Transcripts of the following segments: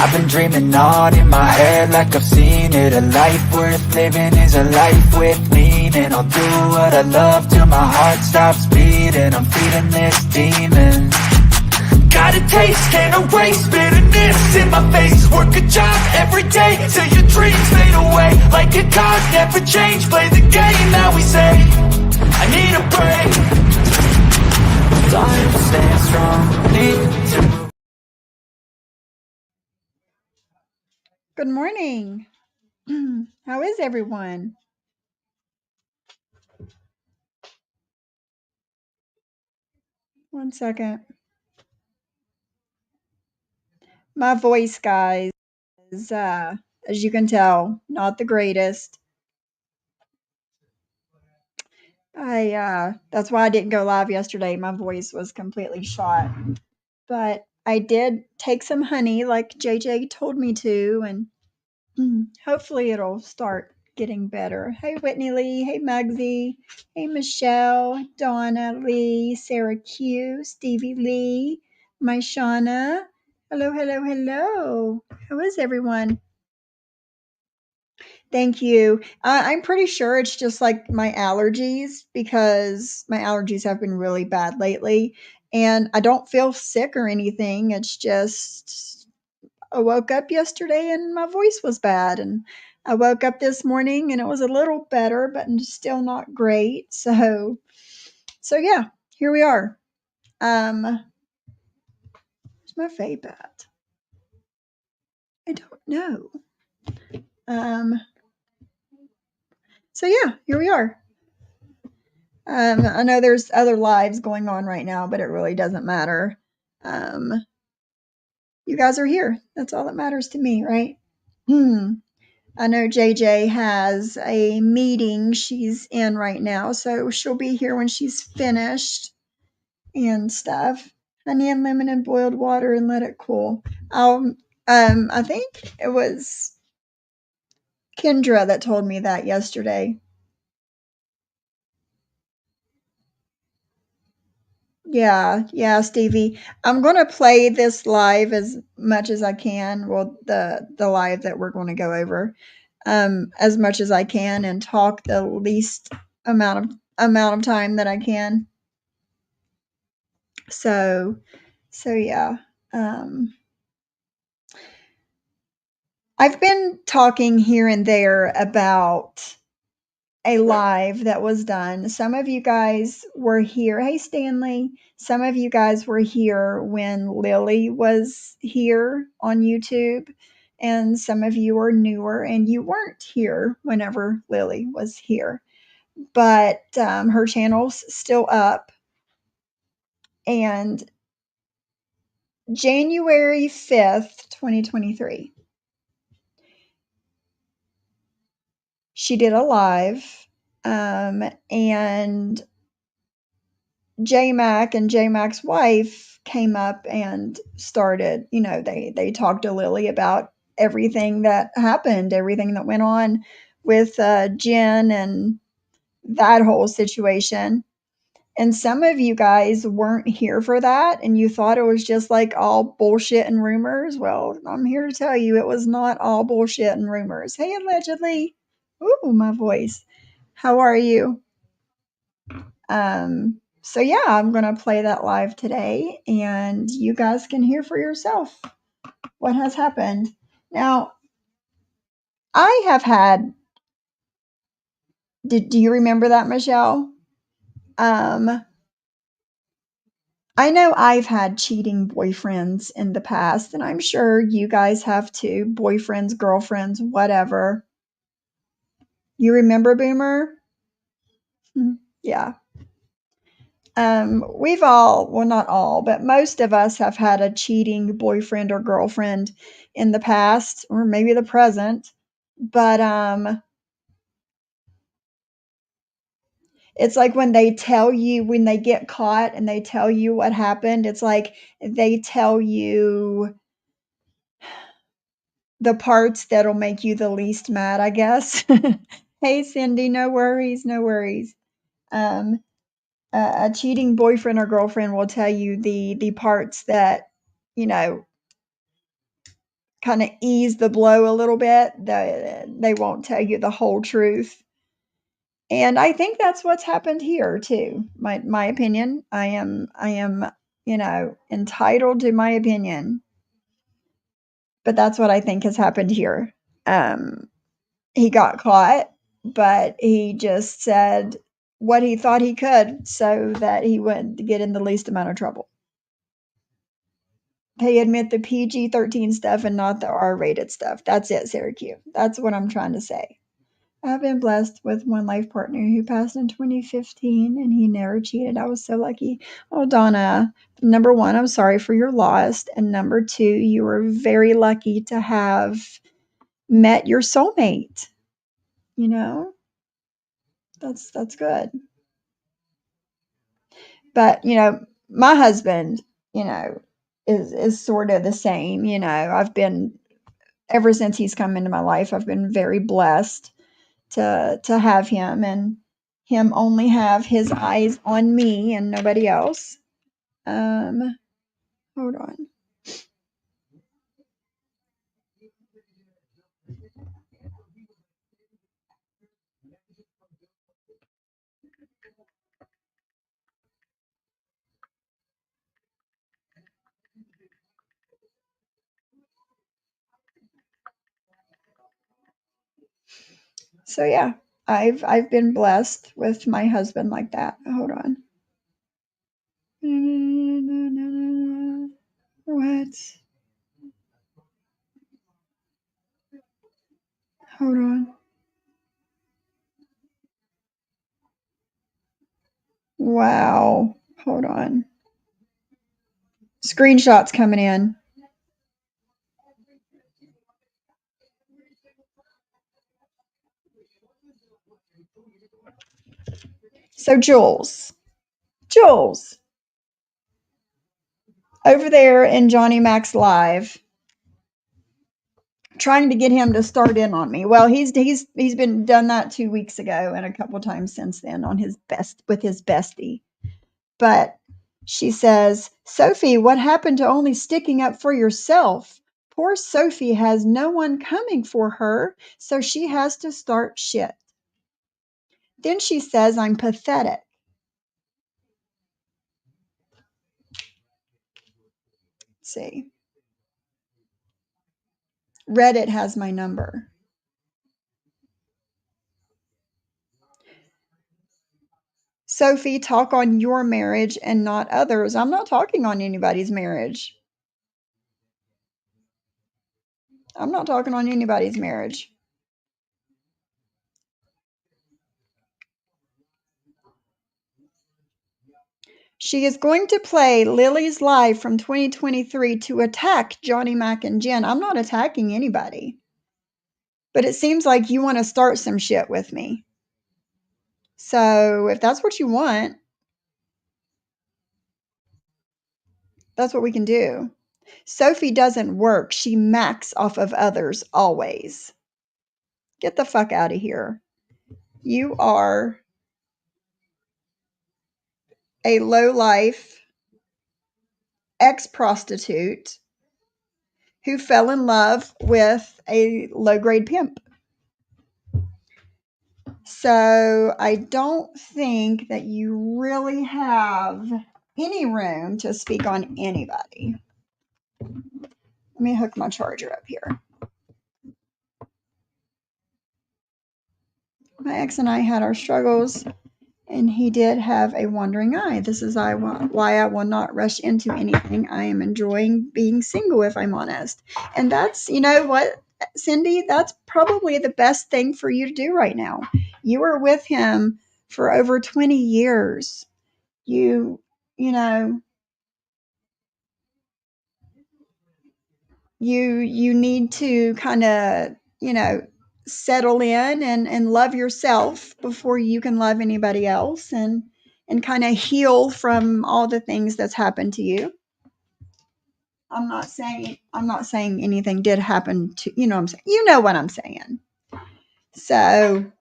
I've been dreaming on in my head like I've seen it. A life worth living is a life with meaning. I'll do what I love till my heart stops beating. I'm feeding this demon. Got a taste, can't erase bitterness in my face. Work a job every day till your dreams fade away. Like a card, never change, play the game that we say. I need a break. Time to stand strong, need to move. Good morning. How is everyone? One second. My voice, guys, is, as you can tell, not the greatest. That's why I didn't go live yesterday. My voice was completely shot. But I did take some honey like JJ told me to, and hopefully it'll start getting better. Hey, Whitney Lee. Hey, Mugsy. Hey, Michelle. Donna Lee. Sarah Q. Stevie Lee. My Shauna. Hello, hello, hello. How is everyone? Thank you. I'm pretty sure it's just like my allergies because my allergies have been really bad lately. And I don't feel sick or anything. It's just I woke up yesterday and my voice was bad. And I woke up this morning and it was a little better, but still not great. So yeah, here we are. Where's my vape at? I don't know. So yeah, here we are. I know there's other lives going on right now, but it really doesn't matter. You guys are here. That's all that matters to me, right? I know JJ has a meeting she's in right now, so she'll be here when she's finished and stuff. Honey and lemon and boiled water and let it cool. I think it was Kendra that told me that yesterday. Yeah, Stevie. I'm gonna play this live as much as I can. Well, the live that we're going to go over, as much as I can, and talk the least amount of time that I can. So yeah. I've been talking here and there about a live that was done. Some of you guys were here. Hey, Stanley. Some of you guys were here when Lily was here on YouTube, and some of you are newer and you weren't here whenever Lily was here. But her channel's still up. And January 5th, 2023, she did a live, and JMac and JMac's wife came up and started, they talked to Lily about everything that happened, everything that went on with Jen and that whole situation. And some of you guys weren't here for that and you thought it was just like all bullshit and rumors. Well, I'm here to tell you it was not all bullshit and rumors. Hey, allegedly. Ooh, my voice. How are you? So yeah, I'm going to play that live today and you guys can hear for yourself what has happened. Now, I have had, do you remember that, Michelle? I know I've had cheating boyfriends in the past, and I'm sure you guys have too. Boyfriends, girlfriends, whatever. You remember Boomer? Yeah. We've all, well, not all, but most of us have had a cheating boyfriend or girlfriend in the past, or maybe the present. But it's like when they tell you, when they get caught and they tell you what happened, it's like they tell you the parts that'll make you the least mad, I guess. Hey, Cindy, no worries, no worries. A cheating boyfriend or girlfriend will tell you the parts that, kind of ease the blow a little bit. They won't tell you the whole truth. And I think that's what's happened here too. My opinion. I am, entitled to my opinion. But that's what I think has happened here. He got caught, but he just said what he thought he could so that he wouldn't get in the least amount of trouble. They admit the PG-13 stuff and not the R-rated stuff. That's it, Syracuse. That's what I'm trying to say. I've been blessed with one life partner who passed in 2015, and he never cheated. I was so lucky. Oh, Donna, number one, I'm sorry for your loss. And number two, you were very lucky to have met your soulmate. You know, that's good. But, my husband, is sort of the same. I've been, ever since he's come into my life, I've been very blessed to have him, and him only have his eyes on me and nobody else. Hold on. So yeah, I've been blessed with my husband like that. Hold on. What? Hold on. Wow. Hold on. Screenshots coming in. So Jules, over there in Johnny Mack's live, trying to get him to start in on me. Well, he's been done that 2 weeks ago and a couple times since then on his best with his bestie. But she says, Sophie, what happened to only sticking up for yourself? Poor Sophie has no one coming for her, so she has to start shit. Then she says I'm pathetic. Let's see. Reddit has my number. Sophie, talk on your marriage and not others. I'm not talking on anybody's marriage. I'm not talking on anybody's marriage. She is going to play Lily's Live from 2023 to attack Johnny Mack and Jen. I'm not attacking anybody. But it seems like you want to start some shit with me. So if that's what you want, that's what we can do. Sophie doesn't work. She macks off of others always. Get the fuck out of here. You are a low-life ex-prostitute who fell in love with a low-grade pimp. So I don't think that you really have any room to speak on anybody. Let me hook my charger up here. My ex and I had our struggles, and he did have a wandering eye. This is why I will not rush into anything. I am enjoying being single, if I'm honest. And that's, you know what, Cindy, that's probably the best thing for you to do right now. You were with him for over 20 years. You know, you need to kind of, settle in and love yourself before you can love anybody else, and kind of heal from all the things that's happened to you. I'm not saying anything did happen to, what I'm saying. You know what I'm saying. So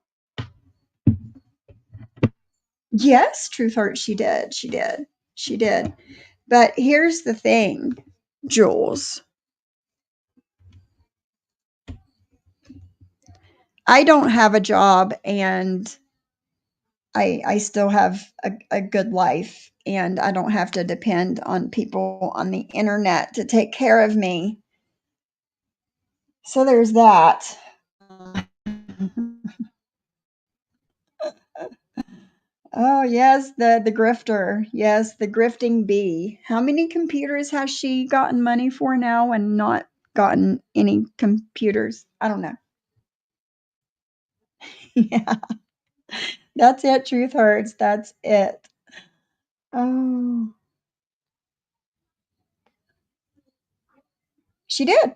yes, truth hurts. She did. But here's the thing, Jules. I don't have a job, and I still have a good life, and I don't have to depend on people on the internet to take care of me. So there's that. Oh, yes, the grifter. Yes, the grifting bee. How many computers has she gotten money for now and not gotten any computers? I don't know. Yeah, that's it, Truth Hurts. That's it. Oh, she did.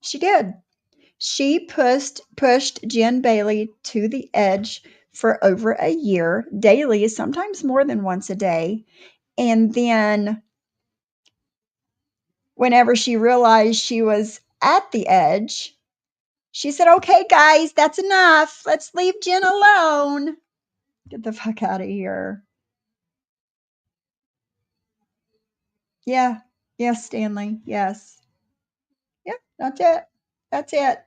She did. She pushed Jen Bailey to the edge for over a year, daily, sometimes more than once a day. And then whenever she realized she was at the edge, she said, "Okay, guys, that's enough. Let's leave Jen alone. Get the fuck out of here." Yeah. Yes, Stanley. Yes. Yeah, that's it. That's it.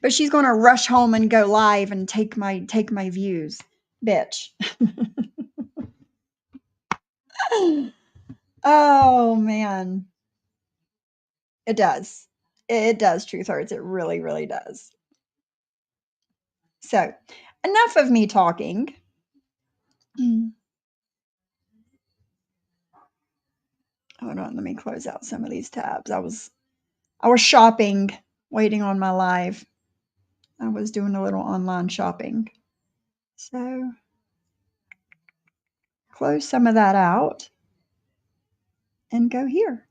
But she's going to rush home and go live and take my views. Bitch. Oh man. It does. It does, Truth Hurts. It really, really does. So, enough of me talking. Hold on, let me close out some of these tabs. I was shopping, waiting on my live. I was doing a little online shopping. So, close some of that out and go here.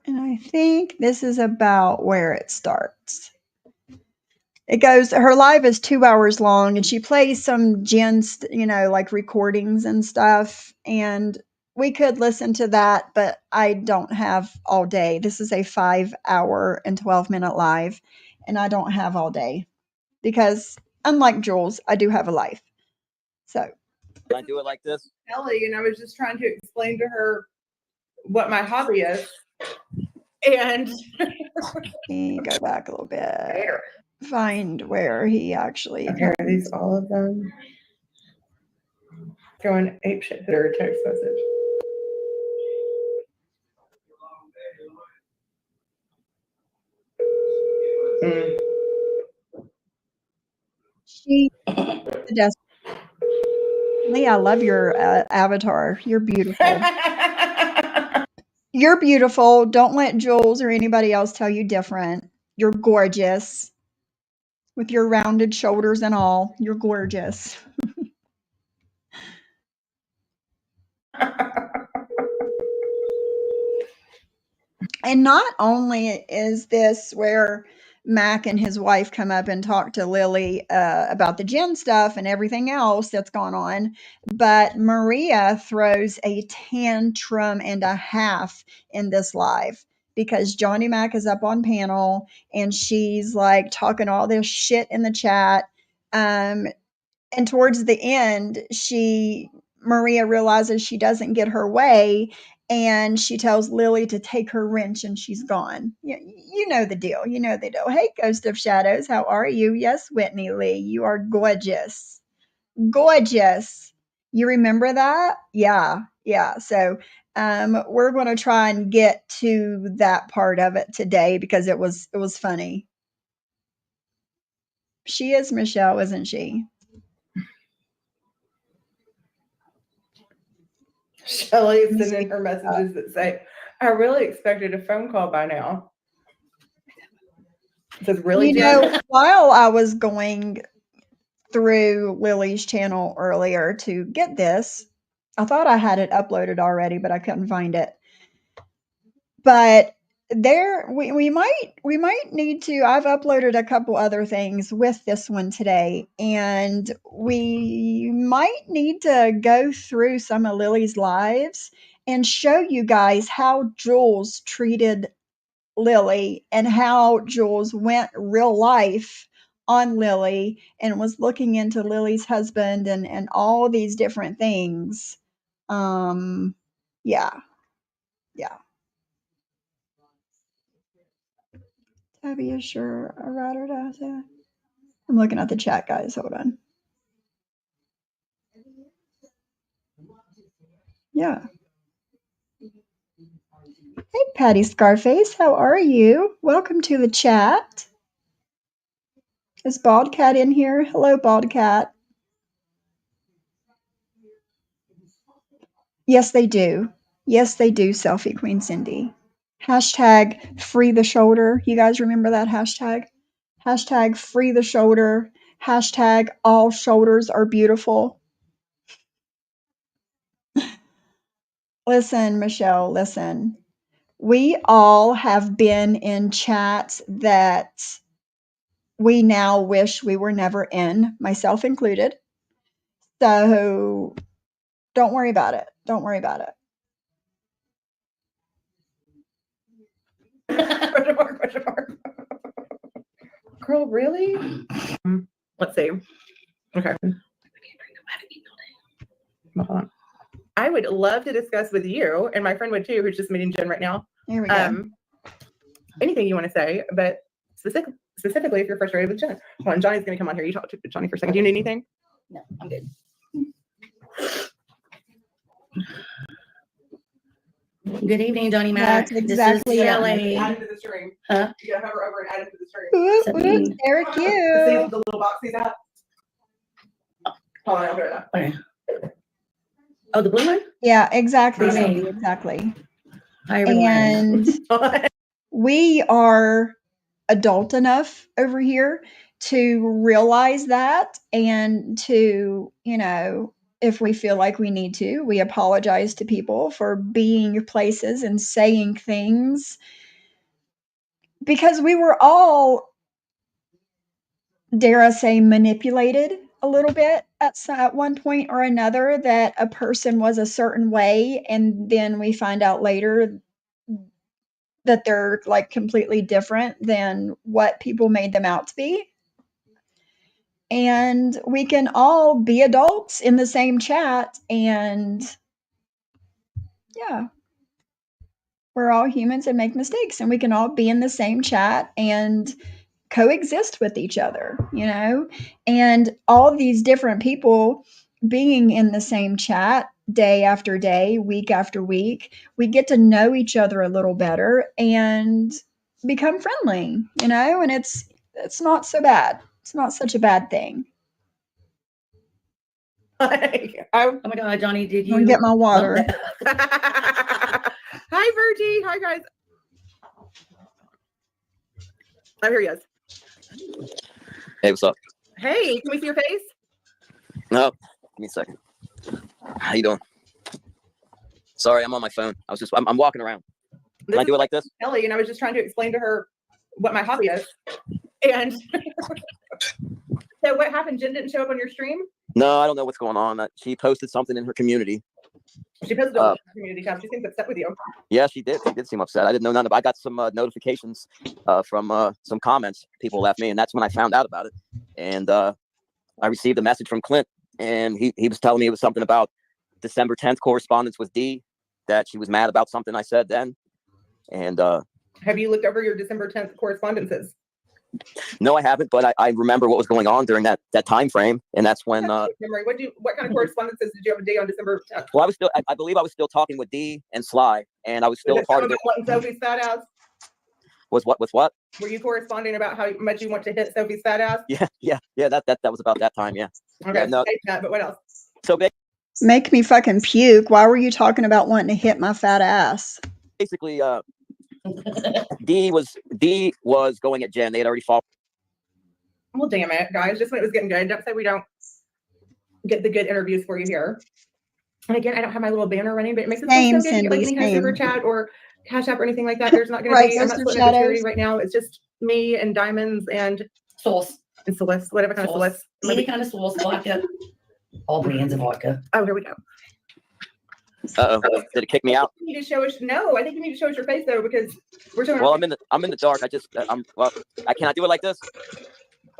And I think this is about where it starts. It goes, her live is 2 hours long, and she plays some Jen's, like recordings and stuff. And we could listen to that, but I don't have all day. This is a 5 hour and 12-minute live, and I don't have all day because, unlike Jules, I do have a life. So, I do it like this. Ellie, and I was just trying to explain to her what my hobby is. And let me go back a little bit. there. Find where he actually. Okay, are these all of them? Going apeshit to her text message. She the desk. Lee, I love your avatar. You're beautiful. You're beautiful. Don't let Jules or anybody else tell you different. You're gorgeous. With your rounded shoulders and all, you're gorgeous. And not only is this where Mac and his wife come up and talk to Lily about the gin stuff and everything else that's gone on, but Maria throws a tantrum and a half in this live because Johnny Mack is up on panel and she's like talking all this shit in the chat. And towards the end, Maria realizes she doesn't get her way, and she tells Lily to take her wrench, and she's gone. You know the deal. You know the deal. Hey, Ghost of Shadows, how are you? Yes, Whitney Lee, you are gorgeous. Gorgeous. You remember that? Yeah, yeah. So we're going to try and get to that part of it today because it was funny. She is Michelle, isn't she? Shelly is sending her messages that say, "I really expected a phone call by now." It says, "Really, Jen?" While I was going through Lily's channel earlier to get this, I thought I had it uploaded already, but I couldn't find it. But we might need to. I've uploaded a couple other things with this one today, and we might need to go through some of Lily's lives and show you guys how Jules treated Lily and how Jules went real life on Lily and was looking into Lily's husband and all these different things. Yeah. Tabby is sure a router does it. I'm looking at the chat, guys. Hold on. Yeah. Hey, Patty Scarface, how are you? Welcome to the chat. Is Bald Cat in here? Hello, Bald Cat. Yes, they do. Yes, they do, Selfie Queen Cindy. Hashtag free the shoulder. You guys remember that hashtag? Hashtag free the shoulder. Hashtag all shoulders are beautiful. Listen, Michelle, listen. We all have been in chats that we now wish we were never in, myself included. So don't worry about it. Don't worry about it. Question mark. Girl, really? Let's see. Okay. Hold on. I would love to discuss with you, and my friend would too, who's just meeting Jen right now. Here we go. Anything you want to say, but specifically if you're frustrated with Jen. Hold on, Johnny's going to come on here. You talk to Johnny for a second. Do you need anything? No, I'm good. Good evening, Johnny Mack. That's exactly This is it. Shelley. Add him to the stream. Huh? You gotta hover over and add him to the stream. Ooh, What's that ooh, mean? Eric, See you. the little box he's at. Hold on, I'll do it now. Okay. Oh, the blue one? Yeah, exactly, Hi. Cindy, exactly. Hi, everyone. And we are adult enough over here to realize that and to, if we feel like we need to, we apologize to people for being places and saying things because we were all, dare I say, manipulated a little bit at one point or another that a person was a certain way, and then we find out later that they're like completely different than what people made them out to be. And we can all be adults in the same chat, and yeah, we're all humans and make mistakes, and we can all be in the same chat and coexist with each other, and all these different people being in the same chat day after day, week after week, we get to know each other a little better and become friendly, and it's not so bad. It's not such a bad thing. Oh my God, Johnny, did I'm gonna you get my water. Hi, Virgie. Hi, guys. Oh, here he is. Hey, what's up? Hey, can we see your face? No, give me a second. How you doing? Sorry, I'm on my phone. I'm walking around. Can I do it like this? Kelly, and I was just trying to explain to her what my hobby is. And so what happened? Jen didn't show up on your stream? No, I don't know what's going on. She posted something in her community. She posted on the community tab. She seems upset with you. Yeah, she did. She did seem upset. I didn't know none of it. I got some notifications from some comments people left me, and that's when I found out about it. And I received a message from Clint, and he was telling me it was something about December 10th correspondence with D, that she was mad about something I said then. And have you looked over your December 10th correspondences? No, I haven't, but I remember what was going on during that time frame, and that's when. Memory. What kind of correspondences did you have a day on December 10th? Well, I believe I was still talking with D and Sly, and I was still a part of it. Sophie's fat ass. Was what? With what? Were you corresponding about how much you want to hit Sophie's fat ass? Yeah. That was about that time. Yeah. Okay. Yeah, no. But what else? So Make me fucking puke. Why were you talking about wanting to hit my fat ass? basically, D was going at Jen. They had already fought. Well, damn it, guys! Just when it was getting good, don't say we don't get the good interviews for you here. And again, I don't have my little banner running, but it makes it Same, so good to get like Cindy, any kind of super same. chat or cash app or anything like that. There's not going Right, to be. I'm those not are splitting up the charity shadows. right now. It's just me and Diamonds and Sauce. and Celeste, whatever kind of Celeste. Any kind of sauce, vodka. All brands of vodka. Oh, here we go. Did it kick me out? You need to show us. No, I think you need to show us your face though, because we're showing. Well, I'm in the dark. Can I do it like this?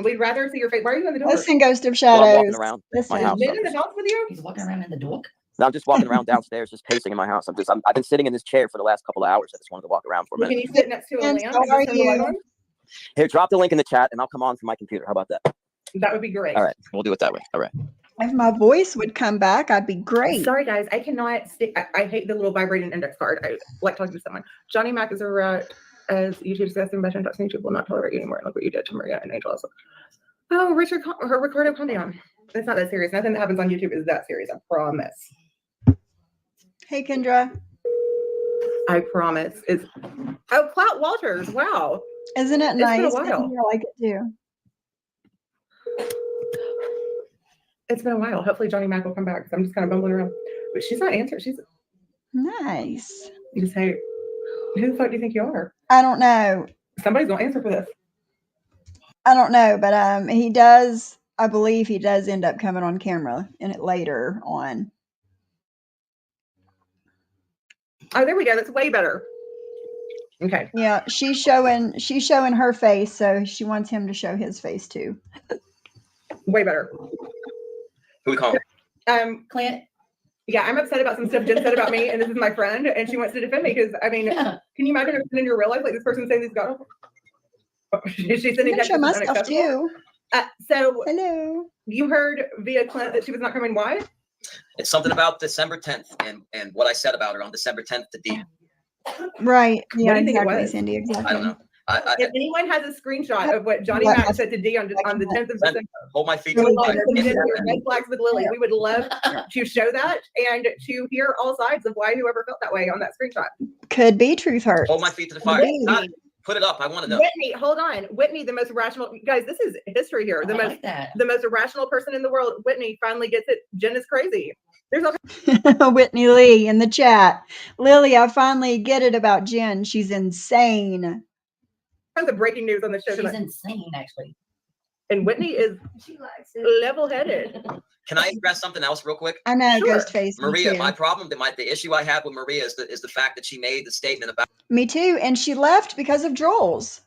We'd rather see your face. Why are you in the door? Listen, Ghost of Well, I'm walking Shadows. around Listen. my house. Is Ben in the house with you? He's walking around in the dork. No, I'm just walking around downstairs, just pacing in my house. I've been sitting in this chair for the last couple of hours. I just wanted to walk around for a Well, minute. can you sit next to a lamp How and are just turn the light you? on? Here, drop the link in the chat, and I'll come on from my computer. How about that? That would be great. All right, we'll do it that way. All right. If my voice would come back, I'd be great. Sorry, guys. I cannot stick. I hate the little vibrating index card. I like talking to someone. Johnny Mack is a rat. As YouTube discussing by talks YouTube will not tolerate you anymore. Look what you did to Maria and Angel also. Oh, Ricardo, calm down. It's not that serious. Nothing that happens on YouTube is that serious. I promise. Hey, Kendra. I promise. It's Clout Walters. Wow. Isn't it It's nice? been a while. I like it too. It's been a while. Hopefully Johnny Mack will come back because I'm just kind of bumbling around. But she's not answering. She's Nice. you just say, who the fuck do you think you are? I don't know. Somebody's gonna answer for this. I don't know, but he does. I believe he does end up coming on camera in it later on. Oh, there we go. That's way better. Okay. Yeah, she's showing her face, so she wants him to show his face too. Way better. Who we calling? Clint. Yeah, I'm upset about some stuff Jen said about me, and this is my friend, and she wants to defend me because I mean, Yeah. can you imagine in your real life, like this person saying these got she's I'm sending gonna show my texts stuff unacceptable. too. So Hello. you heard via Clint that she was not coming. Why? It's something about December 10th and what I said about her on December 10th to D. Right. do Yeah, you think it exactly, was? Cindy. Exactly. I don't know. I If anyone has a screenshot of what Johnny What? Mack said to D on the 10th of December, hold my feet we to would the love fire. to send your red flags with Lily. We would love to show that and to hear all sides of why whoever felt that way on that screenshot. Could be truth hurts. Hold my feet to the fire. Whitney. God, put it up. I want to know. Whitney, hold on. Whitney, the most rational guys. This is history here. I like that. The most irrational person in the world. Whitney finally gets it. Jen is crazy. There's all Whitney Lee in the chat. Lily, I finally get it about Jen. She's insane. kinds of breaking news on the show She's tonight. insane, actually. And Whitney is She likes it. level-headed. Can I address something else real quick? I know, Sure. Ghostface. Maria, me my too. problem, the issue I have with Maria is the fact that she made the statement about Me too. And she left because of Jules.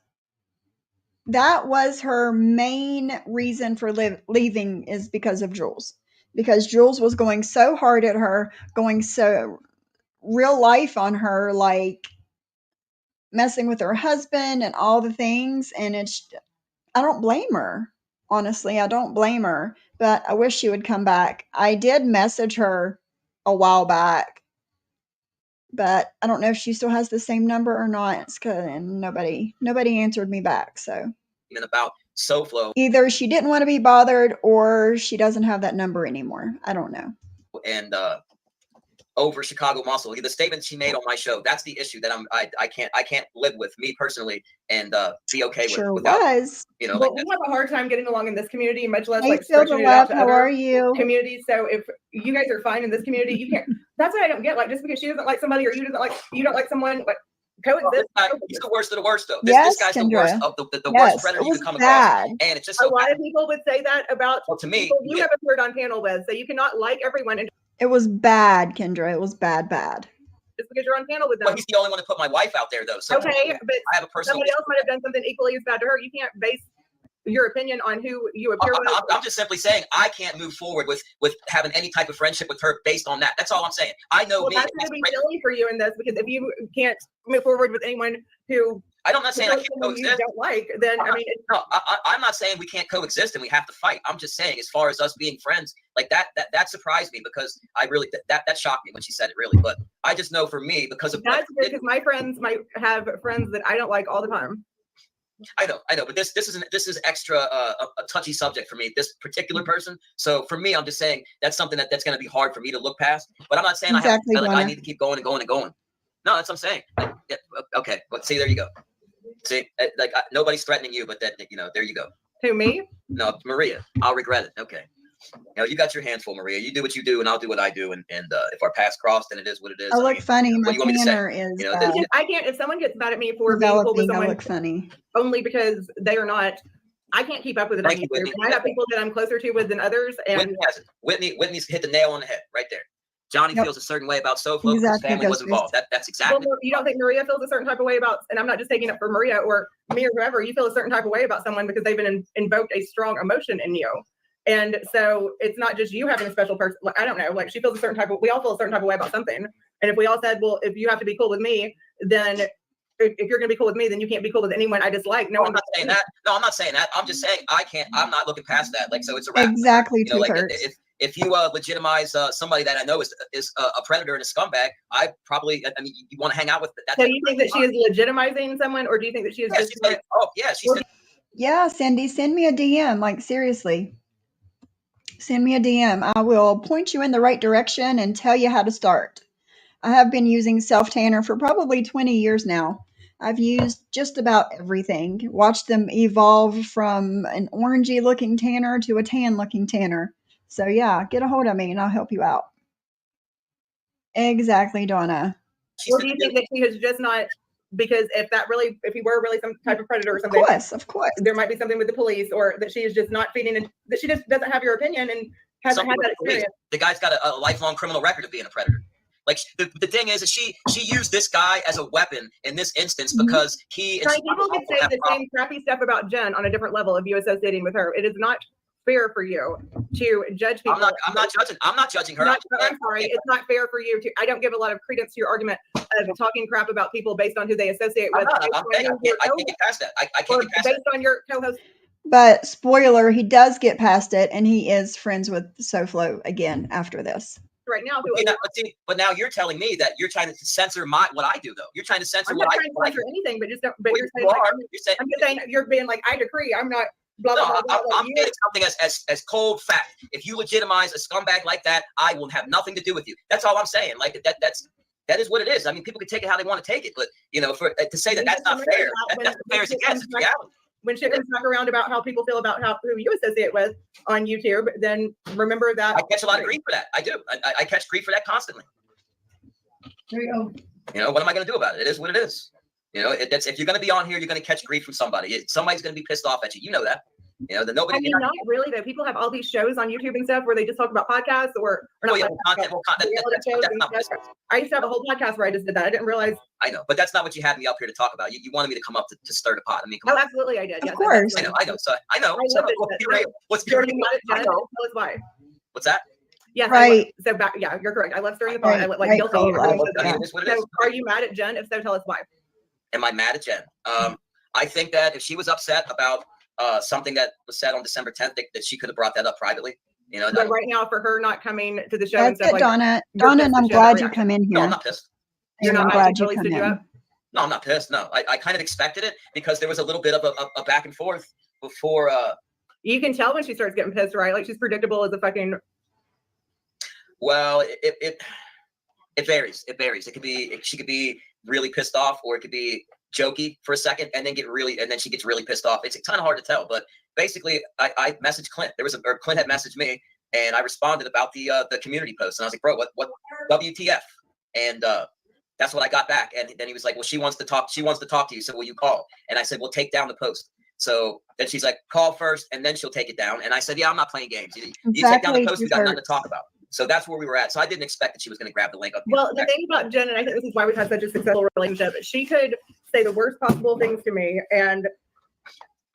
That was her main reason for leaving, is because of Jules. Because Jules was going so hard at her, going so real life on her, like messing with her husband and all the things. And I don't blame her. Honestly, I don't blame her. But I wish she would come back. I did message her a while back, but I don't know if she still has the same number or not. And nobody answered me back. So SoFlo either she didn't want to be bothered or she doesn't have that number anymore. I don't know. and over Chicago Muscle. The statement she made on my show, that's the issue that I can't live with, me personally, and be okay with Sure without, was. you know, But like we have a hard time getting along in this community, much less Hey, like Silver stretching it out Love, to how other are you? communities. So if you guys are fine in this community, you can't. That's what I don't get. Like just because she doesn't like somebody or you don't like someone, like coexist. he's the worst of the worst, though. Yes, This guy's the Kendra. worst of the Yes, worst predator it you was could come bad. across. And it's just A so lot bad. of people would say that about Well, to me, people you yeah. have appeared on panel with. So you cannot like everyone, and It was bad, Kendra. It was bad. just because you're on panel with them. Well, he's the only one to put my wife out there, though. So Okay, but I have a personal. somebody else might have done something equally as bad to her. You can't base your opinion on who you appear with. I'm just simply saying I can't move forward with having any type of friendship with her based on that. That's all I'm saying. I know Well, me. that's going to be silly for you in this because if you can't move forward with anyone who I'm not saying I can't someone you coexist. don't like, then I mean, No, I'm not saying we can't coexist and we have to fight. I'm just saying, as far as us being friends, like that surprised me because I really that shocked me when she said it, really. But I just know for me, because of that's good because my friends might have friends that I don't like all the time. I know, but this is extra a touchy subject for me, this particular person. So for me, I'm just saying that's something that's going to be hard for me to look past. But I'm not saying Exactly, I need to keep going and going and going. No, that's what I'm saying. Yeah, okay, but see, there you go. See, nobody's threatening you, but that, there you go. Who, me? No, Maria, I'll regret it. Okay. You got your hands full, Maria. You do what you do, and I'll do what I do. And if our paths cross, then it is what it is. I look funny. what My do you want me to say? tanner is I can't. If someone gets mad at me for being cool with developing. I someone look funny. only because they are not, I can't keep up with it. Thank you, Whitney. I have people that I'm closer to with than others, and Whitney has it. Whitney's hit the nail on the head right there. Johnny Yep. feels a certain way about SoFlo because Exactly, family was Ghostface. involved. That's exactly. Well, you don't think Maria feels a certain type of way about, and I'm not just taking it for Maria or me or whoever, you feel a certain type of way about someone because they've been invoked a strong emotion in you. And so it's not just you having a special person. Like, I don't know, like she feels a certain type of, we all feel a certain type of way about something. And if we all said, well, if you have to be cool with me, then if you're going to be cool with me, then you can't be cool with anyone I dislike. No, I'm not saying that. No, I'm not saying that. I'm just saying I'm not looking past that. Like, so it's a wrap. Exactly, You know, like two-thirds. if you legitimize somebody that I know is a predator and a scumbag, I mean, you want to hang out with that. So you think that she is legitimizing someone, or do you think that she is just like, oh yeah, she's Yeah, Cindy, send me a DM. Like, seriously. Send me a DM. I will point you in the right direction and tell you how to start. I have been using self-tanner for probably 20 years now. I've used just about everything. Watched them evolve from an orangey looking tanner to a tan looking tanner. So yeah, get a hold of me and I'll help you out. Exactly, Donna. Or do you think that she has just not, because if he were really some type of predator or Of something, course. there might be something with the police, or that she is just not feeding in, that she just doesn't have your opinion and hasn't had that experience. The guy's got a lifelong criminal record of being a predator. Like the thing is she used this guy as a weapon in this instance because he. People can say the same crappy stuff about Jen on a different level of you associating with her. It is not fair for you to judge people. I'm not judging her. I'm sorry. It's not fair for you to. I don't give a lot of credence to your argument of talking crap about people based on who they associate with. I can't get past that. I can't get past based on your co-host. But spoiler, he does get past it, and he is friends with SoFlo again after this. Right now, but now you're telling me that you're trying to censor what I do, though. You're trying to censor what I do. I'm not trying to censor anything, but just don't. But you're saying, I'm just saying you're being like, I decree. I'm not. Blah, blah, blah, blah, I'm getting something as cold fact. If you legitimize a scumbag like that, I will have nothing to do with you. That's all I'm saying. Like that is what it is. I mean, people can take it how they want to take it, but to say that that's not fair, that's as fair as it gets. It's reality. When shit comes back around about how people feel about who you associate with on YouTube, then remember that. I catch a lot of grief for that. I do. I catch grief for that constantly. There you go. What am I going to do about it? It is what it is. If you're going to be on here, you're going to catch grief from somebody. Somebody's going to be pissed off at you. You know that. Nobody. I mean, not really though. People have all these shows on YouTube and stuff where they just talk about podcasts or not. Content. That's not I used to have a whole podcast where I just did that. I didn't realize. I know, but that's not what you had me up here to talk about. You wanted me to come up to stir the pot. I mean, absolutely, I did. Of course. I know. So I know. What's Tell us why. What's that? Yes, right. So back, yeah, you're correct. I love stirring the pot. Right. I like guilty. So are you mad at Jen? If so, tell us why. Am I mad at Jen? I think that if she was upset about something that was said on December 10th, that she could have brought that up privately. But right now, for her not coming to the show, that's and stuff it, like Donna. Donna, and I'm glad you come in here. No, I'm not pissed. You're not glad you really come stood you in. up? No, I'm not pissed. No, I kind of expected it because there was a little bit of a back and forth before. You can tell when she starts getting pissed, right? Like she's predictable as a fucking. Well, it varies. It varies. She could be really pissed off, or it could be jokey for a second and then she gets really pissed off. It's kind of hard to tell, but basically I messaged Clint. Clint had messaged me and I responded about the community post, and I was like, bro, what WTF? And that's what I got back. And then he was like, well, she wants to talk to you, so will you call? And I said, well, take down the post. So then she's like, call first and then she'll take it down. And I said, yeah, I'm not playing games. You take down the post, we got nothing to talk about. So that's where we were at. So I didn't expect that she was going to grab the link up. Well, the thing about Jen, and I think this is why we've had such a successful relationship, she could say the worst possible things to me, and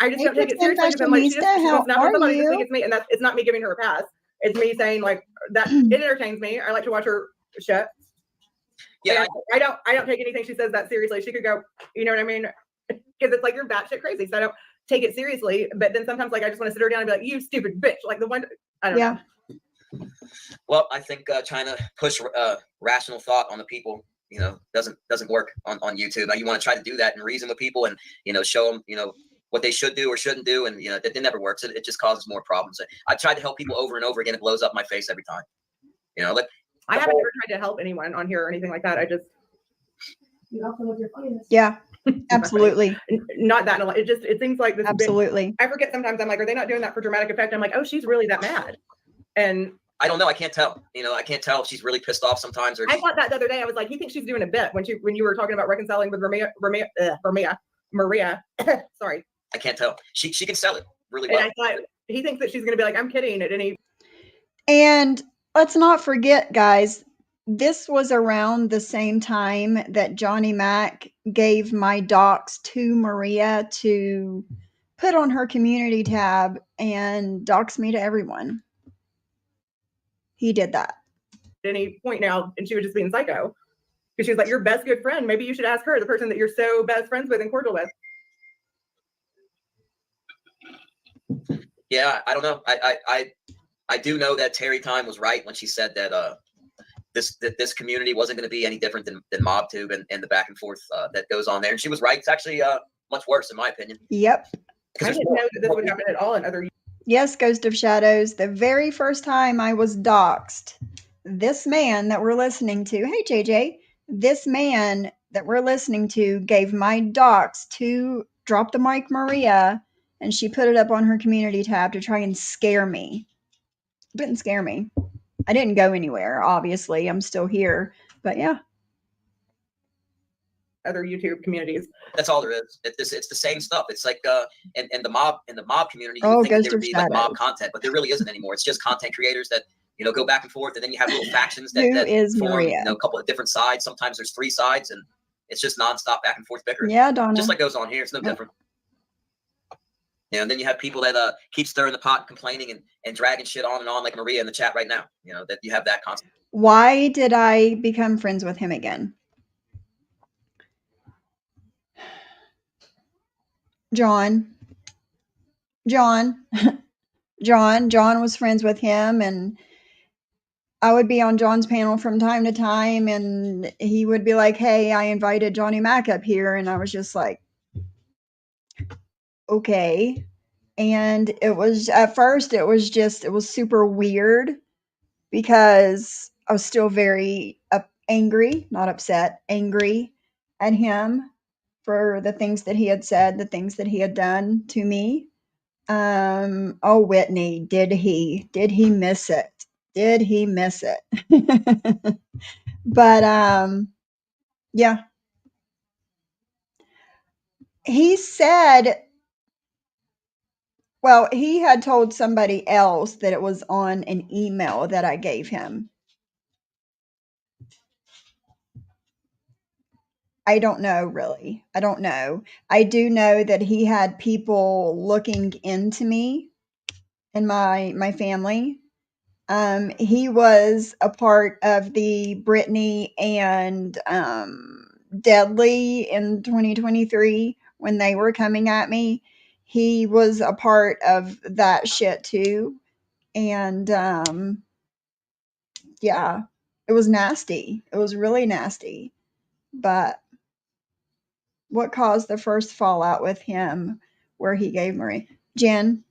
I just don't take it seriously because I'm like, she's not somebody to think it's me, and it's not me giving her a pass. It's me saying like that. It entertains me. I like to watch her shit. Yeah, I don't take anything she says that seriously. She could go, you know what I mean? Because it's like you're batshit crazy, so I don't take it seriously. But then sometimes like I just want to sit her down and be like, you stupid bitch, like the one. I don't know. Well, I think trying to push rational thought on the people, doesn't work on YouTube. Now you want to try to do that and reason with people and, show them, what they should do or shouldn't do. And, it never works. It just causes more problems. I tried to help people over and over again. It blows up my face every time. I haven't ever tried to help anyone on here or anything like that. I just. You have to live your funniness. Yeah, absolutely. Not that. It seems like this. Absolutely. I forget sometimes. I'm like, are they not doing that for dramatic effect? I'm like, oh, she's really that mad. And I don't know. I can't tell. I can't tell if she's really pissed off sometimes. Or I thought that the other day. I was like, he thinks she's doing a bit when you were talking about reconciling with Maria. Sorry. I can't tell. She can sell it really well. And I thought he thinks that she's going to be like, I'm kidding at any. And let's not forget, guys, this was around the same time that Johnny Mack gave my docs to Maria to put on her community tab and dox me to everyone. He did that. At any point now, and she was just being psycho. Because she was like, your best good friend. Maybe you should ask her, the person that you're so best friends with and cordial with. Yeah, I don't know. I do know that Terry Time was right when she said that this community wasn't going to be any different than MobTube and the back and forth that goes on there. And she was right. It's actually much worse, in my opinion. Yep. I didn't know that this would happen at all in other. Yes, Ghost of Shadows. The very first time I was doxxed, this man that we're listening to, hey JJ, this man that we're listening to gave my docs to Drop the Mic Maria, and she put it up on her community tab to try and scare me. It didn't scare me. I didn't go anywhere, obviously. I'm still here. But yeah. Other YouTube communities. That's all there is. It's the same stuff. It's like in the mob community, you Oh, would think that Ghost there would of be like mob Shadows. content, but there really isn't anymore. It's just content creators that go back and forth, and then you have little factions that, Who that is form Maria? a couple of different sides. Sometimes there's 3 sides, and it's just nonstop back and forth bickering. Yeah, Donna. Just like goes on here. It's no different. And then you have people that keep stirring the pot, complaining and dragging shit on and on, like Maria in the chat right now. That you have that constant. Why did I become friends with him again? John was friends with him, and I would be on John's panel from time to time, and he would be like, hey, I invited Johnny Mack up here, and I was just like, okay. And it was, at first, it was super weird because I was still very angry, not upset, angry at him for the things that he had said, the things that he had done to me. Oh, Whitney, did he miss it? Did he miss it? But yeah. He said, well, he had told somebody else that it was on an email that I gave him. I don't know, really. I don't know. I do know that he had people looking into me and my family. He was a part of the Brittany and Deadly in 2023 when they were coming at me. He was a part of that shit too. And yeah, it was nasty. It was really nasty. But what caused the first fallout with him where he gave Marie? Jen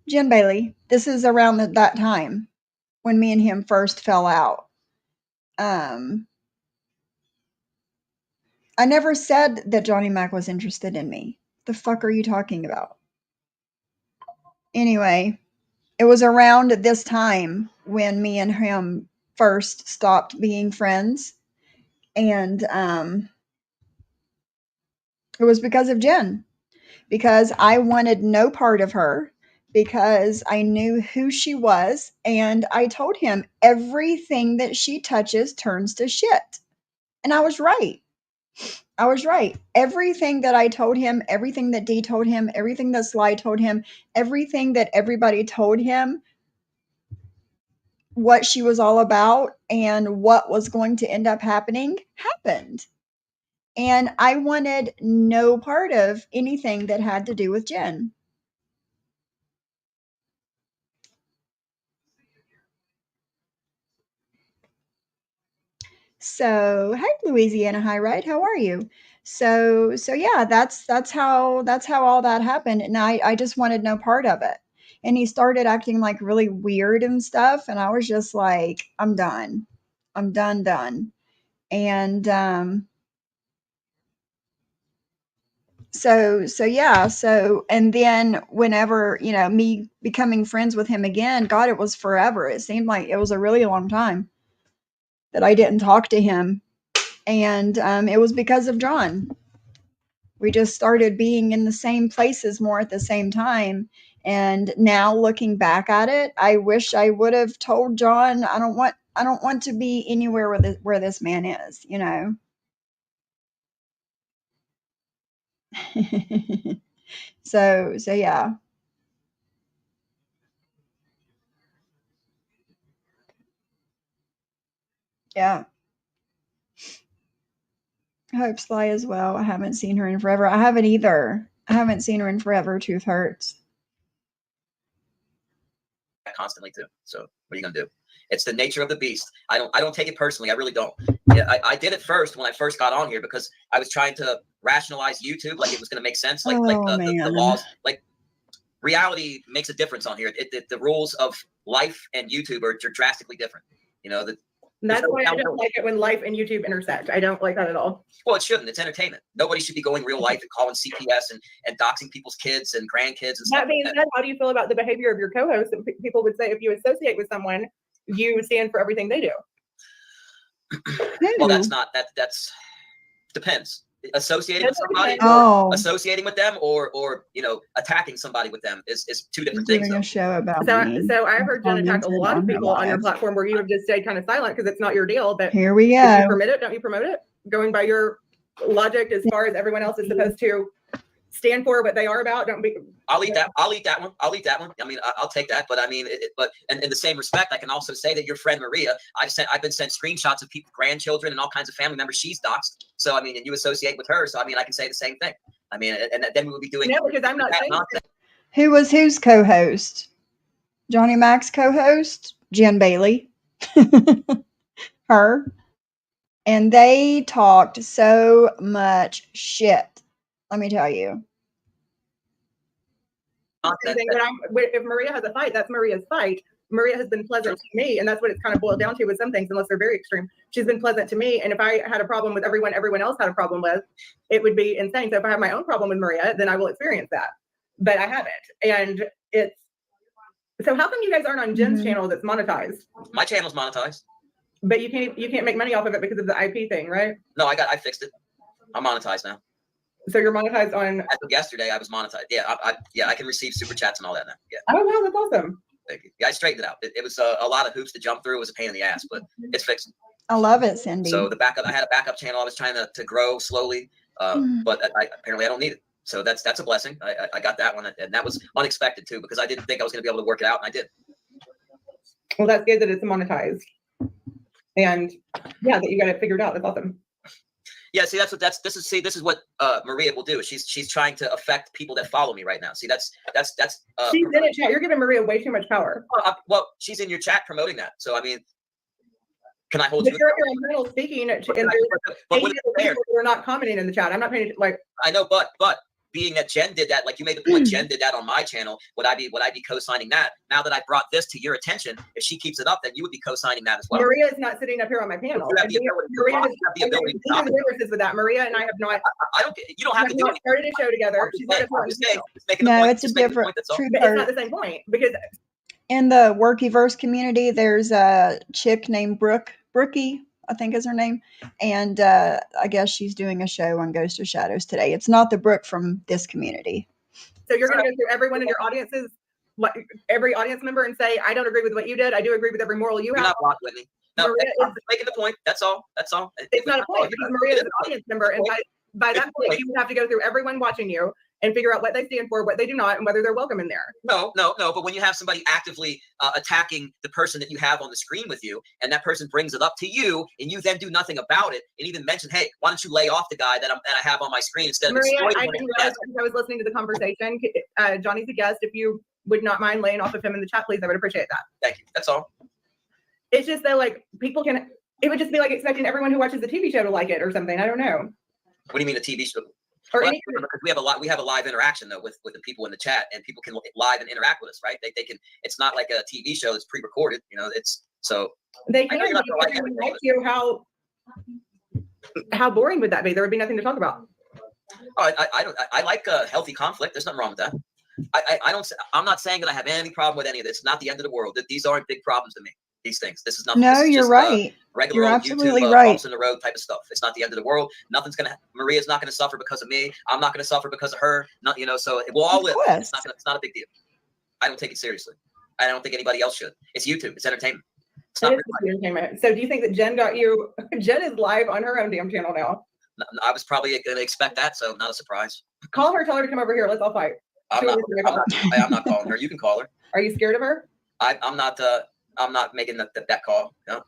Bailey. This is around that time when me and him first fell out. I never said that Johnny Mack was interested in me. The fuck are you talking about? Anyway, it was around this time when me and him first stopped being friends. And it was because of Jen. Because I wanted no part of her. Because I knew who she was. And I told him everything that she touches turns to shit. And I was right. I was right. Everything that I told him, everything that Dee told him, everything that Sly told him, everything that everybody told him, what she was all about and what was going to end up happening, happened. And I wanted no part of anything that had to do with Jen. So, hi Louisiana High Ride, how are you? So yeah, that's how all that happened, and I just wanted no part of it. And he started acting like really weird and stuff, and I was just like, I'm done. I'm done. And so yeah, and then whenever, me becoming friends with him again, God, it was forever. It seemed like it was a really long time that I didn't talk to him. And it was because of John. We just started being in the same places more at the same time. And now looking back at it, I wish I would have told John, I don't want to be anywhere where this man is, you know. So yeah. Yeah. I hope Sly as well. I haven't seen her in forever. I haven't either. I haven't seen her in forever. Truth hurts. Constantly too. So what are you gonna do? It's the nature of the beast. I don't take it personally. I really don't. Yeah, I did it first when I first got on here because I was trying to rationalize YouTube like it was gonna make sense, like the laws, like reality makes a difference on here. The rules of life and YouTube are drastically different. You know, that's why I don't like it when life and YouTube intersect. I don't like that at all. Well, it shouldn't. It's entertainment. Nobody should be going real life and calling CPS and doxing people's kids and grandkids and stuff. That being said, how do you feel about the behavior of your co-host? People would say if you associate with someone, you stand for everything they do. Well, that's depends. Associating with somebody, associating with them, or you know, attacking somebody with them is two different things. Doing a show about me. So I heard Jen attack a lot of people on your platform where you have just stayed kind of silent because it's not your deal. But here we go. Do you permit it? Don't you promote it? Going by your logic, as far as everyone else is supposed to stand for what they are about. Don't be. I'll eat that. I'll eat that one. I'll eat that one. I mean, I'll take that. But I mean, but in the same respect, I can also say that your friend Maria, I've been sent screenshots of people, grandchildren, and all kinds of family members. She's doxxed. So I mean, and you associate with her. So I mean, I can say the same thing. I mean, and then we would be doing. No, because I'm not saying nonsense. Who was whose co-host? Johnny Mack's co-host, Jen Bailey. Her. And they talked so much shit. Let me tell you. If Maria has a fight, that's Maria's fight. Maria has been pleasant to me, and that's what it's kind of boiled down to with some things, unless they're very extreme. She's been pleasant to me, and if I had a problem with everyone else had a problem with, it would be insane. So if I have my own problem with Maria, then I will experience that. But I haven't, and it's so. How come you guys aren't on Jen's channel that's monetized? My channel's monetized, but you can't make money off of it because of the IP thing, right? No, I fixed it. I'm monetized now. So you're monetized on. As of yesterday, I was monetized. Yeah, I can receive super chats and all that now. Yeah. Oh wow, that's awesome. Thank you. Yeah, I straightened it out. It was a lot of hoops to jump through. It was a pain in the ass, but it's fixed. I love it, Cindy. So I had a backup channel. I was trying to grow slowly, but apparently I don't need it. So that's a blessing. I got that one, and that was unexpected too, because I didn't think I was going to be able to work it out, and I did. Well, that's good that it's monetized, and yeah, that you got it figured out. That's awesome. Yeah, see, this is what Maria will do. She's trying to affect people that follow me right now. See, that's. She's in a chat. You're giving Maria way too much power. Well, she's in your chat promoting that. So I mean, can I hold but you? You're internal speaking, and we're not commenting in the chat. I'm not paying like. I know, but being that Jen did that, like you made the point, Jen did that on my channel. Would I be co-signing that? Now that I brought this to your attention, if she keeps it up, then you would be co-signing that as well. Maria is not sitting up here on my panel. You have the ability to stop differences with that. Maria and I have not. I don't. You don't have to do it. Started a show together. She's not no, it's a different. It's not the same point because in the Workyverse community, there's a chick named Brookie, I think is her name. And I guess she's doing a show on Ghost of Shadows today. It's not the Brooke from this community. So you're going to go through everyone in your audiences, every audience member, and say, I don't agree with what you did. I do agree with every moral you have. You're not blocked, Whitney. No, I'm making the point. That's all. It's not a point because Maria is an audience member. And by that point, you would have to go through everyone watching you and figure out what they stand for, what they do not, and whether they're welcome in there. No. But when you have somebody actively attacking the person that you have on the screen with you, and that person brings it up to you, and you then do nothing about it, and even mention, "Hey, why don't you lay off the guy that I have on my screen instead of Maria?" exploiting I him?" didn't realize I was listening to the conversation. Johnny's a guest. If you would not mind laying off of him in the chat, please, I would appreciate that. Thank you. That's all. It's just that like people can. It would just be like expecting everyone who watches the TV show to like it or something. I don't know. What do you mean a TV show? Or well, because we have a live interaction though with the people in the chat, and people can live and interact with us, right? They can. It's not like a TV show that's pre-recorded, you know. It's so they can. Like you, how boring would that be? There would be nothing to talk about. Oh, I like healthy conflict. There's nothing wrong with that. I'm not saying that I have any problem with any of this. It's not the end of the world. These aren't big problems to me. These things. This is nothing. No, this is you're just, right. Regular you're old absolutely YouTube, right. bumps in the road type of stuff. It's not the end of the world. Maria's not gonna suffer because of me. I'm not gonna suffer because of her. Not, you know. So we'll all live. It's not a big deal. I don't take it seriously. I don't think anybody else should. It's YouTube. It's entertainment. It's not It is the entertainment. So do you think that Jen got you? Jen is live on her own damn channel now. I was probably going to expect that, so not a surprise. Call her, tell her to come over here. Let's all fight. I'm not calling her. You can call her. Are you scared of her? I'm not making that call. No,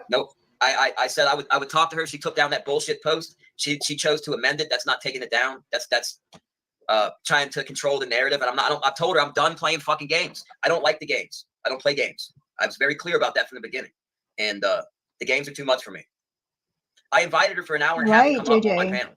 nope. I said I would talk to her. She took down that bullshit post. She chose to amend it. That's not taking it down. That's trying to control the narrative. And I've told her I'm done playing fucking games. I don't like the games. I don't play games. I was very clear about that from the beginning. And the games are too much for me. I invited her for an hour and a half to come up on my panel.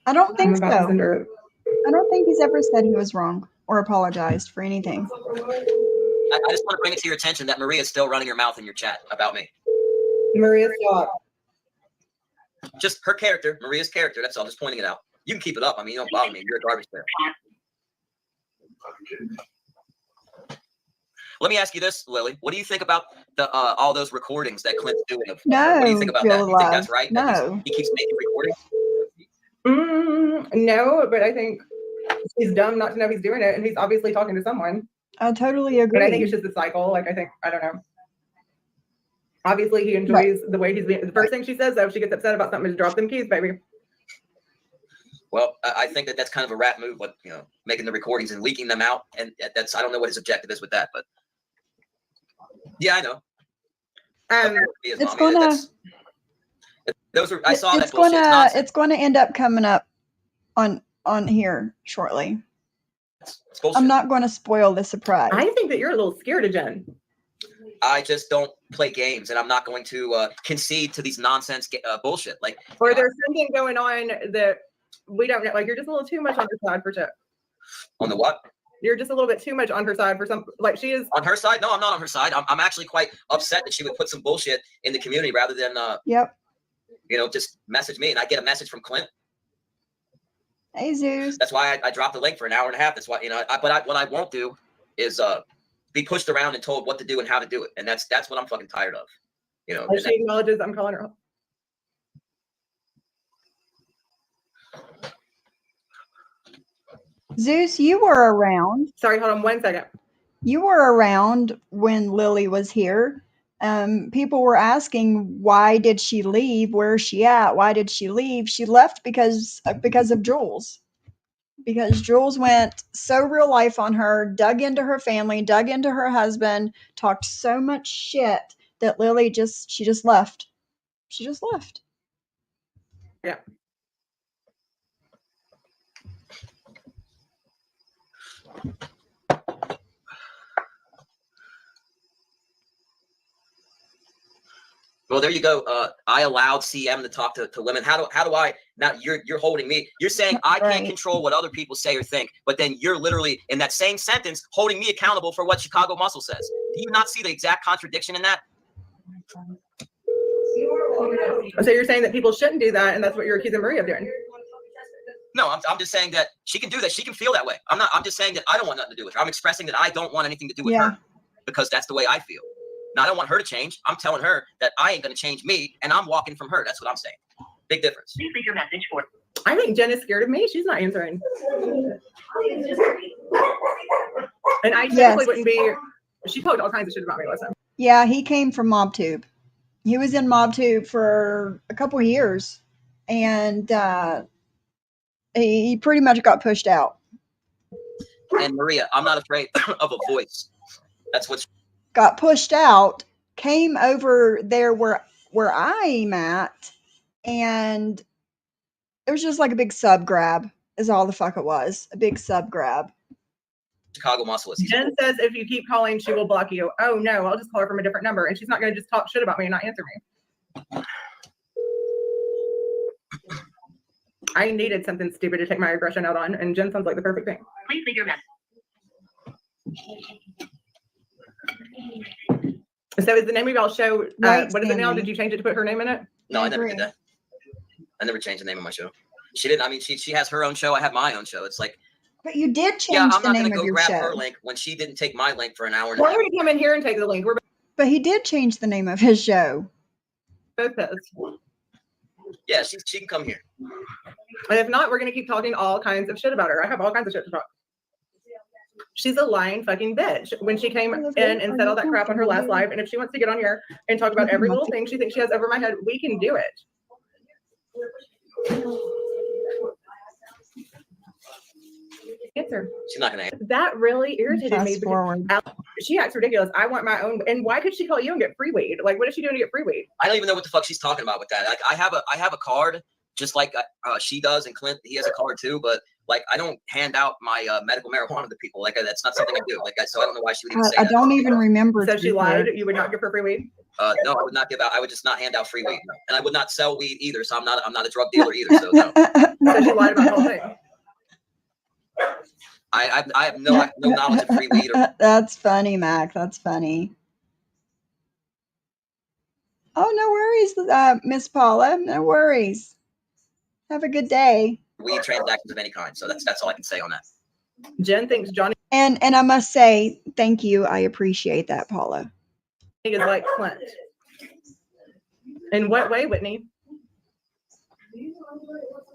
I don't think so. I don't think he's ever said he was wrong or apologized for anything. I just want to bring it to your attention that Maria's still running her mouth in your chat about me. Maria, stop. Just her character, Maria's character. That's all. Just pointing it out. You can keep it up. I mean, you don't bother me. You're a garbage pail. Let me ask you this, Lily. What do you think about the all those recordings that Clint's doing? What do you think about that? You think that's right? No. He keeps making recordings? No, but I think he's dumb not to know he's doing it, and he's obviously talking to someone. I totally agree. But I think it's just a cycle. Like, I don't know. Obviously, he enjoys the way he's being. The first thing she says, though, if she gets upset about something, is drop them keys, baby. Well, I think that's kind of a rat move, but making the recordings and leaking them out, and I don't know what his objective is with that, but yeah, I know. It's gonna. Those are. I saw it's that bullshit. Gonna. It's going to end up coming up on here shortly. I'm not going to spoil the surprise. I think that you're a little scared of Jen. I just don't play games, and I'm not going to concede to these nonsense bullshit. Like, or there's something going on that we don't know. Like, you're just a little too much on her side for Chip. On the what? You're just a little bit too much on her side for some. Like, she is on her side. No, I'm not on her side. I'm actually quite upset that she would put some bullshit in the community rather than just message me, and I get a message from Clint. Hey, Zeus. That's why I dropped the link for an hour and a half. That's why what I won't do is be pushed around and told what to do and how to do it, and that's what I'm fucking tired of. She acknowledges I'm calling her. Zeus, you were around. Sorry, hold on 1 second. You were around when Lily was here. People were asking, why did she leave? Where is she at? Why did she leave? She left because of Jules. Because Jules went so real life on her, dug into her family, dug into her husband, talked so much shit that Lily just left. She just left. Yeah. Well, there you go. I allowed CM to talk to women. How do I now? You're holding me. You're saying I can't control what other people say or think, but then you're literally in that same sentence holding me accountable for what Chicago Muscle says. Do you not see the exact contradiction in that? So you're saying that people shouldn't do that, and that's what you're accusing Maria of doing? No, I'm just saying that she can do that. She can feel that way. I'm just saying that I don't want nothing to do with her. I'm expressing that I don't want anything to do with her because that's the way I feel. Now, I don't want her to change. I'm telling her that I ain't going to change me, and I'm walking from her. That's what I'm saying. Big difference. Please leave your message for. I think Jen is scared of me. She's not answering. And I typically wouldn't be. She told all kinds of shit about me last time. Yeah, he came from MobTube. He was in MobTube for a couple of years, and he pretty much got pushed out. And Maria, I'm not afraid of a voice. That's what's got pushed out, came over there where I'm at, and it was just like a big sub grab is all the fuck it was. A big sub grab. Chicago Muscle is. Jen says if you keep calling, she will block you. Oh no, I'll just call her from a different number, and she's not going to just talk shit about me and not answer me. I needed something stupid to take my aggression out on, and Jen sounds like the perfect thing. Please leave your message. So is the name of y'all show, what is it now? Did you change it to put her name in it? No, I never did that. I never changed the name of my show. She didn't. I mean, she has her own show. I have my own show. It's like. But you did change I'm the not name going to of go your grab show. her link when she didn't take my link for an hour and a We're half. going to come in here and take the link. But he did change the name of his show. Both does. Yeah, she can come here. And if not, we're going to keep talking all kinds of shit about her. I have all kinds of shit to talk. She's a lying fucking bitch. When she came in and said all that crap on her last live, and if she wants to get on here and talk about every little thing she thinks she has over my head, we can do it. Answer. She's not gonna answer. That really irritated me. Fast forward. She acts ridiculous. I want my own. And why could she call you and get free weed? Like, what is she doing to get free weed? I don't even know what the fuck she's talking about with that. Like, I have a card just like she does, and Clint, he has a card too. But like, I don't hand out my medical marijuana to people. Like, that's not something I do. Like, so I don't know why she would even say I that. don't even remember. So she lied. You would not give her free weed. No, I would not give out. I would just not hand out free weed, and I would not sell weed either. So I'm not a drug dealer either. So no. So she lied about the whole thing. I have no knowledge of free weed. That's funny, Mac. That's funny. Oh, no worries, Miss Paula. No worries. Have a good day. Weed transactions of any kind. So that's all I can say on that. Jen thinks Johnny And I must say, thank you. I appreciate that, Paula. is like Clint. In what way, Whitney?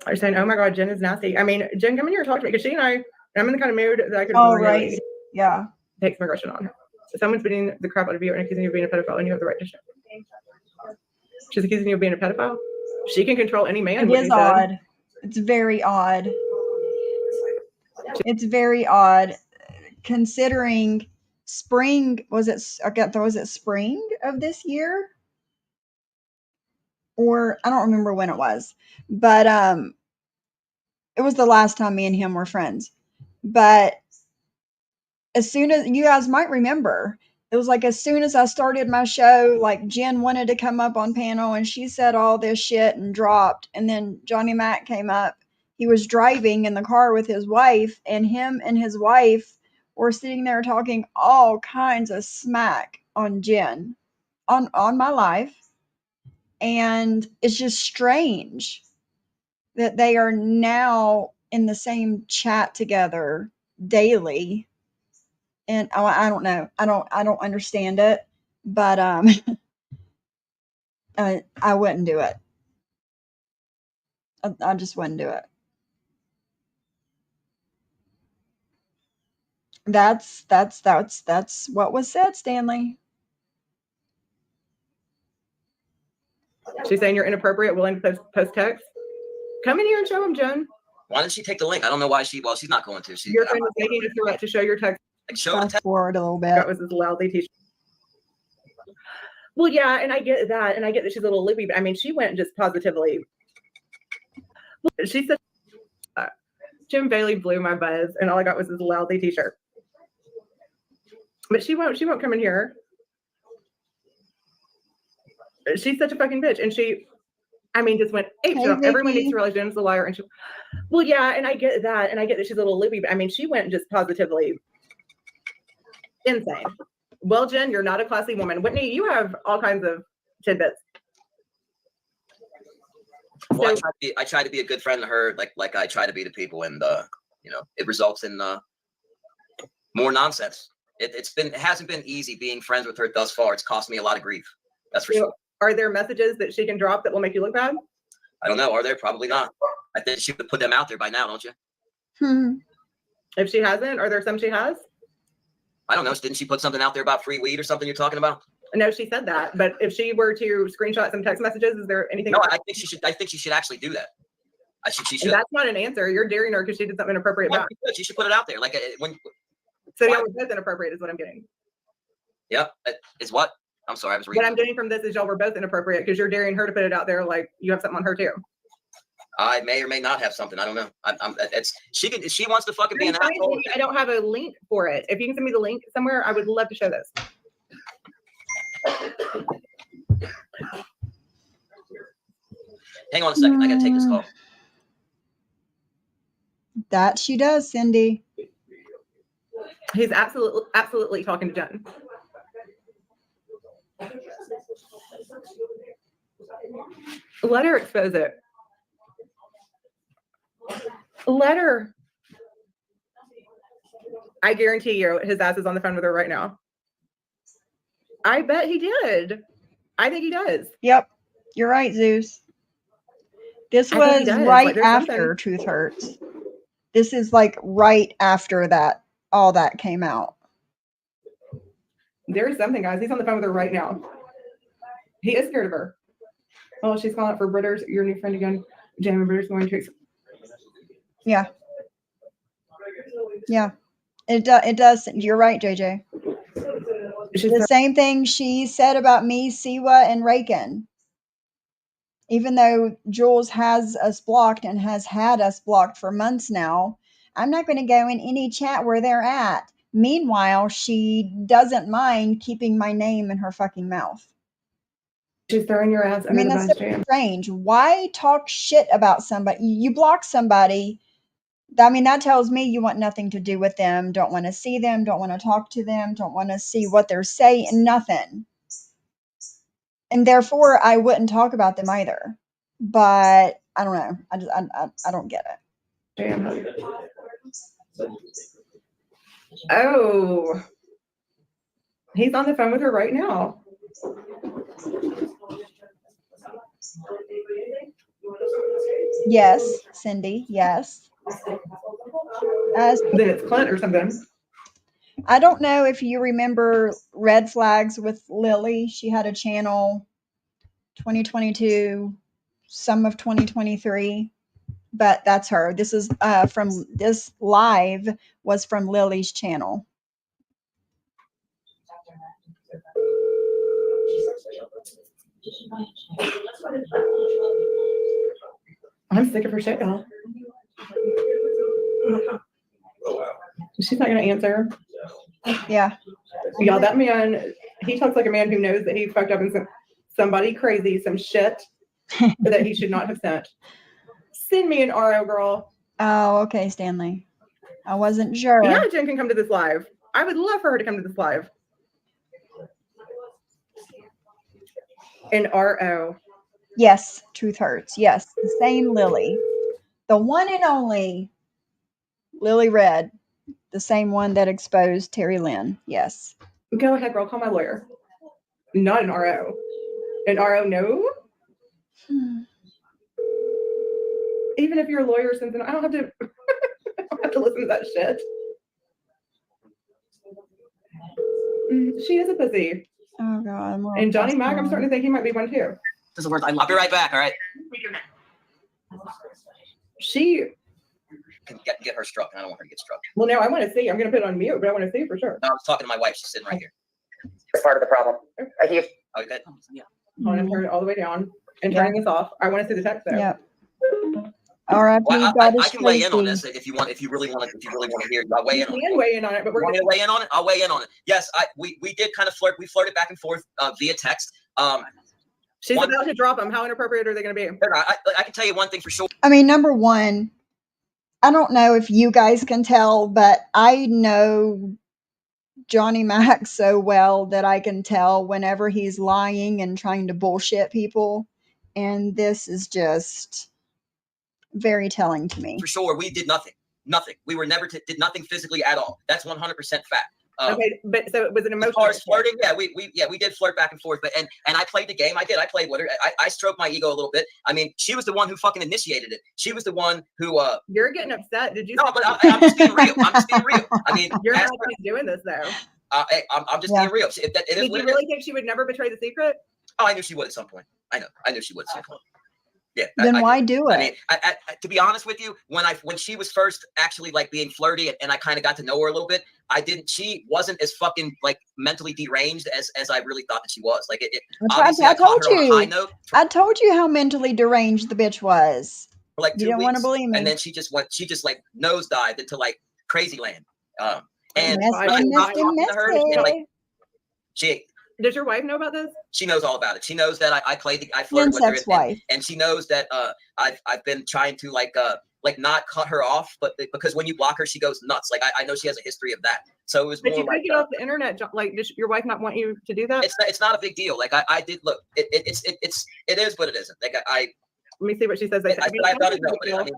Are you saying, oh my God, Jen is nasty? I mean, Jen, come in here and talk to me, because she and I'm in the kind of mood that I could really Yeah. take some aggression on her. If someone's beating the crap out of you and accusing you of being a pedophile, and you have the right to share. She's accusing you of being a pedophile. She can control any man. It is odd. It's very odd. It's very odd, considering spring, was it spring of this year? Or I don't remember when it was, but it was the last time me and him were friends. But as soon as, you guys might remember, it was like as soon as I started my show, like Jen wanted to come up on panel and she said all this shit and dropped. And then Johnny Mack came up. He was driving in the car with his wife, and him and his wife were sitting there talking all kinds of smack on Jen on my life. And it's just strange that they are now in the same chat together daily. And I don't know. I don't understand it, but I wouldn't do it. I just wouldn't do it. That's what was said, Stanley. She's saying you're inappropriate, willing to post text. Come in here and show him, Jen. Why didn't she take the link? I don't know why she's not going to. Your friend is making a threat to show your text. Like, show the Fast text. forward a little bit. That was this loudly teacher. Well, yeah, and I get that, and I get that she's a little loopy, but I mean, she went just positively. She said, Jim Bailey blew my buzz, and all I got was this loudly t-shirt. But she won't come in here. She's such a fucking bitch, and she, I mean, just went, hey, everyone needs to realize Jen's a liar, and she, well, yeah, and I get that, and I get that she's a little loopy, but I mean, she went just positively insane. Well, Jen, you're not a classy woman. Whitney, you have all kinds of tidbits. Well, I try to be a good friend to her, like I try to be to people, and it results in more nonsense. It hasn't been easy being friends with her thus far. It's cost me a lot of grief. That's for sure. Are there messages that she can drop that will make you look bad? I don't know. Are there? Probably not. I think she would put them out there by now, don't you? If she hasn't, are there some she has? I don't know. Didn't she put something out there about free weed or something you're talking about? No, she said that. But if she were to screenshot some text messages, is there anything? No, I think she should. I think she should actually do that. She should. And that's not an answer. You're daring her because she did something inappropriate. Well, she should put it out there. Like when. So y'all were both inappropriate, is what I'm getting. Yep. Is what? I'm sorry, I was reading. What I'm getting from this is y'all were both inappropriate because you're daring her to put it out there like you have something on her too. I may or may not have something. I don't know. She wants to fucking be an asshole. I don't have a link for it. If you can send me the link somewhere, I would love to show this. Hang on a second. I gotta take this call. That she does, Cindy. He's absolutely talking to Jen. Let her expose it. Let her. I guarantee you his ass is on the phone with her right now. I bet he did. I think he does. Yep. You're right, Zeus. This was right after Truth Hurts. This is like right after that all that came out. There's something, guys. He's on the phone with her right now. He is scared of her. Oh, she's calling out for Britters, your new friend again. Jamie Britters going to. Yeah. Yeah. It does. You're right, JJ. The same thing she said about me, Siwa, and Raken. Even though Jules has us blocked and has had us blocked for months now, I'm not going to go in any chat where they're at. Meanwhile, she doesn't mind keeping my name in her fucking mouth. She's throwing your ass under the that's bus, so Jam. strange. Why talk shit about somebody? You block somebody. That tells me you want nothing to do with them, don't want to see them, don't want to talk to them, don't want to see what they're saying, nothing. And therefore, I wouldn't talk about them either. But I don't know. I don't get it. Jam. Oh. He's on the phone with her right now. Yes, Cindy, yes. Then it's Clint or something. I don't know if you remember Red Flags with Lily. She had a channel 2022, some of 2023, but that's her. This is from this live was from Lily's channel. I'm sick of her shit, y'all. She's not gonna answer. Yeah. Y'all, that man, he talks like a man who knows that he fucked up in somebody crazy, some shit that he should not have sent. Send me an RO, girl. Oh, okay, Stanley. I wasn't sure. Yeah, Jen can come to this live. I would love for her to come to this live. An RO. Yes, Truth Hurts. Yes, the same Lily. The one and only Lily Red. The same one that exposed Terry Lynn. Yes. Go ahead, girl. Call my lawyer. Not an RO. An RO, no? Even if you're a lawyer or something, I don't have to I don't have to listen to that shit. She is a pussy. Oh God. And Johnny Mack, I'm starting to think he might be one too. This is worth. I'll be right back. All right. She Can get her struck. I don't want her to get struck. well now I want to see. I'm gonna put it on mute, but I want to see for sure. No, I was talking to my wife. She's sitting right here. That's part of the problem. Right here. Oh, good. Yeah. I want to turn it all the way down and turning this off. I want to see the text though. Yep. R.I.P. Well, Goddess I can weigh in on Tracy. this if you really want to hear. I'll weigh in on You can it. weigh in on it, but we're Want me to weigh in on it? I'll weigh in on it. Yes, we did kind of flirt. We flirted back and forth via text. She's about to drop them. How inappropriate are they going to be? I can tell you one thing for sure. I mean, number one, I don't know if you guys can tell, but I know Johnny Mack so well that I can tell whenever he's lying and trying to bullshit people. And this is just very telling to me. For sure, we did nothing. Nothing. We were never did nothing physically at all. That's 100% fact. Okay, but so it was an emotional. As far as flirting, yeah, we did flirt back and forth, but and I played the game. I played with her. I stroked my ego a little bit. I mean, she was the one who fucking initiated it. She was the one who. You're getting upset. Did you? No, but I'm just being real. I'm just being real. I mean, you're not doing this though. I'm just being real. Did you really think she would never betray the secret? Oh, I knew she would at some point. I knew she would at some point. Yeah. Then why do it? I mean, to be honest with you, when she was first actually like being flirty and I kind of got to know her a little bit, she wasn't as fucking like mentally deranged as I really thought that she was. Like I told you. I told you how mentally deranged the bitch was. For like 2 weeks. You don't want to believe me. And then she just like nosedived into like crazy land. And does your wife know about this? She knows all about it. She knows that I flirted with her, and she knows that I've been trying to like not cut her off, but because when you block her, she goes nuts. Like I know she has a history of that. So it was. But you could get off the internet. Like, does your wife not want you to do that? It's not a big deal. Like I did look. It is, but it isn't. Like Let me see what she says. I mean,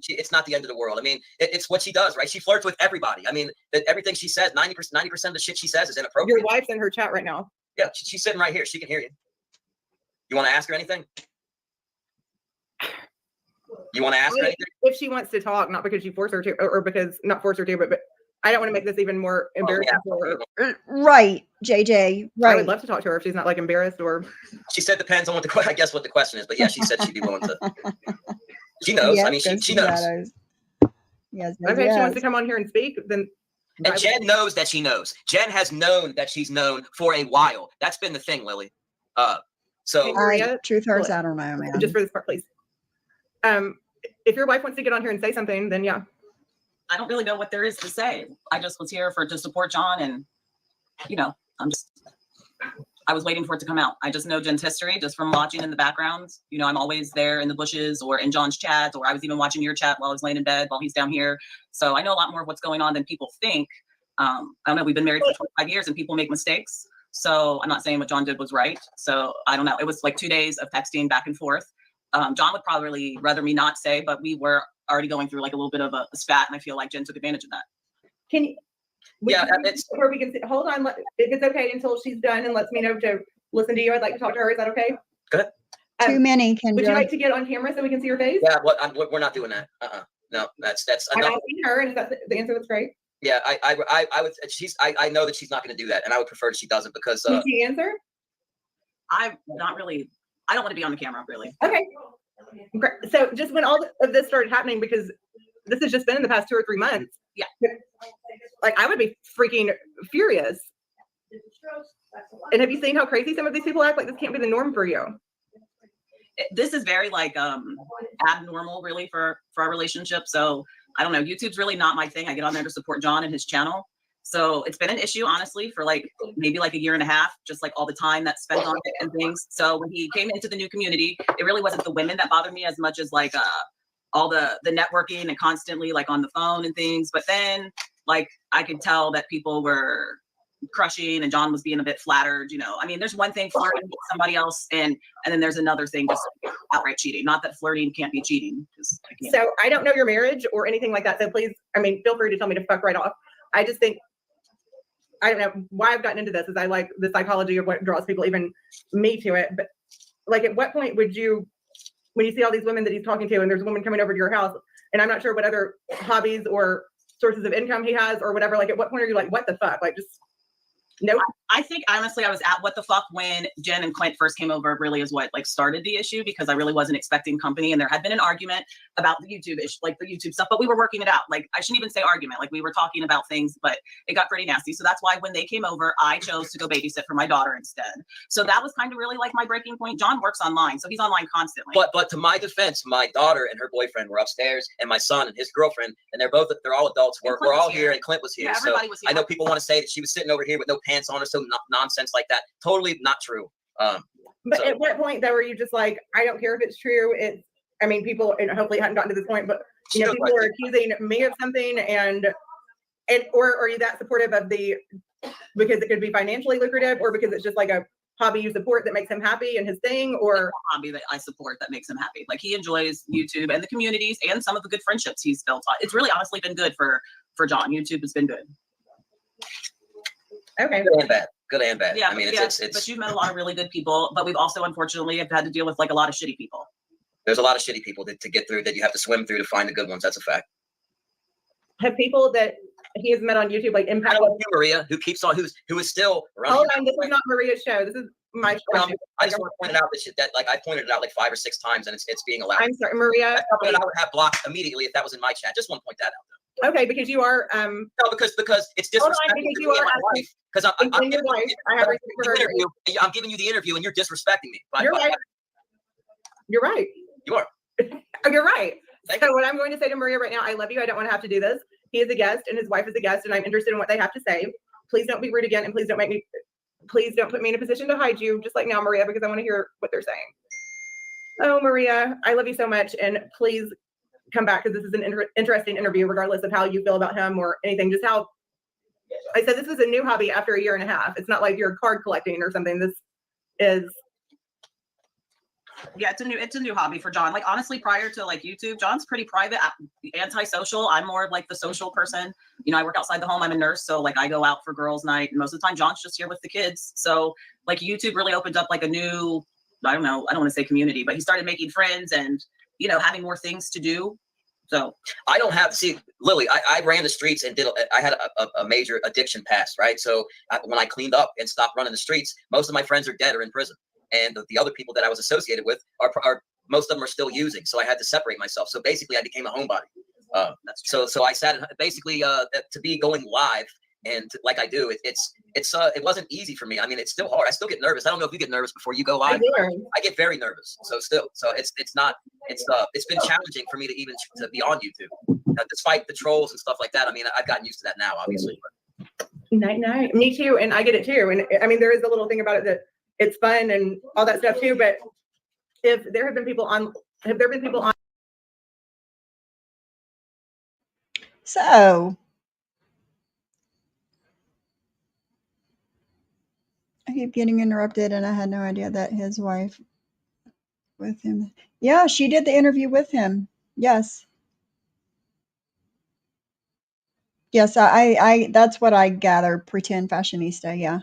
it's not the end of the world. I mean, it's what she does, right? She flirts with everybody. I mean, everything she says, 90% of the shit she says is inappropriate. Your wife's in her chat right now. Yeah, she's sitting right here. She can hear you. You want to ask her anything? You want to ask her anything? If she wants to talk, not because you force her to, or because not force her to, but I don't want to make this even more embarrassing for her. Right, JJ. Right. I would love to talk to her if she's not like embarrassed or. She said depends on what I guess what the question is, but yeah, she said she'd be willing to. She knows. Yes, I mean, she knows. Yes. Okay, if she wants to come on here and speak, then. And Jen knows that she knows. Jen has known that she's known for a while. That's been the thing, Lily. So Maria, truth hurts. I don't know, man. Just for this part, please. If your wife wants to get on here and say something, then yeah. I don't really know what there is to say. I just was here to support John, and I was waiting for it to come out. I just know Jen's history just from watching in the background. I'm always there in the bushes or in John's chat, or I was even watching your chat while I was laying in bed while he's down here. So I know a lot more of what's going on than people think. I don't know. We've been married for 25 years and people make mistakes. So I'm not saying what John did was right. So I don't know. It was like 2 days of texting back and forth. John would probably rather me not say, but we were already going through like a little bit of a spat, and I feel like Jen took advantage of that. Can you? Where we can hold on. If it's okay until she's done and lets me know to listen to you, I'd like to talk to her. Is that okay? Good. Too many, Kendra. Would you like to get on camera so we can see your face? Yeah. We're not doing that. No. That's. I'm asking her, and is that the answer? That's great. Yeah. I would. I know that she's not going to do that, and I would prefer that she doesn't because. Can she answer? I'm not really. I don't want to be on the camera, really. Okay. Great. So just when all of this started happening, because this has just been in the past 2 or 3 months. Yeah. Like I would be freaking furious. And have you seen how crazy some of these people act? Like this can't be the norm for you. This is very like abnormal, really, for our relationship. So I don't know. YouTube's really not my thing. I get on there to support John and his channel. So it's been an issue, honestly, for like maybe like a year and a half, just like all the time that's spent on it and things. So when he came into the new community, it really wasn't the women that bothered me as much as like all the networking and constantly like on the phone and things. But then like I could tell that people were crushing and John was being a bit flattered. I mean, there's one thing flirting with somebody else and then there's another thing just outright cheating. Not that flirting can't be cheating. So I don't know your marriage or anything like that. So please, feel free to tell me to fuck right off. I just think I don't know why I've gotten into this is I like the psychology of what draws people, even me, to it. But like, at what point would you, when you see all these women that he's talking to and there's a woman coming over to your house and I'm not sure what other hobbies or sources of income he has or whatever, like at what point are you like, what the fuck? Like just no. I think honestly I was at what the fuck when Jen and Clint first came over, really is what like started the issue, because I really wasn't expecting company and there had been an argument about the YouTube issue, like the YouTube stuff, but we were working it out. Like I shouldn't even say argument, like we were talking about things, but it got pretty nasty. So that's why when they came over, I chose to go babysit for my daughter instead. So that was kind of really like my breaking point. John works online, so he's online constantly. But to my defense, my daughter and her boyfriend were upstairs, and my son and his girlfriend, and they're all adults. We're all here, and Clint was here. Yeah, everybody was here. I know people want to say that she was sitting over here with no pants on or some nonsense like that. Totally not true. But at what point though were you just like, I don't care if it's true? People, and hopefully it hadn't gotten to this point, but people are accusing me of something, and or are you that supportive of because it could be financially lucrative, or because it's just like a hobby you support that makes him happy and his thing, or a hobby that I support that makes him happy? Like he enjoys YouTube and the communities and some of the good friendships he's built. It's really honestly been good for John. YouTube has been good. Okay. Good and bad. Yeah, it's but you've met a lot of really good people, but we've also unfortunately have had to deal with like a lot of shitty people. There's a lot of shitty people to get through that you have to swim through to find the good ones. That's a fact. Have people that he has met on YouTube like impacted you, Maria, who keeps on, who is still around? Hold on, this is not Maria's show. This is my show. I just want to point it out that like I pointed it out like 5 or 6 times, and it's being allowed. I'm sorry, Maria. That's something that I would have blocked immediately if that was in my chat. Just want to point that out. Okay, because you are no, because it's disrespectful to me and my wife. Because I'm giving you the interview and you're disrespecting me. You're right. You're right. You are. You're right. So what I'm going to say to Maria right now, I love you. I don't want to have to do this. He is a guest and his wife is a guest, and I'm interested in what they have to say. Please don't be rude again, and please don't put me in a position to hide you, just like now, Maria, because I want to hear what they're saying. Oh, Maria, I love you so much, and please come back, because this is an interesting interview, regardless of how you feel about him or anything. Just how I said, this is a new hobby after a year and a half. It's not like you're card collecting or something. This is. Yeah, it's a new hobby for John. Like honestly, prior to like YouTube, John's pretty private, antisocial. I'm more of like the social person. I work outside the home. I'm a nurse, so like I go out for girls' night, and most of the time John's just here with the kids. So like YouTube really opened up like a new, I don't want to say community, but he started making friends and having more things to do. So I don't have, see, Lily, I ran the streets and I had a major addiction past, right? So when I cleaned up and stopped running the streets, most of my friends are dead or in prison. And the other people that I was associated with are most of them are still using. So I had to separate myself. So basically I became a homebody. So I sat basically to be going live and like I do, it wasn't easy for me. I mean, it's still hard. I still get nervous. I don't know if you get nervous before you go live. I get very nervous. So it's been challenging for me to even to be on YouTube, despite the trolls and stuff like that. I mean, I've gotten used to that now, obviously. Night. Me too, and I get it too. And I mean, there is a little thing about it that it's fun and all that stuff too. But if there have been people on, So I keep getting interrupted, and I had no idea that his wife with him. Yeah, she did the interview with him. Yes. Yes, I that's what I gather. Pretend fashionista, yeah.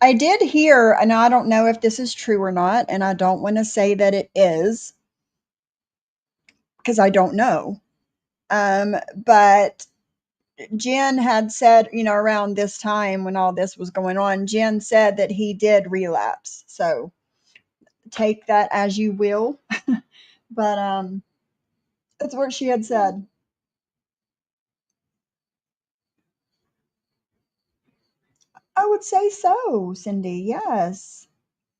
I did hear, and I don't know if this is true or not, and I don't want to say that it is because I don't know. But Jen had said, around this time when all this was going on, Jen said that he did relapse. So take that as you will. But that's what she had said. I would say so, Cindy. Yes.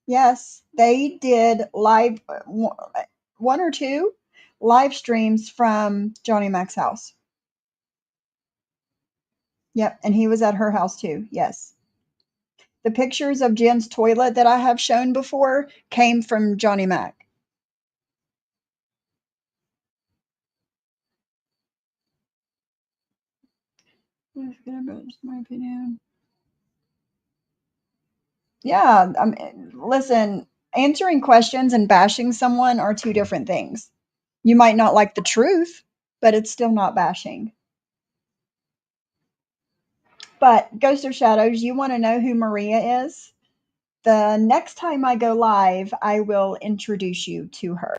Yes. They did live, one or two live streams from Johnny Mack's house. Yep. And he was at her house too. Yes. The pictures of Jen's toilet that I have shown before came from Johnny Mack. My opinion. Yeah, listen, answering questions and bashing someone are two different things. You might not like the truth, but it's still not bashing. But Ghost or Shadows, you want to know who Maria is? The next time I go live, I will introduce you to her.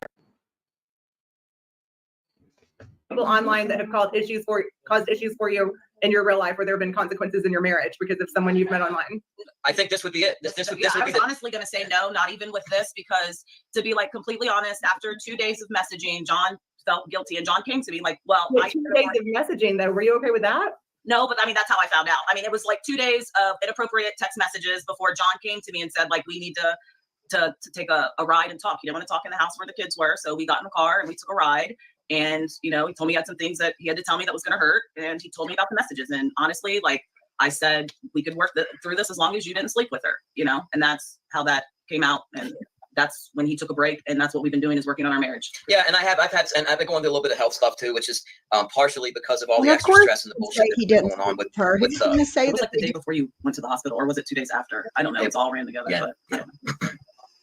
people online that have caused issues for you in your real life, where there have been consequences in your marriage because of someone you've met online? I think this would be it. This would be I was honestly going to say no, not even with this, because to be like completely honest, after 2 days of messaging, John felt guilty, and John came to me like, well, 2 days of messaging though, were you okay with that? No, but I mean, that's how I found out. I mean, it was like 2 days of inappropriate text messages before John came to me and said, like, we need to take a ride and talk. He didn't want to talk in the house where the kids were. So we got in the car and we took a ride. And, he told me he had some things that he had to tell me that was going to hurt. And he told me about the messages. And honestly, like I said, we could work through this as long as you didn't sleep with her, and that's how that came out. And that's when he took a break. And that's what we've been doing, is working on our marriage. Yeah. And I've been going through a little bit of health stuff too, which is partially because of all the extra stress and the bullshit he didn't going on with her. with He's going to say it was that like the day before you went to the hospital, or was it 2 days after? I don't know. It's all ran together. Yeah. But,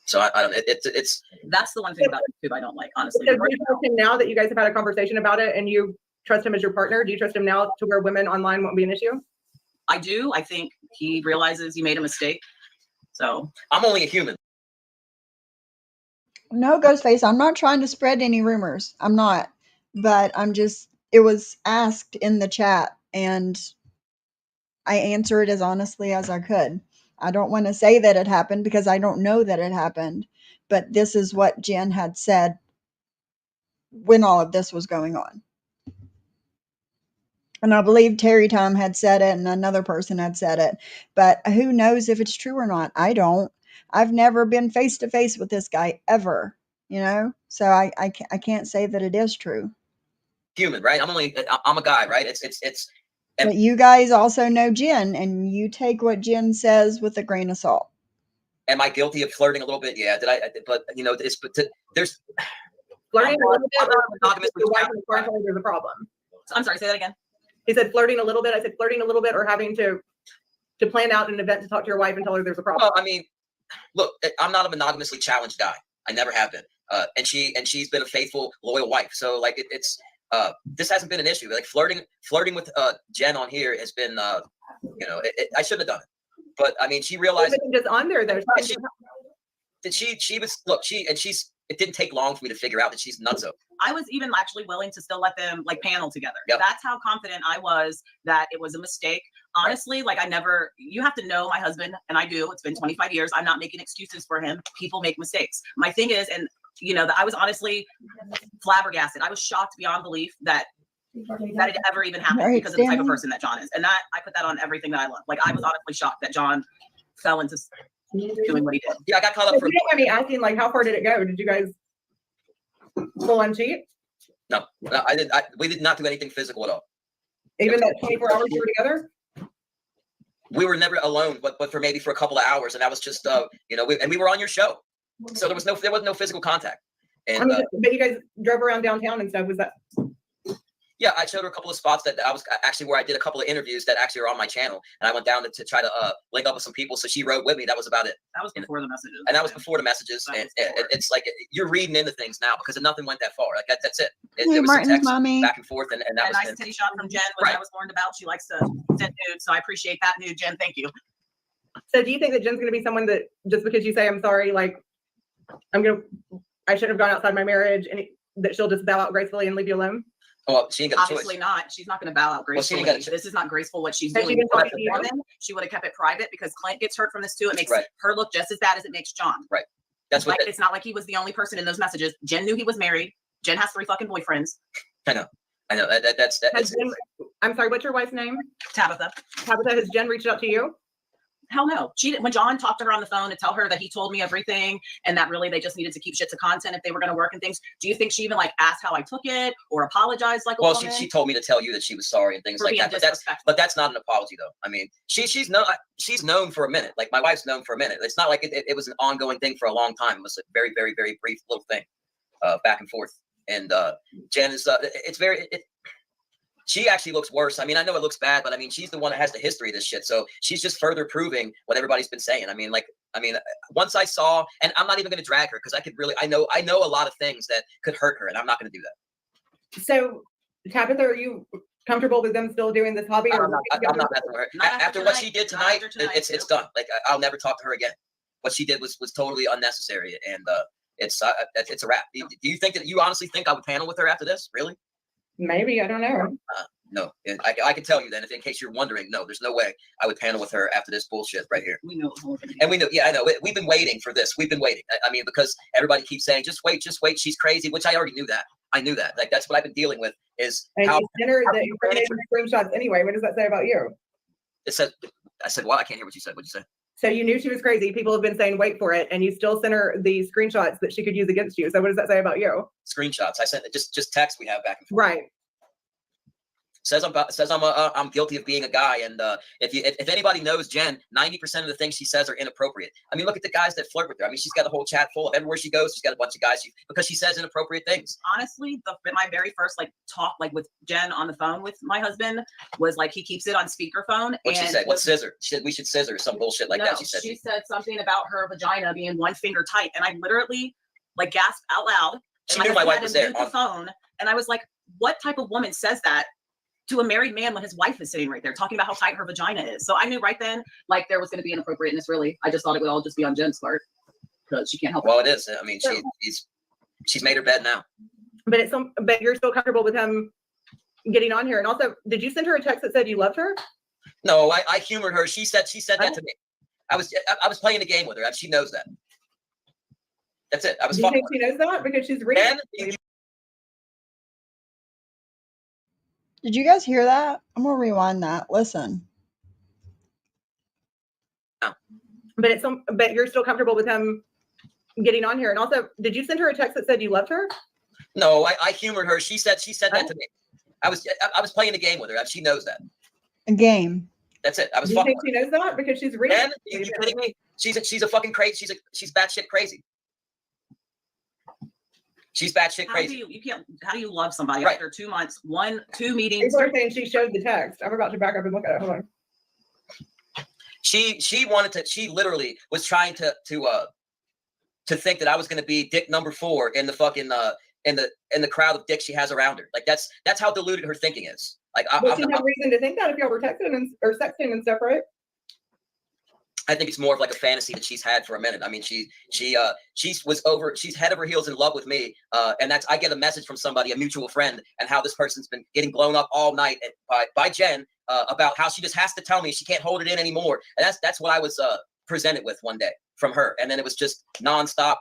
So I don't. It's that's the one thing about YouTube I don't like, honestly. So do you trust him now that you guys have had a conversation about it, and you trust him as your partner? Do you trust him now to where women online won't be an issue? I do. I think he realizes he made a mistake. So I'm only a human. No, Ghostface, I'm not trying to spread any rumors. I'm not. But it was asked in the chat, and I answered as honestly as I could. I don't want to say that it happened because I don't know that it happened. But this is what Jen had said when all of this was going on. And I believe Terry Tom had said it and another person had said it. But who knows if it's true or not? I don't. I've never been face to face with this guy ever, So I can't say that it is true. Human, right? I'm a guy, right? But you guys also know Jen, and you take what Jen says with a grain of salt. Am I guilty of flirting a little bit? Yeah. There's Flirting a little bit, there's a problem. I'm sorry, say that again. He said flirting a little bit. I said flirting a little bit, or having to plan out an event to talk to your wife and tell her there's a problem. Well, I mean, look, I'm not a monogamously challenged guy. I never have been. And she's been a faithful, loyal wife. So like this hasn't been an issue. Like flirting with Jen on here has been, I shouldn't have done it. But I mean, she realized just on there though. that she was look, it didn't take long for me to figure out that she's nutso. I was even actually willing to still let them like panel together. Yep. That's how confident I was that it was a mistake. Honestly, like you have to know my husband, and I do. It's been 25 years. I'm not making excuses for him. People make mistakes. My thing is, and I was honestly flabbergasted. I was shocked beyond belief that it ever even happened because of the type of person that John is. And that I put that on everything that I love. Like I was honestly shocked that John fell into doing what he did. Yeah, I got caught up for. You don't mind me asking, like, how far did it go? Did you guys full on cheat? No, I didn't. We did not do anything physical at all. Even that 24 hours you were together? We were never alone, but for a couple of hours, and that was just we were on your show, so there was no physical contact. And but you guys drove around downtown and stuff. Was that? Yeah, I showed her a couple of spots that I was actually where I did a couple of interviews that actually are on my channel, and I went down to try to link up with some people. So she rode with me. That was about it. That was before the messages. And that was before the messages. And it's like you're reading into things now because nothing went that far. Like that's it. Hey, there was Martin's some text mommy. back and forth, and that was a nice titty shot from Jen, which Right. I was warned about. She likes to send nudes, so I appreciate that nude, Jen. Thank you. So do you think that Jen's going to be someone that just because you say I'm sorry, like I shouldn't have gone outside my marriage, and that she'll just bow out gracefully and leave you alone? well, she ain't got a Obviously choice. not. She's not going to bow out Well, she gracefully. ain't got a choice. This is not graceful what she's Has she doing. been talking If to you? woman, she would have kept it private because Clint gets hurt from this too. It makes Right. her look just as bad as it makes John. That's what. Like it's not like he was the only person in those messages. Jen knew he was married. Jen has 3 fucking boyfriends. I know. That's I'm sorry, what's your wife's name? Tabitha. Tabitha, has Jen reached out to you? Hell no. She didn't. When John talked to her on the phone to tell her that he told me everything and that really they just needed to keep shit to content if they were going to work and things. Do you think she even like asked how I took it or apologized like a well, woman? she told me to tell you that she was sorry and things For like being that. disrespectful. But that's not an apology though. I mean, she's known for a minute. Like my wife's known for a minute. It's not like it was an ongoing thing for a long time. It was a very, very, very brief little thing, back and forth. And Jen is she actually looks worse. I mean, I know it looks bad, but I mean, she's the one that has the history of this shit. So she's just further proving what everybody's been saying. I mean, once I saw, and I'm not even going to drag her because I know a lot of things that could hurt her, and I'm not going to do that. So, Tabitha, are you comfortable with them still doing this hobby? I'm not messing with her. Not After what she did not tonight, after tonight, it's too. done. Like I'll never talk to her again. What she did was totally unnecessary, and it's a wrap. Do you think that you honestly think I would panel with her after this? Really? Maybe, I don't know. No, I can tell you then, if in case you're wondering, no, there's no way I would panel with her after this bullshit right here. We knew it was all gonna be- And we know, yeah, I know. We've been waiting for this. We've been waiting. I mean, because everybody keeps saying, just wait, she's crazy, which I already knew that. I knew that. Like, that's what I've been dealing with is And how you sent her how the incriminating screenshots anyway. What does that say about you? it says. I said, well, I can't hear what you said. What'd you say? So you knew she was crazy. People have been saying, wait for it. And you still sent her the screenshots that she could use against you. So what does that say about you? Screenshots. I sent just text we have back and forth. Right. Says I'm guilty of being a guy, and if anybody knows Jen, 90% of the things she says are inappropriate. I mean, look at the guys that flirt with her. I mean, she's got a whole chat full of everywhere she goes. She's got a bunch of guys because she says inappropriate things. Honestly, my very first talk with Jen on the phone with my husband was he keeps it on speakerphone. What she said? What scissor? She said we should scissor or some bullshit like that. She said. She said something about her vagina being 1 finger tight, and I literally gasped out loud. She knew my wife was there on the phone, and I was like, "What type of woman says that to a married man when his wife is sitting right there talking about how tight her vagina is?" So I knew right then there was going to be inappropriateness. Really, I just thought it would all just be on Jen's part because she can't help Well, it. it is. I mean, she's made her bed now. But you're still comfortable with him getting on here. And also, did you send her a text that said you loved her? No, I humored her. She said that to me. I was playing the game with her. She knows that. That's it. I was Do you fucking. think she knows that because she's reading? And Did you guys hear that? I'm gonna rewind that. Listen. But you're still comfortable with him getting on here. And also, did you send her a text that said you loved her? No, I humored her. She said that to me. I was playing the game with her. She knows that. A game. That's it. I was Do you fucking. think she knows that because she's reading? And you kidding me? She's a fucking crazy. She's batshit crazy. She's batshit crazy. How do you love somebody Right. after 2 months, 2 meetings? People are saying she showed the text. I'm about to back up and look at it. Hold on. She literally was trying to think that I was going to be dick number 4 in the fucking in the crowd of dicks she has around her. Like that's how diluted her thinking is. Like But she had reason to think that if y'all were texting or sexting and stuff, right? I think it's more of like a fantasy that she's had for a minute. I mean, she's head over heels in love with me. And I get a message from somebody, a mutual friend, and how this person's been getting blown up all night by Jen about how she just has to tell me she can't hold it in anymore. And that's what I was presented with one day from her. And then it was just nonstop,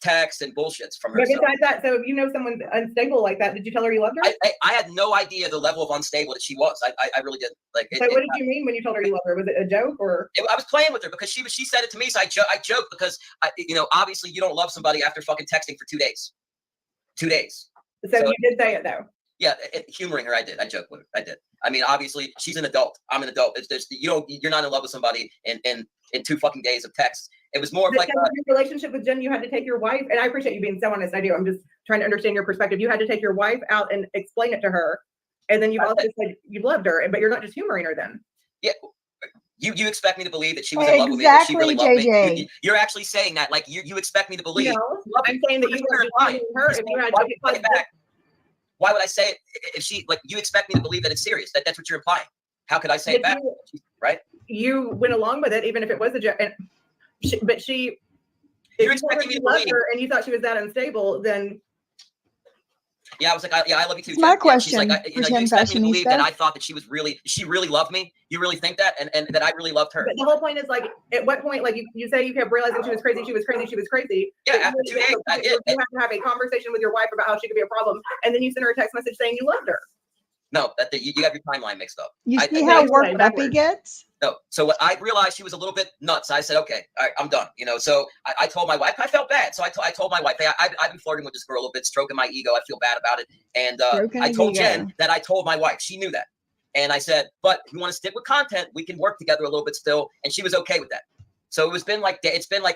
texts and bullshits from her. But besides that, so if you know someone's unstable like that, did you tell her you loved her? I had no idea the level of unstable that she was. I really didn't. Like. So what did you mean when you told her you loved her? Was it a joke or? I was playing with her because she said it to me. So I joked because obviously you don't love somebody after fucking texting for 2 days. 2 days. So you did say it though. Yeah, humoring her, I did. I joked with her. I did. I mean, obviously, she's an adult. I'm an adult. You're not in love with somebody in 2 fucking days of text. It was more of like your relationship with Jen. You had to take your wife, and I appreciate you being so honest. I do. I'm just trying to understand your perspective. You had to take your wife out and explain it to her, and then you've also said you loved her, but you're not just humoring her. Then yeah. You expect me to believe that she was in love with me, that she really loved me? You're actually saying that, like you expect me to believe? No, I'm saying that you were just humoring her. If you had to take it back. Why would I say it if you expect me to believe that it's serious? That's what you're implying. How could I say it back? Right? You went along with it, even if it was a joke. But you're expecting me to believe her and you thought she was that unstable, then. Yeah, I was like, I love you too. My question. She's like, you expect me to believe that I thought that she really loved me. You really think that, and that I really loved her. But the whole point is like, at what point, like you say, you kept realizing she was crazy. Yeah, after 2 days, I did. You have to have a conversation with your wife about how she could be a problem, and then you send her a text message saying you loved her. No, you have your timeline mixed up. You see how worked up he gets? No. So what I realized she was a little bit nuts. I said, okay, all right, I'm done. So I told my wife, I felt bad. So I told my wife, hey, I've been flirting with this girl a little bit, stroking my ego. I feel bad about it. And I told Jen that I told my wife. She knew that. And I said, but if you want to stick with content, we can work together a little bit still. And she was okay with that. So it's been like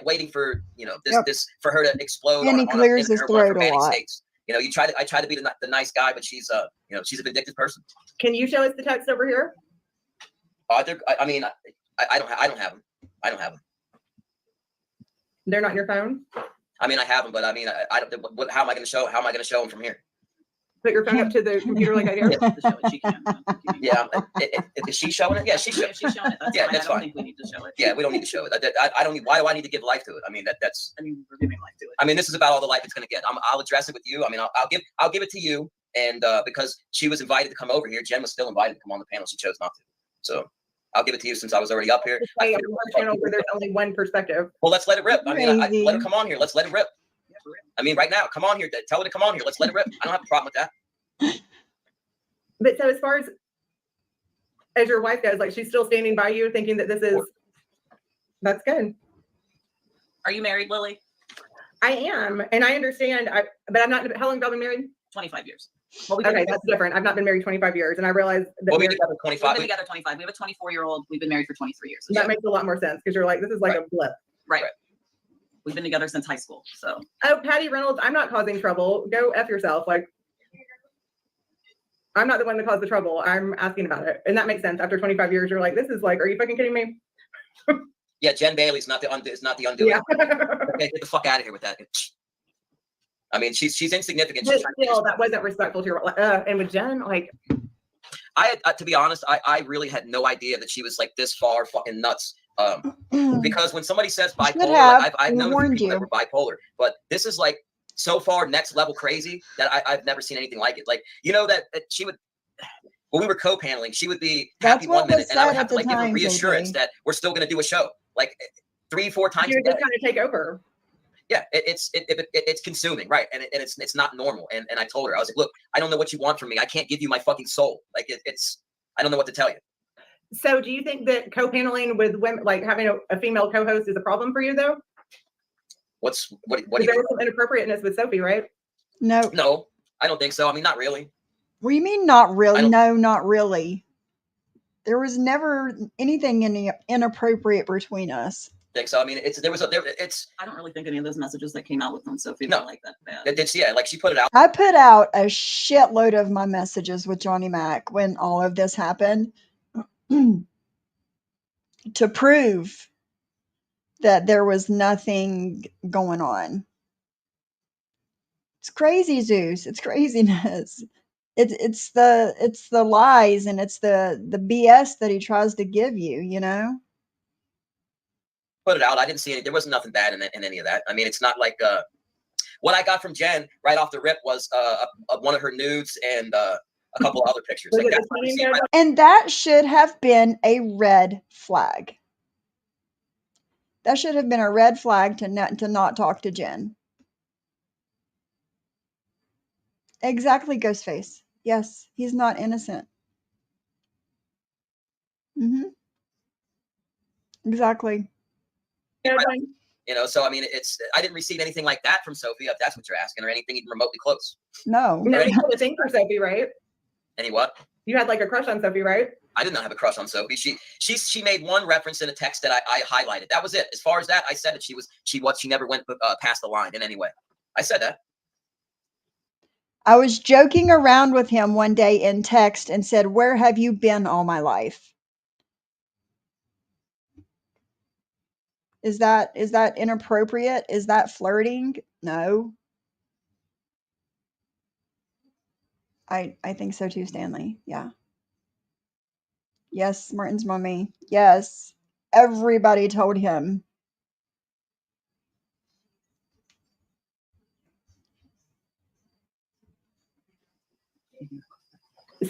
waiting for, this for her to explode. And he clears his throat a lot. States. I try to be the nice guy, but she's she's a vindictive person. Can you show us the text over here? I don't have them. I don't have them. They're not in your phone? I mean, I have them, but I mean, I don't. How am I going to show them from here? Put your phone up to the computer like I do. She can. Yeah. Is she showing it? Yeah, she's showing it. That's fine. I don't fine. think we need to show it. Yeah, we don't need to show it. I don't need. Why do I need to give life to it? I mean, that's. I mean, we're giving life to it. I mean, this is about all the life it's going to get. I'll address it with you. I mean, I'll give it to you. And because she was invited to come over here, Jen was still invited to come on the panel. She chose not to. So I'll give it to you since I was already up here. On one channel where there's only one perspective. Well, let's let it rip. I mean, let her come on here. Let's let it rip. I mean, right now, come on here. Tell her to come on here. Let's let it rip. I don't have a problem with that. But so as far as your wife goes, like she's still standing by you thinking that that's good. Are you married, Lily? I am. And I understand, but I'm not. How long have you been married? 25 years. Well, okay, that's different. I've not been married 25 years. And I realized that we've been together 25. We've been together 25. We have a 24-year-old. We've been married for 23 years. That makes a lot more sense because you're like, this is like a blip. Right. We've been together since high school. So. Oh, Patty Reynolds, I'm not causing trouble. Go F yourself. Like, I'm not the one that caused the trouble. I'm asking about it. And that makes sense. After 25 years, you're like, this is like, are you fucking kidding me? Yeah, Jen Bailey's not the undoing. Yeah. Okay, get the fuck out of here with that. I mean, she's insignificant. But still, that wasn't respectful to your. And with Jen, like, to be honest, I really had no idea that she was like this far fucking nuts. Because when somebody says bipolar, I've known people that were bipolar, but this is like so far next level crazy that I've never seen anything like it. Like, that she would. When we were co-paneling, she would be happy one minute, and I would have to like give her reassurance that we're still going to do a show, like 3-4 times. You're just kind of take over. Yeah, it's consuming, right? And it's not normal. And I told her, I was like, look, I don't know what you want from me. I can't give you my fucking soul. Like I don't know what to tell you. So do you think that co-paneling with women, like having a female co-host, is a problem for you though? What do you there was some inappropriateness with Sophie, right? No, I don't think so. I mean, not really. What do you mean not really? No, not really. There was never anything inappropriate between us. Think so. I mean, it's. I don't really think any of those messages that came out with Sophie were like that bad. Yeah, like she put it out. I put out a shitload of my messages with Johnny Mack when all of this happened to prove that there was nothing going on. It's crazy, Zeus. It's craziness. It's the lies and it's the BS that he tries to give you, put it out. I didn't see any. There was nothing bad in any of that. I mean, it's not like what I got from Jen right off the rip was one of her nudes and a couple other pictures. Like, that's what I received right. And that should have been a red flag. That should have been a red flag to not talk to Jen. Exactly, Ghostface. Yes, he's not innocent. Exactly. You know, so I mean, I didn't receive anything like that from Sophie, if that's what you're asking, or anything even remotely close. No. No, you had a thing for Sophie, right? Any what? You had like a crush on Sophie, right? I did not have a crush on Sophie. She made one reference in a text that I highlighted. That was it. As far as that, I said that she never went past the line in any way. I said that. I was joking around with him one day in text and said, "Where have you been all my life?" Is that inappropriate? Is that flirting? No. I think so too, Stanley. Yeah. Yes, Martin's mommy. Yes. Everybody told him.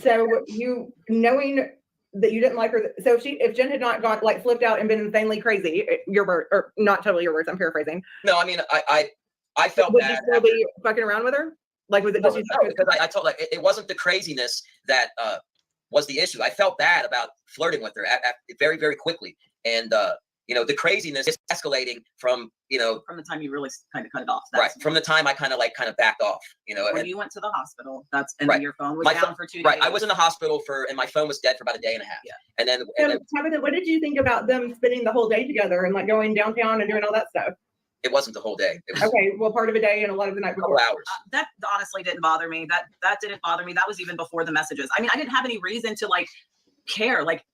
So you knowing that you didn't like her. So if Jen had not gone like flipped out and been insanely crazy, your word, or not totally your words, I'm paraphrasing. No, I mean, I felt would bad. you still be fucking around with her? Like, was it just because I told like it wasn't the craziness that was the issue. I felt bad about flirting with her very, very quickly, and you know, the craziness is escalating from from the time you really kind of cut it off. Right, from the time I kind of backed off. You know, when you went to the hospital, that's and right. Your phone was down for 2 days. Right, I was in the hospital and my phone was dead for about a day and a half. Yeah, and then. Tabitha, what did you think about them spending the whole day together and like going downtown and doing all that stuff? It wasn't the whole day. It was okay, well, part of a day and a lot of the night before. Hours. That honestly didn't bother me. That didn't bother me. That was even before the messages. I mean, I didn't have any reason to like care. Like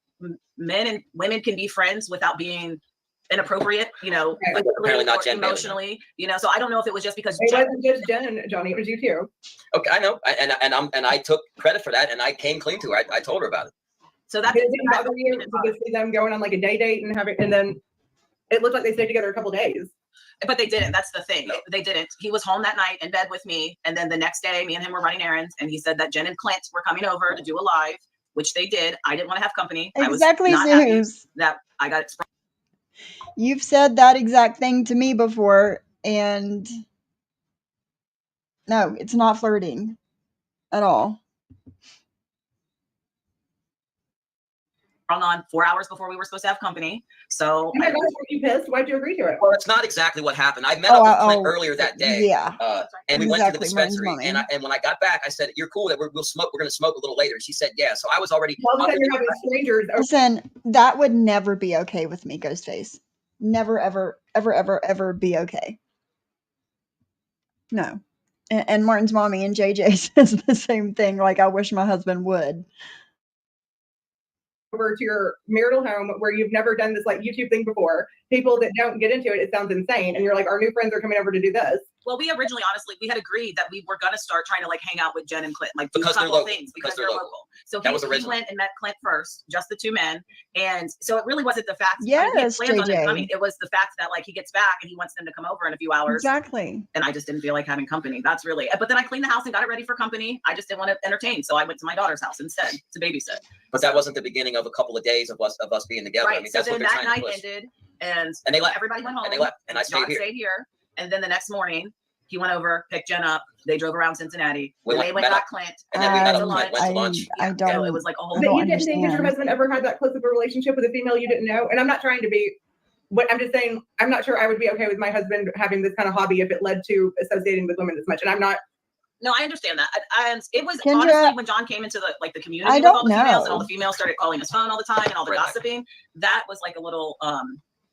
men and women can be friends without being inappropriate, you know, like apparently not Jen emotionally, you know. So I don't know if it was just because it wasn't just Jen and Johnny, it was you too. Okay, I know, and I took credit for that, and I came clean to her. I told her about it. So that didn't bother you to see them going on like a date and then it looked like they stayed together a couple days. But they didn't. That's the thing. They didn't. He was home that night in bed with me, and then the next day, me and him were running errands, and he said that Jen and Clint were coming over to do a live, which they did. I didn't want to have company. Exactly, I was not happy that I got expressed. You've said that exact thing to me before, and no, it's not flirting at all. On 4 hours before we were supposed to have company. So were you pissed? Why'd you agree to it? Well, it's not exactly what happened. I met up with Clint earlier that day. Yeah. And we went to the dispensary. And when I got back, I said, "You're cool that we'll smoke. We're going to smoke a little later." And she said, "Yeah." So I was already. All of a sudden, you're having strangers. Listen, that would never be okay with me, Ghostface. Never, ever, ever, ever, ever be okay. No. And Martin's mommy and JJ says the same thing. Like, I wish my husband would. Over to your marital home where you've never done this like YouTube thing before. People that don't get into it, it sounds insane. And you're like, our new friends are coming over to do this. Well, we originally, honestly, we had agreed that we were going to start trying to like hang out with Jen and Clint, like do because a couple things because they're local. So he went and met Clint first, just the two men. And so it really wasn't the fact yes, he plans on them coming. It was the fact that like he gets back and he wants them to come over in a few hours. Exactly. And I just didn't feel like having company. That's really, but then I cleaned the house and got it ready for company. I just didn't want to entertain. So I went to my daughter's house instead to babysit. But that wasn't the beginning of a couple of days of us being together. Right. I mean, so that's then what that night ended and they left. Everybody went home. And they left. And I stayed here. And then the next morning, he went over, picked Jen up. They drove around Cincinnati. They went got Clint. And then we met up, went to lunch. I don't. So it was like a whole. But you didn't think that your husband ever had that close of a relationship with a female you didn't know? And I'm not trying to be. What I'm just saying, I'm not sure I would be okay with my husband having this kind of hobby if it led to associating with women this much. And I'm not. No, I understand that. It was Kendra, honestly when John came into the community with all the females and all the females started calling his phone all the time and all the gossiping. That was like a little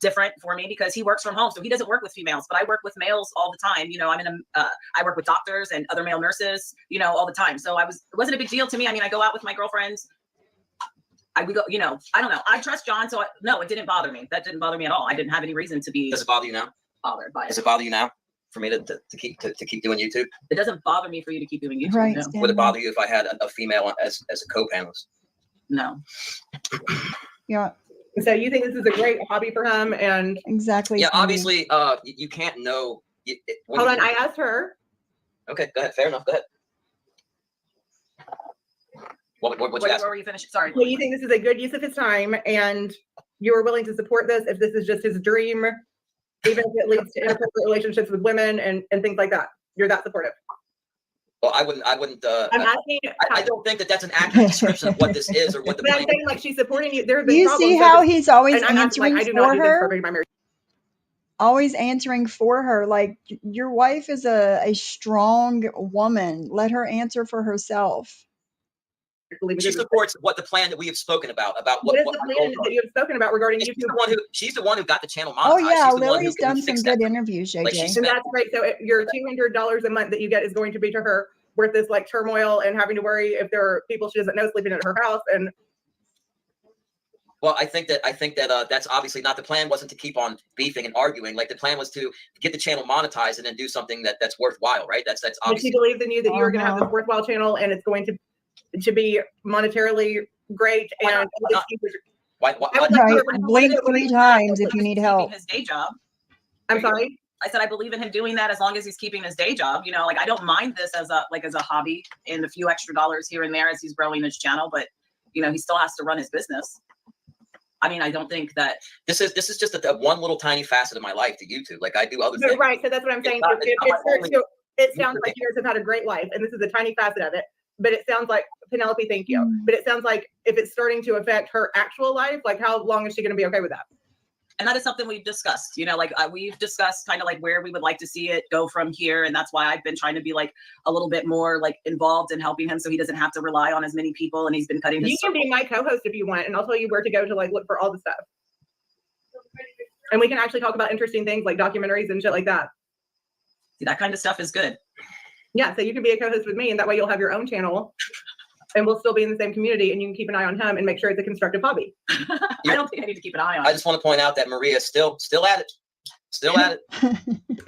different for me because he works from home, so he doesn't work with females, but I work with males all the time. You know, I work with doctors and other male nurses, you know, all the time. So it wasn't a big deal to me. I mean, I go out with my girlfriends. We go, you know, I don't know. I trust John, so no, it didn't bother me. That didn't bother me at all. I didn't have any reason to be. Does it bother you now? Bothered by it. Does it bother you now for me to keep doing YouTube? It doesn't bother me for you to keep doing YouTube. Right. No. Would it bother you if I had a female as a co-panelist? No. Yeah. So you think this is a great hobby for him? And Exactly. Yeah, Cindy. obviously, you can't know. hold on, I asked her. Okay, go ahead. Fair enough. Go ahead. What you Wait, ask? where were you finishing? Sorry. Do you think this is a good use of his time, and you are willing to support this if this is just his dream, even if it leads to inappropriate relationships with women and things like that? You're that supportive. Well, I wouldn't. I'm asking. I don't think that that's an accurate description of what this is or what the But I'm plan. saying, like, she's supporting you. There have been You problems. see so how this- he's always and I'm asking, answering like, I do not for do this for her? my marriage. Always answering for her. Like, your wife is a strong woman. Let her answer for herself. She supports what the plan that we have spoken about what What is what the our plan goals are. that you have spoken about regarding She's YouTube? she's the one who got the channel monetized. Oh yeah, She's the one Lily's who done some fixed that good for me. interviews, Like, JJ. she's And that's right. So your $200 a month that you get is going to be to her worth this like turmoil and having to worry if there are people she doesn't know sleeping at her house. And Well, I think that that's obviously not the plan. Wasn't to keep on beefing and arguing. Like, the plan was to get the channel monetized and then do something that's worthwhile, right? That's but she obviously. believes in you that you are going to have this worthwhile channel and it's going to be monetarily great. Why And not? Why? I would like Right. to- Blink 3 times if you need help. His day job. I'm sorry. I said I believe in him doing that as long as he's keeping his day job. You know, like I don't mind this as a hobby and a few extra dollars here and there as he's growing his channel, but you know, he still has to run his business. I mean, I don't think that This is just a one little tiny facet of my life to YouTube. Like, I do other But things. right. So that's what I'm saying. not- it's not my only- It sounds like you guys have had a great life and this is a tiny facet of it. But it sounds like, Penelope, thank you. But it sounds like if it's starting to affect her actual life, like how long is she going to be okay with that? and that is something we've discussed, you know, like we've discussed kind of like where we would like to see it go from here. And that's why I've been trying to be like a little bit more like involved in helping him so he doesn't have to rely on as many people. And he's been cutting his You can be my co-host if you want, and I'll tell you where to go to like look for all the stuff. And we can actually talk about interesting things like documentaries and shit like that. See, that kind of stuff is good. Yeah, so you can be a co-host with me, and that way you'll have your own channel, and we'll still be in the same community, and you can keep an eye on him and make sure it's a constructive hobby. I don't think I need to keep an eye on I it. just want to point out that Maria is still at it. Still at it.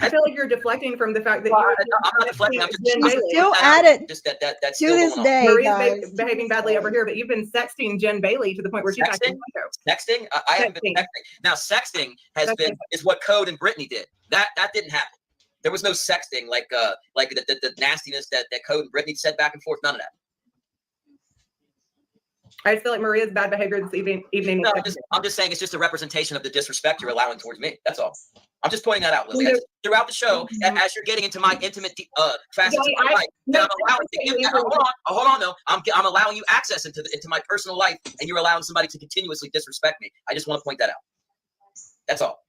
I feel like you're deflecting from the fact that Well, you're I'm not deflecting. I'm just Jen I'm Bailey. Still at it Just that's to still this going on. day, Maria's guys. behaving badly over here, but you've been sexting Jen Bailey to the point where she's Sexting? actually Sexting? I haven't been Sexting. sexting. Now, sexting has Sexting. been is what Code and Brittany did. That didn't happen. There was no sexting like the nastiness that Code and Brittany said back and forth. None of that. I just feel like Maria's bad behavior this evening. No, I'm just saying it's just a representation of the disrespect you're allowing towards me. That's all. I'm just pointing that out, Lily. No. Throughout the show, as you're getting into my intimate facets Johnny, of my life, no, that I'm allowing to give. Hold on, though. I'm allowing you access into my personal life, and you're allowing somebody to continuously disrespect me. I just want to point that out. That's all.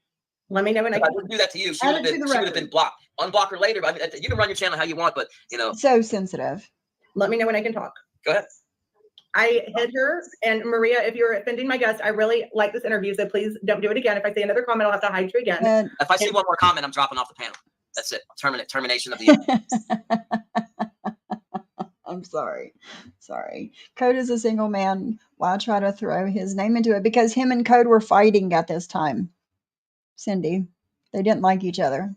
Let me know when If I wouldn't do that to you, she would Add it to the have been blocked. Unblock her later. But I mean, you can run your channel how you want, but you know, So sensitive. Let me know when I can talk. go ahead. I hit her, and Maria, if you're offending my guest, I really like this interview, so please don't do it again. If I say another comment, I'll have to hide you again. And If I see one more comment, I'm dropping off the panel. That's it. Termination of the. I'm sorry. Sorry. Code is a single man. Why try to throw his name into it? Because him and Code were fighting at this time. Cindy. They didn't like each other.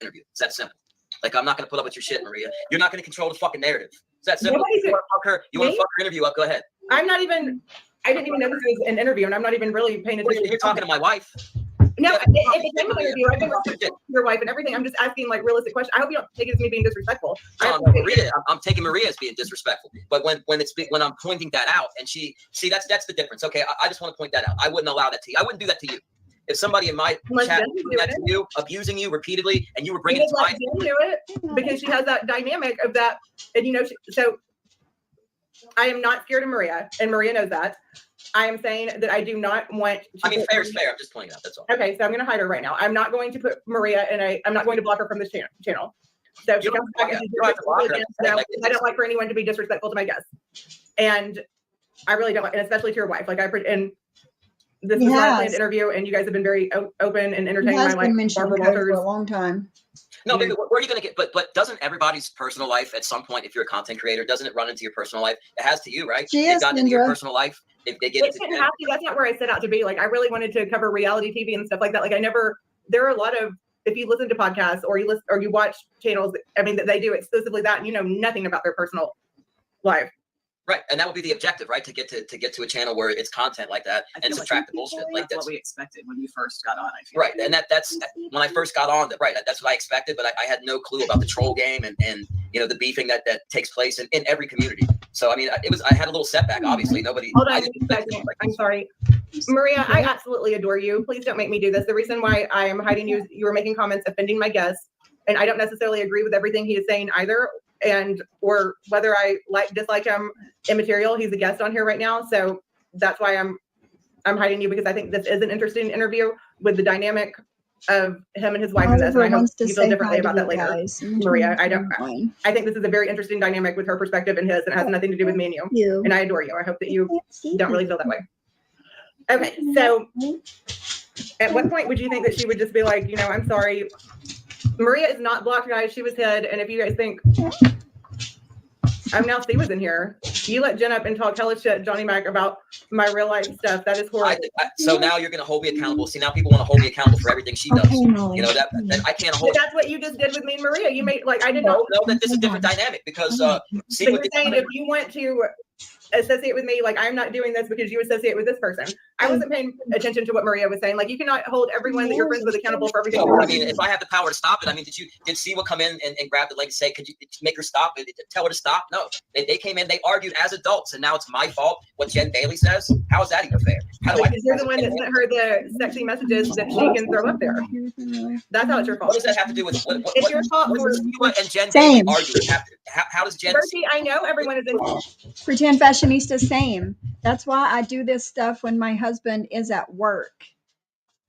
Interview. It's that simple. Like, I'm not going to put up with your shit, Maria. You're not going to control the fucking narrative. It's that simple. Nobody's- You want to fuck her interview up? Go ahead. I didn't even know this was an interview, and I'm not even really paying attention. You're talking to my wife. No, Yeah. it became an interview. I've been listening to your wife and everything. I'm just asking like realistic questions. I hope you don't take it as me being disrespectful. Maria, I'm taking Maria as being disrespectful, but when I'm pointing that out, and that's the difference. Okay, I just want to point that out. I wouldn't allow that to you. I wouldn't do that to you. If somebody in my Unless chat Jen was was doing that doing to you, abusing you repeatedly, and you were You bringing it would to let my Jen do it because she has that dynamic of that, and you know. So I am not scared of Maria, and Maria knows that. I am saying that I do not want. I mean, fair is fair. I'm just pointing out. That's all. Okay, so I'm going to hide her right now. I'm not going to put Maria in I'm not going to block her from this channel. So if she You don't comes back and have she's to block her. disrespectful again, no, I don't like for anyone to be disrespectful to my guests, and I really don't, and especially to your wife. Like and this is not a planned interview, and you guys have been very open and He entertaining. has My been wife, mentioning Barbara Code for Walters. a long time. No, baby, where are you going to get? But doesn't everybody's personal life at some point, if you're a content creator, doesn't it run into your personal life? It has to you, right? She They've is, gotten into your Kendra. personal life. They get It into didn't have to. That's not where I set out to be. Like I really wanted to cover reality TV and stuff like that. Like there are a lot of, if you listen to podcasts or you listen or you watch channels, I mean, that they do exclusively that, and you know nothing about their personal life. Right, and that would be the objective, right? To get to a channel where it's content like that I and feel subtract the bullshit. Like that's what we expected when you first got on. I feel right, and that's when I first got on. Right, that's what I expected, but I had no clue about the troll game and you know the beefing that takes place in every community. So I mean, I had a little setback. Obviously, nobody. Hold on, I'm sorry, Maria. I absolutely adore you. Please don't make me do this. The reason why I am hiding you is you were making comments offending my guest, and I don't necessarily agree with everything he is saying either. And or whether I dislike him, immaterial. He's a guest on here right now, so that's why I'm hiding you, because I think this is an interesting interview with the dynamic of him and his wife in this, and I hope you feel differently about that later, Maria. I think this is a very interesting dynamic with her perspective and his, and it has nothing to do with me and you. And I adore you. I hope that you don't really feel that way. Okay, so at what point would you think that she would just be like, you know, I'm sorry, Maria is not blocked, guys. She was hid, and if you guys think now Steve was in here, you let Jen up and talk hella shit, Johnny Mack, about my real life stuff. That is horrible. So now you're going to hold me accountable. See, now people want to hold me accountable for everything she does. You know that I can't hold. But that's what you just did with me and Maria. You made I didn't know that this is a different dynamic because see, you're saying if you want to associate with me, like I'm not doing this because you associate with this person. I wasn't paying attention to what Maria was saying. Like you cannot hold everyone that you're friends with accountable for everything. I mean, if I have the power to stop it, I mean, did Siwa come in and grab the leg and say, could you make her stop? Tell her to stop? No, they came in, they argued as adults, and now it's my fault what Jen Bailey says. How is that even fair? How do because you're the one that sent her the sexy messages that she can throw up there. That's how it's your fault. What does that have to do with it's your fault for Siwa and Jen Bailey arguing? How does Jen? Bertie, I know everyone is in Pretend Fashionista, same. That's why I do this stuff when my husband is at work.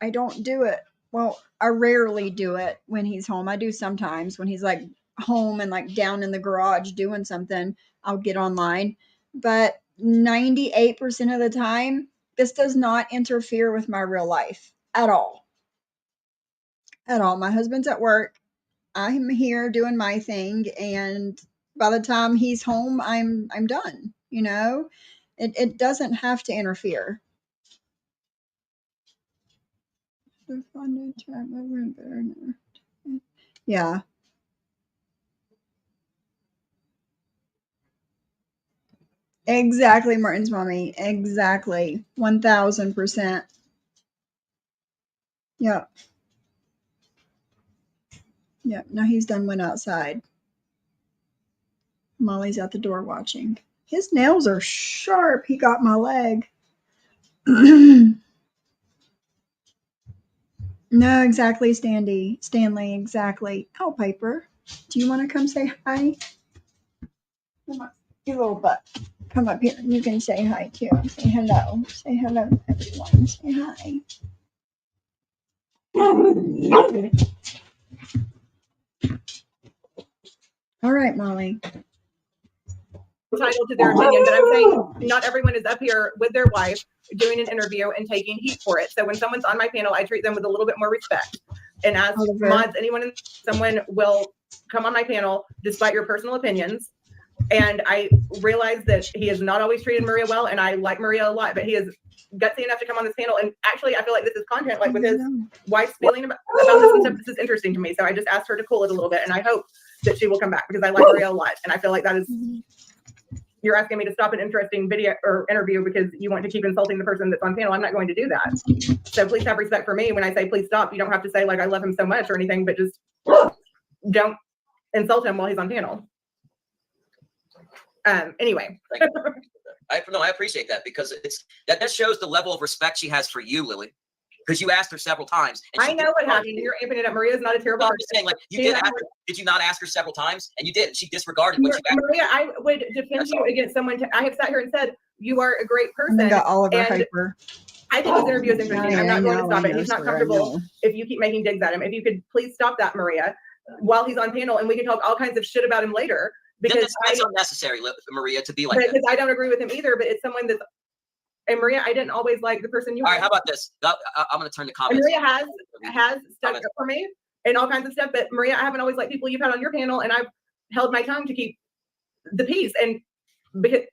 I don't do it. Well, I rarely do it when he's home. I do sometimes when he's like home and like down in the garage doing something, I'll get online. But 98% of the time, this does not interfere with my real life at all. At all. My husband's at work. I'm here doing my thing, and by the time he's home, I'm done. You know, it doesn't have to interfere. Yeah. Exactly, Martin's mommy. Exactly. 1000%. Yep. Yep. Now he's done, went outside. Molly's at the door watching. His nails are sharp. He got my leg. No, exactly, Stanley, exactly. Oh, Piper, do you want to come say hi? Come on, you little butt. Come up here. You can say hi too. Say hello. Say hello, everyone. Say hi. All right, Molly. Entitled to their opinion, but I'm saying not everyone is up here with their wife doing an interview and taking heat for it. So when someone's on my panel, I treat them with a little bit more respect. And as mods, someone will come on my panel despite your personal opinions. And I realize that he has not always treated Maria well, and I like Maria a lot, but he is gutsy enough to come on this panel. And actually, I feel like this is content, like with his wife's feeling about this and stuff. This is interesting to me. So I just asked her to cool it a little bit, and I hope that she will come back because I like Maria a lot. And I feel like that is... You're asking me to stop an interesting video or interview because you want to keep insulting the person that's on panel. I'm not going to do that. So please have respect for me. When I say please stop, you don't have to say like I love him so much or anything, but just don't insult him while he's on panel. Anyway. I appreciate that because that shows the level of respect she has for you, Lily. Because you asked her several times. And I know what happened. You're amping it up. Maria's not a terrible person. I'm just saying, like, you did ask her. Did you not ask her several times? And you did. She disregarded what you asked. Maria, I would defend you against someone. I have sat here and said, you are a great person. I got Oliver Hyper. I think his interview is interesting. I'm not going to stop it. He's not comfortable if you keep making digs at him. If you could please stop that, Maria, while he's on panel, and we can talk all kinds of shit about him later. Because it's unnecessary, Maria, to be like that. Because I don't agree with him either, but it's someone that's... And Maria, I didn't always like the person you All right, how about this? I'm going to turn the comments. And Maria has stuck up for me and all kinds of stuff. But Maria, I haven't always liked people you've had on your panel, and I've held my tongue to keep the peace. And because,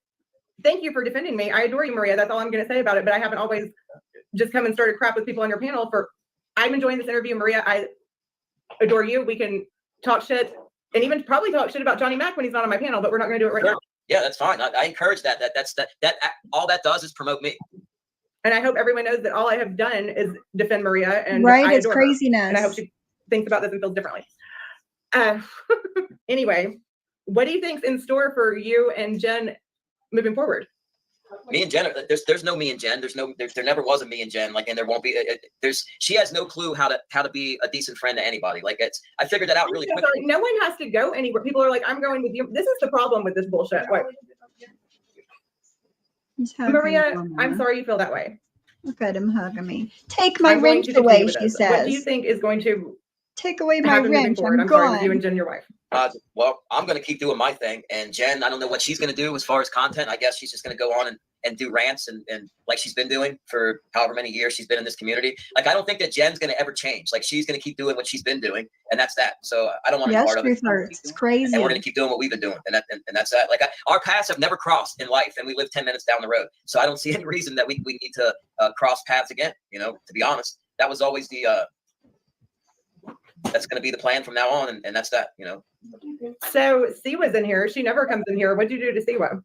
thank you for defending me. I adore you, Maria. That's all I'm going to say about it. But I haven't always just come and started crap with people on your panel. I'm enjoying this interview, Maria. I adore you. We can talk shit and even probably talk shit about Johnny Mack when he's not on my panel, but we're not going to do it right now. Yeah, that's fine. I encourage that. That all that does is promote me. And I hope everyone knows that all I have done is defend Maria, and Right, I it's adore her. craziness. And I hope she thinks about this and feels differently. Anyway, what do you think's in store for you and Jen moving forward? Me and Jen, there's no me and Jen. There never was a me and Jen. Like, and there won't be. She has no clue how to be a decent friend to anybody. Like, I figured that out really quickly. No one has to go anywhere. People are like, I'm going with you. This is the problem with this bullshit. What? Maria, I'm sorry you feel that way. Look at him hugging me. Take my I'm going wrench to continue away, with she this. says. What do you think is going to Take away my happen moving wrench. forward? I'm sorry, with you gone. and Jen, your wife. Well, I'm going to keep doing my thing. And Jen, I don't know what she's going to do as far as content. I guess she's just going to go on and do rants and like she's been doing for however many years she's been in this community. Like, I don't think that Jen's going to ever change. Like, she's going to keep doing what she's been doing. And that's that. So I don't want any part of it. It's crazy. And we're going to keep doing what we've been doing. And that's that. Like, our paths have never crossed in life, and we live 10 minutes down the road. So I don't see any reason that we need to cross paths again. You know, to be honest, that was always that's going to be the plan from now on. And that's that, you know. So Siwa's in here. She never comes in here. What'd you do to Siwa?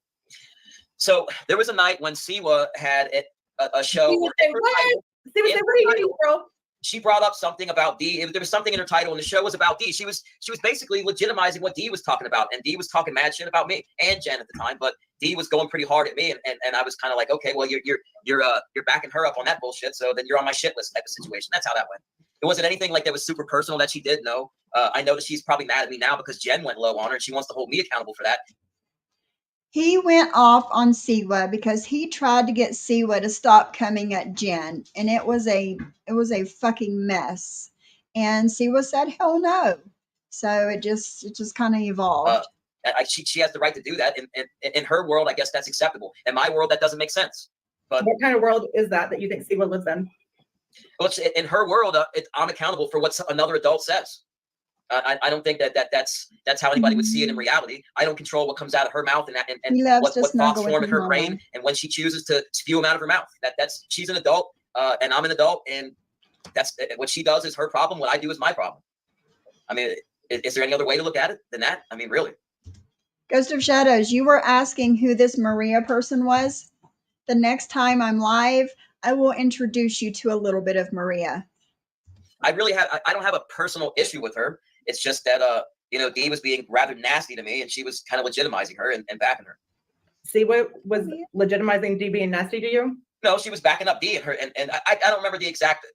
So there was a night when Siwa had a show. Siwa said, what? Siwa said, what are you doing, girl? She brought up something about D. There was something in her title, and the show was about D. She was basically legitimizing what D was talking about, and D was talking mad shit about me and Jen at the time. But D was going pretty hard at me, and I was kind of like, okay, well, you're backing her up on that bullshit, so then you're on my shit list type of situation. That's how that went. It wasn't anything like that was super personal that she did. No, I know that she's probably mad at me now because Jen went low on her, and she wants to hold me accountable for that. He went off on Siwa because he tried to get Siwa to stop coming at Jen, and it was a fucking mess. And Siwa said, "Hell no!" So it just kind of evolved. She has the right to do that. In her world, I guess that's acceptable. In my world, that doesn't make sense. But what kind of world is that you think Siwa lives in? Well, in her world, I'm accountable for what another adult says. I don't think that's how anybody would see it in reality. I don't control what comes out of her mouth and what thoughts form in her brain and when she chooses to spew them out of her mouth. She's an adult and I'm an adult, and that's what she does is her problem. What I do is my problem. I mean, is there any other way to look at it than that? I mean, really. Ghost of Shadows, you were asking who this Maria person was. The next time I'm live, I will introduce you to a little bit of Maria. I don't have a personal issue with her. It's just that, Dee was being rather nasty to me, and she was kind of legitimizing her and backing her. Siwa was legitimizing Dee being nasty to you? No, she was backing up Dee and her, and I don't remember the exact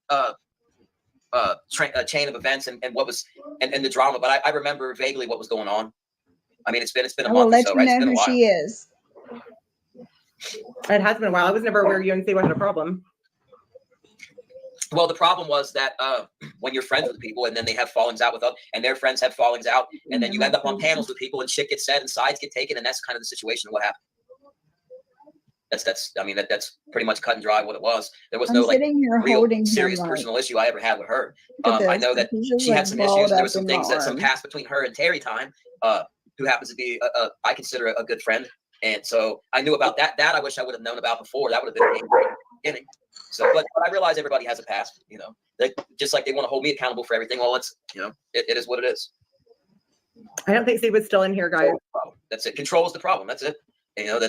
chain of events and what was and the drama, but I remember vaguely what was going on. I mean, it's been a month or so, right? It's been a while. She is. It has been a while. I was never aware you and Siwa had a problem. Well, the problem was that when you're friends with people and then they have fallings out with us and their friends have fallings out, and then you end up on panels with people and shit gets said and sides get taken, and that's kind of the situation of what happened. That's pretty much cut and dry what it was. There was no real serious personal issue I ever had with her. I know that she had some issues. There were some things some passed between her and Terry Time, who happens to be I consider a good friend, and so I knew about that. That I wish I would have known about before. That would have been a beginning. So, but I realize everybody has a past. Just like they want to hold me accountable for everything. Well, it is what it is. I don't think Siwa's still in here, guys. That's it. Control is the problem. That's it.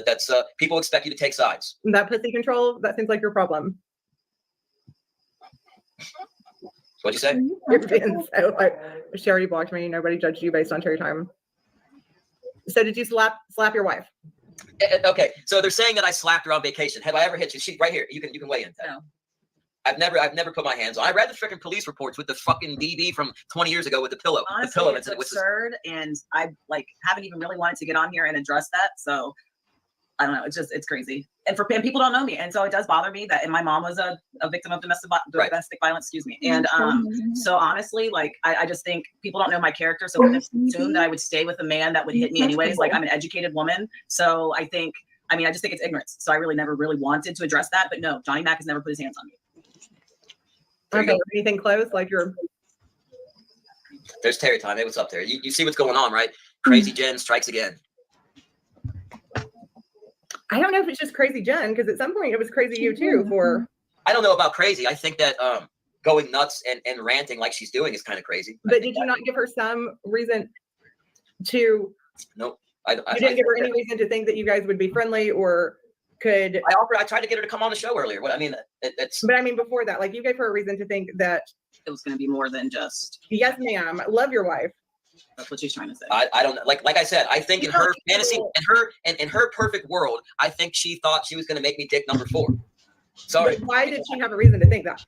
That's people expect you to take sides. That pussy control, that seems like your problem. What'd you say? You're being so like, she already blocked me. Nobody judged you based on Terry Time. So did you slap your wife? Okay, so they're saying that I slapped her on vacation. Have I ever hit you? She right here. You can weigh in. No. I've never put my hands on. I read the freaking police reports with the fucking DB from 20 years ago with the pillow. Honestly, the pillow it's absurd, and I haven't even really wanted to get on here and address that. So I don't know. It's crazy, and people don't know me, and so it does bother me that. And my mom was a victim of domestic violence. Excuse me. And so honestly, I just think people don't know my character, so they assume that I would stay with a man that would hit me anyways. Like, I'm an educated woman, so I just think it's ignorance. So I really never really wanted to address that. But no, Johnny Mack has never put his hands on me. Okay, anything close? There's Terry Time. Hey, what's up, Terry? You see what's going on, right? Crazy Jen strikes again. I don't know if it's just crazy Jen, because at some point it was crazy you too. I don't know about crazy. I think that going nuts and ranting like she's doing is kind of crazy. But did you not give her some reason to? Nope. You didn't give her any reason to think that you guys would be friendly or could. I tried to get her to come on the show earlier. What I mean, it's. But I mean, before that, like you gave her a reason to think that It was going to be more than just. yes, ma'am, love your wife. That's what she's trying to say. I don't like I said, I think in her fantasy, in her perfect world, I think she thought she was going to make me dick number 4. Sorry. But why did she have a reason to think that?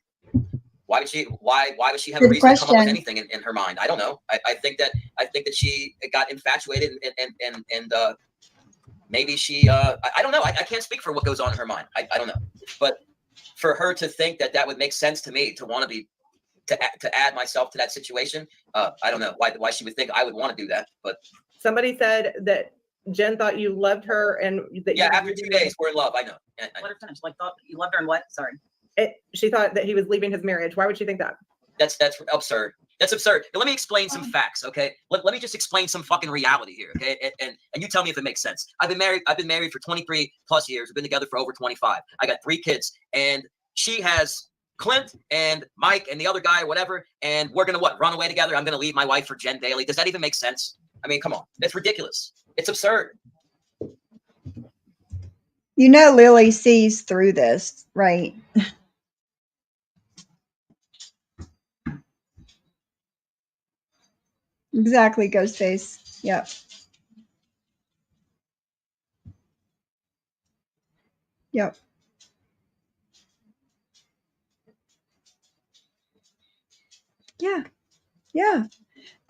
Why would she have Good a reason to come up with question. anything in her mind? I don't know. I think that she got infatuated and maybe she I don't know. I can't speak for what goes on in her mind. I don't know. But for her to think that would make sense to me to want to be to add myself to that situation, I don't know why she would think I would want to do that. But Somebody said that Jen thought you loved her and that yeah, after 2 days we're in love. I know. Let her finish. Like, thought you loved her and what? Sorry. She thought that he was leaving his marriage. Why would she think that? That's absurd. That's absurd. Now, let me explain some facts, okay? Let me just explain some fucking reality here, okay? And you tell me if it makes sense. I've been married for 23 plus years. We've been together for over 25. I got 3 kids, and she has Clint and Mike and the other guy or whatever, and we're gonna run away together. I'm gonna leave my wife for Jen Daly. Does that even make sense? I mean, come on. It's ridiculous. It's absurd. You know, Lily sees through this, right? Exactly, Ghostface. Yep. Yep. Yeah. Yeah.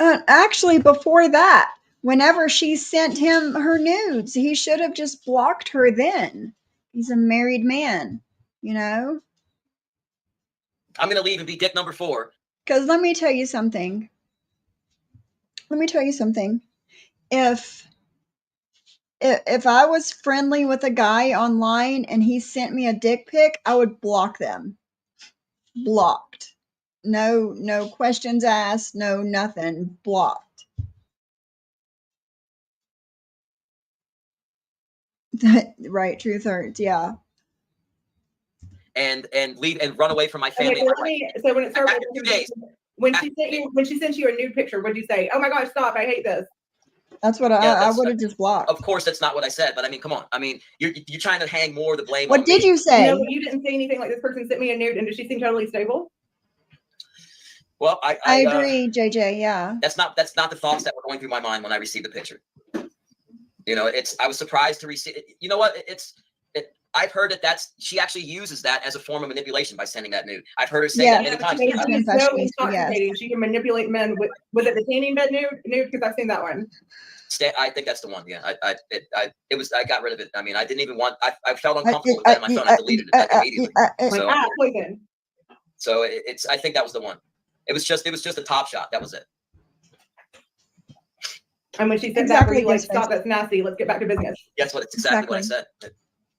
Actually, before that, whenever she sent him her nudes, he should have just blocked her then. He's a married man, you know? I'm gonna leave and be dick number 4. Because let me tell you something. If I was friendly with a guy online and he sent me a dick pic, I would block them. Blocked. No questions asked, no nothing. Blocked. Right, truth hurts, yeah. And leave and run away from my family. Okay, so when it started After 2 days. when she sent you a nude picture, what did you say? Oh my gosh, stop! I hate this. That's what I would have just blocked. Of course, that's not what I said, but I mean, come on. I mean, you're trying to hang more of the blame. What on did me. you say? No, you didn't say anything like this person sent me a nude, and does she seem totally stable? Well, I agree, JJ. Yeah. That's not the thoughts that were going through my mind when I received the picture. You know, I was surprised to receive it. You know what? I've heard she actually uses that as a form of manipulation by sending that nude. I've heard her say that many times. It's so intoxicating. She can manipulate men with. Was it the tanning bed nude? Because I've seen that one. I think that's the one. Yeah, I got rid of it. I mean, I didn't even want. I felt uncomfortable with that on my phone. I deleted it immediately. Poison. So I think that was the one. It was just a top shot. That was it. And when she said that, were you like, stop, that's nasty. Let's get back to business. That's what it's exactly what I said.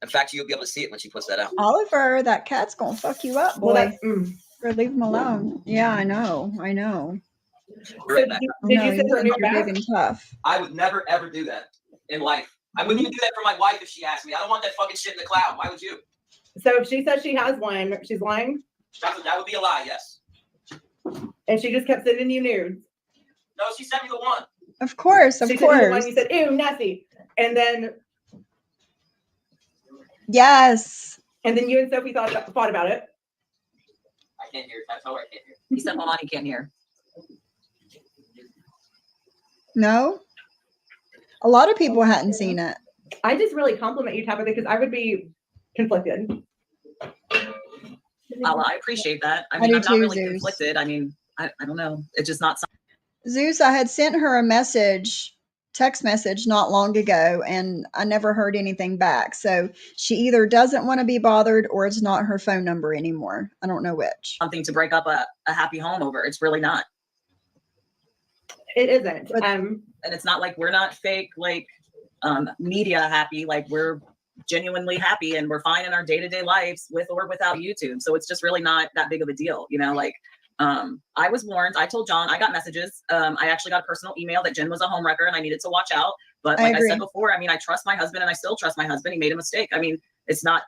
In fact, you'll be able to see it when she puts that out. Oliver, that cat's gonna fuck you up, boy. Well, Or leave him alone. Yeah, I know. So did you send her a nude back? Big and tough. I would never ever do that in life. I wouldn't even do that for my wife if she asked me. I don't want that fucking shit in the cloud. Why would you? So if she says she has one, she's lying? That would be a lie, yes. And she just kept sending you nudes? No, she sent me the one. Of course, She sent you the one, you said, ew, nasty. And then yes. And then you and Sophie thought about it. I can't hear. That's how I can't hear. He said, hold on, he can't hear. No? A lot of people hadn't seen it. I just really compliment you, Tabitha, because I would be conflicted. Well, I appreciate that. I mean, I'm not really conflicted. I mean, I don't know. It's just not something. Zeus, I had sent her a text message not long ago, and I never heard anything back. So she either doesn't want to be bothered or it's not her phone number anymore. I don't know which. Something to break up a happy home over. It's really not. It isn't. But, and it's not like we're not fake, like media happy. Like we're genuinely happy and we're fine in our day-to-day lives with or without YouTube. So it's just really not that big of a deal. You know, like I was warned. I told John, I got messages. I actually got a personal email that Jen was a homewrecker and I needed to watch out. But like I said before, I mean, I trust my husband and I still trust my husband. He made a mistake. I mean, it's not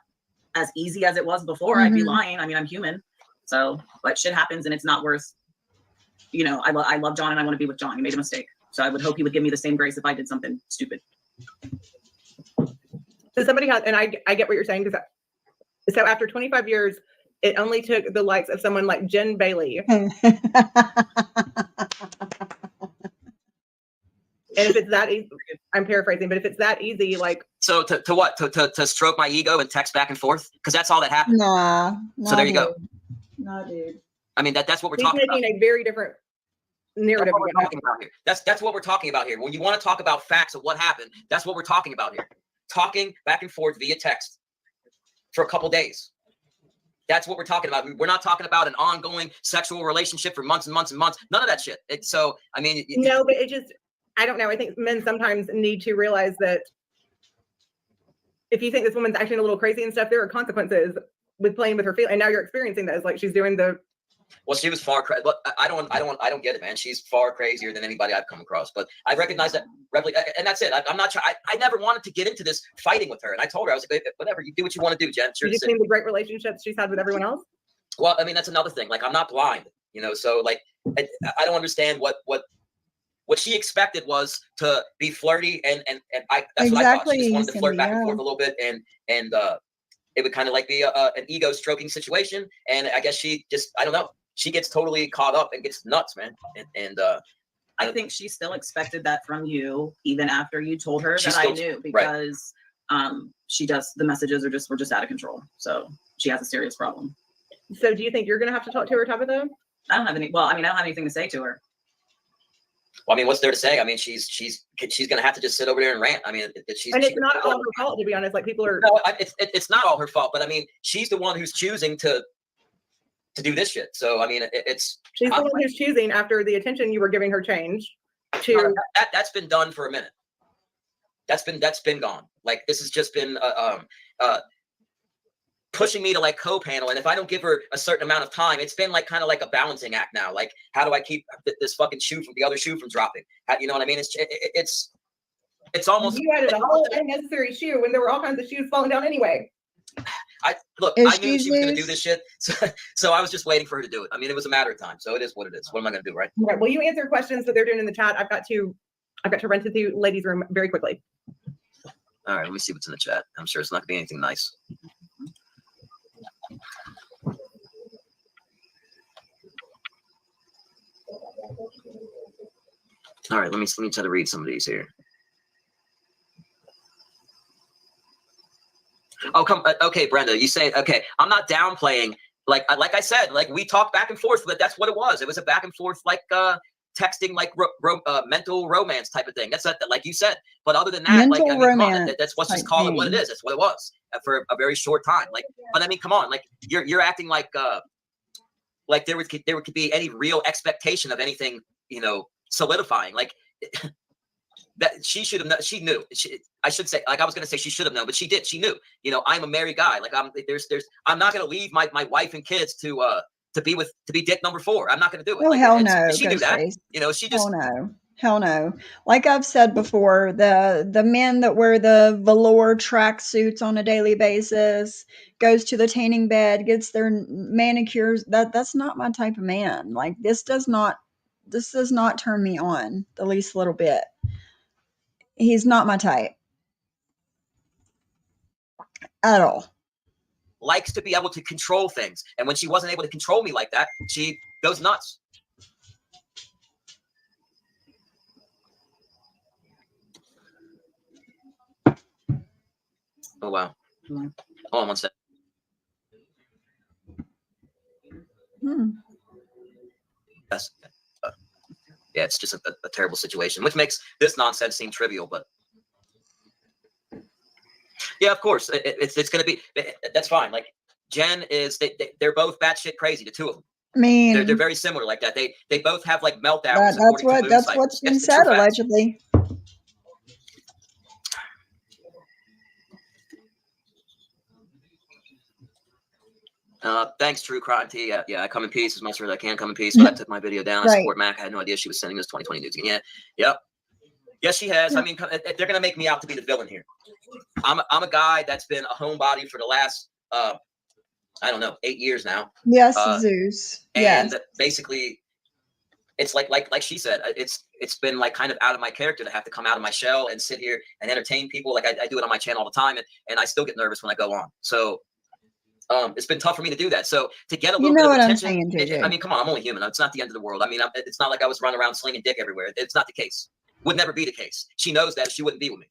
as easy as it was before. I'd be lying. I mean, I'm human. So, but shit happens and it's not worth, you know, I love John and I want to be with John. He made a mistake. So I would hope he would give me the same grace if I did something stupid. So somebody has, and I get what you're saying, because so after 25 years, it only took the likes of someone like Jen Bailey. And if it's that easy, I'm paraphrasing, but if it's that easy, like. So to what? To stroke my ego and text back and forth? Because that's all that happened. Nah. So there you go. Nah, dude. I mean, that's what we're He's talking about. making a very different narrative. That's what we're talking about here. That's what we're talking about here. When you want to talk about facts of what happened, that's what we're talking about here. Talking back and forth via text for a couple days. That's what we're talking about. We're not talking about an ongoing sexual relationship for months and months and months. None of that shit. So, I mean. No, but it just, I don't know. I think men sometimes need to realize that if you think this woman's acting a little crazy and stuff, there are consequences with playing with her feelings. And now you're experiencing those. Like she's doing the. Well, she was far crazy. But I don't get it, man. She's far crazier than anybody I've come across. But I recognize that, and that's it. I'm not trying. I never wanted to get into this fighting with her, and I told her, I was like, whatever, you do what you want to do, Jen. Sure. You just seen the great relationships she's had with everyone else. Well, I mean, that's another thing. Like, I'm not blind, so like, I don't understand what she expected was to be flirty, and that's what I thought. She just wanted to flirt back and forth a little bit, and it would kind of like be an ego stroking situation. And I guess she just, I don't know. She gets totally caught up and gets nuts, man. And I think she still expected that from you, even after you told her that I knew, because the messages were just out of control. So she has a serious problem. So do you think you're going to have to talk to her, Tabitha? I don't have anything to say to her. Well, I mean, what's there to say? I mean, she's going to have to just sit over there and rant. I mean, and it's not all her fault, to be honest. Like people are. No, it's not all her fault, but I mean, she's the one who's choosing to do this shit. So I mean, she's the one who's choosing, after the attention you were giving her changed to. That's been done for a minute. That's been gone. Like this has just been pushing me to like co-panel, and if I don't give her a certain amount of time, it's been like kind of like a balancing act now. Like, how do I keep this fucking the other shoe from dropping? You know what I mean? It's almost. You added a whole unnecessary shoe when there were all kinds of shoes falling down anyway. I knew she was going to do this shit, so I was just waiting for her to do it. I mean, it was a matter of time. So it is what it is. What am I going to do, right? Okay, well, you answer questions that they're doing in the chat. I've got to run to the ladies' room very quickly. All right, let me see what's in the chat. I'm sure it's not going to be anything nice. All right, let me try to read some of these here. Oh, okay, Brenda, you say, okay, I'm not downplaying. Like I said, like we talked back and forth, but that's what it was. It was a back and forth, like texting, like mental romance type of thing. That's that, like you said. But other than that, like, I mean, come on, that's what's just call it what it is. That's what it was for a very short time. Like, but I mean, come on, like you're acting like there could be any real expectation of anything, solidifying. Like that she should have. She knew. I should say, like I was gonna say she should have known, but she did. She knew. I'm a married guy. Like I'm not gonna leave my wife and kids to be dick number 4. I'm not gonna do it. Oh, like, hell no. She knew that. She just. Hell no. Like I've said before, the men that wear the velour track suits on a daily basis, goes to the tanning bed, gets their manicures. That's not my type of man. Like this does not turn me on the least little bit. He's not my type at all. Likes to be able to control things, and when she wasn't able to control me like that, she goes nuts. Oh wow! Hold on one second. Yes. Yeah, it's just a terrible situation, which makes this nonsense seem trivial. But yeah, of course, it's going to be. That's fine. Like Jen is, they're both batshit crazy. The two of them. I mean, they're very similar like that. They both have like meltdowns. That's what's been said allegedly. Thanks, True Crime T. Yeah, I come in peace as much as I can come in peace, but I took my video down. I support Mac. I had no idea she was sending this 2020 news again. Yeah, yep. Yes, she has. I mean, they're gonna make me out to be the villain here. I'm a guy that's been a homebody for the last I don't know, 8 years now. Yes, Zeus. And basically, it's like she said, it's been like kind of out of my character to have to come out of my shell and sit here and entertain people. Like I do it on my channel all the time, and I still get nervous when I go on. So it's been tough for me to do that. So to get a little bit of attention, I mean, come on, I'm only human. It's not the end of the world. I mean, it's not like I was running around slinging dick everywhere. It's not the case. Would never be the case. She knows that. She wouldn't be with me.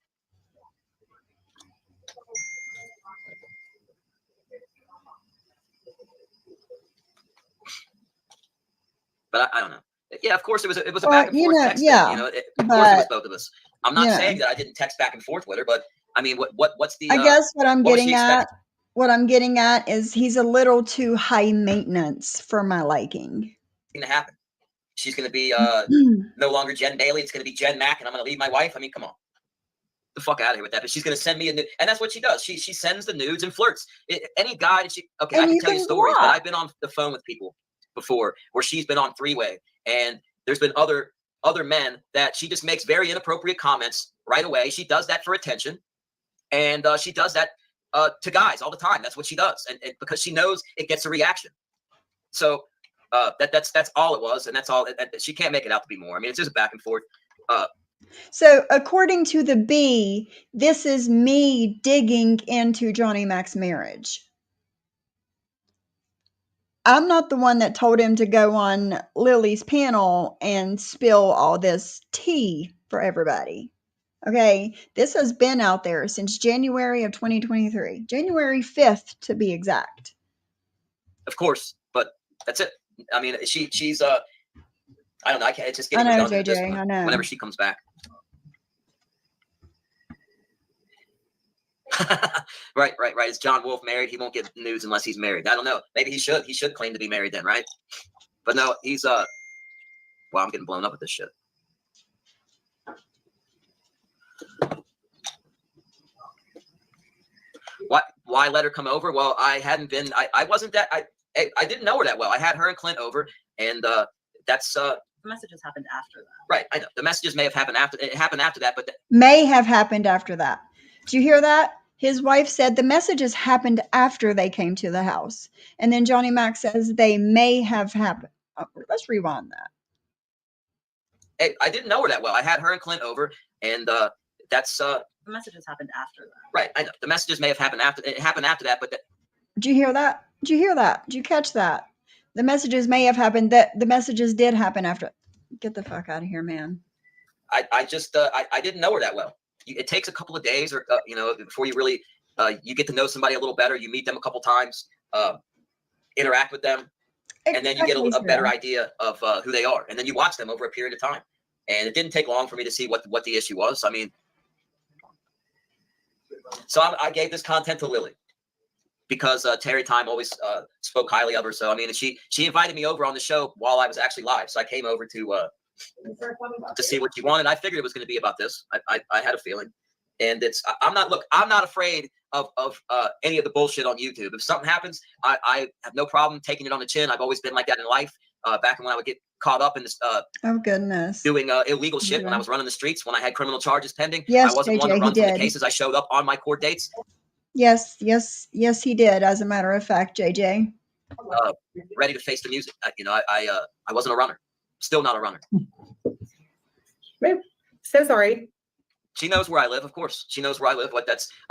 But I don't know. Yeah, of course it was a back and forth texting. Yeah, you know, of course it was both of us. I'm not saying that I didn't text back and forth with her, but I mean, what's the? I guess what I'm getting at. What I'm getting at is he's a little too high maintenance for my liking. Going to happen. She's going to be no longer Jen Bailey. It's going to be Jen Mack, and I'm going to leave my wife. I mean, come on, the fuck out of here with that. But she's going to send me a nude, and that's what she does. She sends the nudes and flirts. Any guy, and I can tell you stories. But I've been on the phone with people before where she's been on three-way, and there's been other men that she just makes very inappropriate comments right away. She does that for attention, and she does that to guys all the time. That's what she does, and because she knows it gets a reaction. So that's all it was, and that's all. She can't make it out to be more. I mean, it's just a back and forth. So according to the B, this is me digging into Johnny Mack's marriage. I'm not the one that told him to go on Lily's panel and spill all this tea for everybody. Okay, this has been out there since January of 2023, January 5th to be exact. Of course, but that's it. I mean, she's I don't know. I can't. It's just getting redundant at this point. I know. Whenever she comes back. Right. Is John Wolf married? He won't get news unless he's married. I don't know. Maybe he should. He should claim to be married then, right? But no, he's well, I'm getting blown up with this shit. Why let her come over? Well, I hadn't been. I wasn't that. I didn't know her that well. I had her and Clint over, and that's The messages happened after that. right. I know the messages may have happened after it happened after that, but may have happened after that. Did you hear that? His wife said the messages happened after they came to the house. And then Johnny Mack says they may have happened. Oh, let's rewind that. Hey, I didn't know her that well. I had her and Clint over, and that's The messages happened after that. right. I know the messages may have happened after it happened after that, but Did you hear that? Did you hear that? Did you catch that? The messages may have happened. That the messages did happen after. Get the fuck out of here, man. I just I didn't know her that well. It takes a couple of days, or before you really you get to know somebody a little better. You meet them a couple times, interact with them, and then you get a better idea of who they are, and then you watch them over a period of time. And it didn't take long for me to see what the issue was. I mean, so I gave this content to Lily because Terry Time always spoke highly of her. So I mean, she invited me over on the show while I was actually live, so I came over to see what she wanted. I figured it was going to be about this. I had a feeling, and I'm not afraid of any of the bullshit on YouTube. If something happens, I have no problem taking it on the chin. I've always been like that in life. Back when I would get caught up in this oh goodness, doing illegal shit when I was running the streets, when I had criminal charges pending. Yes, I wasn't JJ, one to run he from the did. cases. I showed up on my court dates. Yes, he did. As a matter of fact, JJ. Ready to face the music. I wasn't a runner. Still not a runner. So sorry. She knows where I live, of course. She knows where I live.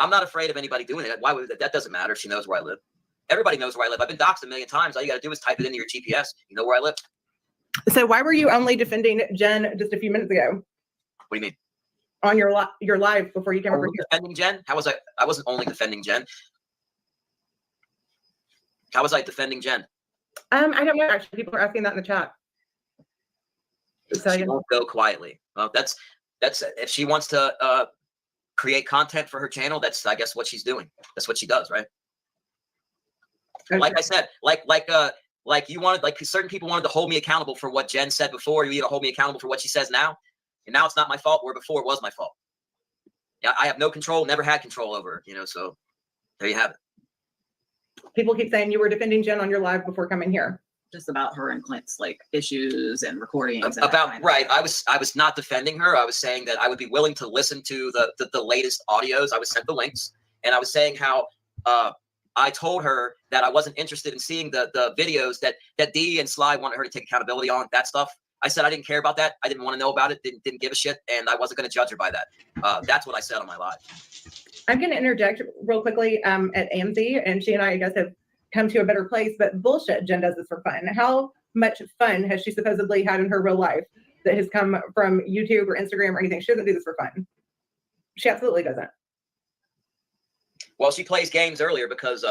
I'm not afraid of anybody doing it. Why would that doesn't matter. She knows where I live. Everybody knows where I live. I've been doxxed a million times. All you got to do is type it into your GPS. You know where I live. So why were you only defending Jen just a few minutes ago? What do you mean? On your live before you came over here. Defending Jen? How was I? I wasn't only defending Jen. How was I defending Jen? I don't know. Actually, people are asking that in the chat. So, She won't go quietly. Well, that's if she wants to create content for her channel, that's I guess what she's doing. That's what she does, right? okay. Like I said, like you wanted, like certain people wanted to hold me accountable for what Jen said before. You need to hold me accountable for what she says now, and now it's not my fault. Where before it was my fault. Yeah, I have no control. Never had control over her. So there you have it. People keep saying you were defending Jen on your live before coming here. Just about her and Clint's issues and recordings. And Right. I was not defending her. I was saying that I would be willing to listen to the latest audios. I was sent the links, and I was saying how I told her that I wasn't interested in seeing the videos that Dee and Sly wanted her to take accountability on, that stuff. I said I didn't care about that. I didn't want to know about it. Didn't give a shit, and I wasn't going to judge her by that. That's what I said on my live. I'm going to interject real quickly at AMZ, and she and I guess, have come to a better place, but bullshit, Jen does this for fun. How much fun has she supposedly had in her real life that has come from YouTube or Instagram or anything? She doesn't do this for fun. She absolutely doesn't. Well, she plays games earlier because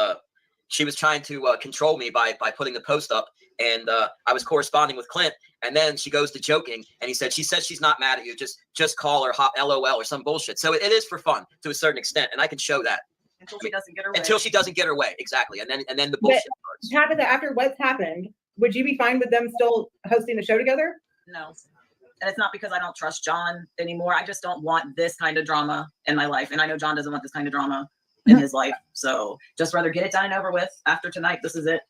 she was trying to control me by putting the post up, and I was corresponding with Clint, and then she goes to joking, and he said, she says she's not mad at you, just call her hot LOL or some bullshit. So it is for fun to a certain extent, and I can show that. Until she doesn't get her way. Until she doesn't get her way, exactly. And then the bullshit starts. Tabitha, after what's happened, would you be fine with them still hosting a show together? No. And it's not because I don't trust John anymore. I just don't want this kind of drama in my life. And I know John doesn't want this kind of drama in his life. So just rather get it done and over with. After tonight, this is it.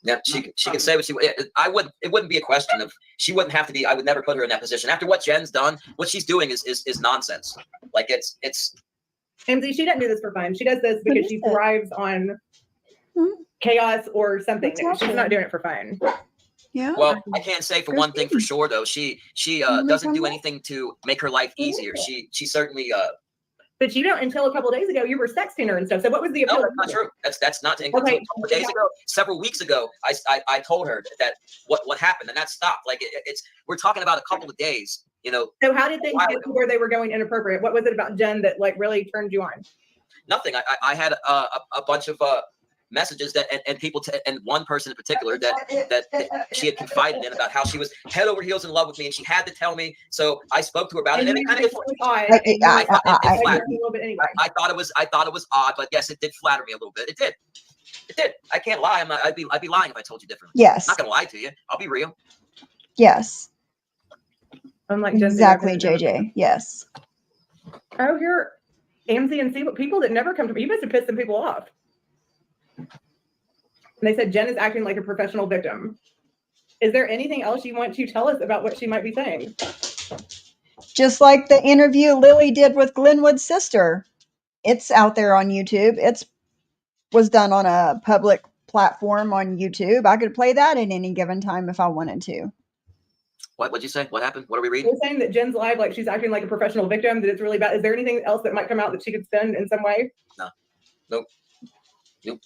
Yeah, she can say what she. It wouldn't be a question of, she wouldn't have to be. I would never put her in that position. After what Jen's done, what she's doing is nonsense. Like it's. MZ, she doesn't do this for fun. She does this because she thrives on chaos or something. She's not doing it for fun. Yeah. Well, I can't say for one thing for sure though. She doesn't do anything to make her life easier. She certainly. But you don't, until a couple of days ago, you were sexting her and stuff. So what was the appeal? No, that's not true. That's not. Until Okay. a couple of days ago, several weeks ago, I told her that what happened, and that stopped. Like it's we're talking about a couple of days. You know. So how did things get to where they were going inappropriate? What was it about Jen that like really turned you on? Nothing. I had a bunch of messages that and people and one person in particular that she had confided in about how she was head over heels in love with me, and she had to tell me. So I spoke to her about it, and it kind of flattered. I thought it was odd, but yes, it did flatter me a little bit. It did. I can't lie. I'd be lying if I told you differently. Yes. I'm not gonna lie to you. I'll be real. Yes. Unlike Exactly, JJ. Yes. Oh, you're AMZ and see what people that never come to me. You must have pissed some people off. And they said Jen is acting like a professional victim. Is there anything else you want to tell us about what she might be saying? Just like the interview Lily did with Glenwood's sister. It's out there on YouTube. It was done on a public platform on YouTube. I could play that at any given time if I wanted to. What'd you say? What happened? What are we reading? We're saying that Jen's live, like she's acting like a professional victim, that it's really bad. Is there anything else that might come out that she could spend in some way? No. Nope.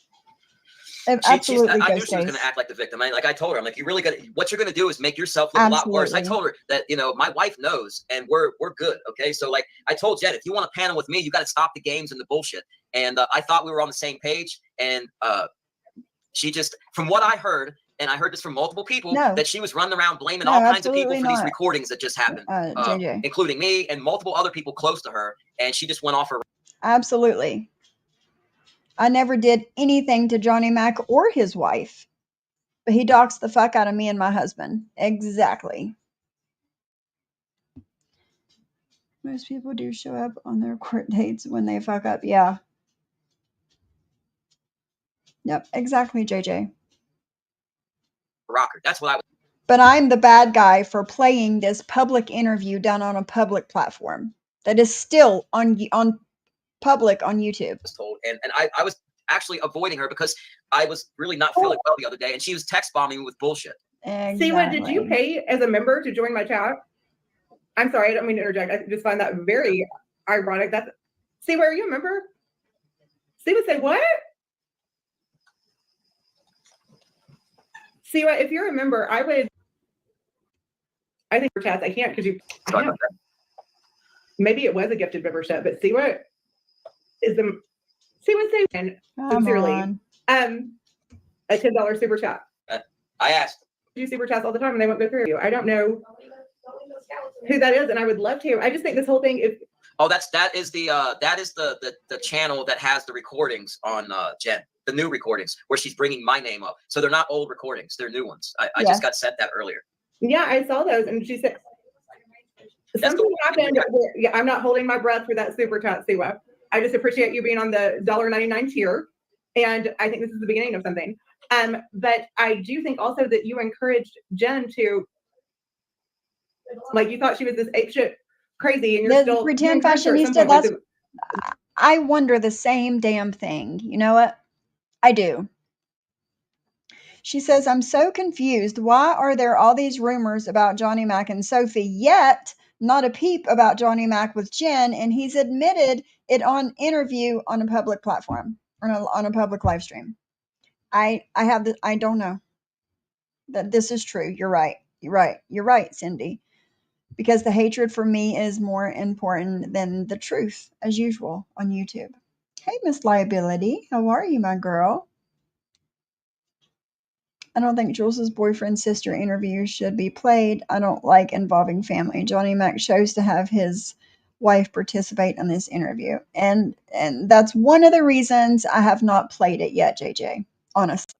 Absolutely. I knew she was going to act like the victim. Like I told her, I'm like, you really got what you're going to do is make yourself look a lot worse. I told her that, my wife knows and we're good. Okay. So like I told Jen, if you want to panel with me, you got to stop the games and the bullshit. And I thought we were on the same page. And she just, from what I heard, and I heard this from multiple people, that she was running around blaming all kinds of people for these recordings that just happened, including me and multiple other people close to her. And she just went off her. Absolutely. I never did anything to Johnny Mack or his wife, but he doxed the fuck out of me and my husband. Exactly. Most people do show up on their court dates when they fuck up. Yeah. Yep. Exactly, JJ. Rocker. That's what I was. But I'm the bad guy for playing this public interview done on a public platform that is still on public on YouTube. Told. And I was actually avoiding her because I was really not feeling well the other day, and she was text bombing me with bullshit. Exactly. See, what did you pay as a member to join my chat? I'm sorry, I don't mean to interject. I just find that very ironic. That's see, where are you a member? See, would say what? See, what if you're a member, I think for chats I can't because maybe it was a gifted membership, but see what is the see what they sincerely a $10 super chat. I asked. Do super chats all the time and they won't go through you. I don't know who that is, and I would love to. I just think this whole thing is. Oh, that is the channel that has the recordings on Jen, the new recordings where she's bringing my name up. So they're not old recordings; they're new ones. I just got sent that earlier. Yeah, I saw those, and she said something happened. Yeah, I'm not holding my breath for that super chat, Siwa. I just appreciate you being on the $1.99 tier, and I think this is the beginning of something. But I do think also that you encouraged Jen to, like, you thought she was this apeshit crazy, and you're still pretend fashionista. That's I wonder the same damn thing. You know what? I do. She says, I'm so confused. Why are there all these rumors about Johnny Mack and Sophie, yet not a peep about Johnny Mack with Jen? And he's admitted it on interview on a public platform, on a public live stream. I don't know that this is true. You're right. You're right, Cindy. Because the hatred for me is more important than the truth, as usual, on YouTube. Hey, Miss Liability. How are you, my girl? I don't think Jules's boyfriend sister interview should be played. I don't like involving family. Johnny Mack chose to have his wife participate in this interview. And that's one of the reasons I have not played it yet, JJ. Honestly.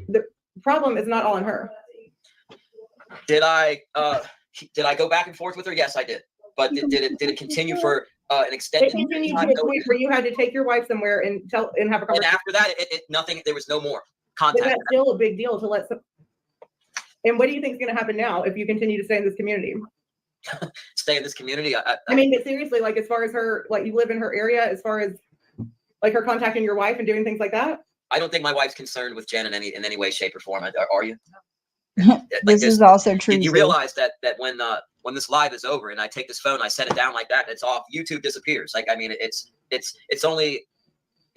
The problem is not all on her. Did I go back and forth with her? Yes, I did. But did it continue for an extended It continued time? to a point where you had to take your wife somewhere and have a And conversation. after that, it nothing. There was no more But contact. that's still a big deal to let some. And what do you think is going to happen now if you continue to stay in this community? Stay in this community. I mean, but seriously, like as far as her, like you live in her area, as far as like her contacting your wife and doing things like that. I don't think my wife's concerned with Jen in any way, shape, or form. Are you? This is also true. You realize that when this live is over and I take this phone, I set it down like that, it's off. YouTube disappears. Like I mean, it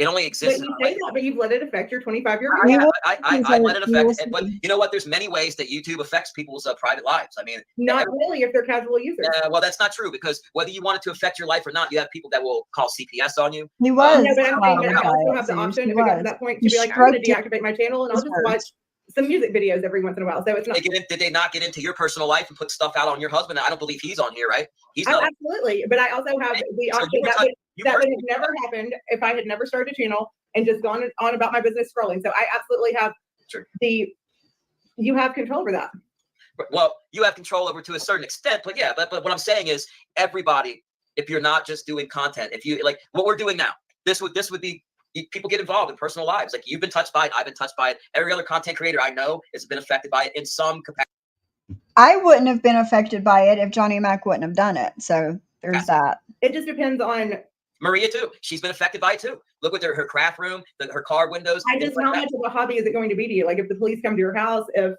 only exists. But you say that, but you've let it affect your 25-year Yeah, I let it affect it. But you know what? There's many ways that YouTube affects people's private lives. I mean, Not really if they're casual users. well, that's not true because whether you want it to affect your life or not, you have people that will call CPS on you. He was. No, but I'm saying that I also traumatized. have the option He if it got to was. that point He to be like, I'm going to stroked deactivate my channel and I'll his just words. watch some music videos every once in a while. So it's not. Did they not get into your personal life and put stuff out on your husband? I don't believe he's on here, right? He's Oh, not. absolutely. But I also have the So option you were that talking- would have never happened if I had never started a channel and just gone on about my business scrolling. So I absolutely have Sure. You have control over that. Well, you have control over to a certain extent, but yeah, but what I'm saying is everybody, if you're not just doing content, if you like what we're doing now, this would be people get involved in personal lives. Like you've been touched by it, I've been touched by it. Every other content creator I know has been affected by it in some capacity. I wouldn't have been affected by it if Johnny Mack wouldn't have done it. So there's that. It just depends on. Maria too. She's been affected by it too. Look with her craft room, her car windows. I just, like how that. much of a hobby is it going to be to you? Like if the police come to your house, if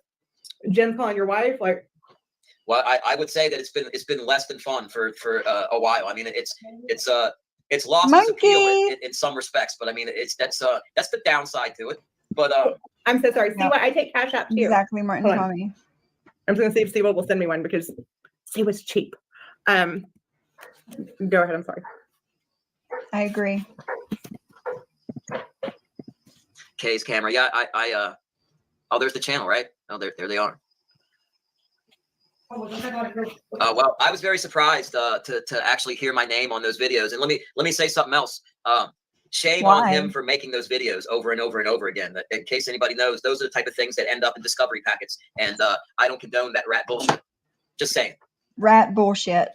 Jen's calling your wife, like. Well, I would say that it's been less than fun for a while. I mean, it's lost its appeal in some respects, but I mean, that's the downside to it. But I'm so sorry. See what I take Cash App too. Exactly, Martin Tommy. I'm just gonna see if Steve will send me one because Steve was cheap. Go ahead. I'm sorry. I agree. Kay's camera. Yeah, oh, there's the channel, right? Oh, there they are. Well, I was very surprised to actually hear my name on those videos. And let me say something else. Shame on him for making those videos over and over and over again. In case anybody knows, those are the type of things that end up in discovery packets. And I don't condone that rat bullshit. Just saying. Rat bullshit.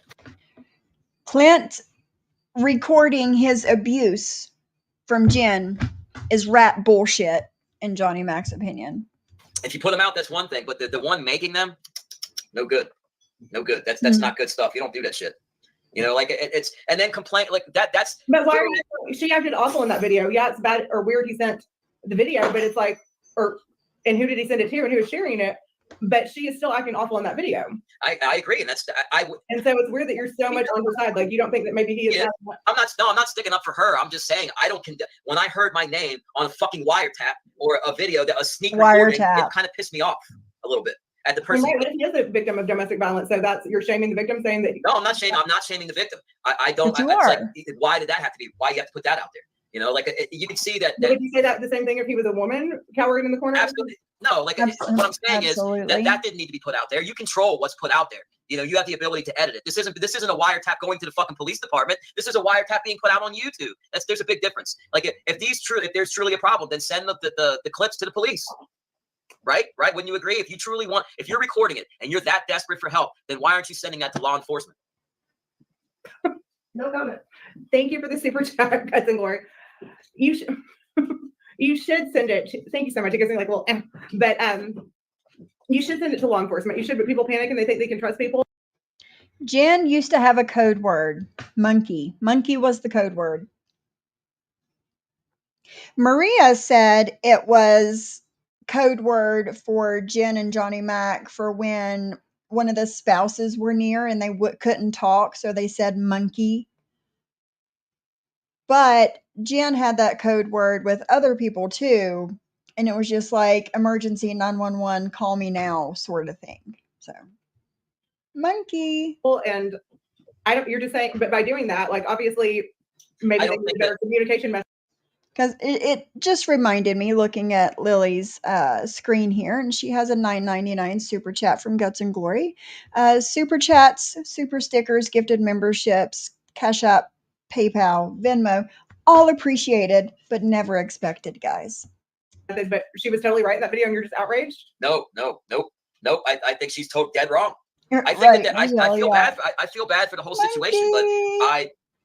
Clint recording his abuse from Jen is rat bullshit, in Johnny Mack's opinion. If you put them out, that's one thing. But the one making them, no good. No good. That's not good stuff. You don't do that shit. You know, like it's and then complain like that. That's. But why are you? She acted awful in that video. Yeah, it's bad or weird. He sent the video, but it's like, and who did he send it to, and who was sharing it? But she is still acting awful in that video. I agree, and that's And so it's weird that you're so much on her side. Like you don't think that maybe he is. Yeah, I'm not sticking up for her. I'm just saying I don't condemn. When I heard my name on a fucking wiretap or a video that a sneak recording, it kind of pissed me off a little bit. At the person, right, he is a victim of domestic violence, so that's you're shaming the victim, saying that. No, I'm not shaming. I'm not shaming the victim. I don't. But you it's are. like, why did that have to be? Why you have to put that out there? You know, like you can see that. Would you say that the same thing if he was a woman cowering in the corner? Absolutely. No, like what I'm saying is that didn't need to be put out there. You control what's put out there. You know, you have the ability to edit it. This isn't a wiretap going to the fucking police department. This is a wiretap being put out on YouTube. There's a big difference. Like if there's truly a problem, then send the clips to the police. Right? Wouldn't you agree? If you're recording it and you're that desperate for help, then why aren't you sending that to law enforcement? No comment. Thank you for the super chat, Guts and Glory. You should send it. Thank you so much. It gives me like a little, but you should send it to law enforcement. You should, but people panic and they think they can trust people. Jen used to have a code word, monkey. Monkey was the code word. Maria said it was code word for Jen and Johnny Mack for when one of the spouses were near and they couldn't talk, so they said monkey. But Jen had that code word with other people too, and it was just like emergency 911, call me now sort of thing. So monkey. Well, and I don't. You're just saying, but by doing that, like obviously, maybe I they don't need think better communication message. Because it just reminded me looking at Lily's screen here, and she has a $9.99 super chat from Guts and Glory. Super chats, super stickers, gifted memberships, Cash App, PayPal, Venmo, all appreciated, but never expected, guys. But she was totally right in that video, and you're just outraged. No. I think she's dead wrong. I think Right, that I feel bad. I feel bad for the whole situation, but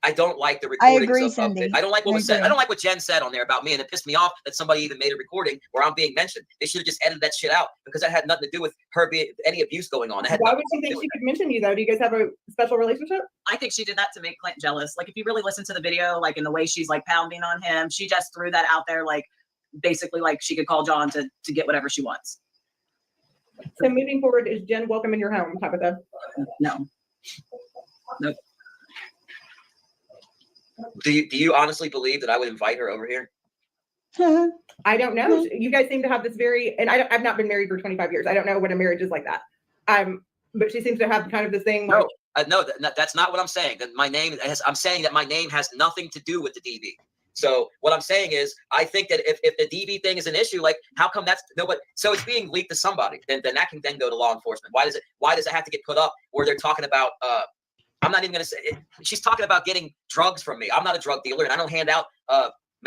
I don't like the recordings. agree, of Cindy. it. I don't like what I was said. I agree. don't like what Jen said on there about me, and it pissed me off that somebody even made a recording where I'm being mentioned. They should have just edited that shit out because that had nothing to do with her being any abuse going on. Why would you think she could mention you though? Do you guys have a special relationship? I think she did that to make Clint jealous. Like, if you really listen to the video, like in the way she's like pounding on him, she just threw that out there, like basically like she could call John to get whatever she wants. So moving forward, is Jen welcome in your home, Tabitha? No. Nope. Do you honestly believe that I would invite her over here? I don't know. You guys seem to have this very, and I've not been married for 25 years. I don't know what a marriage is like that. But she seems to have kind of this thing. No, that's not what I'm saying. That my name I'm saying that my name has nothing to do with the DV. So what I'm saying is, I think that if the DV thing is an issue, like how come that's nobody? So it's being leaked to somebody. Then that can then go to law enforcement. Why does it have to get put up where they're talking about? I'm not even going to say it. She's talking about getting drugs from me. I'm not a drug dealer, and I don't hand out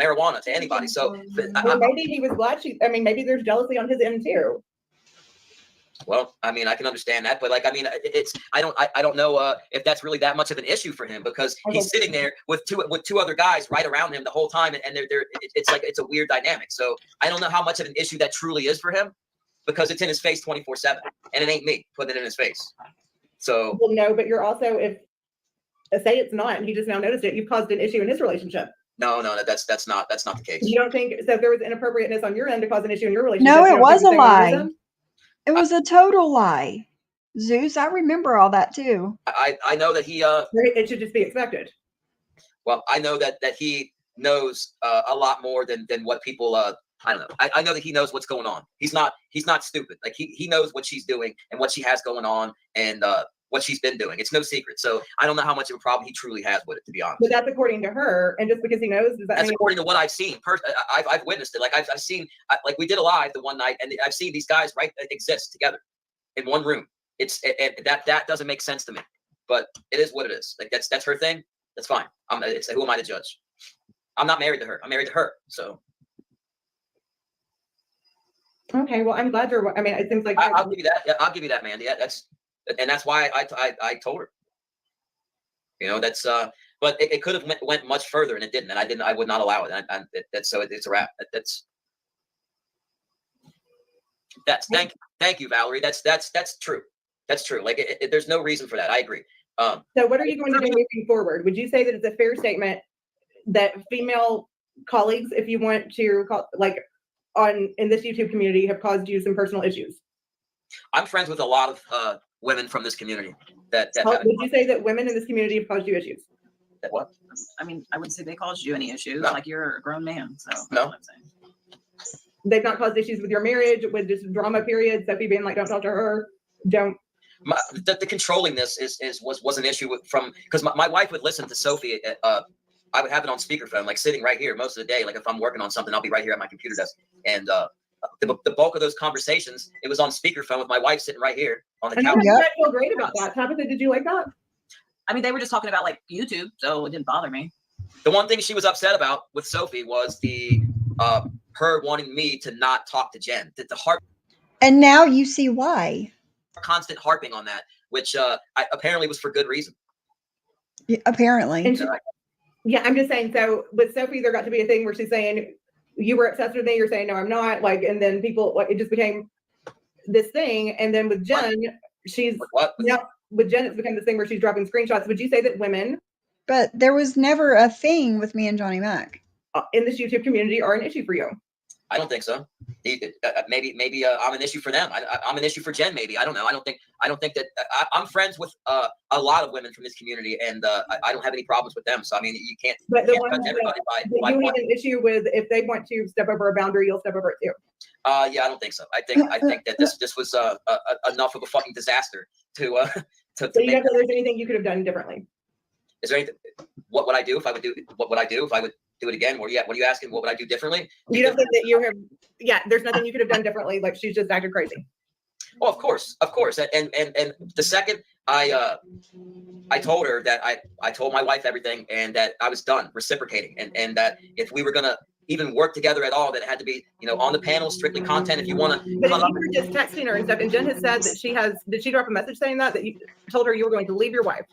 marijuana to anybody. So well, maybe he was glad maybe there's jealousy on his end too. Well, I mean, I can understand that, but like, I mean, I don't know if that's really that much of an issue for him because he's sitting there with two other guys right around him the whole time, and it's like it's a weird dynamic. So I don't know how much of an issue that truly is for him because it's in his face 24/7, and it ain't me putting it in his face. So well, no, but you're also say it's not, and he just now noticed it. You've caused an issue in his relationship. No, that's not the case. You don't think so? If there was inappropriateness on your end to cause an issue in your relationship, No, it was a lie. It was a total lie. Zeus, I remember all that too. I know that he it should just be expected. Well, I know that he knows a lot more than what people I don't know. I know that he knows what's going on. He's not stupid. Like he knows what she's doing and what she has going on and what she's been doing. It's no secret. So I don't know how much of a problem he truly has with it, to be honest. But that's according to her, and just because he knows, does that that's mean according to what I've seen. I've witnessed it. Like I've seen, like we did a live the one night, and I've seen these guys exist together in one room. That doesn't make sense to me, but it is what it is. Like that's her thing. That's fine. Who am I to judge? I'm not married to her. I'm married to her. So. Okay, well, I'm glad you're. I mean, it seems like I'll give you that. Yeah, I'll give you that, man. Yeah, that's why I told her. You know, that's but it could have went much further, and it didn't, and I would not allow it. So it's a wrap. Thank you, Valerie. That's true. That's true. Like there's no reason for that. I agree. So what are you going to do moving forward? Would you say that it's a fair statement that female colleagues, if you want to call, like in this YouTube community, have caused you some personal issues? I'm friends with a lot of women from this community. Would you say that women in this community have caused you issues? That what? I mean, I wouldn't say they caused you any issues. No. Like you're a grown man, so No. that's what I'm saying. They've not caused issues with your marriage, with just drama periods, Sophie being like, don't talk to her, don't. The controllingness was an issue because my wife would listen to Sophie. I would have it on speakerphone, like sitting right here most of the day. Like if I'm working on something, I'll be right here at my computer desk. And the bulk of those conversations, it was on speakerphone with my wife sitting right here on the couch. I feel great about that. Tabitha, did you like that? I mean, they were just talking about like YouTube, so it didn't bother me. The one thing she was upset about with Sophie was the her wanting me to not talk to Jen. The harp. And now you see why. Constant harping on that, which apparently was for good reason. Yeah, apparently. And yeah, I'm just saying. So with Sophie, there got to be a thing where she's saying, "You were obsessed with me." You're saying, "No, I'm not." Like, and then people, like, it just became this thing. And then with Jen, with Jen, it's become this thing where she's dropping screenshots. Would you say that women? But there was never a thing with me and Johnny Mack. in this YouTube community are an issue for you. I don't think so. Maybe I'm an issue for them. I'm an issue for Jen. Maybe I don't know. I don't think that I'm friends with a lot of women from this community, and I don't have any problems with them. So I mean, you can't. But the can't one judge everybody by you have an issue with, if they want to step over a boundary, you'll step over it too. Yeah, I don't think so. I think that this was enough of a fucking disaster to. So you don't know there's anything you could have done differently? Is there anything? What would I do if I would do? What would I do if I would do it again? What are you asking? What would I do differently? You don't think that you have? Yeah, there's nothing you could have done differently. Like she's just acted crazy. Oh, of course. And the second I told her that I told my wife everything and that I was done reciprocating and that if we were gonna even work together at all, that it had to be, on the panel, strictly content. If you want to, but if you were just texting her and stuff, and Jen has said that did she drop a message saying that you told her you were going to leave your wife?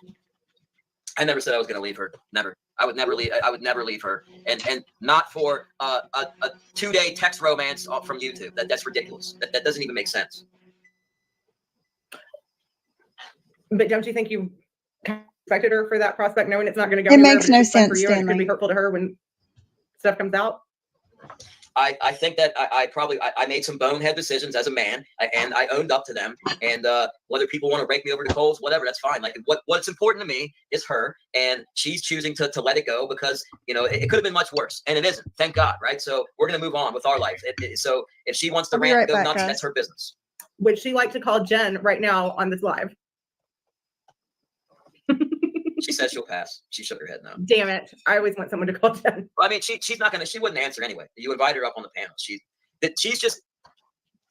I never said I was going to leave her. Never. I would never leave her, and not for a 2-day text romance from YouTube. That's ridiculous. That doesn't even make sense. But don't you think you expected her for that prospect, knowing it's not going to go? It anywhere, makes but no it's fun for sense, you, and it could Stanley. be hurtful to her when stuff comes out. I think that I made some bonehead decisions as a man, and I owned up to them. And whether people want to rake me over the coals, whatever, that's fine. Like what's important to me is her, and she's choosing to let it go because it could have been much worse, and it isn't. Thank God, right? So we're gonna move on with our life. So if she wants to rant and go nuts, that's her business. Would she like to call Jen right now on this live? She said she'll pass. She shook her head no. Damn it! I always want someone to call Jen. I mean, she's not gonna. She wouldn't answer anyway. You invite her up on the panel. She's just.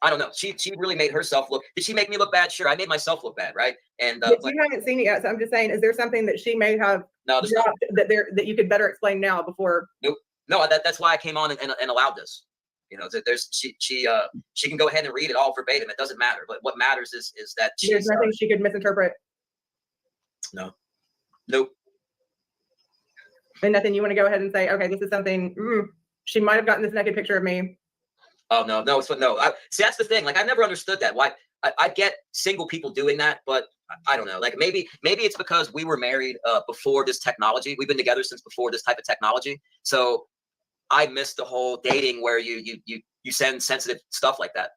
I don't know. She really made herself look. Did she make me look bad? Sure, I made myself look bad, right? And but you haven't seen it yet, so I'm just saying, is there something that she may have dropped that you could better explain now before? Nope. No, that's why I came on and allowed this. There's she can go ahead and read it all verbatim. It doesn't matter. But what matters is that there's nothing she could misinterpret. No. Nope. And nothing you want to go ahead and say, okay, this is something she might have gotten this naked picture of me. Oh no. See, that's the thing. Like I never understood that. Why I get single people doing that, but I don't know. Like maybe it's because we were married before this technology. We've been together since before this type of technology. So I missed the whole dating where you send sensitive stuff like that.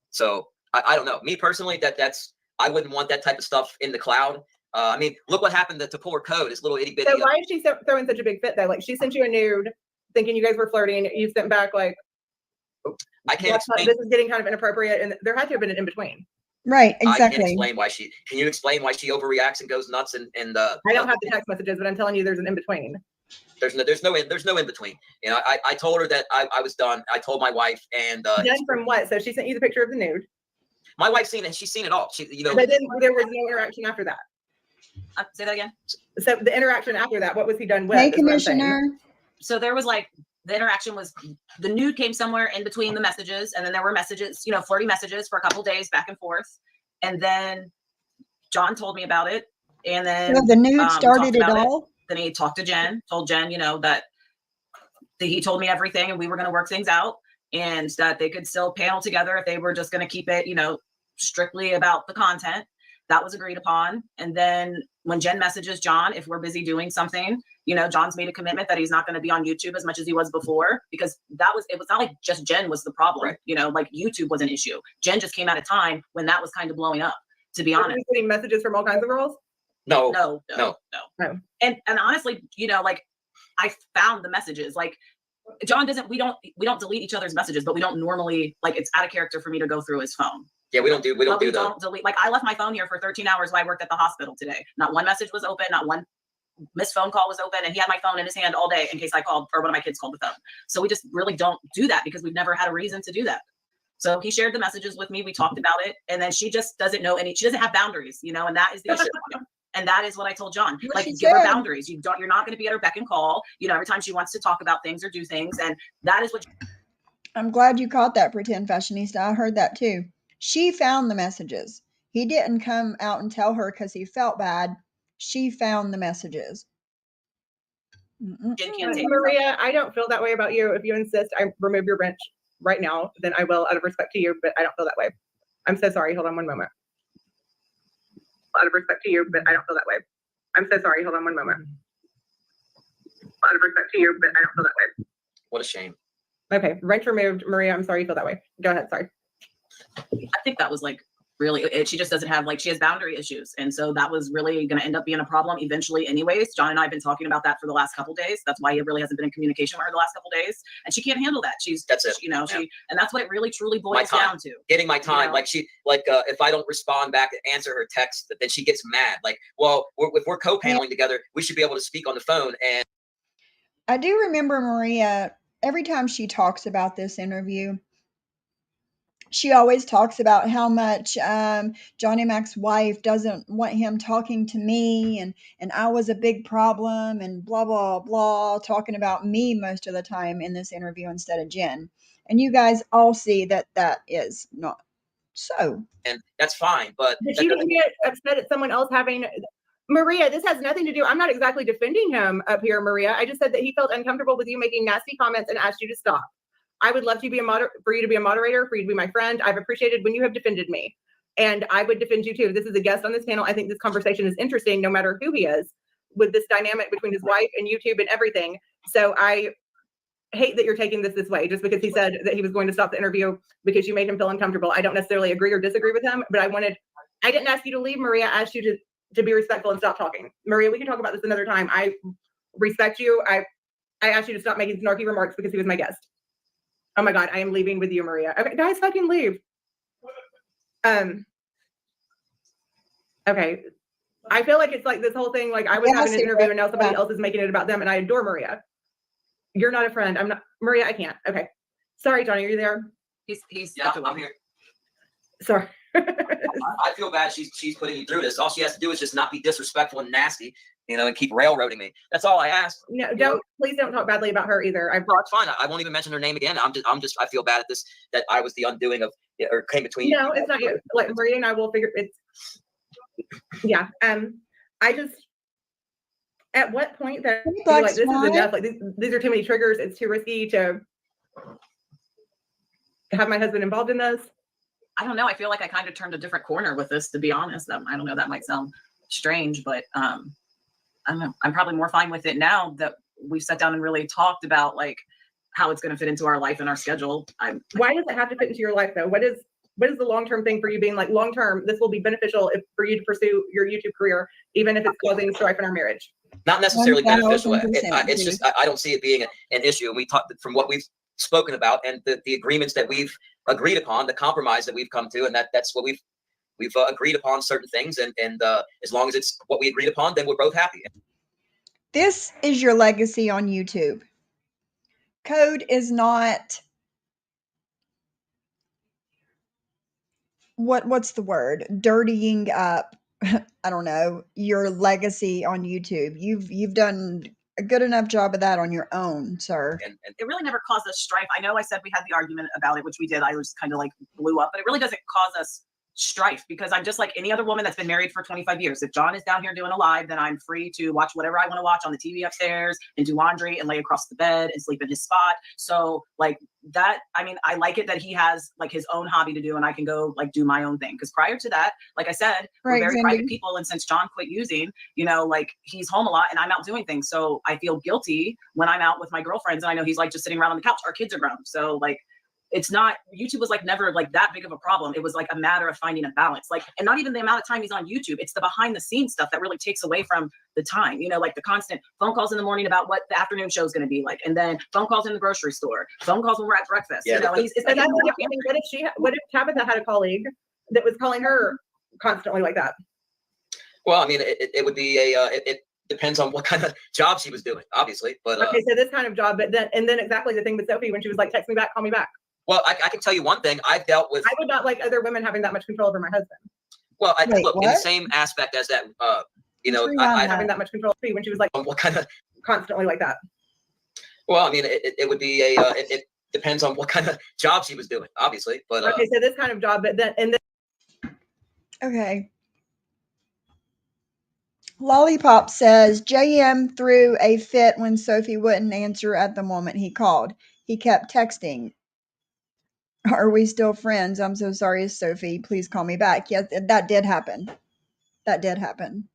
So I don't know. Me personally, that's I wouldn't want that type of stuff in the cloud. I mean, look what happened to Poor Code, this little itty bitty. So why is she throwing such a big fit though? Like she sent you a nude, thinking you guys were flirting. You sent back like, I can't explain. This is getting kind of inappropriate, and there had to have been an in between. Right, exactly. I can't explain why she. Can you explain why she overreacts and goes nuts and I don't have the text messages, but I'm telling you, there's an in between. There's no in between. I told her that I was done. I told my wife and done from what? So she sent you the picture of the nude. My wife's seen it. She's seen it all. But then there was no interaction after that. Say that again. So the interaction after that, what was he done with? Hey, Commissioner. So there was like the interaction was the nude came somewhere in between the messages, and then there were messages, flirty messages for a couple of days back and forth, and then John told me about it, and then So the nude started it all. Then he talked to Jen, told Jen, that he told me everything, and we were going to work things out, and that they could still panel together if they were just going to keep it, strictly about the content. That was agreed upon. And then when Jen messages John, if we're busy doing something, John's made a commitment that he's not going to be on YouTube as much as he was before, because it was not like just Jen was the problem, right. Like YouTube was an issue. Jen just came at a time when that was kind of blowing up, to be honest. Getting messages from all kinds of girls? No. And honestly, like I found the messages, like John we don't delete each other's messages, but we don't normally, like, it's out of character for me to go through his phone. Yeah, we don't delete. Like I left my phone here for 13 hours while I worked at the hospital today. Not one message was open, not one missed phone call was open, and he had my phone in his hand all day in case I called or one of my kids called the phone. So we just really don't do that because we've never had a reason to do that. So he shared the messages with me. We talked about it, and then she just doesn't know she doesn't have boundaries, and that is the issue. And that is what I told John. Like, give her boundaries. You're not going to be at her beck and call, every time she wants to talk about things or do things. And that is what. I'm glad you caught that, Pretend Fashionista. I heard that too. She found the messages. He didn't come out and tell her because he felt bad. She found the messages. Maria, I don't feel that way about you. If you insist I remove your bench right now, then I will, out of respect to you, but I don't feel that way. I'm so sorry. Hold on one moment. Out of respect to you, but I don't feel that way. I'm so sorry. Hold on one moment. Out of respect to you, but I don't feel that way. What a shame. Okay, rent removed. Maria, I'm sorry you feel that way. Go ahead. Sorry. I think that was like really, she just doesn't have, like, she has boundary issues. And so that was really going to end up being a problem eventually anyways. John and I have been talking about that for the last couple of days. That's why it really hasn't been in communication with her the last couple of days. And she can't handle that. That's it. You know, Yeah. and that's what it really truly boils down to. Getting my time. You know? If I don't respond back and answer her text, then she gets mad. Like, well, if we're co-paneling together, we should be able to speak on the phone. And I do remember Maria, every time she talks about this interview, she always talks about how much Johnny Mack's wife doesn't want him talking to me, and I was a big problem, and blah, blah, blah, talking about me most of the time in this interview instead of Jen. And you guys all see that that is not so. And that's fine. But you didn't get upset at someone else having... Maria, this has nothing to do... I'm not exactly defending him up here, Maria. I just said that he felt uncomfortable with you making nasty comments and asked you to stop. I would love to be for you to be a moderator, for you to be my friend. I've appreciated when you have defended me, and I would defend you too. This is a guest on this panel. I think this conversation is interesting, no matter who he is, with this dynamic between his wife and YouTube and everything. So I hate that you're taking this way, just because he said that he was going to stop the interview because you made him feel uncomfortable. I don't necessarily agree or disagree with him, but I didn't ask you to leave, Maria. I asked you to be respectful and stop talking. Maria, we can talk about this another time. I respect you. I asked you to stop making snarky remarks because he was my guest. Oh my God, I am leaving with you, Maria. Okay, guys, fucking leave. Okay. I feel like it's like this whole thing, like I was having an interview and now somebody else is making it about them, and I adore Maria. You're not a friend. I'm not. Maria, I can't. Okay. Sorry, Johnny, are you there? He's yeah, I'm here. Sorry. I feel bad she's putting you through this. All she has to do is just not be disrespectful and nasty, and keep railroading me. That's all I ask. No, please don't talk badly about her either. It's fine. I won't even mention her name again. I feel bad at this, that I was the undoing of, or came between. No, it's not you. Like Maria and I will figure it's. Yeah. I just, at what point that like this is enough? Like these are too many triggers. It's too risky to have my husband involved in this. I don't know. I feel like I kind of turned a different corner with this, to be honest. I don't know. That might sound strange, but I don't know. I'm probably more fine with it now that we've sat down and really talked about like how it's going to fit into our life and our schedule. Why does it have to fit into your life though? What is the long-term thing for you being like, long-term, this will be beneficial for you to pursue your YouTube career, even if it's causing strife in our marriage? Not necessarily beneficial. It's just, I don't see it being an issue. And we talked from what we've spoken about and the agreements that we've agreed upon, the compromise that we've come to, and that's what we've agreed upon certain things, and as long as it's what we agreed upon, then we're both happy. This is your legacy on YouTube. Code is not what's the word? Dirtying up, I don't know, your legacy on YouTube. You've done a good enough job of that on your own, sir. And it really never caused us strife. I know I said we had the argument about it, which we did. I was kind of like blew up, but it really doesn't cause us strife because I'm just like any other woman that's been married for 25 years. If John is down here doing a live, then I'm free to watch whatever I want to watch on the TV upstairs and do laundry and lay across the bed and sleep in his spot. So like that, I mean, I like it that he has like his own hobby to do and I can go like do my own thing. Because prior to that, like I said, we're very private people. And since John quit using, like he's home a lot and I'm out doing things. So I feel guilty when I'm out with my girlfriends and I know he's like just sitting around on the couch. Our kids are grown. So like, it's not, YouTube was like never like that big of a problem. It was like a matter of finding a balance, like, and not even the amount of time he's on YouTube. It's the behind the scenes stuff that really takes away from the time, like the constant phone calls in the morning about what the afternoon show is going to be like. And then phone calls in the grocery store, phone calls when we're at breakfast, yeah, what if Tabitha had a colleague that was calling her constantly like that? Well, I mean, it would be it depends on what kind of job she was doing, obviously, but. Okay. So this kind of job, but then exactly the thing with Sophie, when she was like, text me back, call me back. Well, I can tell you one thing. I've dealt with. I would not like other women having that much control over my husband. Well, look, in the same aspect as that, I having that much control when she was like, what kind of constantly like that. Well, I mean, it would be it depends on what kind of job she was doing, obviously, but. Okay, so this kind of job, but then. Okay. Lollipop says JM threw a fit when Sophie wouldn't answer at the moment he called. He kept texting. Are we still friends? I'm so sorry, Sophie. Please call me back. Yes, that did happen. That did happen.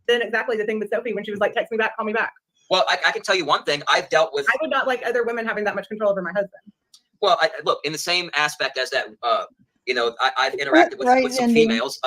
Then exactly the thing with Sophie when she was like, text me back, call me back. Well, I can tell you one thing. I've dealt with. I would not like other women having that much control over my husband. Well, look, in the same aspect as that, I've interacted with some Cindy. females.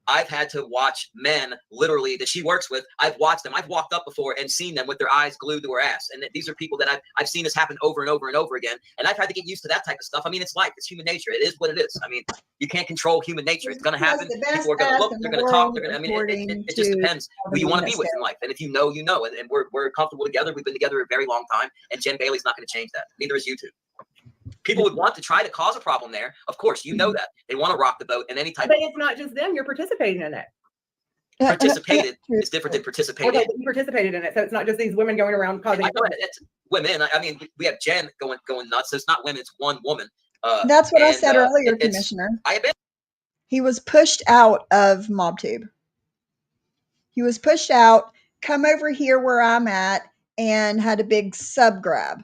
I've had to watch men literally that she works with. I've watched them. I've walked up before and seen them with their eyes glued to her ass. And these are people that I've seen this happen over and over and over again. And I've had to get used to that type of stuff. I mean, it's life. It's human nature. It is what it is. I mean, you can't control human nature. It's going to happen. People are going to look. They're going to talk. They're going to. I mean, it just depends who you want to be with in life. And if you know, you know. And we're comfortable together. We've been together a very long time. And Jen Bailey's not going to change that. Neither is you two. People would want to try to cause a problem there. Of course, you know that. They want to rock the boat in any type. But it's not just them. You're participating in it. Participated is different than participating. Okay, you participated in it, so it's not just these women going around causing. I know it's women. I mean, we have Jen going nuts. So it's not women; it's one woman. That's what I said earlier, Commissioner. He was pushed out of MobTube. He was pushed out. Come over here where I'm at, and had a big sub grab.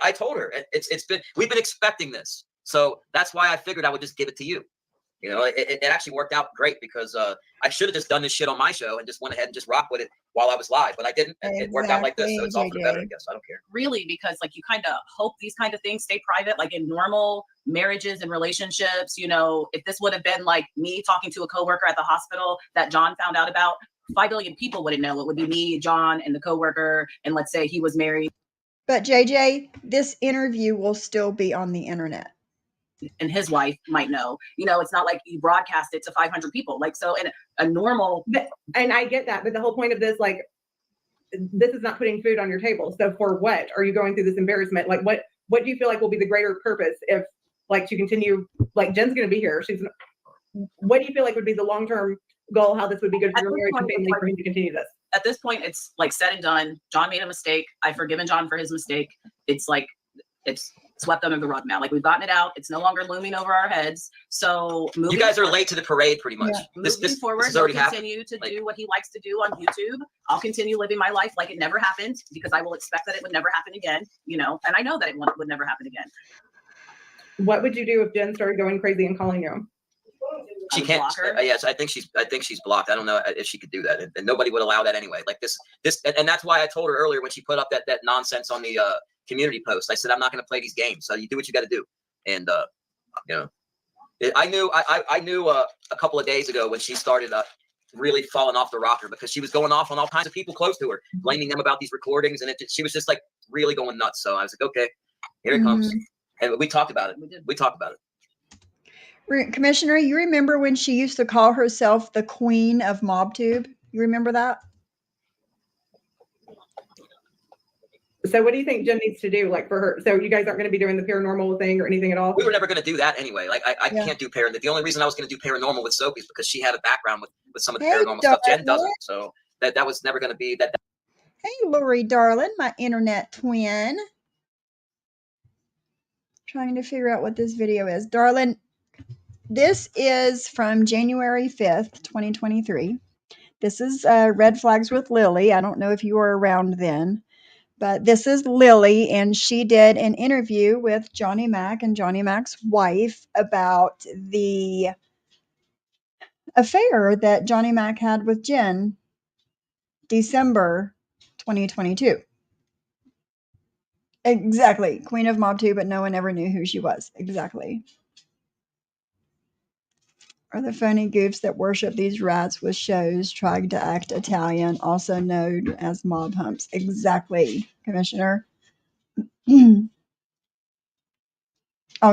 I told her we've been expecting this, so that's why I figured I would just give it to you. You know, it actually worked out great because I should have just done this shit on my show and just went ahead and just rock with it while I was live, but I didn't. Exactly. It worked out like this, so it's all for the better, I guess. I don't care. Really, because like you kind of hope these kind of things stay private, like in normal marriages and relationships. You know, if this would have been like me talking to a coworker at the hospital that John found out about, 5 billion people wouldn't know. It would be me, John, and the coworker, and let's say he was married. But JJ, this interview will still be on the internet. And his wife might know. You know, it's not like you broadcast it to 500 people. Like, so in a normal. And I get that, but the whole point of this, like, this is not putting food on your table. So for what are you going through this embarrassment? Like, what do you feel like will be the greater purpose if, like, to continue? Like, Jen's going to be here. What do you feel like would be the long-term goal? How this would be good for your marriage and family for him to continue this? At this point, it's like said and done. John made a mistake. I've forgiven John for his mistake. It's like it's swept under the rug now. Like, we've gotten it out. It's no longer looming over our heads. So you guys are late to the parade, pretty much. Yeah. Moving forward, he'll continue to do what he likes to do on YouTube. I'll continue living my life like it never happened, because I will expect that it would never happen again. You know, and I know that it would never happen again. What would you do if Jen started going crazy and calling you? She can't. Yes, I think she's blocked. I don't know if she could do that, and nobody would allow that anyway. Like this, and that's why I told her earlier when she put up that nonsense on the community post. I said, I'm not going to play these games. So you do what you got to do. And you know, I knew a couple of days ago when she started really falling off the rocker, because she was going off on all kinds of people close to her, blaming them about these recordings, and she was just like really going nuts. So I was like, okay, here it comes. And we talked about it. We talked about it. Commissioner, you remember when she used to call herself the queen of MobTube? You remember that? So what do you think Jen needs to do, like, for her? So you guys aren't going to be doing the paranormal thing or anything at all? We were never going to do that anyway. Like, I can't do paranormal. The only reason I was going to do paranormal with Sophie is because she had a background with some of the paranormal stuff. Jen doesn't. So that was never going to be that. Hey, Lori, darling, my internet twin. Trying to figure out what this video is. Darling, this is from January 5th, 2023. This is Red Flags with Lily. I don't know if you were around then, but this is Lily, and she did an interview with Johnny Mack and Johnny Mack's wife about the affair that Johnny Mack had with Jen, December 2022. Exactly. Queen of MobTube, but no one ever knew who she was. Exactly. Are the phony goofs that worship these rats with shows trying to act Italian, also known as mob humps. Exactly, Commissioner. Oh,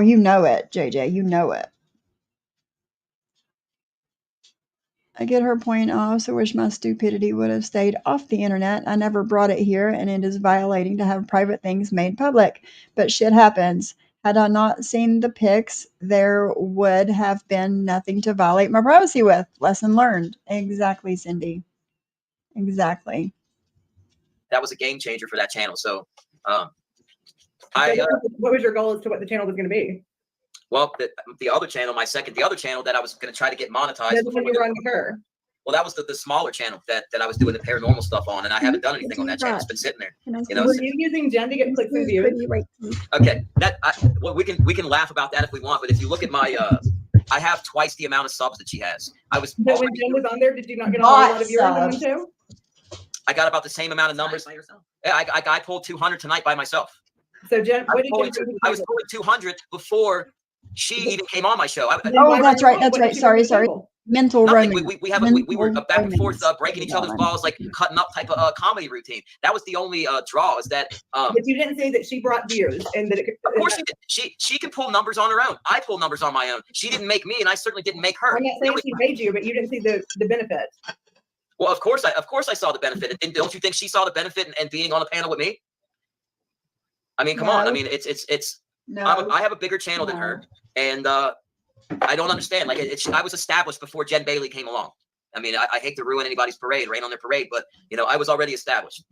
you know it, JJ. You know it. I get her point. I also wish my stupidity would have stayed off the internet. I never brought it here, and it is violating to have private things made public. But shit happens. Had I not seen the pics, there would have been nothing to violate my privacy with. Lesson learned. Exactly, Cindy. Exactly. That was a game changer for that channel. So, what was your goal as to what the channel was going to be? Well, the other channel, the other channel that I was going to try to get monetized. That's when you were on her. Well, that was the smaller channel that I was doing the paranormal stuff on, and I haven't done anything on that channel. It's been sitting there. You know, were you using Jen to get clicks and views? Okay, well, we can laugh about that if we want, but if you look at my, I have twice the amount of subs that she has. But when Jen was on there, did you not get a whole lot of viewers on them too? I got about the same amount of numbers. By yourself. Yeah, I pulled 200 tonight by myself. So Jen, what did I was pulling 200 before she even came on my show. Oh, that's right. That's right. Sorry. Mental Nothing. romance. We were back and forth, breaking each other's balls, like cutting up type of comedy routine. That was the only draw. Is that? But you didn't say that she brought views and that it could. Of course she did. She can pull numbers on her own. I pull numbers on my own. She didn't make me, and I certainly didn't make her. I'm not saying she made you, but you didn't see the benefit. Well, of course I saw the benefit. And don't you think she saw the benefit in being on the panel with me? I mean, come on. I mean, it's. No. I have a bigger channel than her, and I don't understand. Like, I was established before Jen Bailey came along. I mean, I hate to ruin anybody's parade, rain on their parade, but I was already established.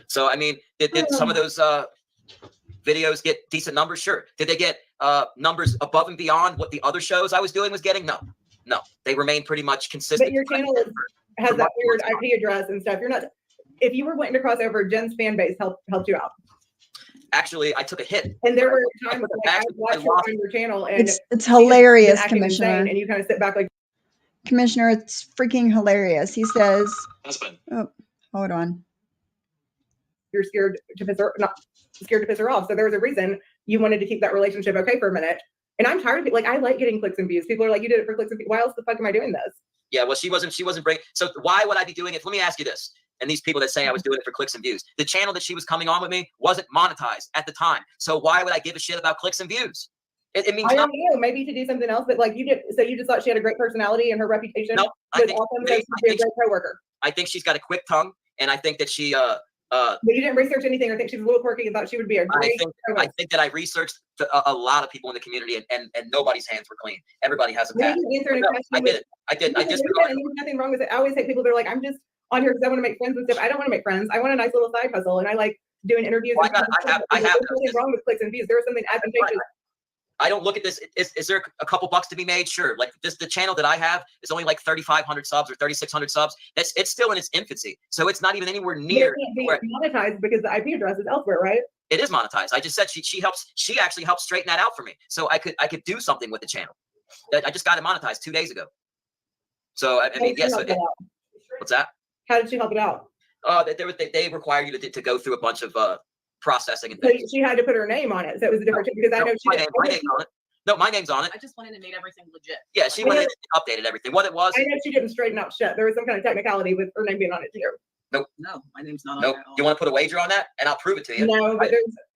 So, I mean, did some of those videos get decent numbers? Sure. Did they get numbers above and beyond what the other shows I was doing was getting? No. They remain pretty much consistent. But your channel has that weird IP address and stuff. You're not. If you were wanting to cross over, Jen's fan base helped you out. Actually, I took a hit. And there were times like I watched you on your channel, and it's hilarious, Commissioner. Insane, and you kind of sit back like, Commissioner, it's freaking hilarious. He says, Husband. "Oh, hold on." You're scared to piss her off. So there was a reason you wanted to keep that relationship okay for a minute. And I'm tired of it. Like, I like getting clicks and views. People are like, you did it for clicks and views. Why else the fuck am I doing this? Yeah, well, she wasn't bringing. So why would I be doing it? Let me ask you this. And these people that say I was doing it for clicks and views, the channel that she was coming on with me wasn't monetized at the time. So why would I give a shit about clicks and views? It means I don't nothing. know, maybe to do something else, but like you did. So you just thought she had a great personality and her reputation No, was awesome. So she'd be a great coworker. I think she's got a quick tongue, and I think that she. But you didn't research anything or think she was a little quirky and thought she would be a great I think that I researched a lot of people in the community, and nobody's hands were clean. Everybody has a bad. I did. I just. There's nothing wrong with it. I always hate people that are like, I'm just on here because I want to make friends and stuff. I don't want to make friends. I want a nice little side hustle, and I like doing interviews. Well, I have. There's nothing wrong with clicks and views. There was something advantageous. I don't look at this. Is there a couple bucks to be made? Sure. Like the channel that I have is only like 3,500 subs or 3,600 subs. It's still in its infancy, so it's not even anywhere near. It can't be monetized because the IP address is elsewhere, right? It is monetized. I just said she actually helped straighten that out for me, so I could do something with the channel. I just got it monetized 2 days ago. So I mean, yes. What's that? How did she help it out? They require you to go through a bunch of processing and So things. she had to put her name on it, so it was a different because I know she did. My name's on it. No, my name's on it. I just went in and made everything legit. Yeah, she went in and updated everything. What it was. I know she didn't straighten out shit. There was some kind of technicality with her name being on it too. No, my name's not on Nope. there at all. You want to put a wager on that, and I'll prove it to you. No, but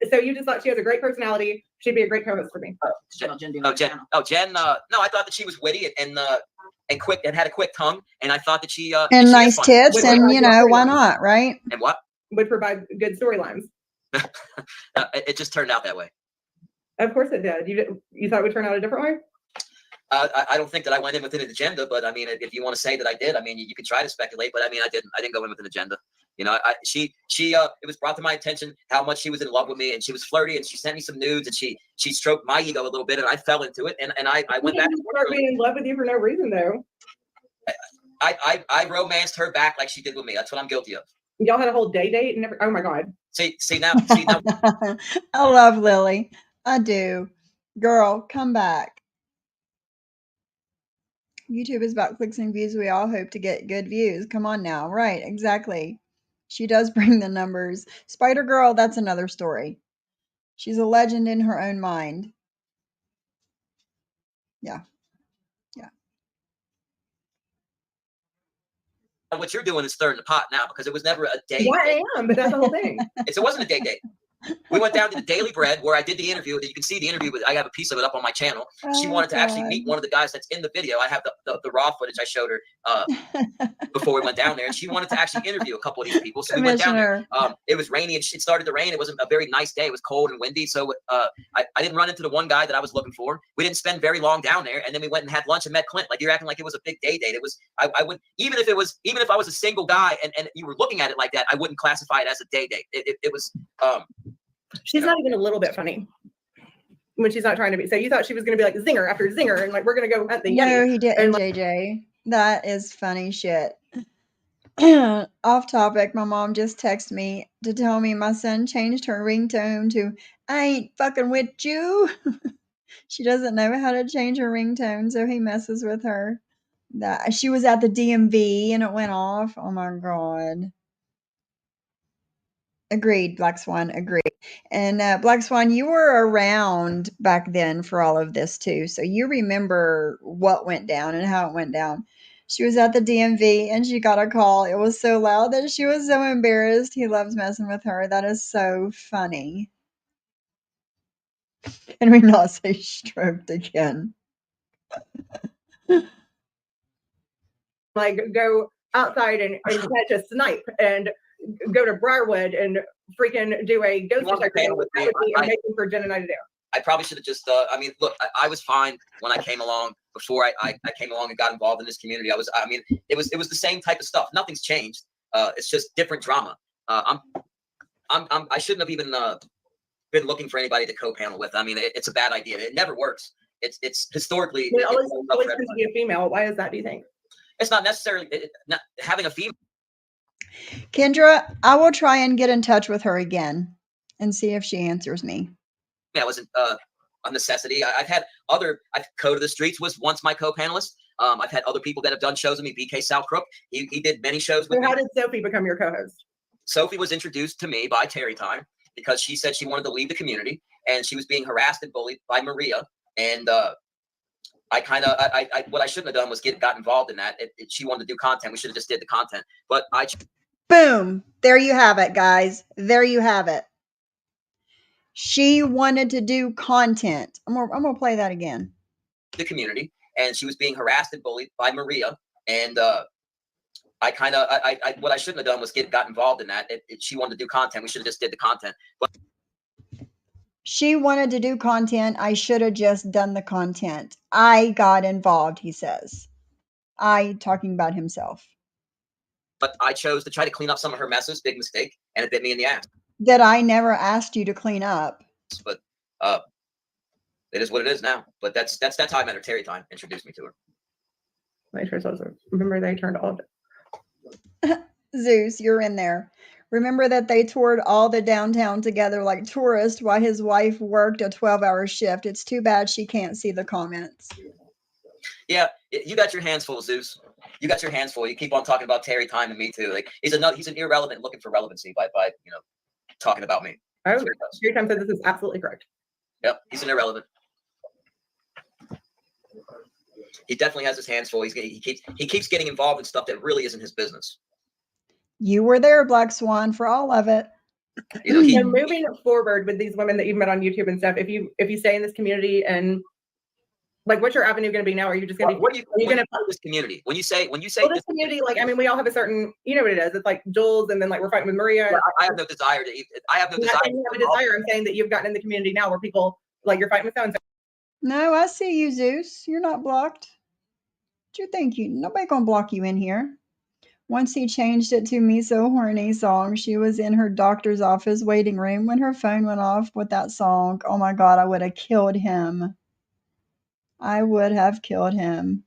so you just thought she has a great personality. She'd be a great co-host for me. Jen being Oh, on the Jen. channel. Oh, Jen. No, I thought that she was witty and quick and had a quick tongue, and I thought that she And she nice is funny. tits, Wait, and wait, why wait. not, right? And what? Would provide good storylines. It just turned out that way. Of course it did. You thought it would turn out a different way? I don't think that I went in with an agenda, but I mean, if you want to say that I did, I mean, you can try to speculate, but I mean, I didn't go in with an agenda. It was brought to my attention how much she was in love with me, and she was flirty, and she sent me some nudes, and she stroked my ego a little bit, and I fell into it, and I went back. Start being in love with you for no reason, though. I romanced her back like she did with me. That's what I'm guilty of. Y'all had a whole date and oh my god. See now. I love Lily. I do. Girl, come back. YouTube is about clicks and views. We all hope to get good views. Come on now. Right, exactly. She does bring the numbers. Spider Girl, that's another story. She's a legend in her own mind. Yeah. What you're doing is stirring the pot now, because it was never a date. Yeah, I am, but that's the whole thing. It wasn't a date. We went down to the Daily Bread where I did the interview. You can see the interview, I have a piece of it up on my channel. She wanted to actually meet one of the guys that's in the video. I have the raw footage I showed her before we went down there, and she wanted to actually interview a couple of these people. So we went down there. It was rainy, and it started to rain. It wasn't a very nice day. It was cold and windy, so I didn't run into the one guy that I was looking for. We didn't spend very long down there, and then we went and had lunch and met Clint. Like, you're acting like it was a big date. It was. I would, even if I was a single guy and you were looking at it like that, I wouldn't classify it as a date. It was. She's not even a little bit funny when she's not trying to be. So you thought she was going to be like zinger after zinger, and like, we're going to go at the No, he didn't, JJ. That is funny shit. Off topic, my mom just texted me to tell me my son changed her ringtone to "I ain't fucking with you." She doesn't know how to change her ringtone, so he messes with her. That she was at the DMV and it went off. Oh my god. Agreed, Black Swan. Agreed. And Black Swan, you were around back then for all of this too, so you remember what went down and how it went down. She was at the DMV and she got a call. It was so loud that she was so embarrassed. He loves messing with her. That is so funny. Can we not say stroked again? Like go outside and catch a snipe and go to Briarwood and freaking do a ghost want to detector. panel with That me? would be amazing for Jen and I to do. I probably should have just, I mean, look, I was fine when I came along. Before I came along and got involved in this community, I mean, it was the same type of stuff. Nothing's changed. It's just different drama. I shouldn't have even been looking for anybody to co-panel with. I mean, it's a bad idea. It never works. It's historically. It always tends to be a female. Why is that, do you think? It's not necessarily not having a female. Kendra, I will try and get in touch with her again and see if she answers me. That wasn't a necessity. I've Code of the Streets was once my co-panelist. I've had other people that have done shows with me. BK Sal Crook, he did many shows with me. So how did Sophie become your co-host? Sophie was introduced to me by Terry Time because she said she wanted to leave the community and she was being harassed and bullied by Maria. And what I shouldn't have done was got involved in that. She wanted to do content. We should have just did the content. But Boom. There you have it, guys. There you have it. She wanted to do content. I'm gonna play that again. The community, and she was being harassed and bullied by Maria. And what I shouldn't have done was got involved in that. She wanted to do content. We should have just did the content. But she wanted to do content. I should have just done the content. I got involved, he says. Talking about himself. But I chose to try to clean up some of her messes. Big mistake, and it bit me in the ass. That I never asked you to clean up. But it is what it is now. But that's how I met her. Terry Time introduced me to her. Remember they turned all of it. Zeus, you're in there. Remember that they toured all the downtown together like tourists while his wife worked a 12-hour shift. It's too bad she can't see the comments. Yeah, you got your hands full, Zeus. You got your hands full. You keep on talking about Terry Time and me too. Like he's an irrelevant looking for relevancy by talking about me. Terry Time said this is absolutely correct. Yep, he's an irrelevant. He definitely has his hands full. He keeps getting involved in stuff that really isn't his business. You were there, Black Swan, for all of it. So moving forward with these women that you've met on YouTube and stuff, if you stay in this community and like, what's your avenue going to be now? Are you just going to are you going to this community? When you say this community, like, I mean, we all have a certain, you know what it is. It's like Jules, and then like we're fighting with Maria. Yeah, I have no desire to. I have no desire. You have a desire. I'm saying that you've gotten in the community now where people like you're fighting with so and so. No, I see you, Zeus. You're not blocked. What you think? Nobody gonna block you in here. Once he changed it to Me So Horny song, she was in her doctor's office waiting room when her phone went off with that song. Oh my God, I would have killed him. I would have killed him.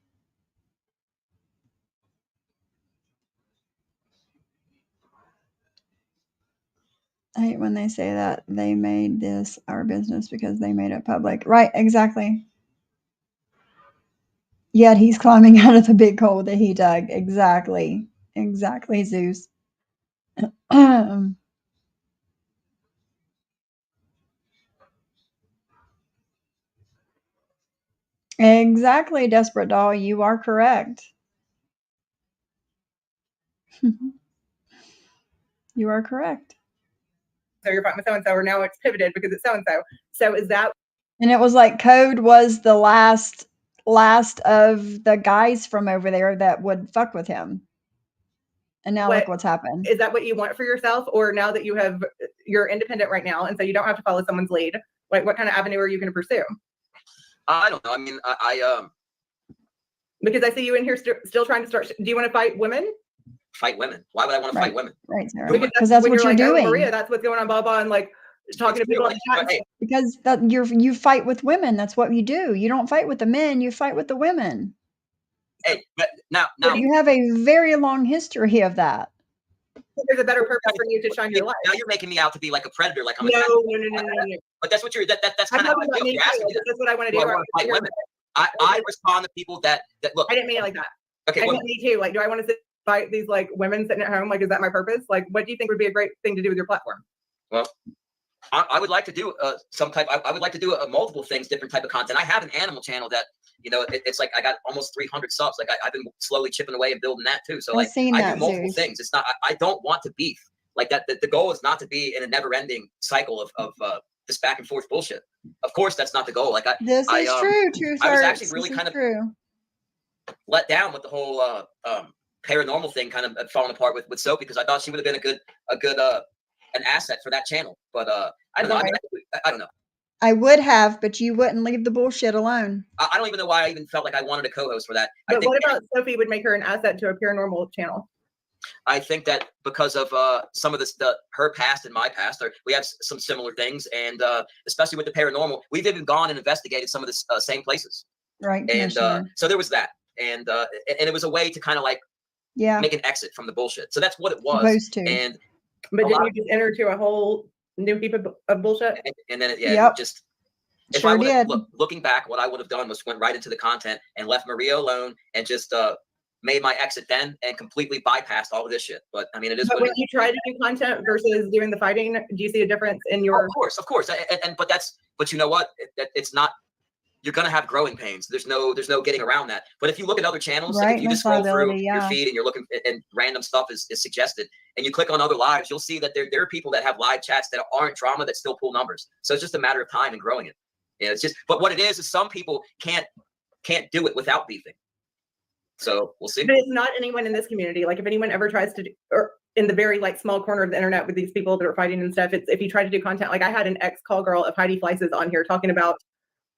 I hate when they say that they made this our business because they made it public. Right, exactly. Yet he's climbing out of the big hole that he dug. Exactly. Exactly, Zeus. Exactly, Desperate Doll. You are correct. You are correct. So you're fighting with so and so, or now it's pivoted because it's so and so. So is that? And it was like Code was the last of the guys from over there that would fuck with him. And now look what's happened. Is that what you want for yourself? Or now that you're independent right now, and so you don't have to follow someone's lead, like what kind of avenue are you going to pursue? I don't know. I mean, because I see you in here still trying to start. Do you want to fight women? Fight women? Why would I want to fight women? Right, Sarah. Because that's what you're doing. Oh, Maria, that's what's going on, blah, blah, and like talking to people like that. Hey. Because you fight with women. That's what you do. You don't fight with the men. You fight with the women. Hey, but now you have a very long history of that. There's a better purpose for you to shine your light. Now you're making me out to be like a predator, like I'm no. But that's what that's kind of how I feel. That's what I want to do. I want to fight women. I respond to people that look. I didn't mean it like that. Okay, I well, get me too. Like, do I want to sit fight these like women sitting at home? Like, is that my purpose? Like, what do you think would be a great thing to do with your platform? well, I would like to do some type. I would like to do multiple things, different type of content. I have an animal channel that, you know, it's like I got almost 300 subs. Like I've been slowly chipping away and building that too. So like I've seen I that, do multiple Zeus. things. It's not. I don't want to beef like that. The goal is not to be in a never-ending cycle of this back and forth bullshit. Of course, that's not the goal. Like This is true, Truth I was Hurts. actually really This kind is of true. let down with the whole paranormal thing kind of falling apart with Sophie, because I thought she would have been a good an asset for that channel. But I don't know. I don't know. I would have, but you wouldn't leave the bullshit alone. I don't even know why I even felt like I wanted a co-host for that. But what about Sophie would make her an asset to a paranormal channel? I think that because of some of her past and my past, we have some similar things, and especially with the paranormal, we've even gone and investigated some of the same places. Right, And Commissioner. so there was that, and it was a way to kind of like make an exit from the bullshit. So that's what it was. Supposed to. And but didn't you just enter to a whole new heap of bullshit? And then just. If Sure I would have did. looking back, what I would have done was went right into the content and left Maria alone and just made my exit then and completely bypassed all of this shit. But I mean, it is. But when you try to do content versus doing the fighting, do you see a difference in your? Of course. But you know what? It's not. You're gonna have growing pains. There's no getting around that. But if you look at other channels, like if you just scroll through your feed and you're looking and random stuff is suggested, and you click on other lives, you'll see that there are people that have live chats that aren't drama that still pull numbers. So it's just a matter of time and growing it. Yeah, it's just. But what it is some people can't do it without beefing. So we'll see. But it's not anyone in this community. Like if anyone ever tries to do, or in the very like small corner of the internet with these people that are fighting and stuff, it's if you try to do content. Like I had an ex-call girl of Heidi Fleiss's on here talking about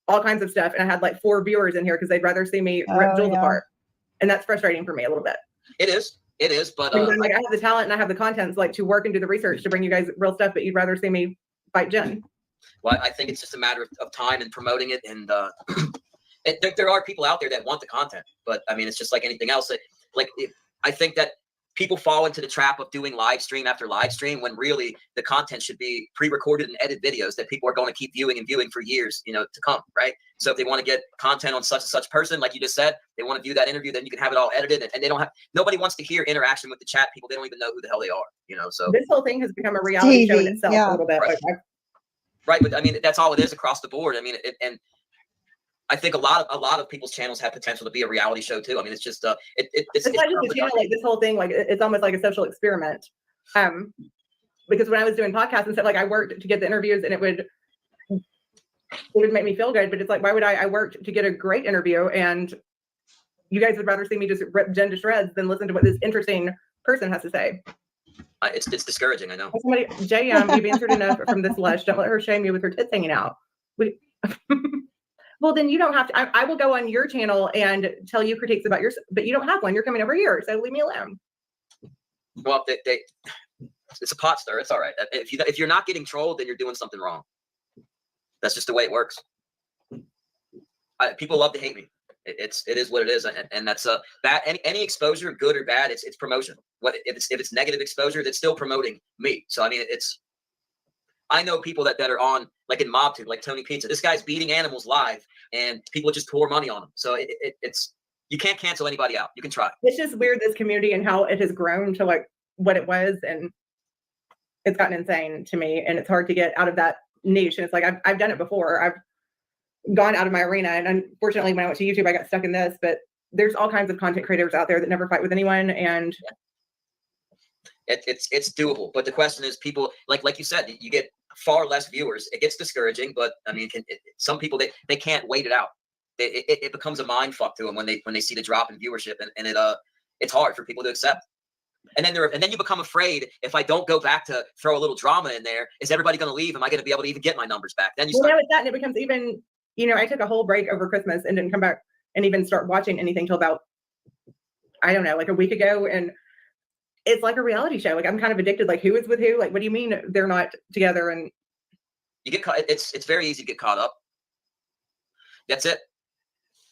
all kinds of stuff, and I had like 4 viewers in here because they'd rather see me rip Jules apart, and that's frustrating for me a little bit. It is, but like I have the talent and I have the contents like to work and do the research to bring you guys real stuff, but you'd rather see me fight Jen. Well, I think it's just a matter of time and promoting it, and there are people out there that want the content, but I mean, it's just like anything else. I think that people fall into the trap of doing live stream after live stream when really the content should be pre-recorded and edited videos that people are going to keep viewing and viewing for years, to come, right? So if they want to get content on such and such person, like you just said, they want to view that interview, then you can have it all edited, and they don't have. Nobody wants to hear interaction with the chat people. They don't even know who the hell they are, So this whole thing has become a reality show in itself a little bit. Right, but I mean that's all it is across the board. I mean, and I think a lot of people's channels have potential to be a reality show too. I mean, it's just it's not just a channel. Like this whole thing, like it's almost like a social experiment. Because when I was doing podcasts and stuff, like I worked to get the interviews, and it would make me feel good. But it's like, why would I worked to get a great interview, and you guys would rather see me just rip Jen to shreds than listen to what this interesting person has to say. It's discouraging, I know. Somebody, JM, you've answered enough from this lush. Don't let her shame you with her tits hanging out. Well, then you don't have to. I will go on your channel and tell you critiques about yours, but you don't have one. You're coming over here, so leave me alone. Well, it's a pot stir. It's all right. If you're not getting trolled, then you're doing something wrong. That's just the way it works. People love to hate me. It is what it is, and that's bad. Any exposure, good or bad, it's promotion. If it's negative exposure, it's still promoting me. So I mean, I know people that are on like in MobTube, like Tony Pizza. This guy's beating animals live, and people just pour money on him. So it's you can't cancel anybody out. You can try. It's just weird, this community and how it has grown to like what it was, and it's gotten insane to me. And it's hard to get out of that niche. And it's like I've done it before. I've gone out of my arena, and unfortunately when I went to YouTube I got stuck in this, but there's all kinds of content creators out there that never fight with anyone, and it's doable. But the question is, people like you said, you get far less viewers. It gets discouraging, but I mean, some people they can't wait it out. It becomes a mind fuck to them when they see the drop in viewership, and it's hard for people to accept. And then you become afraid, if I don't go back to throw a little drama in there, is everybody going to leave? Am I going to be able to even get my numbers back? Then you start. Now it's that, and it becomes even. I took a whole break over Christmas and didn't come back and even start watching anything till about, I don't know, like a week ago. And it's like a reality show. Like I'm kind of addicted. Like who is with who? Like what do you mean they're not together? And you get caught. It's very easy to get caught up. That's it.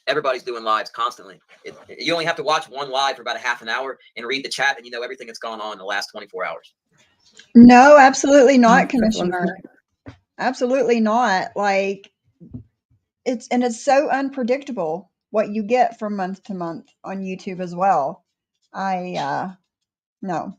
Everybody's doing lives constantly. You only have to watch one live for about a half an hour and read the chat, and you know everything that's gone on in the last 24 hours. No, absolutely not, Commissioner. Absolutely not. Like it's so unpredictable. what you get from month to month on YouTube as well. No.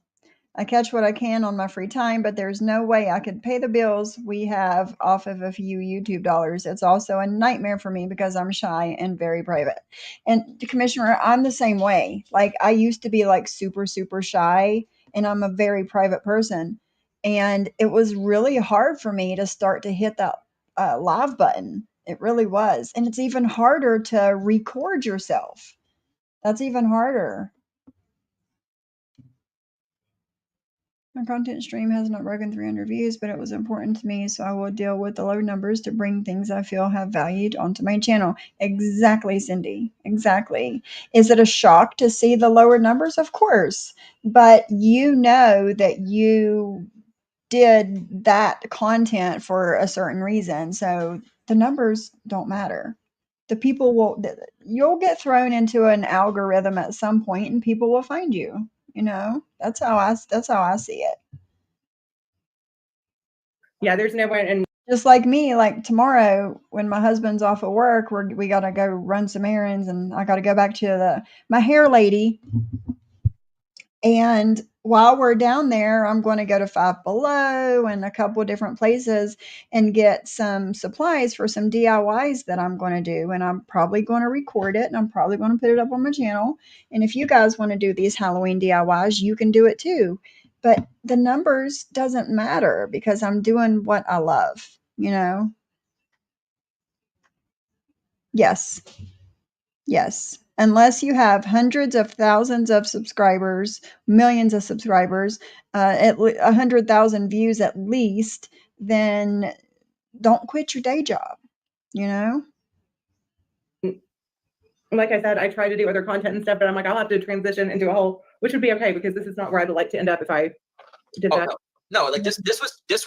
I catch what I can on my free time, but there's no way I could pay the bills we have off of a few YouTube dollars. It's also a nightmare for me because I'm shy and very private. And Commissioner, I'm the same way. Like I used to be like super, super shy, and I'm a very private person. And it was really hard for me to start to hit that live button. It really was. And it's even harder to record yourself. That's even harder. My content stream has not broken 300 views, but it was important to me, so I will deal with the low numbers to bring things I feel have valued onto my channel. Exactly, Cindy. Exactly. Is it a shock to see the lower numbers? Of course. But you know that you did that content for a certain reason, so the numbers don't matter. The people will, you'll get thrown into an algorithm at some point and people will find you. You know, that's how I see it. Yeah, there's no one. And Just like me, like tomorrow when my husband's off at work, we got to go run some errands, and I got to go back to my hair lady. And while we're down there, I'm going to go to Five Below and a couple of different places and get some supplies for some DIYs that I'm going to do. And I'm probably going to record it, and I'm probably going to put it up on my channel. And if you guys want to do these Halloween DIYs, you can do it too. But the numbers doesn't matter because I'm doing what I love, you know? Yes. Yes. Unless you have hundreds of thousands of subscribers, millions of subscribers, 100,000 views at least, then don't quit your day job, you know? like I said, I try to do other content and stuff, but I'm like, I'll have to transition into a whole, which would be okay because this is not where I'd like to end up if I did that. No, like this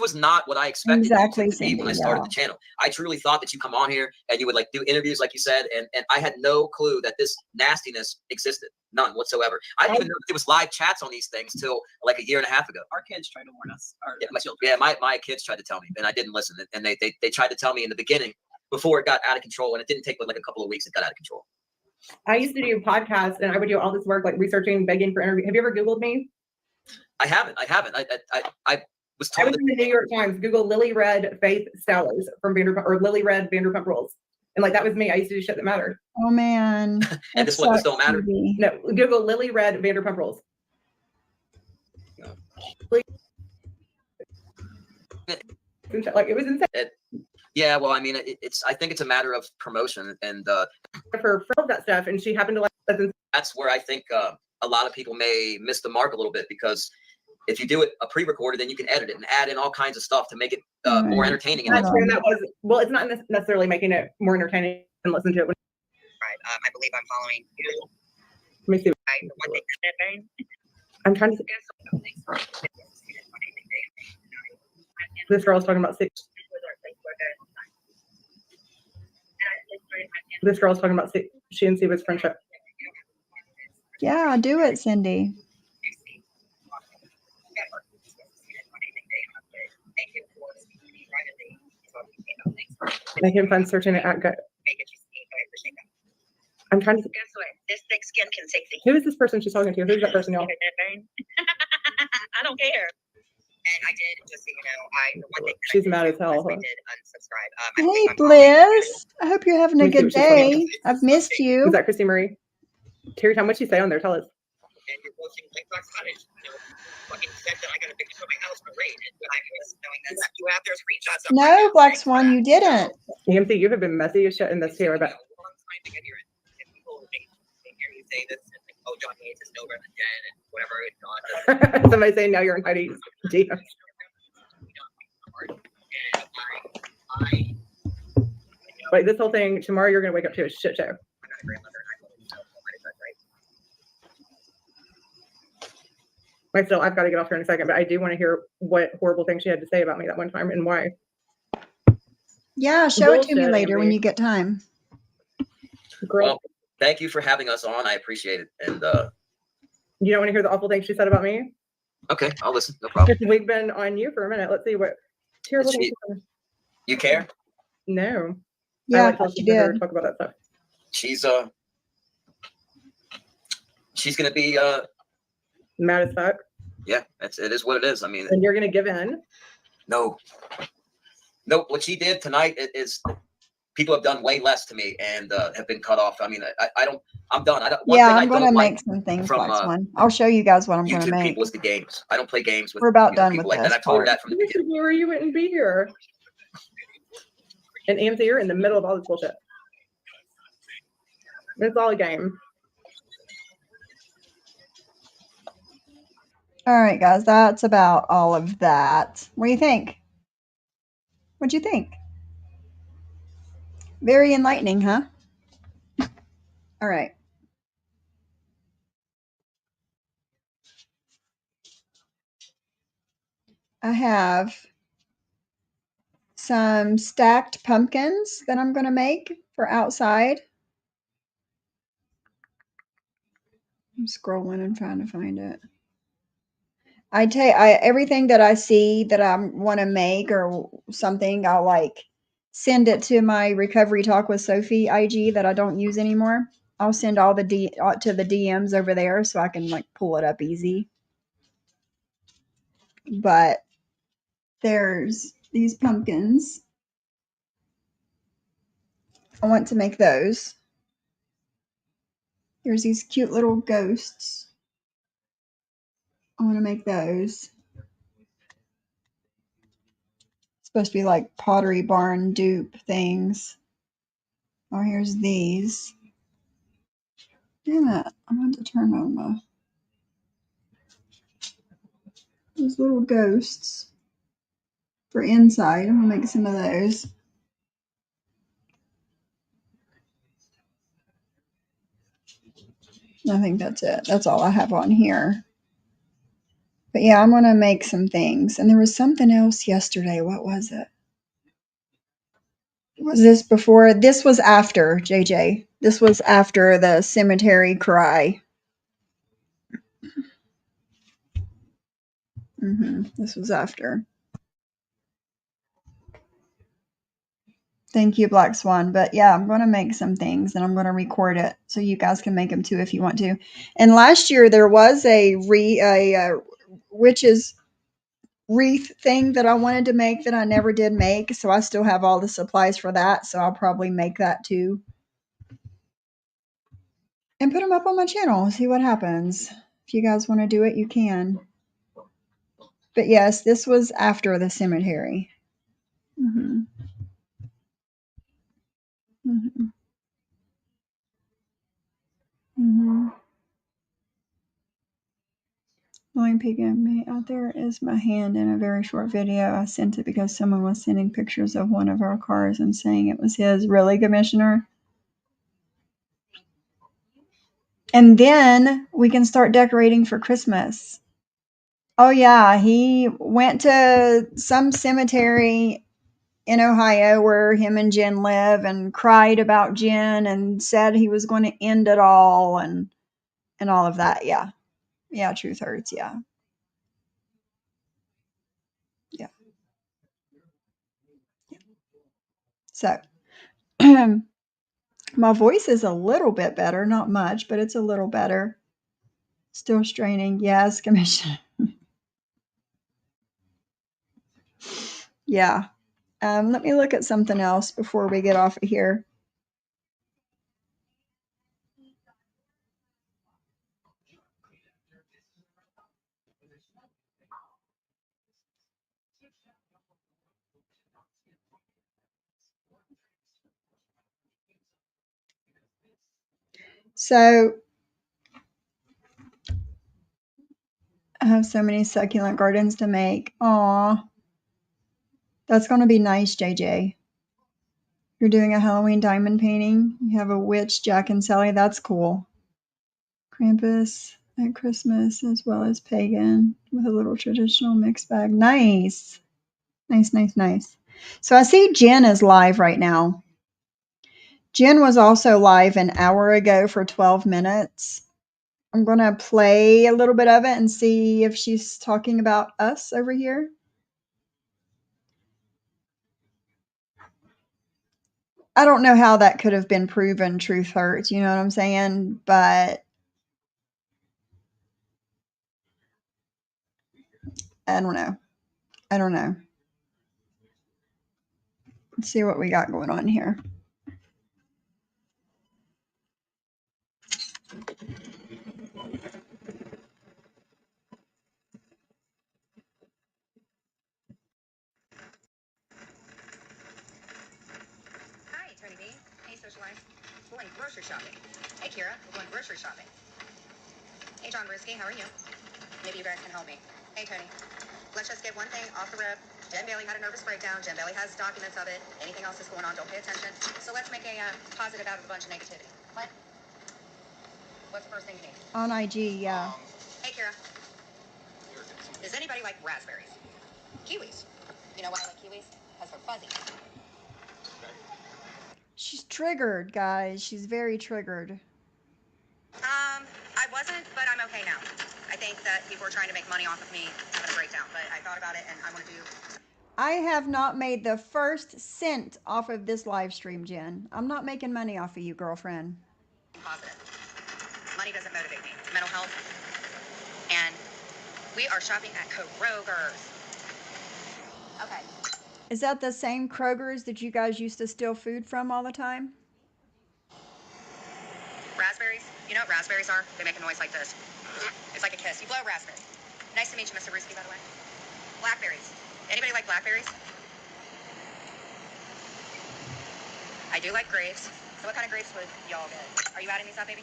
was not what I expected Exactly, YouTube to be when I started the channel. I truly thought that you come on here and you would like do interviews like you said, and I had no clue that this nastiness existed. None whatsoever. I didn't even know that there was live chats on these things till like a year and a half ago. Our kids tried to warn us. My kids tried to tell me, and I didn't listen. And they tried to tell me in the beginning before it got out of control, and it didn't take but like a couple of weeks. It got out of control. I used to do podcasts, and I would do all this work like researching, begging for interviews. Have you ever Googled me? I haven't. I was told. I was in the New York Times. Google Lily Red Faith Stellars from Vanderpump, or Lily Red Vanderpump Rules, and like that was me. I used to do shit that mattered. Oh man. And this one don't matter. No, Google Lily Red Vanderpump Rules. Like it was insane. Yeah, well, I mean, I think it's a matter of promotion and For that stuff, and she happened to like. That's where I think a lot of people may miss the mark a little bit, because if you do it a pre-recorded, then you can edit it and add in all kinds of stuff to make it more entertaining. And Well, it's not necessarily making it more entertaining and listen to it. Right. I believe I'm following you. Let me see. I'm trying to. This girl's talking about This girl's talking about she and Siva's friendship. Yeah, do it, Cindy. Make him fun searching it at gut. I'm trying to. Guess what? This thick skin can take the. Who is this person she's talking to? Who's that person, y'all? I don't care. And I did, just so you know, one thing she's mad as hell. I did unsubscribe. Hey, Bliss. I hope you're having a good day. I've missed you. Is that Christy Marie? Terry, how much you say on there? Tell us. And you're posting like Black Cottage. Fucking said that I got a picture of my house for raid. And I was knowing that you have their screenshots of No, Black Swan, you didn't. EMC, you have been messy as shit in this too, I bet. People hear you say this, and like, oh, Johnny hates his over than Jen and whatever. It's not. Somebody saying now you're in Heidi's DM. Like this whole thing, tomorrow you're gonna wake up to a shit show. I've got to get off here in a second, but I do want to hear what horrible thing she had to say about me that one time and why. Yeah, show it to me later when you get time. Well, thank you for having us on. I appreciate it. And you don't want to hear the awful thing she said about me? Okay, I'll listen. No problem. We've been on you for a minute. Let's see what terrible thing. You care? No. Yeah, I like you did. talk about that stuff. she's gonna be Mad as fuck. yeah, it is what it is. I mean, And you're gonna give in. no, what she did tonight is people have done way less to me and have been cut off. I mean, I don't, I'm done. I'm going to make some things, from Black Swan. I'll show you guys what I'm going to YouTube make. people is the games. I don't play games with We're about done people with like that. this I told her part. that from the beginning. Or you wouldn't be here. And Amity, you're in the middle of all this bullshit. It's all a game. All right, guys, that's about all of that. What do you think? What'd you think? Very enlightening, huh? All right. I have some stacked pumpkins that I'm going to make for outside. I'm scrolling and trying to find it. Everything that I see that I want to make or something, I'll like send it to my Recovery Talk with Sophie IG that I don't use anymore. I'll send all the to the DMs over there so I can like pull it up easy. But there's these pumpkins. I want to make those. There's these cute little ghosts. I want to make those. It's supposed to be like Pottery Barn dupe things. Oh, here's these. Damn it. I want to turn on those little ghosts for inside. I'm going to make some of those. I think that's it. That's all I have on here. But yeah, I'm going to make some things. And there was something else yesterday. What was it? Was this before? This was after, JJ. This was after the cemetery cry. This was after. Thank you, Black Swan. But yeah, I'm going to make some things and I'm going to record it so you guys can make them too if you want to. And last year there was a witch's wreath thing that I wanted to make that I never did make. So I still have all the supplies for that. So I'll probably make that too. And put them up on my channel. See what happens. If you guys want to do it, you can. But yes, this was after the cemetery. The only pigment out there is my hand in a very short video. I sent it because someone was sending pictures of one of our cars and saying it was his. Really, Commissioner? And then we can start decorating for Christmas. Oh, yeah. He went to some cemetery in Ohio where him and Jen live and cried about Jen and said he was going to end it all and all of that. Yeah. Yeah, truth hurts. Yeah. Yeah. So my voice is a little bit better, not much, but it's a little better. Still straining. Yes, Commissioner. Yeah. Let me look at something else before we get off of here. So I have so many succulent gardens to make. Aw. That's going to be nice, JJ. You're doing a Halloween diamond painting. You have a witch, Jack and Sally. That's cool. Krampus at Christmas as well as pagan with a little traditional mixed bag. Nice. Nice, nice, nice. So I see Jen is live right now. Jen was also live an hour ago for 12 minutes. I'm going to play a little bit of it and see if she's talking about us over here. I don't know how that could have been proven truth hurts, you know what I'm saying? But I don't know. I don't know. Let's see what we got going on here. Hi, Tony B. Hey, Socialize. We're going grocery shopping. Hey, Kira. We're going grocery shopping. Hey, John Brisky. How are you? Maybe you guys can help me. Hey, Tony. Let's just get one thing off the rip. Jen Bailey had a nervous breakdown. Jen Bailey has documents of it. Anything else that's going on, don't pay attention. So let's make a positive out of a bunch of negativity. What? What's the first thing you need? On IG, yeah. Hey, Kira. Does anybody like raspberries? Kiwis. You know why I like kiwis? Because they're fuzzy. She's triggered, guys. She's very triggered. I wasn't, but I'm okay now. I think that people are trying to make money off of me having a breakdown, but I thought about it and I want to do. I have not made the first cent off of this live stream, Jen. I'm not making money off of you, girlfriend. Positive. Money doesn't motivate me. Mental health. And we are shopping at Kroger's. Okay. Is that the same Kroger's that you guys used to steal food from all the time? Raspberries. You know what raspberries are? They make a noise like this. It's like a kiss. You blow a raspberry. Nice to meet you, Mr. Ruski, by the way. Blackberries. Anybody like blackberries? I do like grapes. So what kind of grapes would y'all get? Are you adding these up, baby?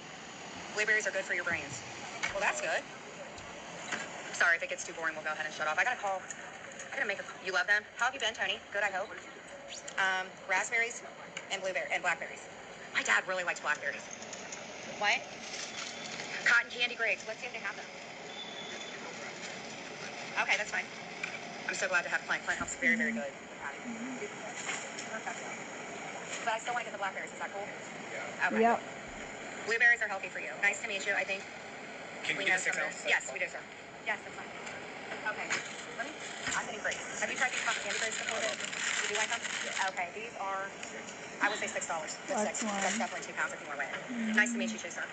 Blueberries are good for your brains. Well, that's good. Sorry, if it gets too boring, we'll go ahead and shut off. I gotta call. I gotta make a. You love them? How have you been, Tony? Good, I hope. Raspberries and blackberries. My dad really likes blackberries. What? Cotton candy grapes. Let's see if they have them. Okay, that's fine. I'm so glad to have Clint. Clint helps very, very good. But I still want to get the blackberries. Is that cool? Yeah. Okay. Yep. Blueberries are healthy for you. Nice to meet you, I think. Can we know get a 6 some of ounce? this. Yes, we do, sir. Yes, that's fine. Okay. I'm getting grapes. Have you tried these cotton candy grapes before? You do like them? Yeah. Okay, these are, I would say $6. That's That's one. That's definitely 2 pounds if you want to weigh it. Nice to meet you too, sir.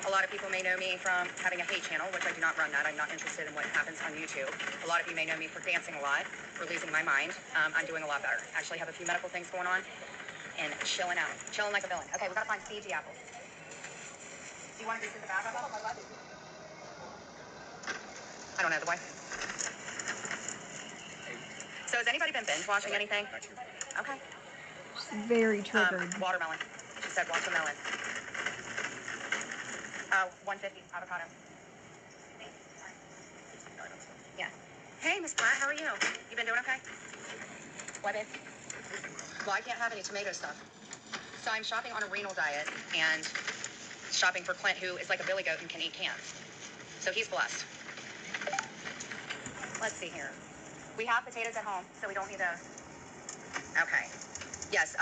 A lot of people may know me from having a hate channel, which I do not run that. I'm not interested in what happens on YouTube. A lot of you may know me for dancing a lot, or losing my mind. I'm doing a lot better. Actually have a few medical things going on, and chilling out. Chilling like a villain. Okay, we gotta find Fiji apples. Do you want to do the back of them? I don't know, the wife. So has anybody been binge watching anything? Okay. Very triggered. Watermelon. She said watermelon. 150 avocado. Yeah. Hey, Miss Platt, how are you? You been doing okay? Why, babe? Well, I can't have any tomato stuff. So I'm shopping on a renal diet and shopping for Clint, who is like a billy goat and can eat cans. So he's blessed. Let's see here. We have potatoes at home, so we don't need those. Okay. Yes,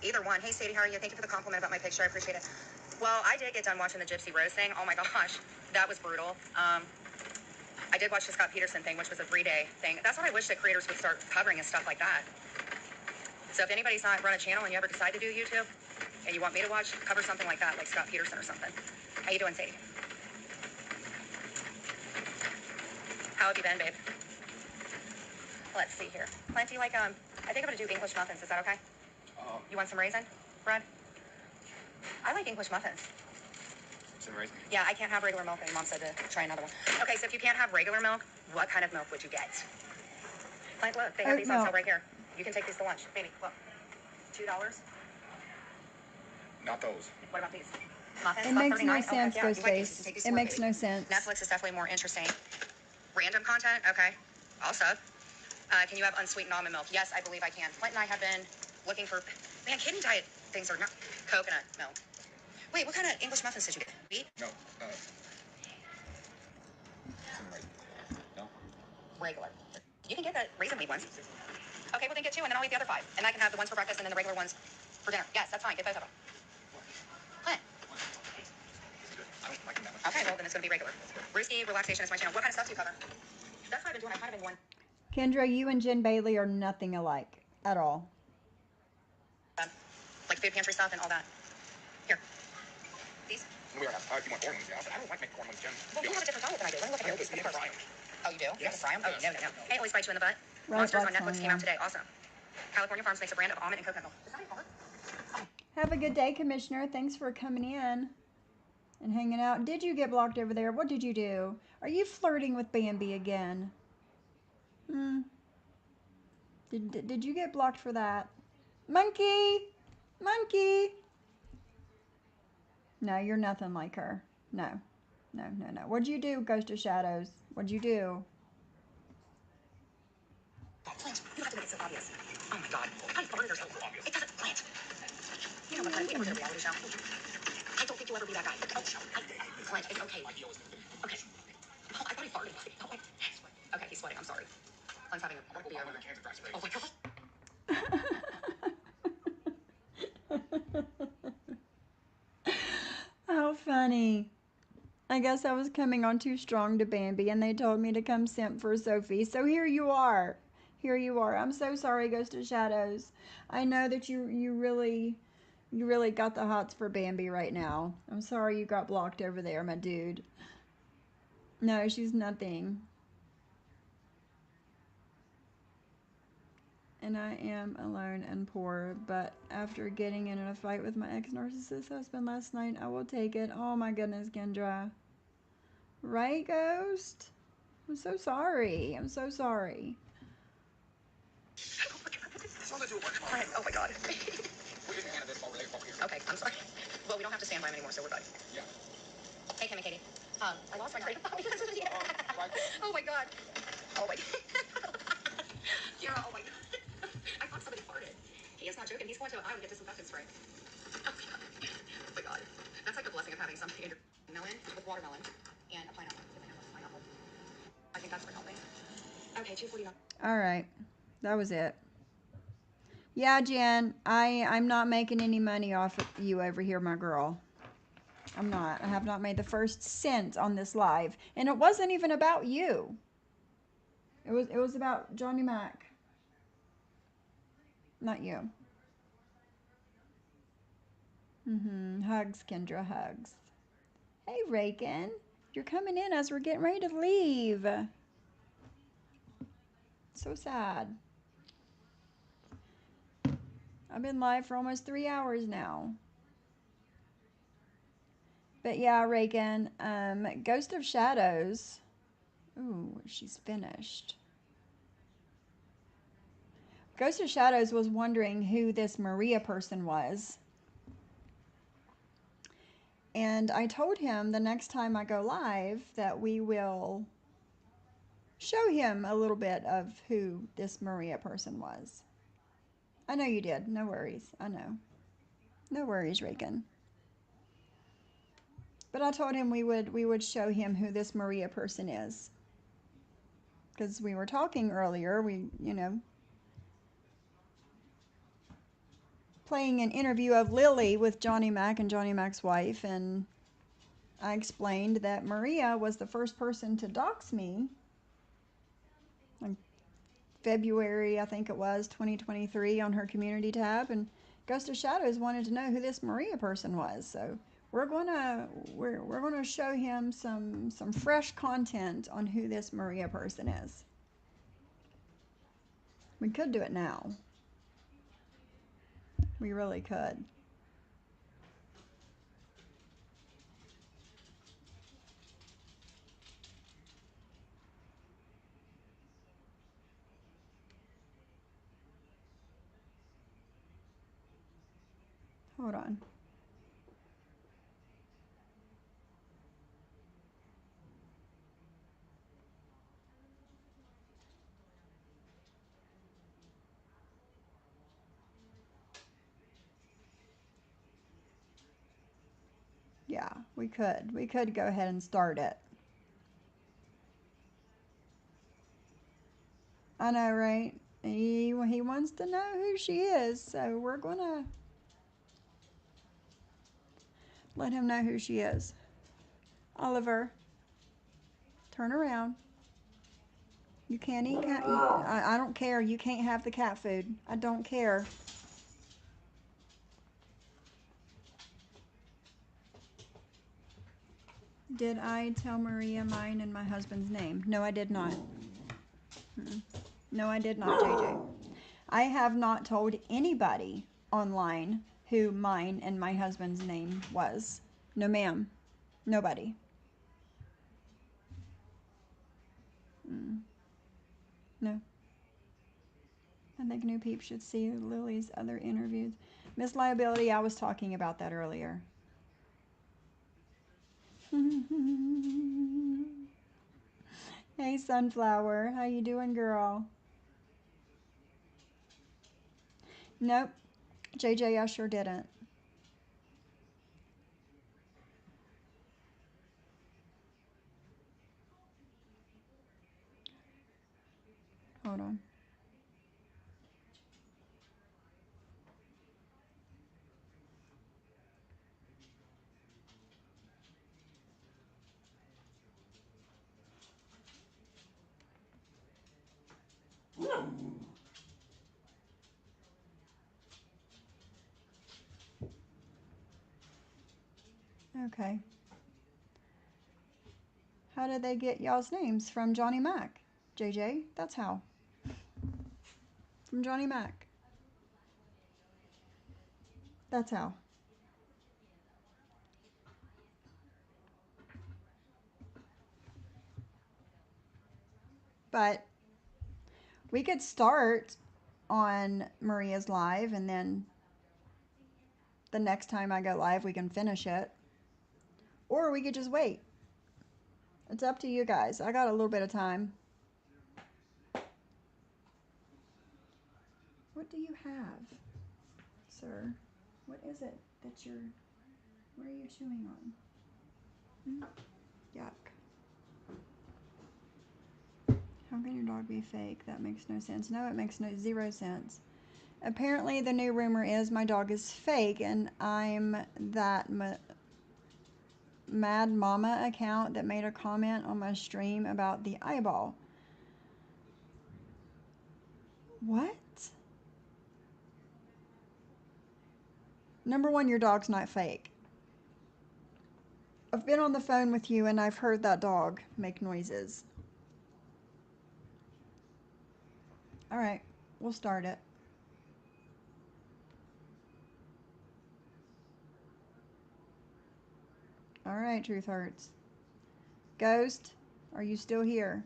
either one. Hey, Sadie, how are you? Thank you for the compliment about my picture. I appreciate it. Well, I did get done watching the Gypsy Rose thing. Oh my gosh, that was brutal. I did watch the Scott Peterson thing, which was a 3-day thing. That's what I wish that creators would start covering and stuff like that. So if anybody's not run a channel and you ever decide to do YouTube and you want me to watch, cover something like that, like Scott Peterson or something. How you doing, Sadie? How have you been, babe? Let's see here. Clint, do you like, I think I'm gonna do English muffins. Is that okay? You want some raisin bread? I like English muffins. Some raisin? Yeah, I can't have regular milk, and Mom said to try another one. Okay, so if you can't have regular milk, what kind of milk would you get? Clint, look, they have Oat these on sale milk. right here. You can take these to lunch. Baby, look. $2. Not those. What about these? Muffins, It makes no $1.39? Okay, sense, yeah, you like these. You can Ghostface. take these It to work, makes baby. no sense. Netflix is definitely more interesting. Random content? Okay. I'll sub. Can you have unsweetened almond milk? Yes, I believe I can. Clint and I have been looking for, man, kidney diet things are not, coconut milk. Wait, what kind of English muffins did you get? Wheat? No. Some raisin. No? Regular. You can get the raisin wheat ones. Okay, well then get 2 and then I'll eat the other 5. And I can have the ones for breakfast and then the regular ones for dinner. Yes, that's fine. Get both of them. Clint. I don't like them that much. Okay, well then it's going to be regular. Risky relaxation is my channel. What kind of stuff do you cover? That's what I've been doing. I've kind of been one. Kendra, you and Jen Bailey are nothing alike at all. food pantry stuff and all that. Here. These? We are. If you want corn ones, yeah. I don't like making corn ones, Jen. Well, you have a different diet than I do. Let me look at yours. We have to fry 'em. Oh, you do? You have to fry them? Oh, Yes. no. Hey, always bite you in the butt. Right, Monsters on that's Netflix fine, came yeah. out today. Awesome. California Farms makes a brand of almond and coconut milk. Is that hard? Have a good day, Commissioner. Thanks for coming in and hanging out. Did you get blocked over there? What did you do? Are you flirting with Bambi again? Did you get blocked for that? Monkey! Monkey! No, you're nothing like her. No. What'd you do, Ghost of Shadows? What'd you do? Plant. You don't have to make it so obvious. Oh my god. I farted or something. It doesn't plant. You know what, honey? We never did a reality show. I don't think you'll ever be that guy. Plant. It's okay. Okay. Oh, I thought he farted. Oh, okay, he's sweating. I'm sorry. Clint's having a beer. Oh my god. How funny. I guess I was coming on too strong to Bambi and they told me to come simp for Sophie. So here you are. Here you are. I'm so sorry, Ghost of Shadows. I know that you really got the hots for Bambi right now. I'm sorry you got blocked over there, my dude. No, she's nothing. And I am alone and poor, but after getting in a fight with my ex-narcissist husband last night, I will take it. Oh my goodness, Kendra. Right, Ghost? I'm so sorry. I'm so sorry. Clint, oh my god. Okay, I'm sorry. Well, we don't have to stand by him anymore, so we're good. Yeah. Hey, Kim and Katie. I lost my credit card because of you. Oh my god. Oh my god. Yeah, oh my god. I thought somebody farted. He is not joking. He's going to an island to get disinfectant spray. Oh my god. That's like the blessing of having something in your melon with watermelon and a pineapple. I think that's for helping. Okay, 249. All right. That was it. Yeah, Jen, I'm not making any money off of you over here, my girl. I'm not. I have not made the first cent on this live. And it wasn't even about you. It was about Johnny Mack. Not you. Hugs, Kendra, hugs. Hey, Reagan. You're coming in as we're getting ready to leave. So sad. I've been live for almost 3 hours now. But yeah, Reagan, Ghost of Shadows. Ooh, she's finished. Ghost of Shadows was wondering who this Maria person was. And I told him the next time I go live that we will show him a little bit of who this Maria person was. I know you did. No worries. I know. No worries, Reagan. But I told him we would show him who this Maria person is. Because we were talking earlier, playing an interview of Lily with Johnny Mack and Johnny Mack's wife, and I explained that Maria was the first person to dox me in February, I think it was, 2023 on her community tab, and Ghost of Shadows wanted to know who this Maria person was. So we're gonna show him some fresh content on who this Maria person is. We could do it now. We really could. Hold on. Yeah, we could. We could go ahead and start it. I know, right? He wants to know who she is, so we're gonna let him know who she is. Oliver, turn around. You can't eat cat. I don't care. You can't have the cat food. I don't care. Did I tell Maria mine and my husband's name? No, I did not. No, I did not, JJ. I have not told anybody online who mine and my husband's name was. No, ma'am. Nobody. No. I think new peeps should see Lily's other interviews. Miss Liability, I was talking about that earlier. Hey, Sunflower. How you doing, girl? Nope. JJ, I sure didn't. Hold on. Okay. How did they get y'all's names? From Johnny Mack. JJ, that's how. From Johnny Mack. That's how. But we could start on Maria's live, and then the next time I go live, we can finish it. Or we could just wait. It's up to you guys. I got a little bit of time. What do you have, sir? What is it that you're... What are you chewing on? Yuck. How can your dog be fake? That makes no sense. No, it makes zero sense. Apparently, the new rumor is my dog is fake, and I'm that Mad Mama account that made a comment on my stream about the eyeball. What? Number one, your dog's not fake. I've been on the phone with you, and I've heard that dog make noises. All right, we'll start it. All right, Truth Hurts. Ghost, are you still here?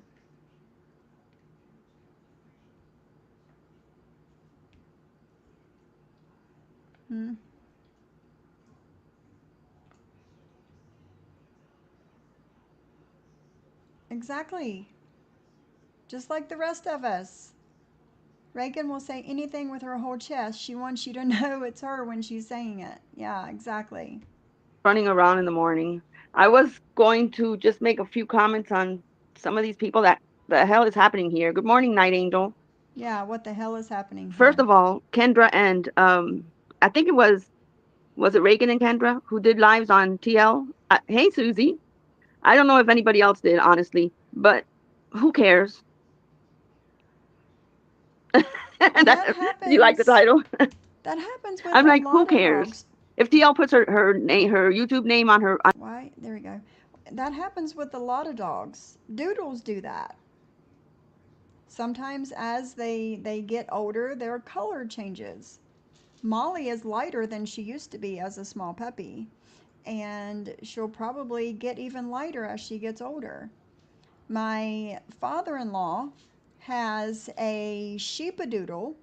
Exactly. Just like the rest of us. Reagan will say anything with her whole chest. She wants you to know it's her when she's saying it. Yeah, exactly. Running around in the morning. I was going to just make a few comments on some of these people that the hell is happening here. Good morning, Night Angel. Yeah, what the hell is happening here? First of all, Kendra and I think it was it Reagan and Kendra who did lives on TL? Hey, Susie. I don't know if anybody else did, honestly, but who cares? That happens. You like the title? That happens with I'm like, a who lot cares? of dogs. If TL puts her name, her YouTube name on her. Why? There we go. That happens with a lot of dogs. Doodles do that. Sometimes as they get older, their color changes. Molly is lighter than she used to be as a small puppy, and she'll probably get even lighter as she gets older. My father-in-law has a sheepadoodle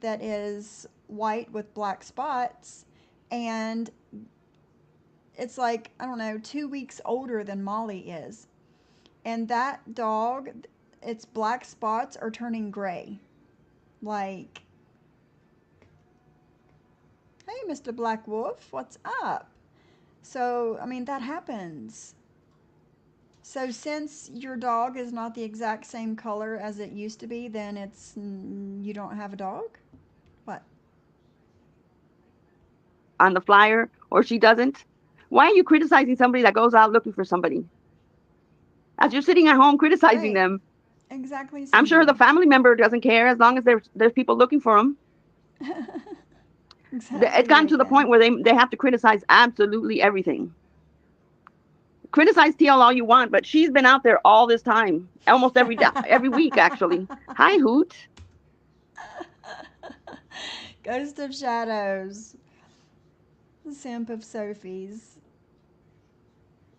that is white with black spots, and it's like, I don't know, 2 weeks older than Molly is. And that dog, its black spots are turning gray. Like, hey, Mr. Black Wolf, what's up? So, I mean, that happens. So since your dog is not the exact same color as it used to be, then it's, you don't have a dog? What? On the flyer, or she doesn't. Why are you criticizing somebody that goes out looking for somebody? As you're sitting at home criticizing them. Exactly. I'm sure the family member doesn't care as long as there's people looking for them. Exactly, it's gotten to the point where they have to criticize absolutely everything. criticize TL all you want, but she's been out there all this time, almost every week actually. Hi, Hoot. Ghost of Shadows. The simp of Sophie's.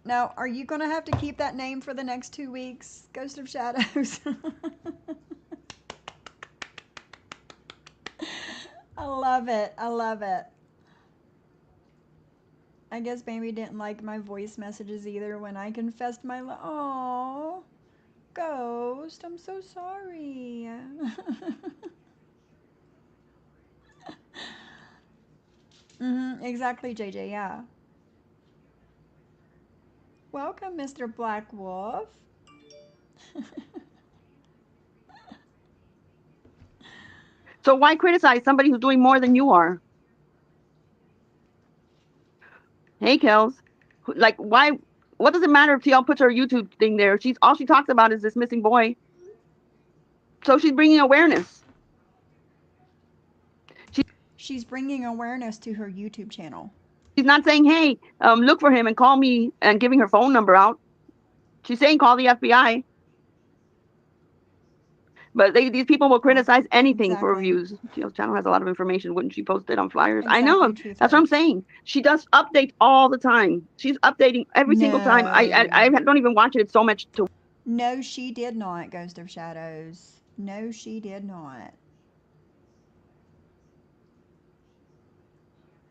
Now, are you going to have to keep that name for the next 2 weeks? Ghost of Shadows. I love it. I love it. I guess baby didn't like my voice messages either when I confessed my love. Oh, Ghost, I'm so sorry. Exactly, JJ, yeah. Welcome, Mr. Black Wolf. So why criticize somebody who's doing more than you are? Hey, Kels. Like, why? What does it matter if TL puts her YouTube thing there? All she talks about is this missing boy. So she's bringing awareness. She's bringing awareness to her YouTube channel. She's not saying, hey, look for him and call me and giving her phone number out. She's saying call the FBI. But these people will criticize anything for reviews. TL's channel has a lot of information. Wouldn't she post it on flyers? I know. That's what I'm saying. She does updates all the time. She's updating every single time. I don't even watch it. It's so much to. No, she did not, Ghost of Shadows. No, she did not.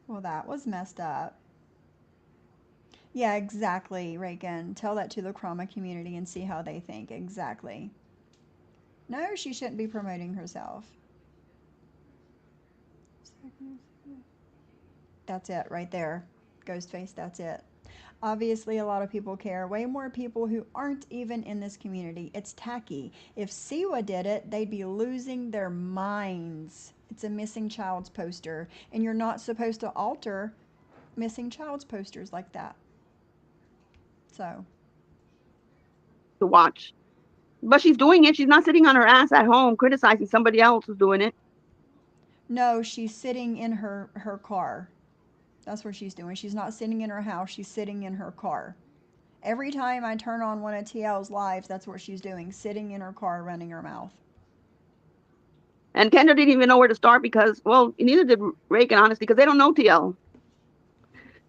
Well, that was messed up. Yeah, exactly, Reagan. Tell that to the Chroma community and see how they think. Exactly. No, she shouldn't be promoting herself. That's it right there. Ghostface, that's it. Obviously, a lot of people care. Way more people who aren't even in this community. It's tacky. If Siwa did it, they'd be losing their minds. It's a missing child's poster, and you're not supposed to alter missing child's posters like that. So. To watch. But she's doing it. She's not sitting on her ass at home criticizing somebody else who's doing it. No, she's sitting in her car. That's what she's doing. She's not sitting in her house. She's sitting in her car. Every time I turn on one of TL's lives, that's what she's doing. Sitting in her car, running her mouth. And Kendra didn't even know where to start because, well, neither did Reagan, honestly, because they don't know TL.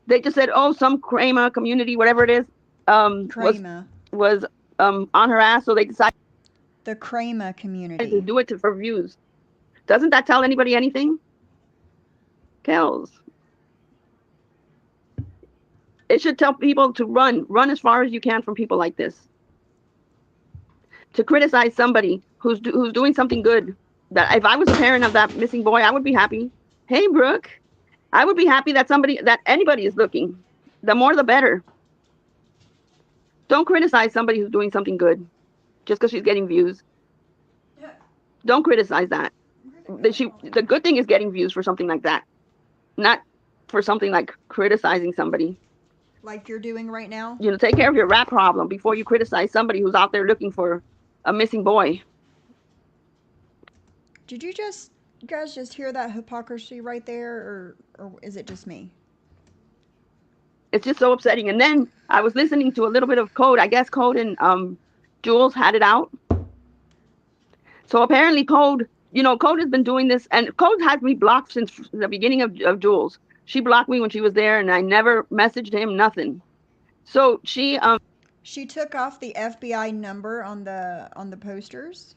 They just said, oh, some Crema community, whatever it is, was on her ass, so they decided the Crema community to do it for views. Doesn't that tell anybody anything? Kells. It should tell people to run as far as you can from people like this. To criticize somebody who's doing something good. That if I was a parent of that missing boy, I would be happy. Hey, Brooke, I would be happy that anybody is looking. The more, the better. Don't criticize somebody who's doing something good just because she's getting views. Don't criticize that. The good thing is getting views for something like that, not for something like criticizing somebody. Like you're doing right now? Take care of your rat problem before you criticize somebody who's out there looking for a missing boy. Did you guys just hear that hypocrisy right there, or is it just me? It's just so upsetting. And then I was listening to a little bit of Code. I guess Code and Jules had it out. So apparently Code has been doing this, and Code has me blocked since the beginning of Jules. She blocked me when she was there, and I never messaged him, nothing. So she took off the FBI number on the posters.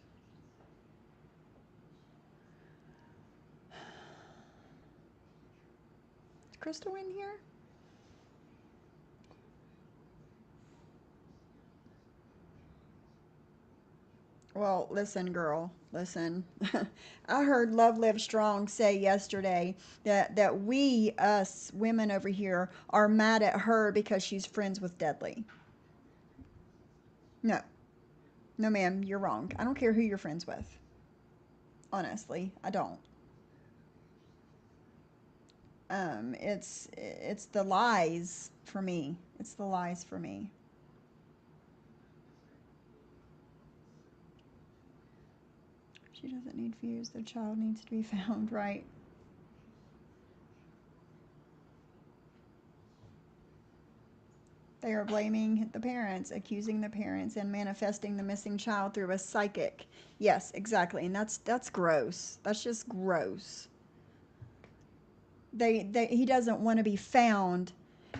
Is Crystal in here? Well, listen, girl, listen. I heard Love Live Strong say yesterday that we, us women over here, are mad at her because she's friends with Deadly. No. No, ma'am, you're wrong. I don't care who you're friends with. Honestly, I don't. It's the lies for me. It's the lies for me. She doesn't need views. The child needs to be found, right? They are blaming the parents, accusing the parents, and manifesting the missing child through a psychic. Yes, exactly. And that's gross. That's just gross. He doesn't want to be found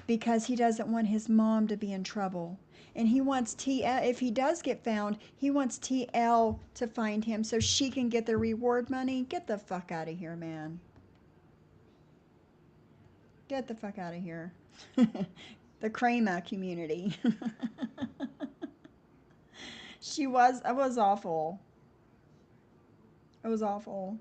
because he doesn't want his mom to be in trouble. And he wants TL, if he does get found, he wants TL to find him so she can get the reward money. Get the fuck out of here, man. Get the fuck out of here. The Crema community. It was awful. It was awful.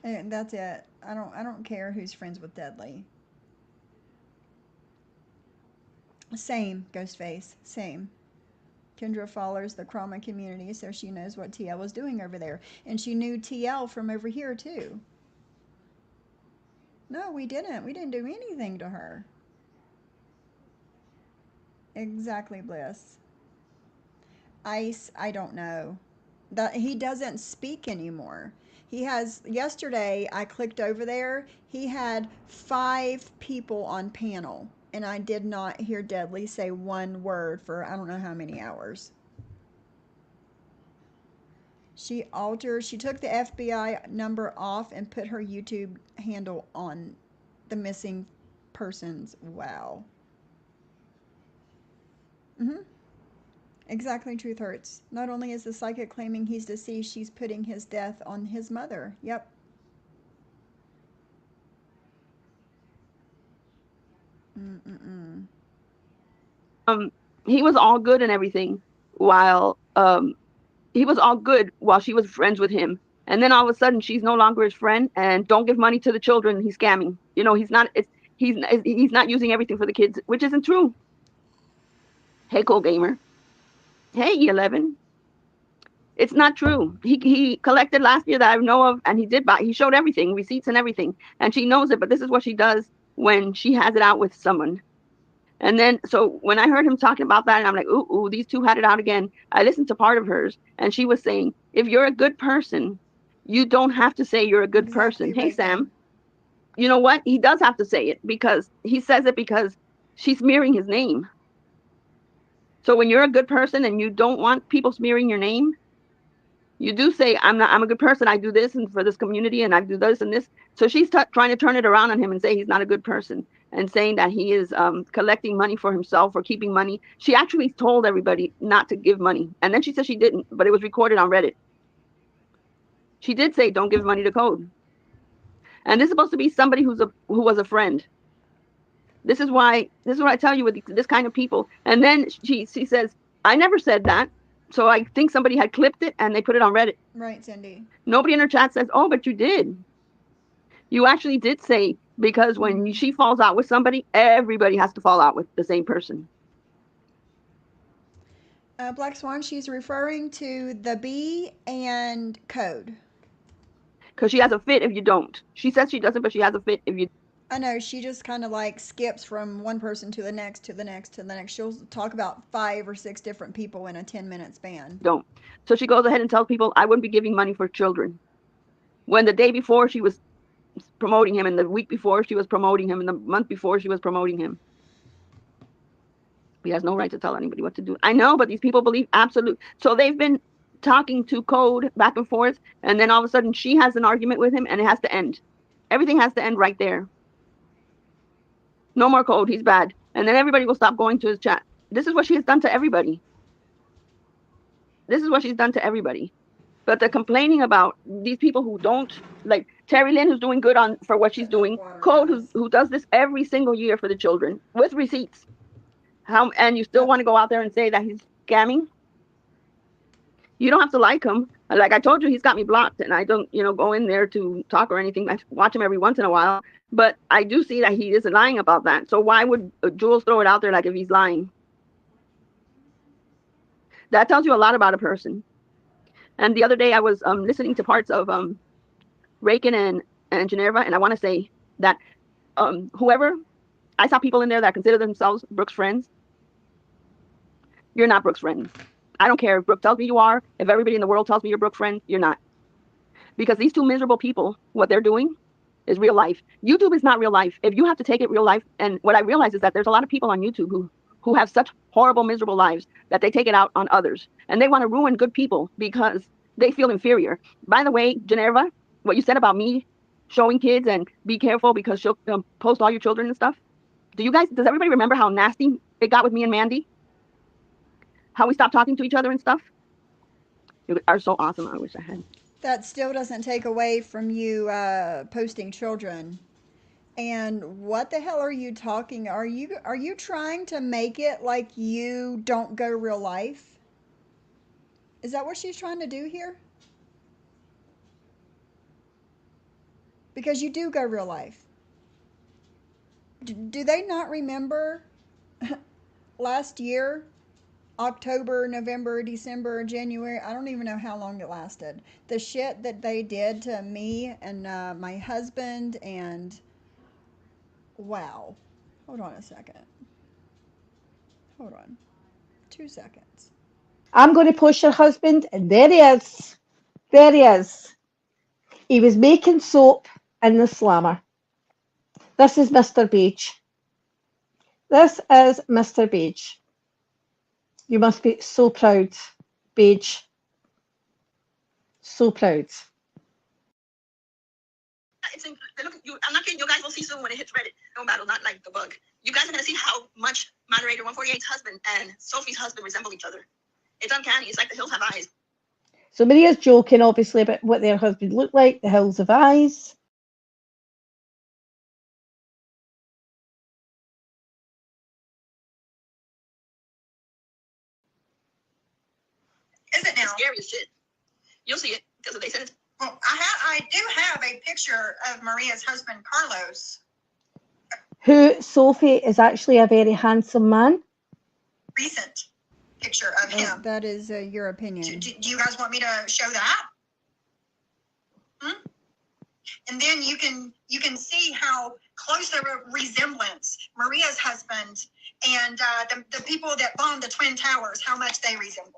And that's it. I don't care who's friends with Deadly. Same, Ghostface. Same. Kendra follows the Chroma community, so she knows what TL was doing over there. And she knew TL from over here, too. No, we didn't. We didn't do anything to her. Exactly, Bliss. Ice, I don't know. He doesn't speak anymore. He has, yesterday I clicked over there, he had 5 people on panel, and I did not hear Deadly say one word for I don't know how many hours. She took the FBI number off and put her YouTube handle on the missing persons. Wow. Exactly, Truth Hurts. Not only is the psychic claiming he's deceased, she's putting his death on his mother. Yep. He was all good and everything while he was all good while she was friends with him. And then all of a sudden she's no longer his friend and don't give money to the children. He's scamming. You know, he's not using everything for the kids, which isn't true. Hey, Cool Gamer. Hey, E11. It's not true. He collected last year that I know of, and he showed everything, receipts and everything. And she knows it, but this is what she does when she has it out with someone. And then, so when I heard him talking about that, and I'm like, ooh, these two had it out again. I listened to part of hers, and she was saying, if you're a good person, you don't have to say you're a good person. Hey, Sam, you know what? He does have to say it because he says it because she's smearing his name. So when you're a good person and you don't want people smearing your name, you do say, I'm a good person. I do this and for this community and I do this and this. So she's trying to turn it around on him and say he's not a good person and saying that he is collecting money for himself or keeping money. She actually told everybody not to give money. And then she said she didn't, but it was recorded on Reddit. She did say, don't give money to Code. And this is supposed to be somebody who was a friend. This is what I tell you with this kind of people. And then she says, I never said that. So I think somebody had clipped it and they put it on Reddit. Right, Cindy. Nobody in her chat says, oh, but you did. You actually did say, because when she falls out with somebody, everybody has to fall out with the same person. Black Swan, she's referring to the B and Code. Because she has a fit if you don't. She says she doesn't, but she has a fit if you I know, she just kind of like skips from one person to the next, to the next, to the next. She'll talk about 5 or 6 different people in a 10-minute span. don't. So she goes ahead and tells people, I wouldn't be giving money for children. When the day before she was promoting him, and the week before she was promoting him, and the month before she was promoting him. He has no right to tell anybody what to do. I know, but these people believe absolute. So they've been talking to Code back and forth, and then all of a sudden she has an argument with him, and it has to end. Everything has to end right there. No more Code, he's bad. And then everybody will stop going to his chat. This is what she has done to everybody. This is what she's done to everybody. But they're complaining about these people who don't, like Terry Lynn, who's doing good for what she's doing. Code, who does this every single year for the children with receipts. And you still want to go out there and say that he's scamming? You don't have to like him. Like I told you, he's got me blocked, and I don't, go in there to talk or anything. I watch him every once in a while, but I do see that he isn't lying about that. So why would Jules throw it out there like if he's lying? That tells you a lot about a person. And the other day I was listening to parts of Reagan and Geneva, and I want to say that I saw people in there that consider themselves Brooke's friends. You're not Brooke's friend. I don't care if Brooke tells me you are. If everybody in the world tells me you're Brooke's friend, you're not. because these two miserable people, what they're doing is real life. YouTube is not real life. If you have to take it real life, and what I realize is that there's a lot of people on YouTube who have such horrible, miserable lives that they take it out on others, and they want to ruin good people because they feel inferior. By the way, Geneva, what you said about me showing kids and be careful because she'll post all your children and stuff. Does everybody remember how nasty it got with me and Mandy? How we stopped talking to each other and stuff? You are so awesome. I wish I had. That still doesn't take away from you posting children. And what the hell are you talking? Are you trying to make it like you don't go real life? Is that what she's trying to do here? Because you do go real life. Do they not remember last year, October, November, December, January? I don't even know how long it lasted. The shit that they did to me and my husband, and wow. Hold on a second. Hold on. 2 seconds. I'm going to post your husband, and there he is. There he is. He was making soap in the slammer. This is Mr. Beige. This is Mr. Beige. You must be so proud, Beige. So proud. I'm not kidding. You guys will see soon when it hits Reddit. No matter, not like the bug. You guys are going to see how much Moderator 148's husband and Sophie's husband resemble each other. It's uncanny. It's like the hills have eyes. So Maria's joking, obviously, about what their husband looked like, the hills of eyes. Is it now? It's scary as shit. You'll see it because they said it's. Well, I do have a picture of Maria's husband, Carlos. Who, Sophie, is actually a very handsome man. Recent picture of him. That is your opinion. Do you guys want me to show that? And then you can see how close of a resemblance Maria's husband and the people that bombed the Twin Towers, how much they resemble.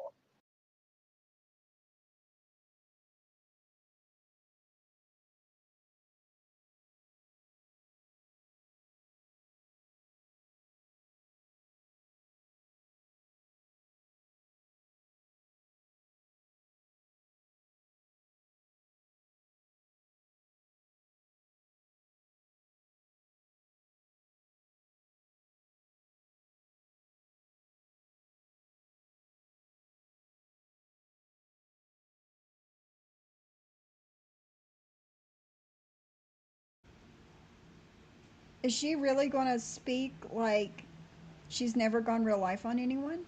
Is she really going to speak like she's never gone real life on anyone?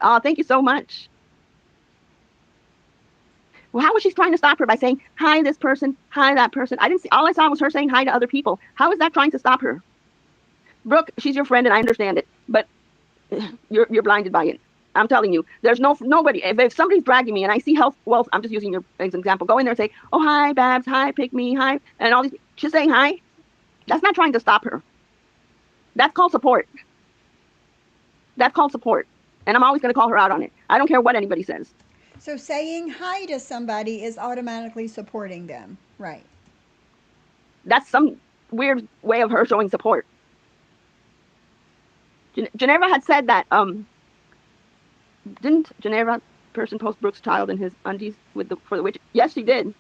Oh, thank you so much. Well, how was she trying to stop her by saying, hi, this person, hi, that person? I didn't see, all I saw was her saying hi to other people. How is that trying to stop her? Brooke, she's your friend and I understand it, but you're blinded by it. I'm telling you, there's nobody. If somebody's dragging me and I see health, well, I'm just using your as an example. Go in there and say, oh, hi, Babs, hi, pick me, hi. And all these, she's saying hi. That's not trying to stop her. That's called support. That's called support. And I'm always going to call her out on it. I don't care what anybody says. So saying hi to somebody is automatically supporting them, right? That's some weird way of her showing support. Geneva had said that, didn't Geneva person post Brooke's child in his undies for the witch? Yes, she did.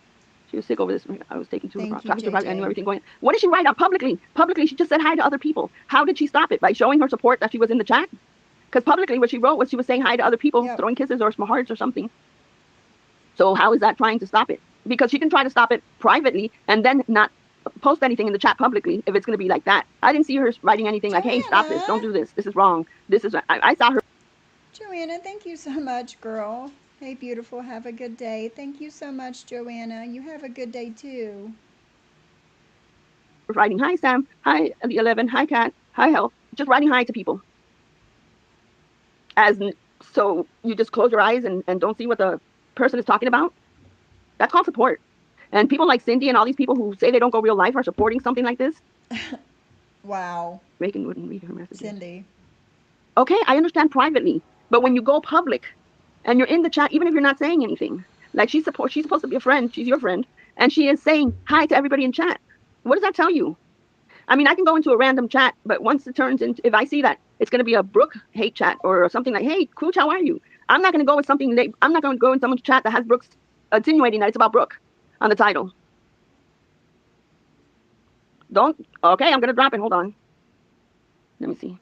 She was sick over this. I was taking to her, talking to her, I knew everything going. What did she write out publicly? Publicly, she just said hi to other people. How did she stop it? By showing her support that she was in the chat? Because publicly, what she wrote was she was saying hi to other people, yep, throwing kisses or small hearts or something. So how is that trying to stop it? Because she can try to stop it privately and then not post anything in the chat publicly if it's going to be like that. I didn't see her writing anything like, hey, stop this, don't do this, this is wrong. This is, I saw her. Joanna, thank you so much, girl. Hey, beautiful, have a good day. Thank you so much, Joanna. You have a good day, too. Writing, hi, Sam, hi, the 11, hi, Kat, hi, Health. Just writing hi to people. So you just close your eyes and don't see what the person is talking about? That's called support. And people like Cindy and all these people who say they don't go real life are supporting something like this. Wow. Reagan wouldn't read her messages. Cindy. Okay, I understand privately. But when you go public and you're in the chat, even if you're not saying anything, like she's supposed to be a friend, she's your friend, and she is saying hi to everybody in chat. What does that tell you? I mean, I can go into a random chat, but once it turns into, if I see that it's going to be a Brooke hate chat or something like, hey, Cooch, how are you? I'm not going to go with something, I'm not going to go in someone's chat that has Brooke's insinuating that it's about Brooke on the title. Okay, I'm going to drop it. Hold on. Let me see.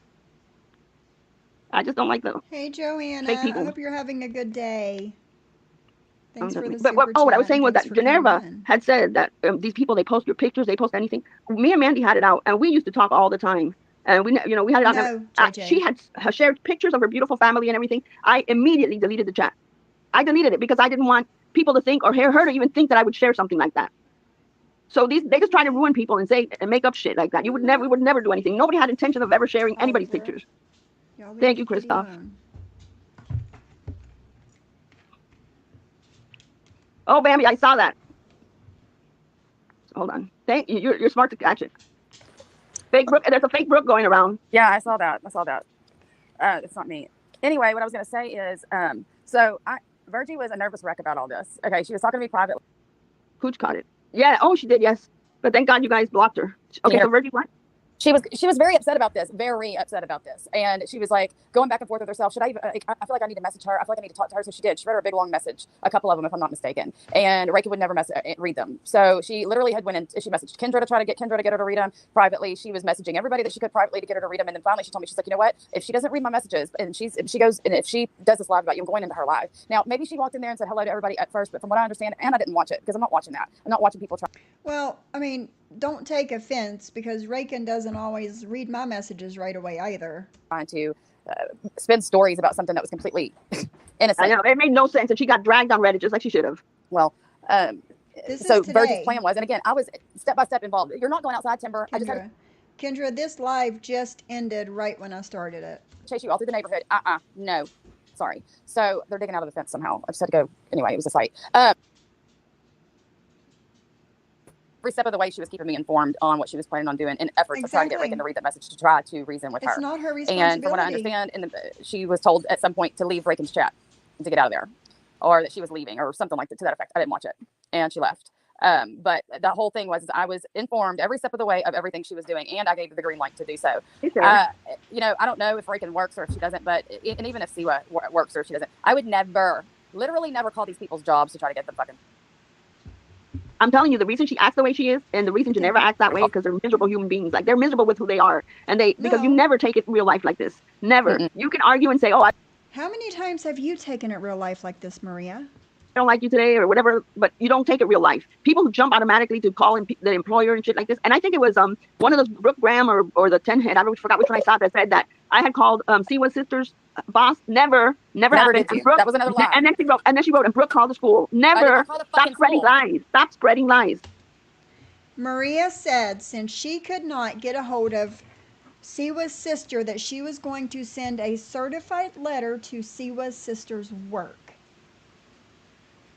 I just don't like the Hey, Joanna. fake I people. hope you're having a good day. Thanks for the But super what I was chat, saying and was thanks that for coming Geneva in. had said that these people, they post your pictures, they post anything. Me and Mandy had it out, and we used to talk all the time. And we had it out. No, JJ. She had shared pictures of her beautiful family and everything. I immediately deleted the chat. I deleted it because I didn't want people to think or hear her to even think that I would share something like that. So they just try to ruin people and say and make up shit like that. We would never do anything. Nobody had intention of ever sharing anybody's pictures. Thank you, Christoph. Oh, Bambi, I saw that. Hold on. Thank you. You're smart to catch it. Fake Brooke. There's a fake Brooke going around. Yeah, I saw that. It's not me. Anyway, what I was going to say is, Virgie was a nervous wreck about all this. Okay, she was talking to me privately. Cooch caught it. Yeah. Oh, she did. Yes. But thank God you guys blocked her. Okay, so Virgie, what? She was very upset about this, and she was like going back and forth with herself. Should I even? I feel like I need to message her. I feel like I need to talk to her. So she did. She read her a big long message, a couple of them, if I'm not mistaken. And Reiki would never read them. So she literally had went in. She messaged Kendra to try to get Kendra to get her to read them privately. She was messaging everybody that she could privately to get her to read them. And then finally, she told me, she's like, you know what? If she doesn't read my messages, and if she does this live about you, I'm going into her live. Now, maybe she walked in there and said hello to everybody at first, but from what I understand, and I didn't watch it because I'm not watching that. I'm not watching people try. Well, I mean, don't take offense because Reagan doesn't always read my messages right away either. Trying to spin stories about something that was completely innocent. I know, it made no sense, and she got dragged on Reddit just like she should have. Well, so Virgie's plan was, and again, I was step by step involved. You're not going outside, Timber. Kendra, this live just ended right when I started it. Chase you all through the neighborhood. No, sorry. So they're digging out of the fence somehow. I just had to go. Anyway, it was a fight. Every step of the way, she was keeping me informed on what she was planning on doing in efforts to try to get Reagan to read that message to try to reason with her. It's not her responsibility. And from what I understand, she was told at some point to leave Reagan's chat to get out of there, or that she was leaving, or something like that to that effect. I didn't watch it, and she left. But the whole thing was I was informed every step of the way of everything she was doing, and I gave her the green light to do so. I don't know if Reagan works or if she doesn't, but and even if Siwa works or if she doesn't, I would literally never call these people's jobs to try to get them fucking. I'm telling you, the reason she acts the way she is, and the reason she never acts that way, because they're miserable human beings. Like, they're miserable with who they are, and because you never take it real life like this. Never. You can argue and say, "Oh, how many times have you taken it real life like this, Maria? I don't like you today," or whatever, but you don't take it real life. People who jump automatically to call in the employer and shit like this. And I think it was one of those Brooke Graham or the 10 head, I forgot which one I saw, that said that I had called Siwa's sister's boss. Never happened. Did you. Brooke, that was another lie. And then she wrote, and Brooke called the school. Never. Stop spreading lies. Stop spreading lies. Maria said since she could not get a hold of Siwa's sister that she was going to send a certified letter to Siwa's sister's work.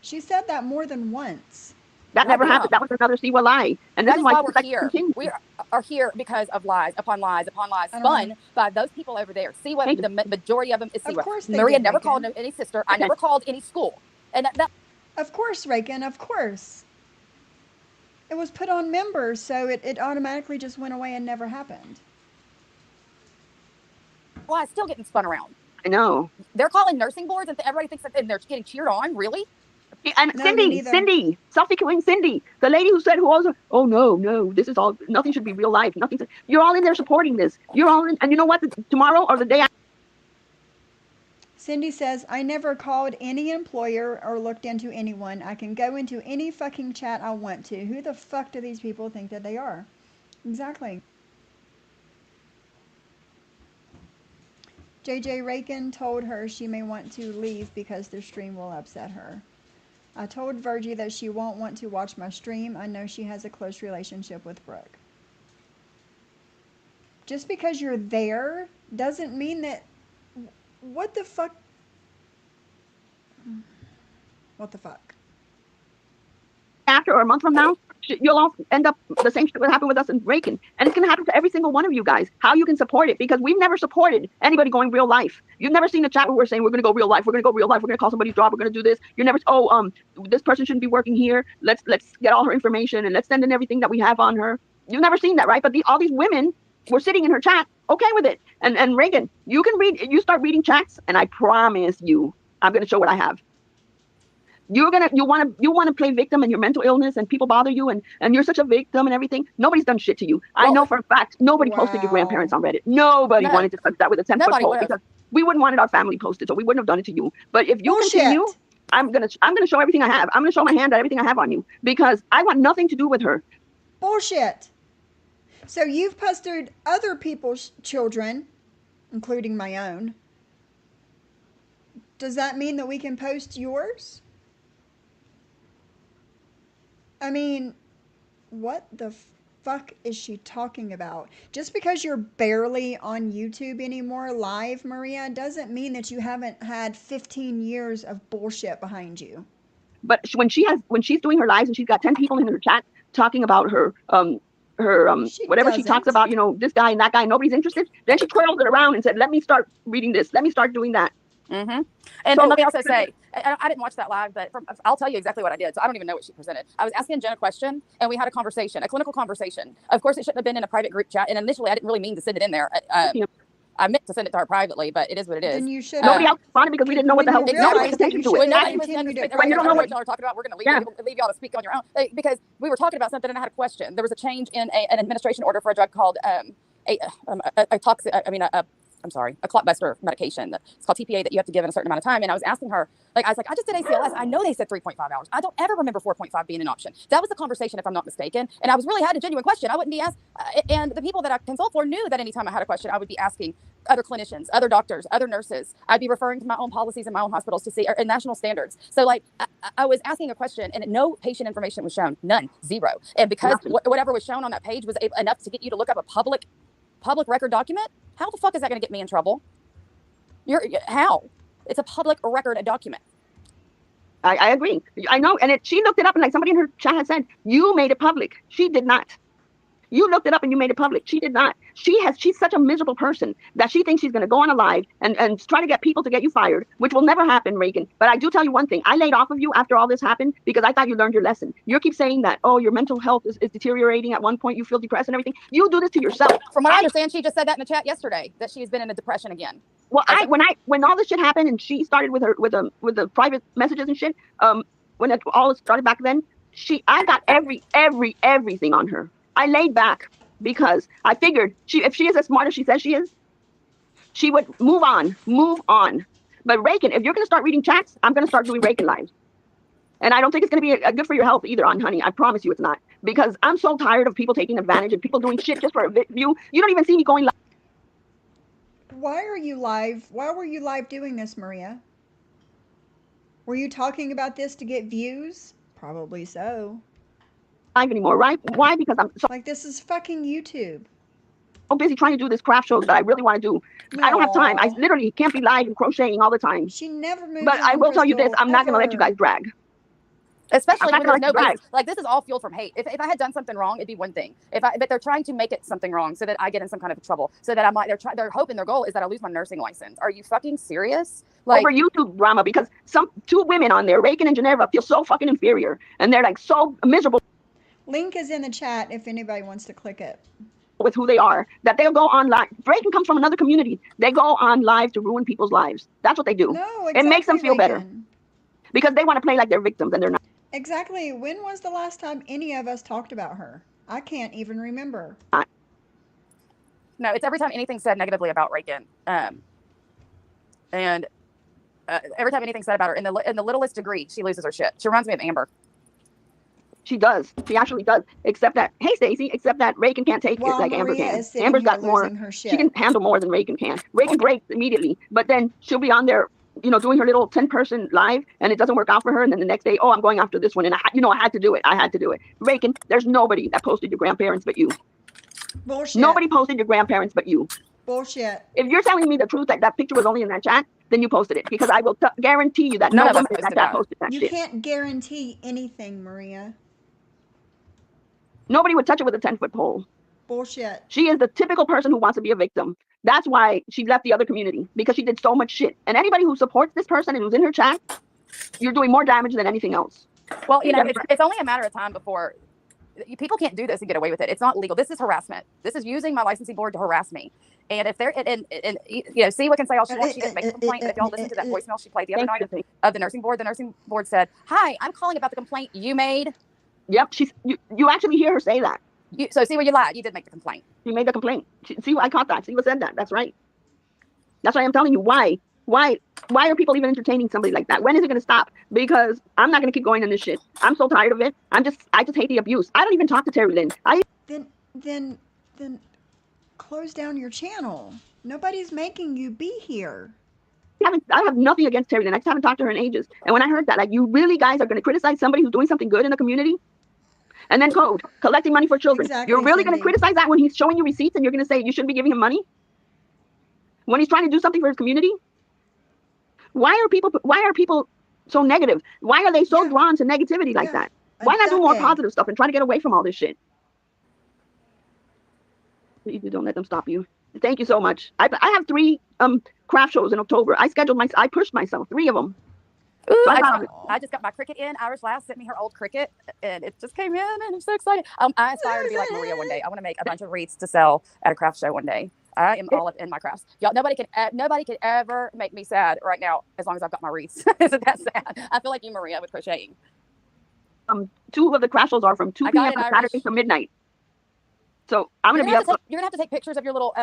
She said that more than once. That never happened. That was another Siwa lie. And that is why we're here. We are here because of lies upon lies upon lies spun by those people over there. Siwa, the majority of them is Siwa. Of course Maria never called any sister. I never called any school. And that. Of course, Reagan, of course. It was put on members, so it automatically just went away and never happened. Well, it's still getting spun around. I know. They're calling nursing boards and everybody thinks that they're getting cheered on. Really? And no, Cindy, self-declaring Cindy, the lady who said, oh no, this is all, nothing should be real life. You're all in there supporting this. You're all in, and you know what? Tomorrow or the day after. Cindy says, I never called any employer or looked into anyone. I can go into any fucking chat I want to. Who the fuck do these people think that they are? Exactly. JJ Rakin told her she may want to leave because the stream will upset her. I told Virgie that she won't want to watch my stream. I know she has a close relationship with Brooke. Just because you're there doesn't mean that... What the fuck? What the fuck? After or a month from now, you'll all end up the same shit will happen with us and Reagan, and it's gonna happen to every single one of you guys. How you can support it, because we've never supported anybody going real life. You've never seen a chat where we're saying we're gonna go real life, we're gonna go real life, we're gonna call somebody's job, we're gonna do this. You're never this person shouldn't be working here. Let's get all her information and let's send in everything that we have on her. You've never seen that, right? But all these women were sitting in her chat, okay with it. And Reagan, you start reading chats, and I promise you, I'm gonna show what I have. You want to play victim and your mental illness and people bother you and you're such a victim and everything. Nobody's done shit to you. I know for a fact nobody posted your grandparents on Reddit. Nobody wanted to touch that with a 10-foot pole because we wouldn't want it our family posted, so we wouldn't have done it to you. But if you continue, I'm gonna show everything I have. I'm gonna show my hand at everything I have on you because I want nothing to do with her. Bullshit. So you've posted other people's children, including my own. Does that mean that we can post yours? I mean, what the fuck is she talking about? Just because you're barely on YouTube anymore live, Maria, doesn't mean that you haven't had 15 years of bullshit behind you. But when she's doing her lives and she's got 10 people in her chat talking about her whatever she talks about, this guy and that guy, nobody's interested. Then she twirled it around and said, let me start reading this. Let me start doing that. Mm-hmm. And let me also say, I didn't watch that live, but I'll tell you exactly what I did. So I don't even know what she presented. I was asking Jen a question, and we had a conversation, a clinical conversation. Of course, it shouldn't have been in a private group chat. And initially, I didn't really mean to send it in there. I meant to send it to her privately, but it is what it is. And you should. Nobody else responded because we didn't know what the hell. Exactly. Attention to it. When you don't know what y'all are talking about, we're going to leave y'all to speak on your own. Because we were talking about something, and I had a question. There was a change in an administration order for a drug called a clotbuster medication. It's called TPA that you have to give in a certain amount of time. And I was asking her, I just did ACLS. I know they said 3.5 hours. I don't ever remember 4.5 being an option. That was the conversation, if I'm not mistaken. And I was really had a genuine question. I wouldn't be asked. And the people that I consult for knew that anytime I had a question, I would be asking other clinicians, other doctors, other nurses. I'd be referring to my own policies in my own hospitals to see and national standards. So I was asking a question and no patient information was shown. None. Zero. And because whatever was shown on that page was enough to get you to look up a public record document, how the fuck is that going to get me in trouble? How? It's a public record document. I agree. I know. And she looked it up, and like somebody in her chat had said, you made it public. She did not. You looked it up and you made it public. She did not. She's such a miserable person that she thinks she's going to go on a live and try to get people to get you fired, which will never happen, Reagan. But I do tell you one thing. I laid off of you after all this happened because I thought you learned your lesson. You keep saying that, oh, your mental health is deteriorating. At one point, you feel depressed and everything. You do this to yourself. From what I understand, she just said that in the chat yesterday, that she's been in a depression again. Well, when all this shit happened and she started with the private messages and shit, when it all started back then, I got everything on her. I laid back because I figured if she is as smart as she says she is, she would move on. But Reagan, if you're going to start reading chats, I'm going to start doing Reagan lives. And I don't think it's going to be good for your health either, honey. I promise you it's not. Because I'm so tired of people taking advantage and people doing shit just for a view. You don't even see me going live. Why are you live? Why were you live doing this, Maria? Were you talking about this to get views? Probably so. Anymore, right? Why? Because I'm so this is fucking YouTube. So busy trying to do this craft show that I really want to do. No. I don't have time. I literally can't be live and crocheting all the time. She never moved. But I will tell you this: I'm not going to let you guys drag. Especially when there's no basis. This is all fueled from hate. If I had done something wrong, it'd be one thing. But they're trying to make it something wrong so that I get in some kind of trouble. So that they're hoping their goal is that I lose my nursing license. Are you fucking serious? Over YouTube drama because two women on there, Reagan and Geneva, feel so fucking inferior and they're so miserable. Link is in the chat if anybody wants to click it. With who they are, that they'll go on live. Reagan comes from another community. They go on live to ruin people's lives. That's what they do. No, exactly, it makes them feel better because they want to play like they're victims and they're not. Exactly. When was the last time any of us talked about her? I can't even remember. No, it's every time anything's said negatively about Reagan. And every time anything's said about her, in the littlest degree, she loses her shit. She reminds me of Amber. She does. She actually does. Except that, hey, Stacey, except that Reagan can't take it like Amber can. Amber's got more. She can handle more than Reagan can. Reagan breaks immediately, but then she'll be on there, doing her little 10-person live, and it doesn't work out for her. And then the next day, oh, I'm going after this one, and I had to do it. I had to do it. Reagan, there's nobody that posted your grandparents but you. Bullshit. Nobody posted your grandparents but you. Bullshit. If you're telling me the truth that picture was only in that chat, then you posted it because I will guarantee you that no one in that chat posted that shit. You can't guarantee anything, Maria. Nobody would touch her with a 10-foot pole. Bullshit. She is the typical person who wants to be a victim. That's why she left the other community, because she did so much shit. And anybody who supports this person and who's in her chat, you're doing more damage than anything else. Well, you know, it's only a matter of time before people can't do this and get away with it. It's not legal. This is harassment. This is using my licensing board to harass me. And if they're and you know, see what can say all she wants. She didn't make a complaint. But if y'all listen to that voicemail she played the other night of the nursing board said, "Hi, I'm calling about the complaint you made." Yep, you actually hear her say that. So see where you lied. You did make the complaint. You made the complaint. See, I caught that. See what said that. That's right. That's why I'm telling you why are people even entertaining somebody like that? When is it going to stop? Because I'm not going to keep going in this shit. I'm so tired of it. I just hate the abuse. I don't even talk to Terry Lynn. Then close down your channel. Nobody's making you be here. I have nothing against Terry Lynn. I just haven't talked to her in ages. And when I heard that, like, you really guys are going to criticize somebody who's doing something good in the community? And then collecting money for children. Exactly, you're really going to criticize that when he's showing you receipts and you're going to say you shouldn't be giving him money? When he's trying to do something for his community? Why are people so negative? Why are they so drawn to negativity like that? Why not do more positive stuff and try to get away from all this shit? Please don't let them stop you. Thank you so much. I have 3 craft shows in October. I pushed myself, 3 of them. Ooh, I just got my Cricut in. Iris Last sent me her old Cricut, and it just came in, and I'm so excited. I aspire to be like Maria one day. I want to make a bunch of wreaths to sell at a craft show one day. I am all up in my crafts. Y'all, nobody can ever make me sad right now as long as I've got my wreaths. Isn't that sad? I feel like you, Maria, with crocheting. 2 of the craft shows are from 2 p.m. on Saturday to midnight. So I'm gonna you're gonna have to take pictures of your little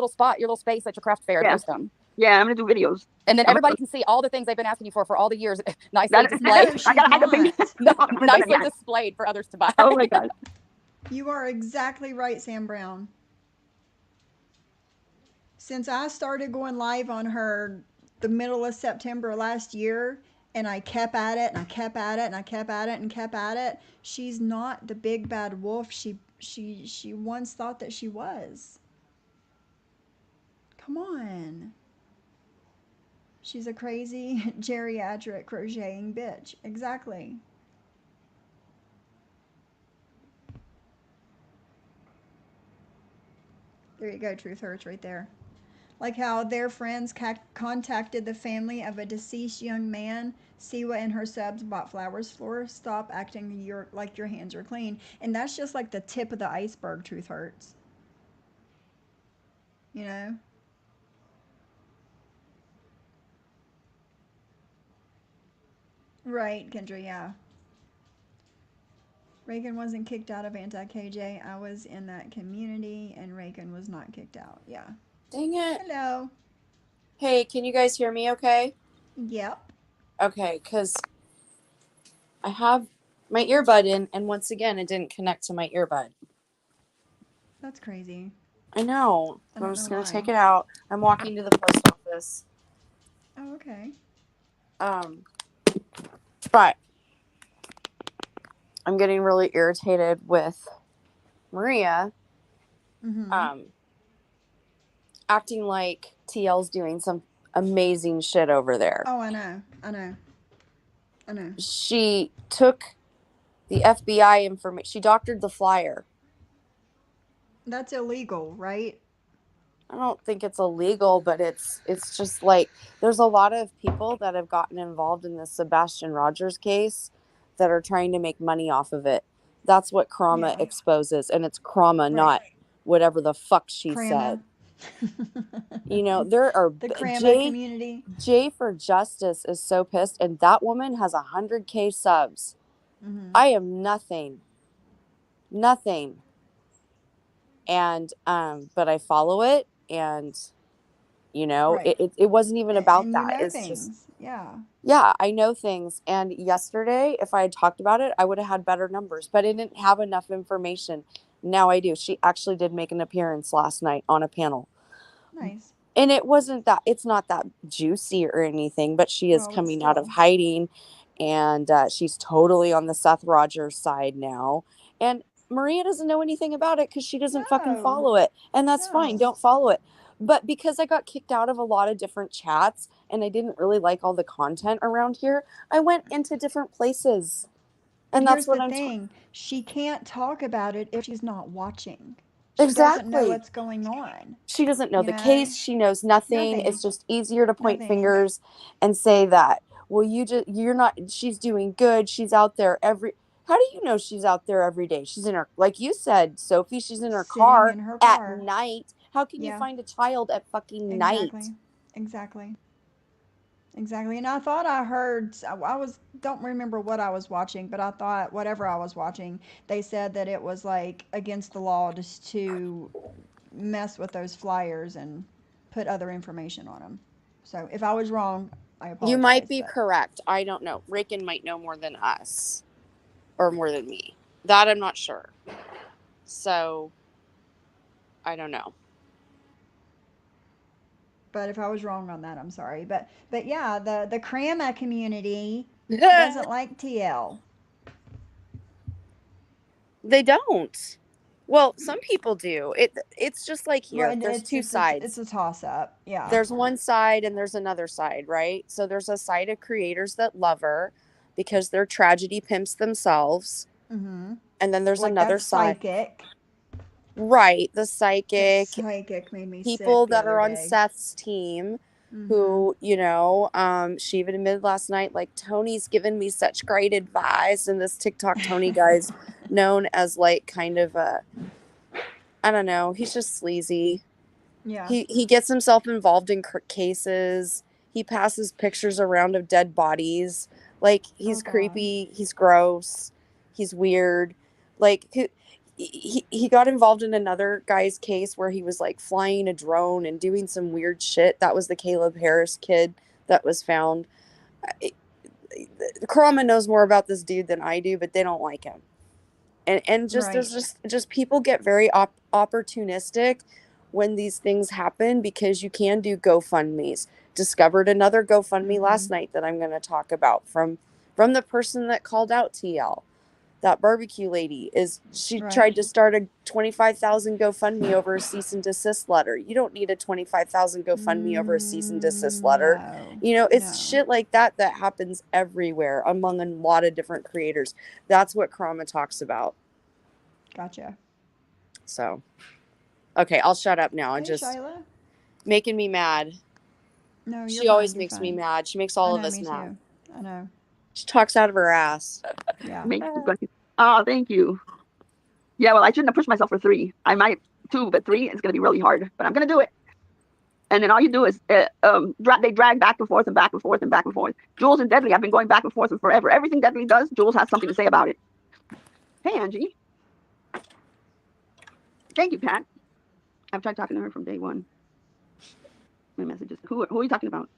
spot, your little space at your craft fair. Yeah. Post them. Yeah, I'm gonna do videos. And then everybody can see all the things they've been asking you for all the years. Nicely displayed. I gotta hide the things. Nicely displayed for others to buy. Oh my god. You are exactly right, Sam Brown. Since I started going live on her the middle of September last year, and I kept at it, and I kept at it, and I kept at it, and kept at it, she's not the big bad wolf she once thought that she was. Come on. She's a crazy geriatric crocheting bitch. Exactly. There you go, Truth Hurts right there. Like how their friends contacted the family of a deceased young man. Siwa and her subs bought flowers for. Stop acting like your hands are clean. And that's just like the tip of the iceberg, Truth Hurts. You know? Right, Kendra, yeah. Reagan wasn't kicked out of anti-KJ. I was in that community and Reagan was not kicked out. Yeah. Dang it. Hello. Hey, can you guys hear me okay? Yep. Okay, because I have my earbud in, and once again, it didn't connect to my earbud. That's crazy. I know. I I'm don't just know going to why. take it out. I'm walking to the post office. Oh, okay. But I'm getting really irritated with Maria acting like TL's doing some amazing shit over there. Oh, I know. She took the FBI information. She doctored the flyer. That's illegal, right? I don't think it's illegal, but it's just like there's a lot of people that have gotten involved in the Sebastian Rogers case that are trying to make money off of it. That's what Krama exposes, and it's Krama, not whatever the fuck she said. You know, there are the Krama community. Jay for Justice is so pissed, and that woman has 100K subs. I am nothing. And but I follow it, and you know, it wasn't even about and that. You know it's things. just yeah, I know things. And yesterday, if I had talked about it, I would have had better numbers, but I didn't have enough information. Now I do. She actually did make an appearance last night on a panel. Nice. And it's not that juicy or anything, but she is coming out of hiding, and she's totally on the Seth Rogers side now. And Maria doesn't know anything about it because she doesn't fucking follow it. And that's fine. Don't follow it. But because I got kicked out of a lot of different chats and I didn't really like all the content around here, I went into different places. And Here's that's what the I'm thing. She can't talk about it if she's not watching. She doesn't know exactly. what's going on. She doesn't know You the know? case. She knows nothing. Nothing. It's just easier to point Nothing. fingers and say that, well, you're not, she's doing good. She's out there how do you know she's out there every day? She's in her, like you said, Sophie, she's in her Sitting car in her at car. night. How can you Yeah. find a child at fucking night? Exactly. Exactly. Exactly. And I thought I heard, don't remember what I was watching, but I thought whatever I was watching, they said that it was like against the law just to mess with those flyers and put other information on them. So if I was wrong, I You might apologize. be But correct. I don't know. Reagan might know more than us or more than me. That I'm not sure. So I don't know. if I was wrong on that, I'm sorry. But yeah, the Krama community doesn't like TL. They don't. Well, some people do. It's just like here. Well, There's two it's sides. a toss up. Yeah. There's one side and there's another side, right? So there's a side of creators that love her because they're tragedy pimps themselves. Mm-hmm. And then there's Like another that side. psychic. Right, the That psychic. psychic made me People sick the that other are on day. Seth's team Mm-hmm. who, she even admitted last night, like, Tony's given me such great advice. And this TikTok Tony guy's known as like kind of I don't know, he's just sleazy. Yeah. He gets himself involved in cases. He passes pictures around of dead bodies. Like, he's creepy. He's gross. He's weird. Like, he got involved in another guy's case where he was like flying a drone and doing some weird shit. That was the Caleb Harris kid that was found. Karama knows more about this dude than I do, but they don't like him. And just Right. there's just people get very opportunistic when these things happen, because you can do GoFundMes. Discovered another GoFundMe last night that I'm going to talk about from the person that called out TL. That barbecue lady tried to start a 25,000 GoFundMe over a cease and desist letter. You don't need a 25,000 GoFundMe over a cease and desist letter. No. It's shit like that happens everywhere among a lot of different creators. That's what Karama talks about. Gotcha. So, okay, I'll shut up now. Hey, Just Shyla. making me mad. No, you're She always fine, you're makes me fine. mad. She makes all I of know, us me mad. too. I know. She talks out of her ass. Yeah. Oh, thank you. Yeah, well, I shouldn't have pushed myself for 3. I might 2, but 3 is going to be really hard. But I'm going to do it. And then all you do is they drag back and forth and back and forth and back and forth. Jules and Deadly have been going back and forth forever. Everything Deadly does, Jules has something to say about it. Hey, Angie. Thank you, Pat. I've tried talking to her from day one. My messages. Who are you talking about?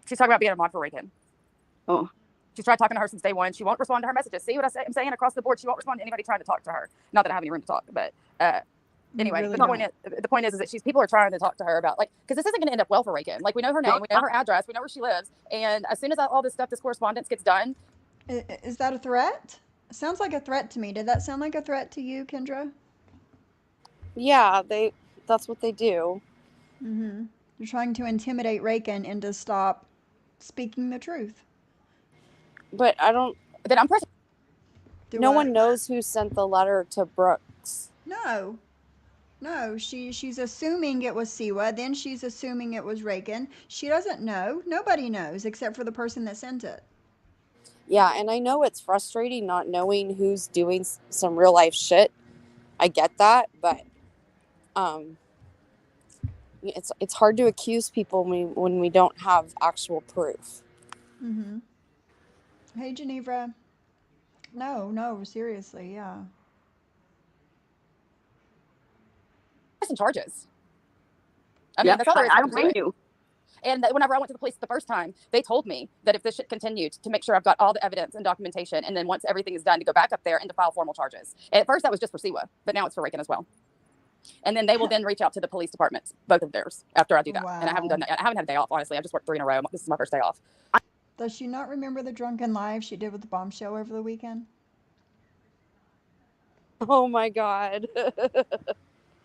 She's talking about being a mod for Reagan. Oh. She's tried talking to her since day one. She won't respond to her messages. See what I'm saying across the board? She won't respond to anybody trying to talk to her. Not that I have any room to talk, but anyway, really the point is that people are trying to talk to her about, like, because this isn't going to end up well for Reagan. Like, we know her name, we know her address, we know where she lives, and as soon as all this stuff, this correspondence gets done. Is that a threat? It sounds like a threat to me. Did that sound like a threat to you, Kendra? Yeah, that's what they do. Mm-hmm. They're trying to intimidate Reagan into stop speaking the truth. But I don't. Then I'm pressing. No one knows who sent the letter to Brooks. No, she's assuming it was Siwa. Then she's assuming it was Reagan. She doesn't know. Nobody knows except for the person that sent it. Yeah, and I know it's frustrating not knowing who's doing some real life shit. I get that, but it's hard to accuse people when we don't have actual proof. Mm-hmm. Hey, Geneva. No, seriously, yeah. Some charges. I mean, that's all there is I don't to blame it. you. And whenever I went to the police the first time, they told me that if this shit continued, to make sure I've got all the evidence and documentation, and then once everything is done, to go back up there and to file formal charges. And at first, that was just for Siwa, but now it's for Reagan as well. And then they will then reach out to the police departments, both of theirs, after I do that. Wow. And I haven't done that. I haven't had a day off, honestly. I've just worked 3 in a row. This is my first day off. Does she not remember the drunken live she did with the bombshell over the weekend? Oh my God.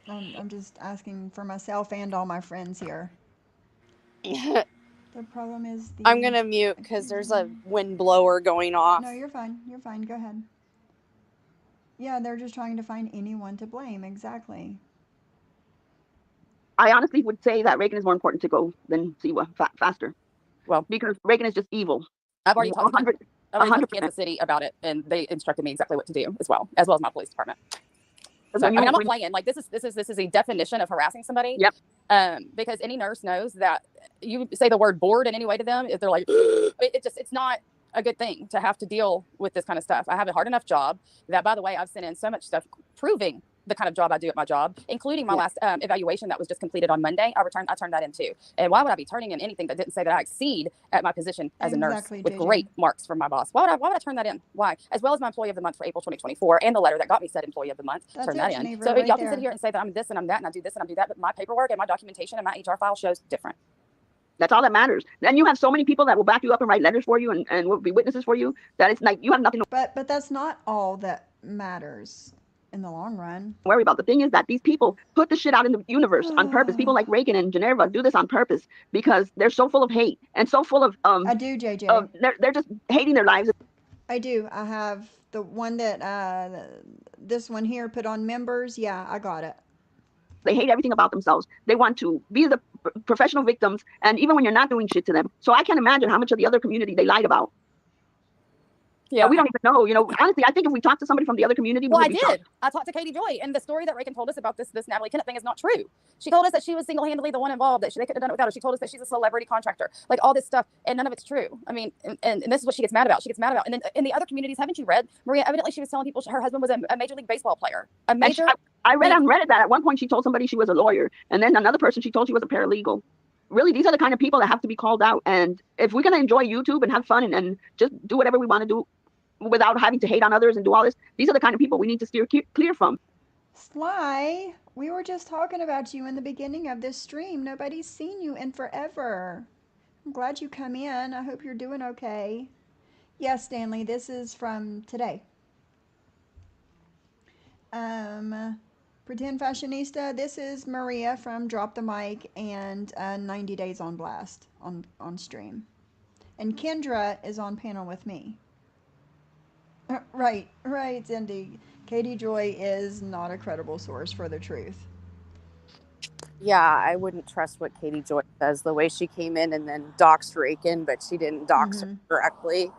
I'm just asking for myself and all my friends here. The problem is the. I'm gonna mute because there's a wind blower going off. No, you're fine. You're fine. Go ahead. Yeah, they're just trying to find anyone to blame. Exactly. I honestly would say that Reagan is more important to go than Siwa faster. Well, because Reagan is just evil. I've already talked to 100%. Kansas City about it, and they instructed me exactly what to do as well as my police department. So, I'm not playing. Like this is a definition of harassing somebody. Yep. Because any nurse knows that you say the word bored in any way to them, if they're like, it's not a good thing to have to deal with this kind of stuff. I have a hard enough job that, by the way, I've sent in so much stuff proving the kind of job I do at my job, including my last evaluation that was just completed on Monday. I turned that in too. And why would I be turning in anything that didn't say that I exceed at my position as a nurse with great marks from my boss? Why would I turn that in? Why? As well as my employee of the month for April 2024 and the letter that got me said employee of the month, turn that in. So y'all can sit here and say that I'm this and I'm that and I do this and I do that, but my paperwork and my documentation and my HR file shows different. That's all that matters. And you have so many people that will back you up and write letters for you and will be witnesses for you that it's like you have nothing to But that's not all that matters in the long run. Worry about. The thing is that these people put the shit out in the universe on purpose. People like Reagan and Geneva do this on purpose because they're so full of hate and so full of I do, JJ. They're just hating their lives. I do. I have the one that this one here put on members. Yeah, I got it. They hate everything about themselves. They want to be the professional victims, and even when you're not doing shit to them. So I can't imagine how much of the other community they lied about. Yeah, we don't even know. You know, honestly, I think if we talk to somebody from the other community, I did. I talked to Katie Joy, and the story that Reagan told us about this Natalie Kennett thing is not true. She told us that she was single-handedly the one involved, that they couldn't have done it without her. She told us that she's a celebrity contractor, like all this stuff, and none of it's true. I mean, and this is what she gets mad about. She gets mad about, and then in the other communities, haven't you read, Maria? Evidently, she was telling people her husband was a Major League Baseball player. I read on Reddit that at one point she told somebody she was a lawyer, and then another person she told she was a paralegal. Really, these are the kind of people that have to be called out. And if we're gonna enjoy YouTube and have fun and just do whatever we want to do, without having to hate on others and do all this, these are the kind of people we need to steer clear from. Sly, we were just talking about you in the beginning of this stream. Nobody's seen you in forever. I'm glad you come in. I hope you're doing okay. Yes, Stanley, this is from today. Pretend Fashionista, this is Maria from Drop the Mic and 90 Days on Blast on stream. And Kendra is on panel with me. Right, Cindy. Katie Joy is not a credible source for the truth. Yeah, I wouldn't trust what Katie Joy says. The way she came in and then doxed Reagan, but she didn't dox her correctly.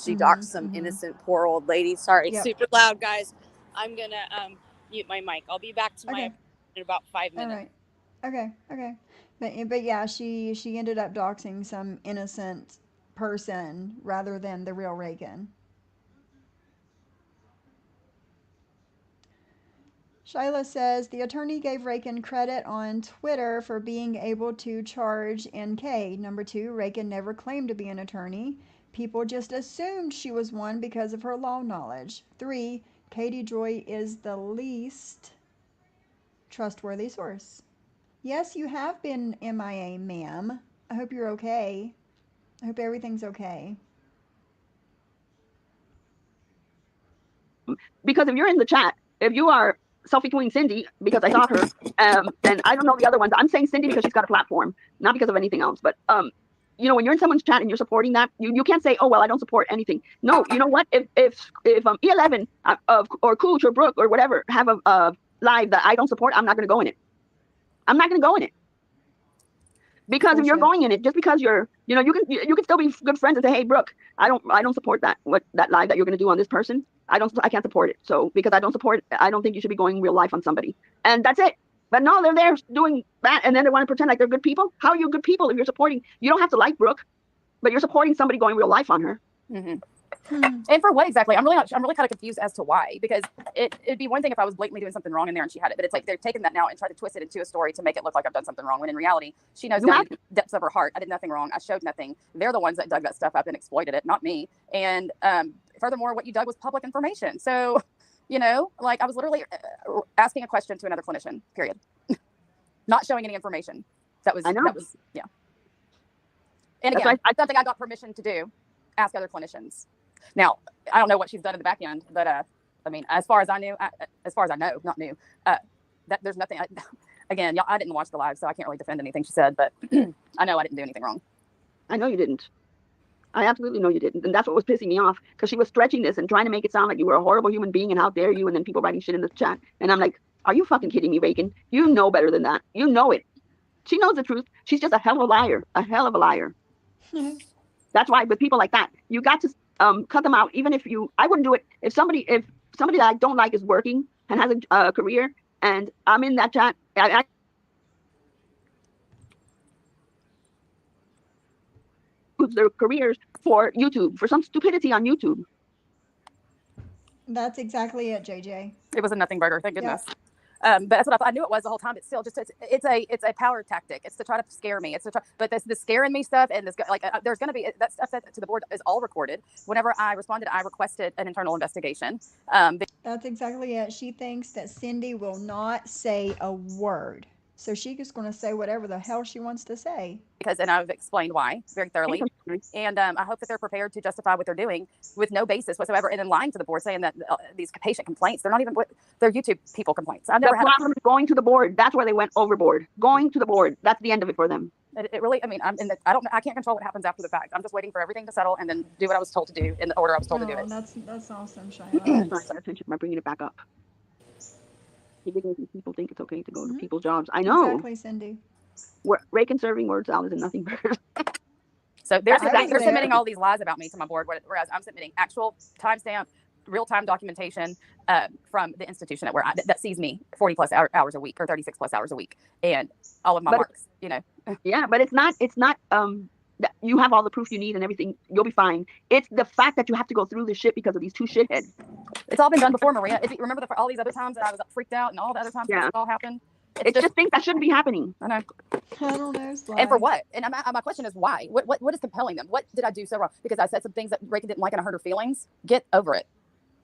She doxed some innocent poor old lady. Sorry, it's super loud, guys. I'm going to mute my mic. I'll be back to my in about 5 minutes. All right. Okay. But yeah, she ended up doxing some innocent person rather than the real Reagan. Shyla says, the attorney gave Reagan credit on Twitter for being able to charge NK. Number 2, Reagan never claimed to be an attorney. People just assumed she was one because of her law knowledge. 3, Katie Joy is the least trustworthy source. Yes, you have been MIA, ma'am. I hope you're okay. I hope everything's okay. Because if you're in the chat, if you are selfie-tweeting Cindy, because I saw her, and I don't know the other ones. I'm saying Cindy because she's got a platform, not because of anything else. But you know, when you're in someone's chat and you're supporting that, you can't say, oh well, I don't support anything. No, you know what? If E11 or Cooch or Brooke or whatever have a live that I don't support, I'm not going to go in it. I'm not going to go in it. Because if you're going in it, just because you're, you know, you can still be good friends and say, hey, Brooke, I don't support that live that you're going to do on this person. I can't support it. So because I don't support it, I don't think you should be going real life on somebody. And that's it. But no, they're there doing that, and then they want to pretend like they're good people. How are you good people if you're supporting? You don't have to like Brooke, but you're supporting somebody going real life on her. And for what exactly? I'm really kind of confused as to why, because it'd be one thing if I was blatantly doing something wrong in there and she had it, but it's like they're taking that now and trying to twist it into a story to make it look like I've done something wrong, when in reality she knows down the depths of her heart I did nothing wrong. I showed nothing. They're the ones that dug that stuff up and exploited it, not me. And furthermore, what you dug was public information. So, you know, like I was literally asking a question to another clinician, period. Not showing any information. That was yeah. And again, something I got permission to do, ask other clinicians. Now, I don't know what she's done in the back end, but I mean, as far as I know, that there's nothing. Again, y'all, I didn't watch the live, so I can't really defend anything she said, but I know I didn't do anything wrong. I know you didn't. I absolutely know you didn't. And that's what was pissing me off, because she was stretching this and trying to make it sound like you were a horrible human being and how dare you, and then people writing shit in the chat. And I'm like, are you fucking kidding me, Reagan? You know better than that. You know it. She knows the truth. She's just a hell of a liar. A hell of a liar. That's why with people like that, you got to cut them out. Even if I wouldn't do it if somebody that I don't like is working and has a career, and I'm in that chat, their careers for YouTube, for some stupidity on YouTube. That's exactly it, JJ. It was a nothing burger, thank goodness. But that's what I knew it was the whole time. It's still just it's a power tactic. It's to try to scare me. It's to try, but this scaring me stuff and this there's going to be that stuff to the board is all recorded. Whenever I responded, I requested an internal investigation. That's exactly it. She thinks that Cindy will not say a word, so she's just going to say whatever the hell she wants to say. And I've explained why very thoroughly, and I hope that they're prepared to justify what they're doing with no basis whatsoever, and then lying to the board, saying that these patient complaints, they're not even they're YouTube people complaints. I've never had problem is going to the board. That's where they went overboard. Going to the board. That's the end of it for them. It really, I mean, I can't control what happens after the fact. I'm just waiting for everything to settle and then do what I was told to do in the order I was told to do it. That's awesome, Shia. Attention by bringing it back up. People think it's okay to go to people's jobs. I know. Exactly, Cindy. Reagan serving word salad and nothing burgers. So they're submitting all these lies about me to my board, whereas I'm submitting actual timestamp, real-time documentation from the institution that sees me 40 plus hours a week or 36 plus hours a week, and all of my marks, you know. Yeah, but it's not you have all the proof you need and everything, you'll be fine. It's the fact that you have to go through this shit because of these two shitheads. It's all been done before, Maria. If you remember all these other times that I was freaked out and all the other times that all happened. It's just things that shouldn't be happening. I know. I don't know. And for what? And my question is why? What is compelling them? What did I do so wrong? Because I said some things that Reagan didn't like and I hurt her feelings. Get over it.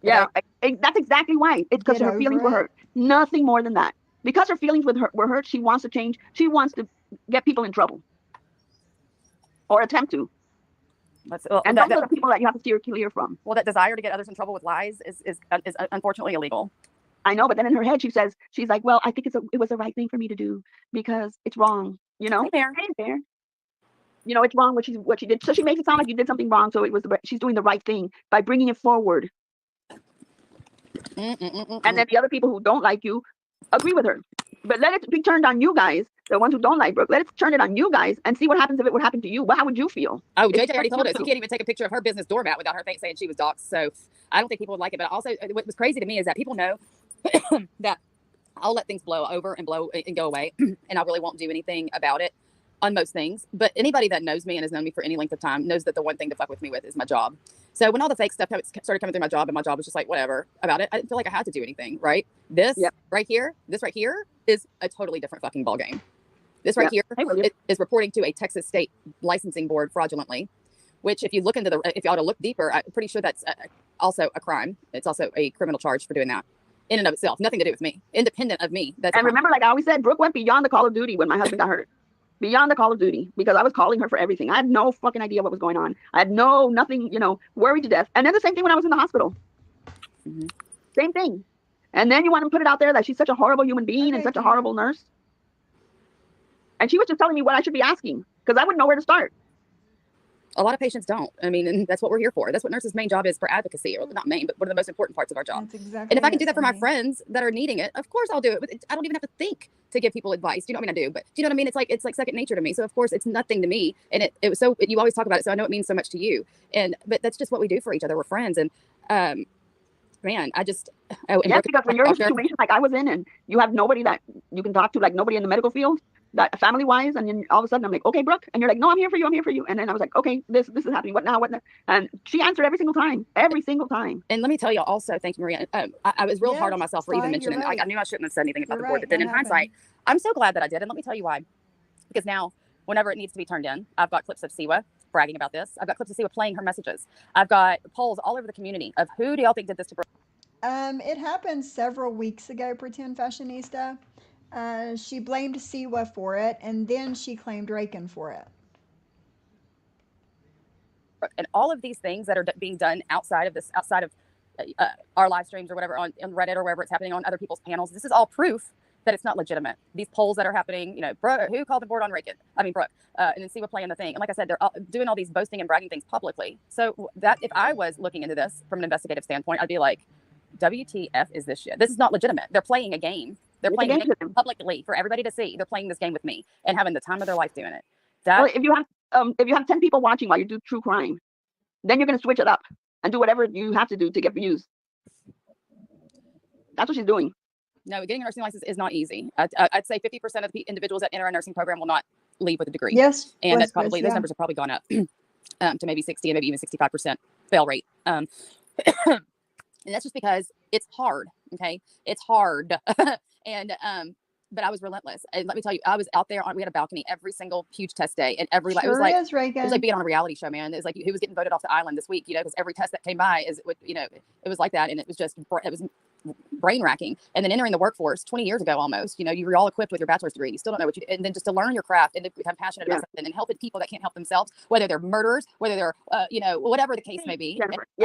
Yeah, that's exactly why. It's because her feelings were hurt. Nothing more than that. Because her feelings were hurt, she wants to change. She wants to get people in trouble. Or attempt to. And those are the people that you have to steer clear from. Well, that desire to get others in trouble with lies is unfortunately illegal. I know, but then in her head she's like, well, I think it was the right thing for me to do because it's wrong, you know. Ain't fair. You know, it's wrong what she did. So she makes it sound like you did something wrong. So she's doing the right thing by bringing it forward. And then the other people who don't like you agree with her. But let it be turned on you guys, the ones who don't like Brooke. Let it turn it on you guys and see what happens if it would happen to you. How would you feel? Oh, JJ already told us you can't even take a picture of her business doormat without her saying she was doxxed. So I don't think people would like it. But also, what was crazy to me is that people know that I'll let things blow over and go away, and I really won't do anything about it on most things. But anybody that knows me and has known me for any length of time knows that the one thing to fuck with me with is my job. So when all the fake stuff started coming through my job, and my job was just like whatever about it, I didn't feel like I had to do anything. Right? This right here is a totally different fucking ballgame. This right here is reporting to a Texas state licensing board fraudulently, which if you look into if you ought to look deeper, I'm pretty sure that's also a crime. It's also a criminal charge for doing that. In and of itself, nothing to do with me, independent of me. And remember, like I always said, Brooke went beyond the call of duty when my husband got hurt. Beyond the call of duty, because I was calling her for everything. I had no fucking idea what was going on. I had nothing, worried to death. And then the same thing when I was in the hospital. Same thing. And then you want to put it out there that she's such a horrible human being and such a horrible nurse. And she was just telling me what I should be asking, because I wouldn't know where to start. A lot of patients don't. I mean, and that's what we're here for. That's what nurses' main job is for advocacy, or not main, but one of the most important parts of our job. And if I can do that for my friends that are needing it, of course I'll do it. I don't even have to think to give people advice. Do you know what I mean? I do, but do you know what I mean? It's like second nature to me. So of course it's nothing to me. And it was so, you always talk about it. So I know it means so much to you. But that's just what we do for each other. We're friends. And man, I just. Because when you're in a situation like I was in, and you have nobody that you can talk to, like nobody in the medical field, that family wise, and then all of a sudden I'm like, okay, Brooke, and you're like, no, I'm here for you. And then I was like, okay, this is happening. What now? And she answered every single time. And let me tell you also, thank you, Maria. I was real hard on myself for even mentioning. I knew I shouldn't have said anything about the board, but then in hindsight, I'm so glad that I did. And let me tell you why. Because now, whenever it needs to be turned in, I've got clips of Siwa bragging about this. I've got clips of Siwa playing her messages. I've got polls all over the community of who do y'all think did this to Brooke? It happened several weeks ago, Pretend Fashionista. She blamed Siwa for it, and then she claimed Reagan for it. And all of these things that are being done outside of our live streams or whatever on Reddit or wherever it's happening on other people's panels, this is all proof that it's not legitimate. These polls that are happening, you know, who called the board on Reagan? I mean, Brooke, and then see what playing the thing. And like I said, they're doing all these boasting and bragging things publicly. So that if I was looking into this from an investigative standpoint, I'd be like, WTF is this shit? This is not legitimate. They're playing a game. They're playing a game publicly for everybody to see. They're playing this game with me and having the time of their life doing it. That Well, if you have 10 people watching while you do true crime, then you're going to switch it up and do whatever you have to do to get views. That's what she's doing. No, getting a nursing license is not easy. I'd say 50% of the individuals that enter a nursing program will not leave with a degree. Yes. And that's yes, probably, those yeah. numbers have probably gone up to maybe 60 and maybe even 65% fail rate. And that's just because it's hard. Okay. It's hard. And, but I was relentless. And let me tell you, I was out there we had a balcony every single huge test day, and it was like being on a reality show, man. It was like who was getting voted off the island this week, you know, because every test that came by it was like that. And it was brain racking. And then entering the workforce 20 years ago, almost, you know, you were all equipped with your bachelor's degree. You still don't know what you, and then just to learn your craft and to become passionate about something and helping people that can't help themselves, whether they're murderers, whether they're, you know, whatever the case may be,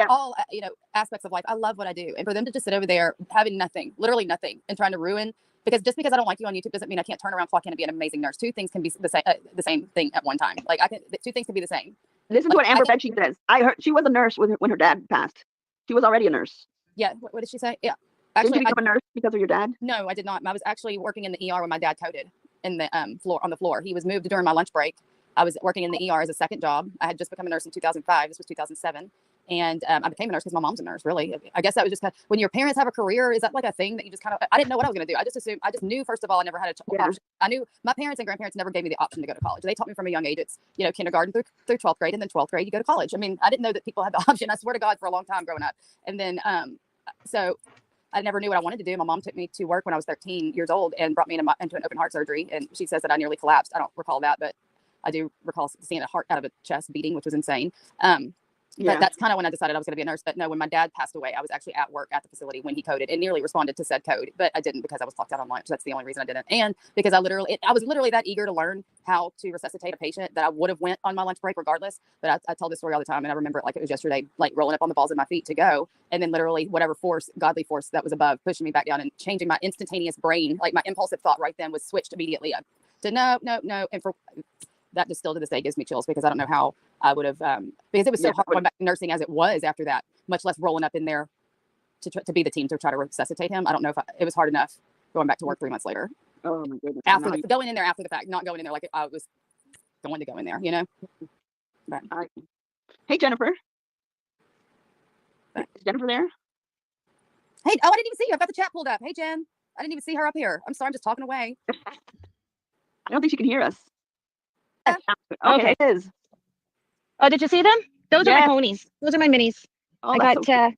all, you know, aspects of life. I love what I do. And for them to just sit over there having nothing, literally nothing, and trying to ruin, because just because I don't like you on YouTube doesn't mean I can't turn around, clock in, and be an amazing nurse. Two things can be the same thing at one time. Like two things can be the same. Listen to what Amber Bedshe says. I heard she was a nurse when her dad passed. She was already a nurse. Yeah. What did she say? Yeah. Actually, did you become a nurse because of your dad? No, I did not. I was actually working in the ER when my dad coded in the on the floor. He was moved during my lunch break. I was working in the ER as a second job. I had just become a nurse in 2005. This was 2007. And I became a nurse because my mom's a nurse, really. I guess that was just kind of, when your parents have a career, is that like a thing that you just kind of, I didn't know what I was going to do. I just knew, first of all, I never had an option. I knew my parents and grandparents never gave me the option to go to college. They taught me from a young age. It's, you know, kindergarten through 12th grade, and then 12th grade, you go to college. I mean, I didn't know that people had the option. I swear to God, for a long time growing up. And then, so I never knew what I wanted to do. My mom took me to work when I was 13 years old and brought me into an open heart surgery. And she says that I nearly collapsed. I don't recall that, but I do recall seeing a heart out of a chest beating, which was insane. But that's kind of when I decided I was going to be a nurse. But no, when my dad passed away, I was actually at work at the facility when he coded and nearly responded to said code, but I didn't because I was clocked out on lunch. That's the only reason I didn't. And because I was literally that eager to learn how to resuscitate a patient that I would have went on my lunch break regardless. But I tell this story all the time, and I remember it like it was yesterday, like rolling up on the balls of my feet to go. And then literally whatever force, godly force that was above, pushing me back down and changing my instantaneous brain. Like my impulsive thought right then was switched immediately to no. And for that, just still to this day gives me chills, because I don't know how I would have, because it was so hard going back to nursing as it was after that, much less rolling up in there to be the team to try to resuscitate him. I don't know if it was hard enough going back to work 3 months later. Oh my goodness. Going in there after the fact, not going in there like I was going to go in there, you know? But, hey, Jennifer. Is Jennifer there? Hey, I didn't even see you. I've got the chat pulled up. Hey, Jen. I didn't even see her up here. I'm sorry, I'm just talking away. I don't think she can hear us. Okay. It is. Oh, did you see them? Those are my ponies. Those are my minis. Oh, I got,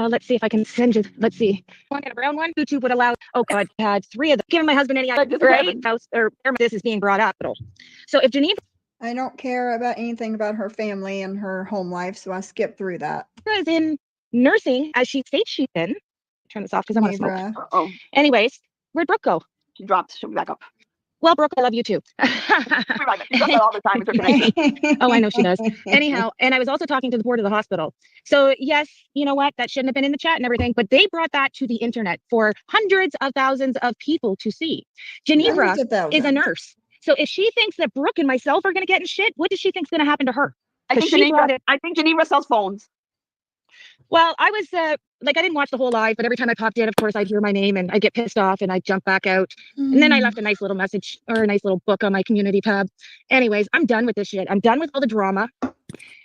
let's see if I can send you, let's see. Want to get a brown one? YouTube would allow, oh God, I had 3 of them. Giving my husband any house or this is being brought up. So if Geneva. I don't care about anything about her family and her home life, so I skipped through that. Is in nursing, as she states she's in. Turn this off because I want to smoke. Oh. Anyways, where'd Brooke go? She dropped. She'll be back up. Well, Brooke, I love you too. She does that all the time. Oh, I know she does. Anyhow, and I was also talking to the board of the hospital. So yes, you know what? That shouldn't have been in the chat and everything, but they brought that to the internet for hundreds of thousands of people to see. Geneva is a nurse. So if she thinks that Brooke and myself are going to get in shit, what does she think's going to happen to her? I think Geneva sells phones. Well, I was I didn't watch the whole live, but every time I popped in, of course, I'd hear my name and I get pissed off and I jump back out. And then I left a nice little message or a nice little book on my community tab. Anyways, I'm done with this shit. I'm done with all the drama.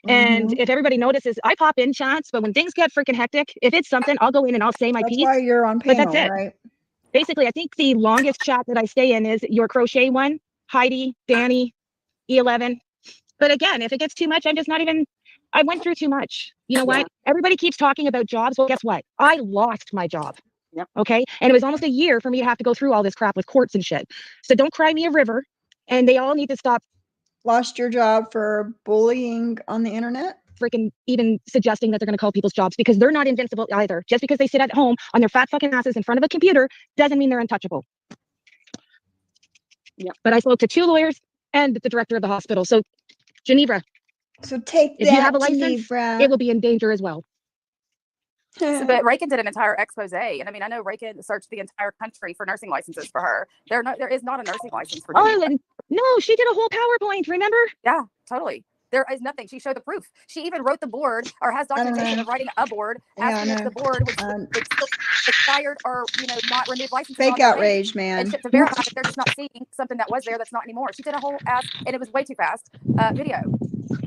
And if everybody notices, I pop in chats, but when things get freaking hectic, if it's something, I'll go in and I'll say my piece. That's why you're on panel, but that's it. Right? Basically, I think the longest chat that I stay in is your crochet one, Heidi, Danny, E11. But again, if it gets too much, I'm just not even, I went through too much. You know what? Everybody keeps talking about jobs. Well, guess what? I lost my job. Yep. Okay. And it was almost a year for me to have to go through all this crap with courts and shit. So don't cry me a river. And they all need to stop. Lost your job for bullying on the internet? Freaking even suggesting that they're going to call people's jobs, because they're not invincible either. Just because they sit at home on their fat fucking asses in front of a computer doesn't mean they're untouchable. Yeah. But I spoke to 2 lawyers and the director of the hospital. So Geneva. So take if you have a license, it will be in danger as well. So, but Reagan did an entire expose, and I mean, I know Reagan searched the entire country for nursing licenses for her. There is not a nursing license for Geneva. Oh, no, she did a whole PowerPoint, remember? Yeah, totally. There is nothing. She showed the proof. She even wrote the board or has documentation of writing a board asking if the board would still expired or, not renewed licenses. Fake outrage, man. And to verify that they're just not seeing something that was there that's not anymore. She did a whole ass, and it was way too fast, video.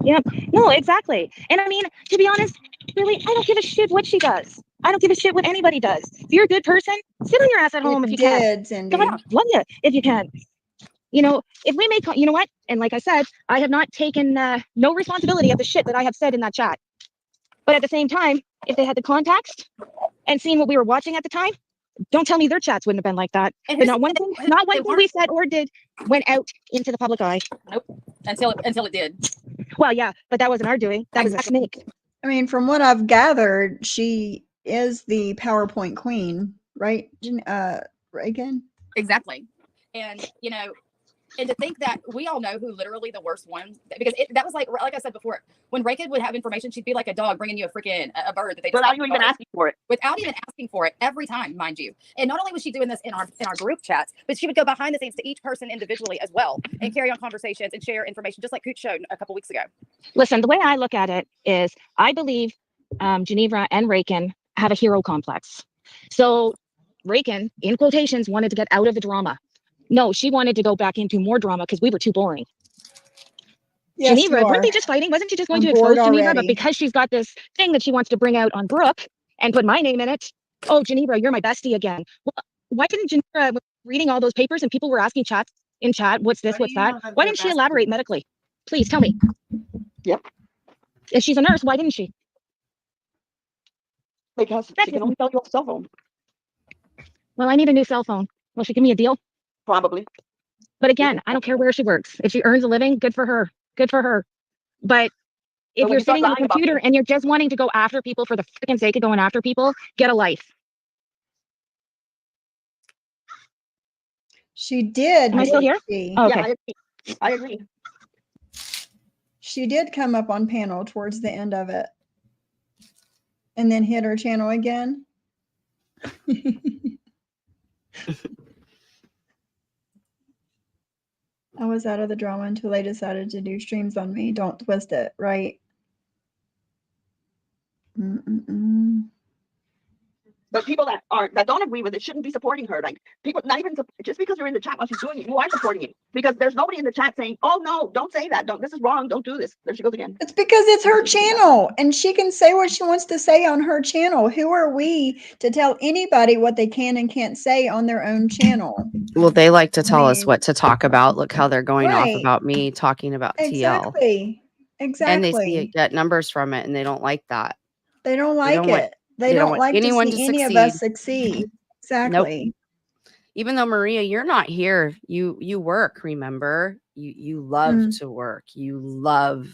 Yep. No, exactly. And I mean, to be honest, really, I don't give a shit what she does. I don't give a shit what anybody does. If you're a good person, sit on your ass at home if you can. Cindy. Come on, love you if you can. If we make, you know what? And like I said, I have not taken no responsibility of the shit that I have said in that chat. But at the same time, if they had the context and seen what we were watching at the time, don't tell me their chats wouldn't have been like that. But not one thing we said or did went out into the public eye. Nope. Until it did. Well, yeah, but that wasn't our doing. That was a snake. I mean, from what I've gathered, she is the PowerPoint queen, right, Reagan? Exactly. And, and to think that we all know who literally the worst ones, because that was like I said before, when Reagan would have information, she'd be like a dog bringing you a freaking a bird that they without you even asking for it. Without even asking for it every time, mind you. And not only was she doing this in our group chats, but she would go behind the scenes to each person individually as well and carry on conversations and share information, just like Cooch showed a couple weeks ago. Listen, the way I look at it is I believe Geneva and Reagan have a hero complex. So Reagan, in quotations, wanted to get out of the drama. No, she wanted to go back into more drama because we were too boring. Yes, Geneva, weren't they just fighting? Wasn't she just going to expose Geneva? But because she's got this thing that she wants to bring out on Brooke and put my name in it, oh, Geneva, you're my bestie again. Well, why didn't Geneva, reading all those papers and people were asking in chat, what's this, what's that? Why didn't she elaborate medically? Please tell me. Yep. If she's a nurse, why didn't she? Because she can only sell you a cell phone. Well, I need a new cell phone. Will she give me a deal? Probably. But again, I don't care where she works. If she earns a living, good for her. Good for her. But if you're sitting on a computer and you're just wanting to go after people for the freaking sake of going after people, get a life. She did. Am I still here? Oh, okay. Yeah, I agree. She did come up on panel towards the end of it. And then hit her channel again. I was out of the drama until they decided to do streams on me. Don't twist it, right? But people that don't agree with it shouldn't be supporting her. Like people, not even just because you're in the chat while she's doing it, you are supporting it. Because there's nobody in the chat saying, "Oh no, don't say that. This is wrong. Don't do this." There she goes again. It's because it's her channel, and she can say what she wants to say on her channel. Who are we to tell anybody what they can and can't say on their own channel? Well, they like to tell us what to talk about. Look how they're going off Right. about me talking about TL. Exactly. And they see it, get numbers from it, and they don't like that. They don't like it. They don't like anyone to see any of us succeed. Exactly. Nope. Even though Maria, you're not here, you work. Remember, you love to work. You love.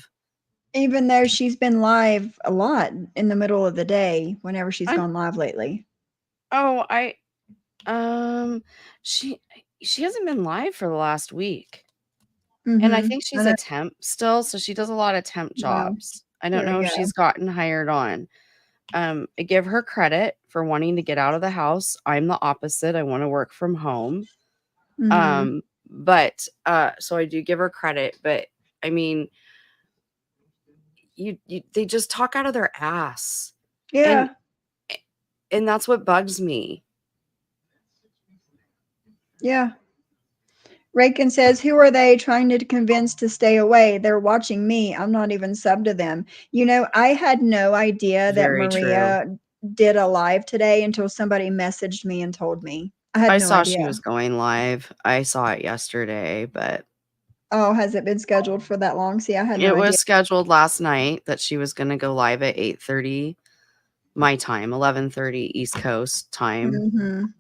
Even though she's been live a lot in the middle of the day, whenever she's gone live lately. Oh, she hasn't been live for the last week, and I think she's a temp still, so she does a lot of temp jobs. I don't know if she's gotten hired on. I give her credit for wanting to get out of the house. I'm the opposite. I want to work from home. But so I do give her credit, but I mean, they just talk out of their ass. Yeah. And that's what bugs me. Yeah. Reagan says, who are they trying to convince to stay away? They're watching me. I'm not even sub to them. I had no idea that Maria did a live today until somebody messaged me and told me. I saw she was going live. I saw it yesterday, but. Oh, has it been scheduled for that long? See, I had no idea. It was scheduled last night that she was going to go live at 8:30 my time, 11:30 East Coast time.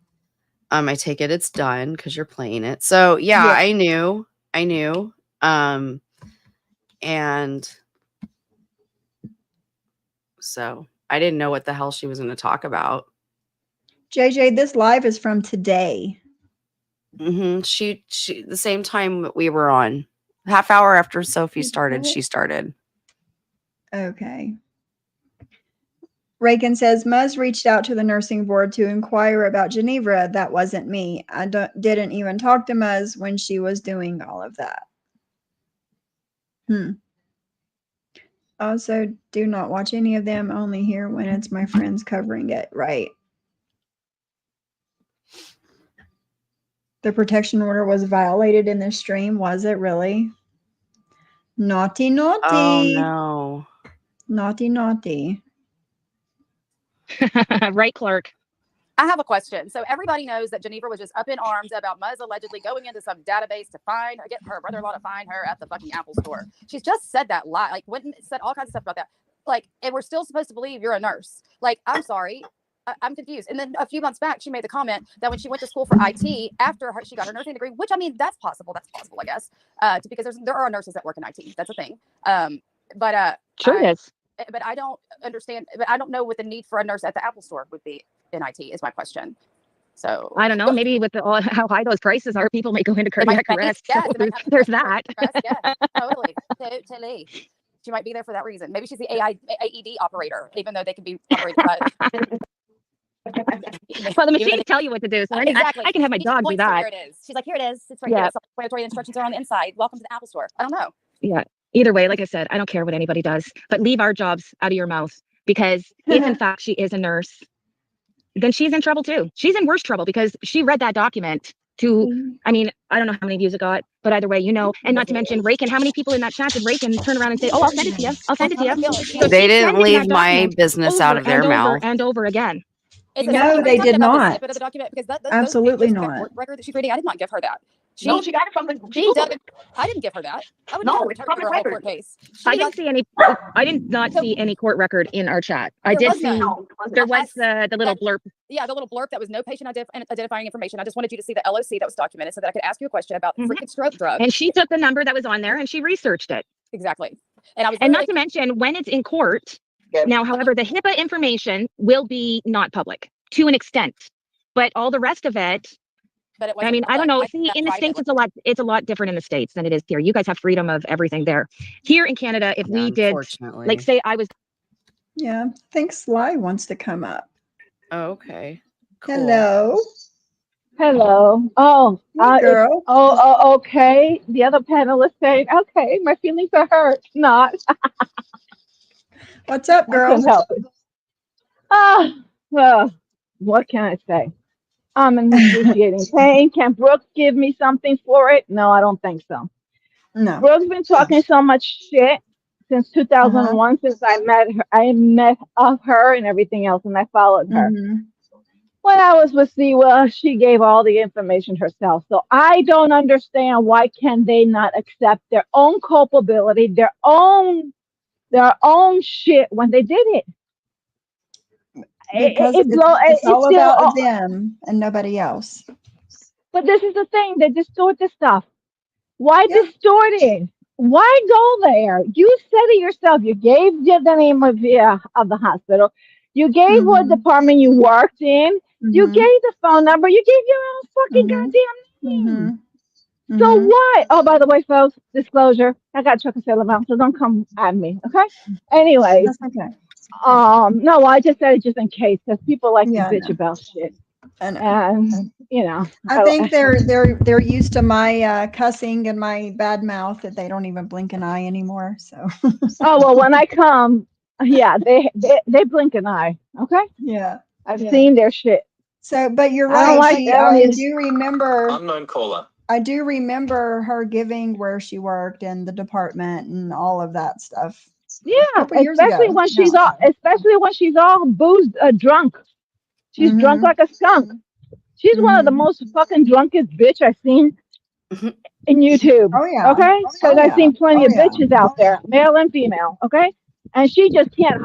I take it it's done because you're playing it. So yeah, I knew. And so I didn't know what the hell she was going to talk about. JJ, this live is from today. She the same time we were on, half hour after Sophie started, she started. Okay. Reagan says, Muzz reached out to the nursing board to inquire about Geneva. That wasn't me. I didn't even talk to Muzz when she was doing all of that. Also, do not watch any of them, only here when it's my friends covering it. Right. The protection order was violated in this stream. Was it really? Naughty, naughty. Oh no. Naughty, naughty. Right, Clark. I have a question. So everybody knows that Geneva was just up in arms about Muzz allegedly going into some database to find her, get her brother-in-law to find her at the fucking Apple store. She's just said that lie, like went and said all kinds of stuff about that. Like, and we're still supposed to believe you're a nurse. Like, I'm sorry. I'm confused. And then a few months back, she made the comment that when she went to school for IT after she got her nursing degree, which I mean, that's possible. That's possible, I guess, because there are nurses that work in IT. That's a thing. Sure it is. But I don't understand. But I don't know what the need for a nurse at the Apple store would be in IT. Is my question. So I don't know. Maybe with how high those prices are, people may go into cardiac arrest. Yes, so there's that. Yeah, totally. She might be there for that reason. Maybe she's the AED operator, even though they can be operated by. Well, the machines tell you what to do, so exactly. I can have my dog do that. Here it is. She's like, here it is. It's right here. Self-explanatory instructions are on the inside. Welcome to the Apple store. I don't know. Yeah. Either way, like I said, I don't care what anybody does, but leave our jobs out of your mouth, because if in fact she is a nurse, then she's in trouble too. She's in worse trouble because she read that document to, I mean, I don't know how many views it got, but either way, you know, and not to mention Reagan, how many people in that chat did Reagan turn around and say, oh, I'll send it to you. I'll send it to you. So They didn't leave my business out of their mouth. And over again. No, they did not. Of the document, because Absolutely not. Record that she's reading, I did not give her that. She got it from the. I didn't give her that. I would No, never it's turn public her whole record. court case. I did not see any court record in our chat. I did see there was the little blurb. Yeah, the little blurb that was no patient identifying information. I just wanted you to see the LOC that was documented so that I could ask you a question about the freaking stroke drug. And she took the number that was on there and she researched it. Exactly. And I was not to mention when it's in court. Now, however, the HIPAA information will be not public to an extent, but all the rest of it. But it I mean, I don't know. See, in the States, it's a lot different in the States than it is here. You guys have freedom of everything there. Here in Canada, if we did, like, say I was. Yeah, I think Sly wants to come up. Oh, okay. Cool. Hello. Hello. Oh, girl. Okay. The other panelist saying, okay, my feelings are hurt. Not. What's up, girl? I couldn't help it. Well, what can I say? I'm in excruciating pain. Can Brooks give me something for it? No, I don't think so. No. Brooks been talking so much shit since 2001, since I met her. I met her and everything else, and I followed her. When I was with Siwa, she gave all the information herself. So I don't understand why can they not accept their own culpability, their own shit when they did it. Because it's all about them and nobody else. But this is the thing, they distort this stuff. Why distort it? Why go there? You said it yourself. You gave the name of the hospital. You gave what department you worked in. You gave the phone number. You gave your own fucking goddamn name. So why? Oh, by the way, folks, disclosure. I got Chuck and Sailor Mountain, so don't come at me, okay? Anyways. That's okay. No, I just said it just in case, because people like to bitch about shit. And you know, I think they're used to my cussing and my bad mouth that they don't even blink an eye anymore. So. Oh well, when I come, yeah, they blink an eye. Okay. Yeah, I've seen their shit. So, but you're I don't right. like I do remember. Unknown caller. I do remember her giving where she worked and the department and all of that stuff. Yeah, especially when she's all boozed, drunk. She's drunk like a skunk. She's one of the most fucking drunkest bitch I've seen in YouTube. Oh yeah. Okay, because I've seen plenty of bitches out there, male and female. Okay, and she just can't.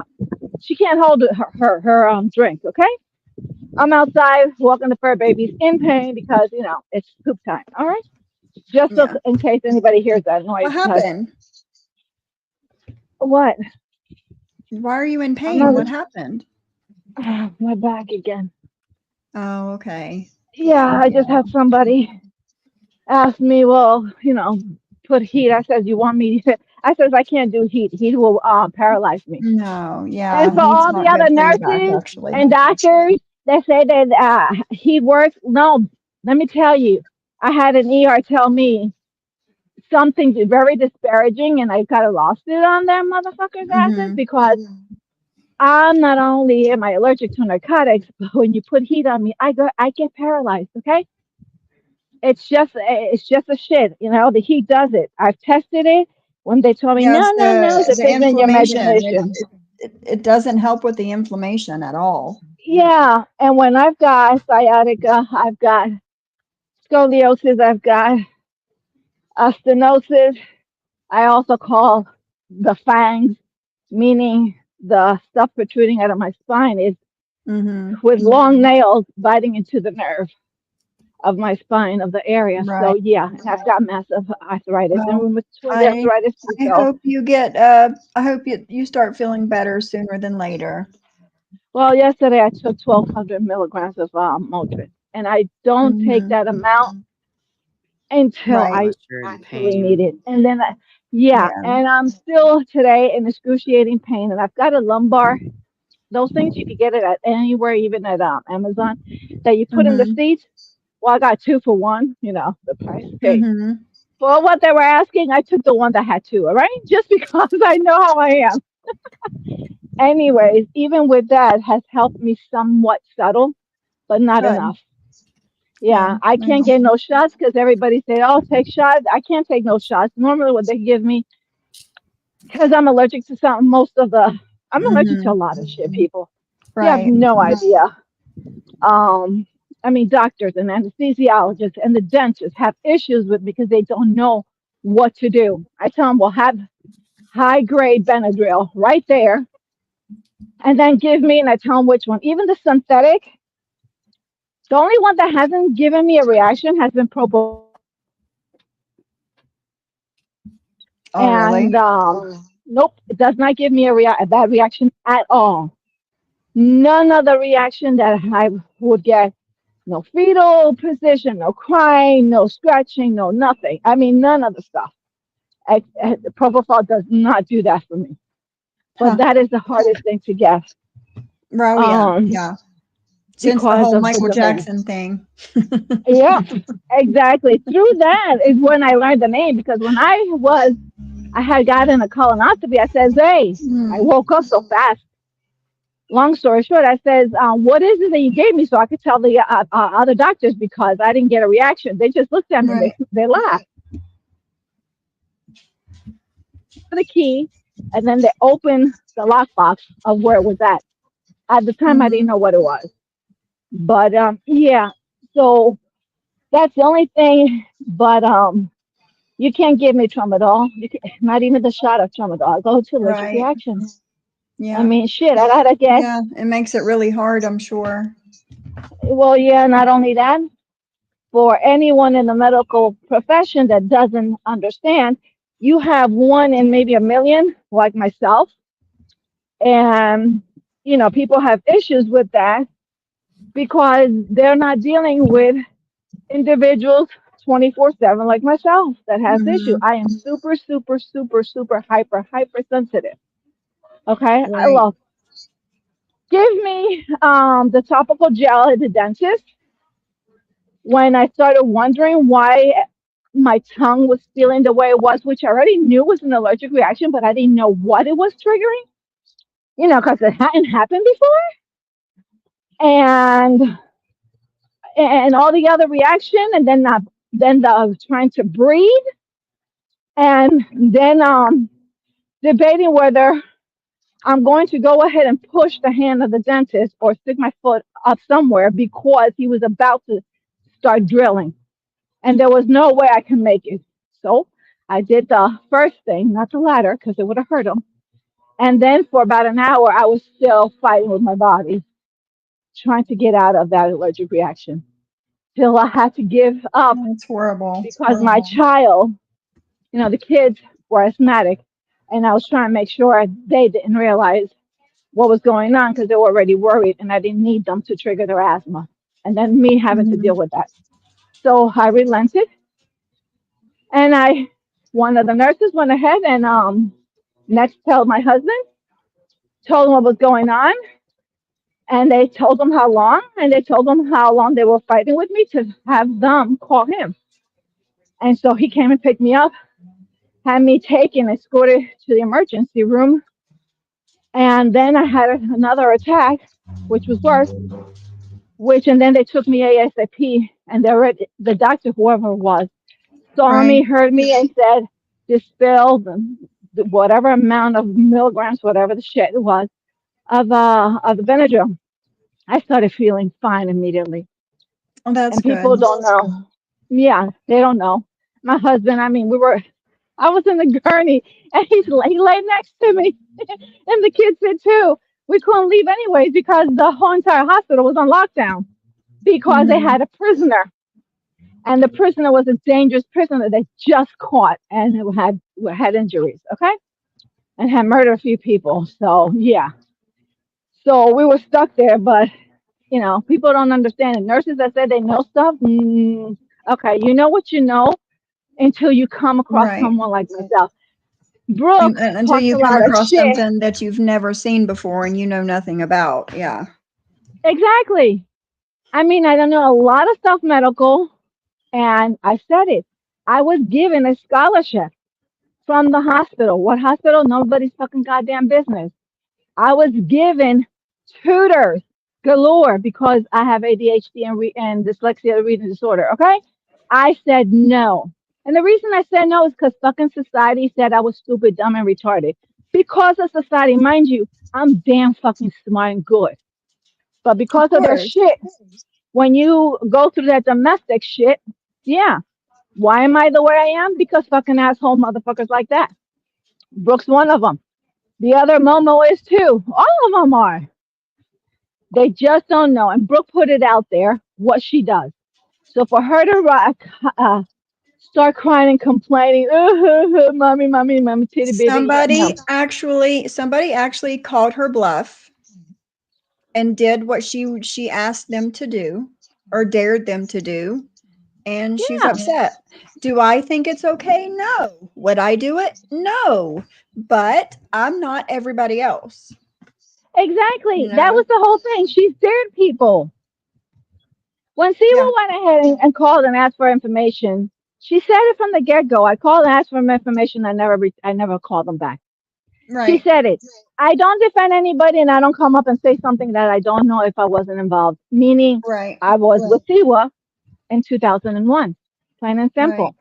She can't hold her drink. Okay, I'm outside walking the fur babies in pain because you know it's poop time. All right, just in case anybody hears that noise. What happened? What? Why are you in pain? What happened? My back again. Oh, okay. Yeah, I just had somebody ask me, well, you know, put heat. I said, you want me to? I says, I can't do heat. Heat will paralyze me. No, yeah, And for heat's all the not other good for your back, nurses actually. and doctors that say that heat works, no, let me tell you, I had an ER tell me something very disparaging, and I kind of lost it on their motherfuckers' asses because I'm not only am I allergic to narcotics, but when you put heat on me, I get paralyzed. Okay, it's just a shit. You know, the heat does it. I've tested it. When they told me, Yeah, no, it's no, no, the this isn't your inflammation. imagination. It doesn't help with the inflammation at all. Yeah, and when I've got sciatica, I've got scoliosis, I've got stenosis. I also call the fangs, meaning the stuff protruding out of my spine is with long nails biting into the nerve of my spine of the area. So Right. yeah, and I've got massive arthritis and Well, rheumatoid arthritis too. I So hope you get I hope you start feeling better sooner than later. well, yesterday I took 1,200 milligrams of Motrin, and I don't take that amount until Right. I Unless you're in actually need pain. it. And then, yeah, Yeah. and I'm still today in excruciating pain, and I've got a lumbar. Those things you can get it at anywhere, even at Amazon, that you put in the seat. Well, I got 2 for 1. You know the price. Okay. For what they were asking, I took the one that had 2. All right, just because I know how I am. Anyways, even with that, has helped me somewhat settle, but not Good. enough. Yeah, I can't get no shots because everybody said, "Oh, take shots." I can't take no shots. Normally, what they give me, because I'm allergic to something. I'm allergic to a lot of shit. People, you have Right. no idea. I mean, doctors and anesthesiologists and the dentists have issues with because they don't know what to do. I tell them, "Well, have high grade Benadryl right there, and then give me," and I tell them which one. Even the synthetic. The only one that hasn't given me a reaction has been propofol. Oh, And really? nope, it does not give me a bad reaction at all. None of the reaction that I would get, no fetal position, no crying, no scratching, no nothing. I mean, none of the stuff. Propofol does not do that for me. But that is the hardest thing to get. Oh, yeah. Since the Because whole of the Michael demand. Jackson thing. Yeah, exactly. Through that is when I learned the name, because when I had gotten a colonoscopy, I says, "Hey," I woke up so fast. Long story short, I says, "What is it that you gave me?" So I could tell the other doctors, because I didn't get a reaction. They just looked at me and they laughed. The key, and then they opened the lockbox of where it was at. At the time, I didn't know what it was. But yeah, so that's the only thing. But you can't give me tramadol. Not even the shot of tramadol. I go to allergic reactions. Yeah. I mean, shit, I gotta get. Yeah, it makes it really hard, I'm sure. Well, yeah, not only that, for anyone in the medical profession that doesn't understand, you have 1 in maybe a million, like myself. And, people have issues with that because they're not dealing with individuals 24/7 like myself that has issue. I am super, super, super, super hypersensitive. Okay, I love. Give me the topical gel at the dentist. When I started wondering why my tongue was feeling the way it was, which I already knew was an allergic reaction, but I didn't know what it was triggering. Because it hadn't happened before, and all the other reaction, and then the trying to breathe, and then debating whether I'm going to go ahead and push the hand of the dentist or stick my foot up somewhere because he was about to start drilling. And there was no way I can make it. So I did the first thing, not the latter, because it would have hurt him. And then for about an hour, I was still fighting with my body, trying to get out of that allergic reaction. Till I had to give up. That's horrible. Because my child, the kids were asthmatic, and I was trying to make sure they didn't realize what was going on because they were already worried, and I didn't need them to trigger their asthma. And then me having to deal with that. So I relented, and I one of the nurses went ahead and next told my husband, told him what was going on, and they told him how long, and they told him how long they were fighting with me to have them call him. And so he came and picked me up, had me taken, escorted to the emergency room, and then I had another attack, which was worse. And then they took me ASAP, and the doctor, whoever it was, saw me, Right. heard me, and said, dispel whatever amount of milligrams, whatever the shit it was, of the Benadryl. I started feeling fine immediately. Oh, that's And people good. don't know. Yeah, they don't know. My husband, I mean, I was in the gurney, and he lay next to me, and the kids did too. We couldn't leave anyways because the whole entire hospital was on lockdown because they Mhm. had a prisoner. And the prisoner was a dangerous prisoner they just caught and who had injuries, okay? And had murdered a few people. So, yeah. So we were stuck there, but, people don't understand. And nurses that said they know stuff, okay, you know what you know until you come across Right. someone like myself. Brooke Until talks you a come lot of across shit. something that you've never seen before and you know nothing about. Yeah. Exactly. I mean, I don't know a lot of stuff medical, and I said it. I was given a scholarship from the hospital. What hospital? Nobody's fucking goddamn business. I was given tutors galore because I have ADHD and dyslexia reading disorder. Okay. I said no. And the reason I said no is because fucking society said I was stupid, dumb, and retarded. Because of society, mind you, I'm damn fucking smart and good. But Of because of their course. shit, when you go through that domestic shit, yeah. Why am I the way I am? Because fucking asshole motherfuckers like that. Brooke's one of them. The other Momo is too. All of them are. They just don't know. And Brooke put it out there what she does. So for her to start crying and complaining, mommy, mommy, mommy, titty baby, yeah, no. Somebody actually called her bluff and did what she asked them to do or dared them to do, and she's Yeah, upset. Do I think it's okay? No. Would I do it? No. But I'm not everybody else. exactly. You That know? was the whole thing. She dared people. When Yeah. Siwa went ahead and called and asked for information, she said it from the get go. I called and asked for information. I never called them back. She Right. said it. I don't defend anybody, and I don't come up and say something that I don't know if I wasn't involved. Meaning, Right. I was with Siwa in 2001, plain and Right. simple.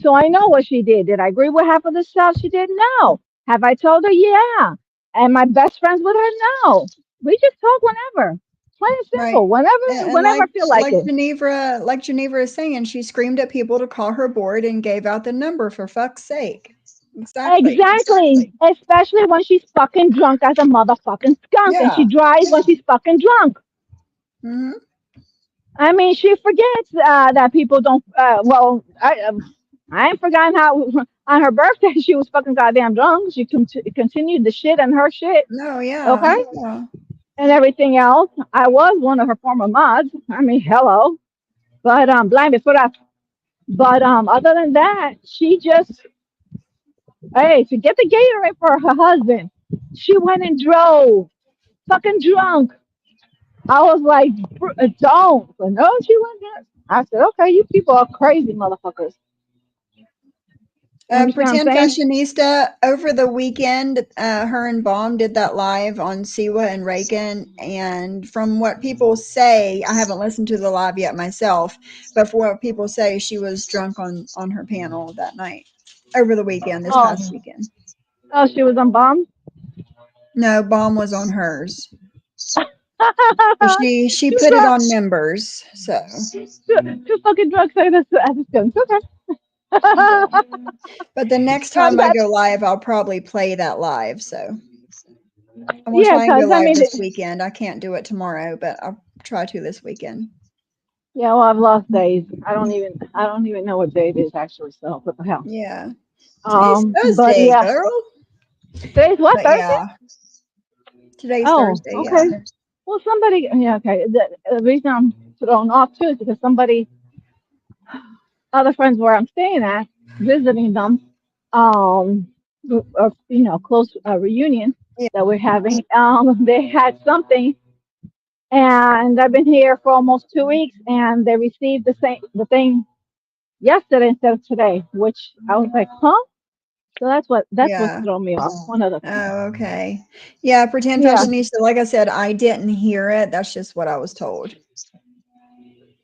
So I know what she did. Did I agree with half of the stuff she did? No. Have I told her? Yeah. And my best friends with her? No. We just talk whenever. Plain and Right. simple. And Whenever I feel like it. Like Geneva is saying, she screamed at people to call her board and gave out the number for fuck's sake. Exactly. Exactly. Especially when she's fucking drunk as a motherfucking skunk and she Yeah. drives when she's fucking drunk. Hmm. I mean, she forgets that people don't. I ain't forgotten how on her birthday she was fucking goddamn drunk. She continued the shit and her shit, No, yeah. okay, Yeah. and everything else. I was one of her former mods. I mean, hello, but blind before that. But other than that, she just to get the Gatorade for her husband. She went and drove, fucking drunk. I was like, don't. But no, she went there. I said, okay, you people are crazy motherfuckers. You understand what Pretend I'm saying? Fashionista over the weekend, her and Baum did that live on Siwa and Reagan. And from what people say, I haven't listened to the live yet myself, but from what people say, she was drunk on her panel that night over the weekend, this Oh, past weekend. oh, she was on bomb. No, Baum was on hers. She Two put it on drugs, members. So two fucking drugs. Say this as a skunk. Okay. but the next Drugs time I that, go live, I'll probably play that live. So I'm gonna yeah, try and go because I live mean, this weekend. I can't do it tomorrow, but I'll try to this weekend. yeah. Well, I've lost days. I don't even know what day it is actually. So what the hell? Yeah. Today's But Thursday, yeah, girl. today's what, But Thursday? yeah, today's Oh, Thursday. Yeah. okay. Well, somebody, yeah, okay. The reason I'm thrown off too is because other friends where I'm staying at, visiting them, close reunion Yeah. that we're having. They had something, and I've been here for almost 2 weeks, and they received the thing yesterday instead of today, which I was like, huh? So that's what's Yeah. thrown me off. One of the things. Oh, okay. Yeah, Pretend Yeah. Fashionista, like I said, I didn't hear it. That's just what I was told.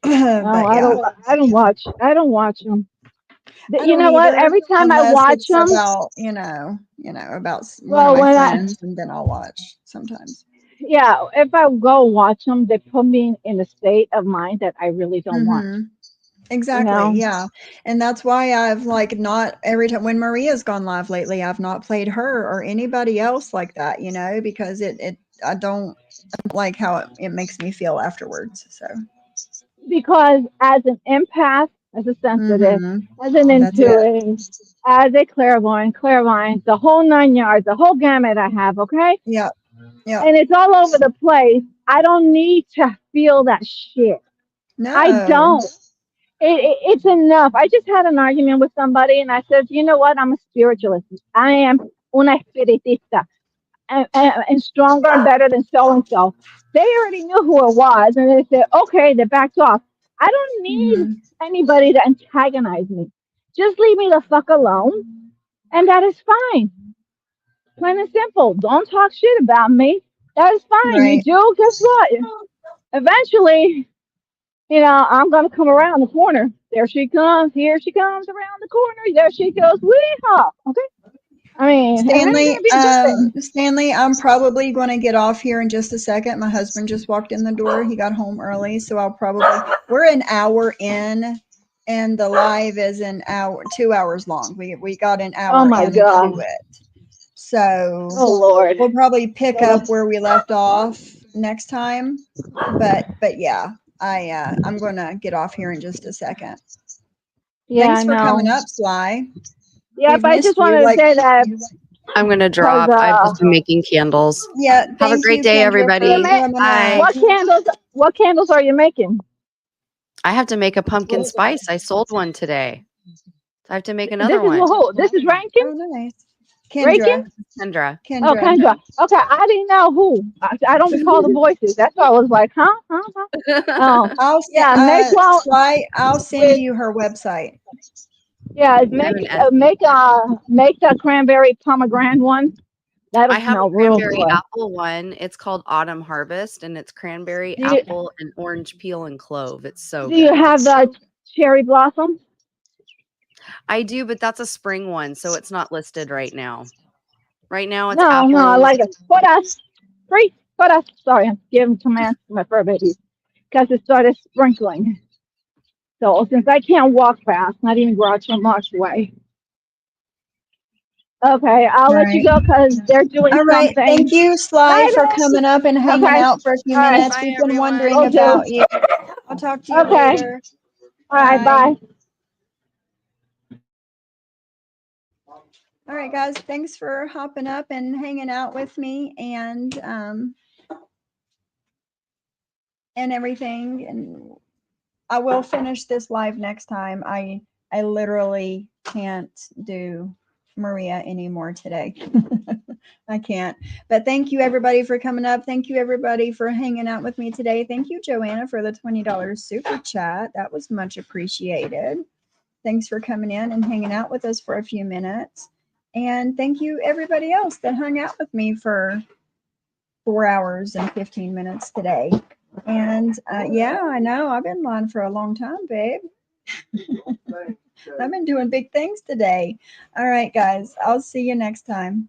No, But I yeah. don't watch them. I You don't know what? either, Every time I unless watch it's them, about, about one of well, my when friends, and then I'll watch sometimes. if I go watch them, they put me in a state of mind that I really don't want. Mm-hmm. Exactly. Yeah. And that's why I've like not every time when Maria's gone live lately, I've not played her or anybody else like that, because I don't like how it makes me feel afterwards. So Because as an empath, as a sensitive, as an That's it. intuitive, as a clairvoyant, the whole 9 yards, the whole gamut I have, okay? Yeah. Yeah. And it's all over the place. I don't need to feel that shit. No. I don't. It's enough. I just had an argument with somebody, and I said, you know what? I'm a spiritualist. I am una espiritista, and stronger and better than so and so. They already knew who it was, and they said, okay, they backed off. I don't need anybody to antagonize me. Just leave me the fuck alone, and that is fine. Plain and simple. Don't talk shit about me. That is fine. Right. You do, guess what? Eventually, I'm going to come around the corner. There she comes. Here she comes around the corner. There she goes. Wee-haw. Okay. I mean, it ain't going to be a good thing. Stanley, I'm probably going to get off here in just a second. My husband just walked in the door. He got home early, so we're an hour in, and the live is 2 hours long. We got an hour into it. So oh Lord, we'll probably pick up where we left off next time. But yeah, I'm going to get off here in just a second. Yeah, Thanks for coming up, Sly. Yep, I just wanted to say that. I'm going to drop. I've just been making candles. Yeah. Have a great day, everybody. Bye. What candles are you making? I have to make a pumpkin spice. I sold one today. I have to make another one. This is Rankin? Oh, nice. Kendra. Kendra. Oh, Kendra. Okay, I didn't know who. I don't recall the voices. That's why I was like, huh? I'll send you her website. Yeah, make the cranberry pomegranate one. I have a cranberry apple one. It's called Autumn Harvest, and it's cranberry, apple, and orange peel and clove. It's so good. Do you have the cherry blossom? I do, but that's a spring one, so it's not listed right now. Right now, it's No, I like it. Put us. Sorry, I'm giving commands to my fur babies because it started sprinkling. So since I can't walk fast, not even garage so much away. Okay, I'll let you go because they're doing something. Thank you, Sly, for coming up and hanging out for a few minutes. We've been wondering about you. I'll talk to you later. All right, bye. All right, guys, thanks for hopping up and hanging out with me and everything. And I will finish this live next time. I literally can't do Maria anymore today. I can't. But thank you, everybody, for coming up. Thank you, everybody, for hanging out with me today. Thank you, Joanna, for the $20 super chat. That was much appreciated. Thanks for coming in and hanging out with us for a few minutes. And thank you, everybody else that hung out with me for 4 hours and 15 minutes today. And yeah, I know I've been lying for a long time, babe. I've been doing big things today. All right, guys, I'll see you next time.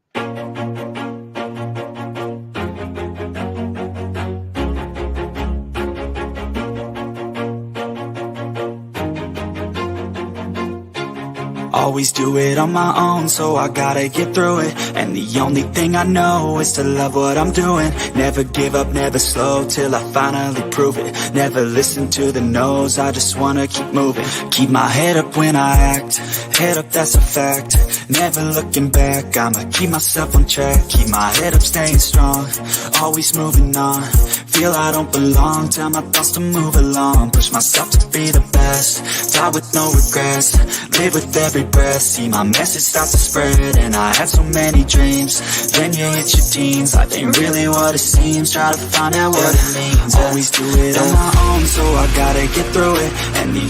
Always do it on my own, so I gotta get through it. And the only thing I know is to love what I'm doing. Never give up, never slow, till I finally prove it. Never listen to the no's, I just wanna keep moving. Keep my head up when I act, head up, that's a fact. Never looking back, I'ma keep myself on track. Keep my head up, staying strong, always moving on. feel I don't belong. Tell my thoughts to move along, push myself to be the best, die with no regrets, live with every breath. See my message start to spread, and I had so many dreams. Then you hit your teens, life ain't really what it seems. Try to find out what it means, always do it on my own, so I gotta get through it. And the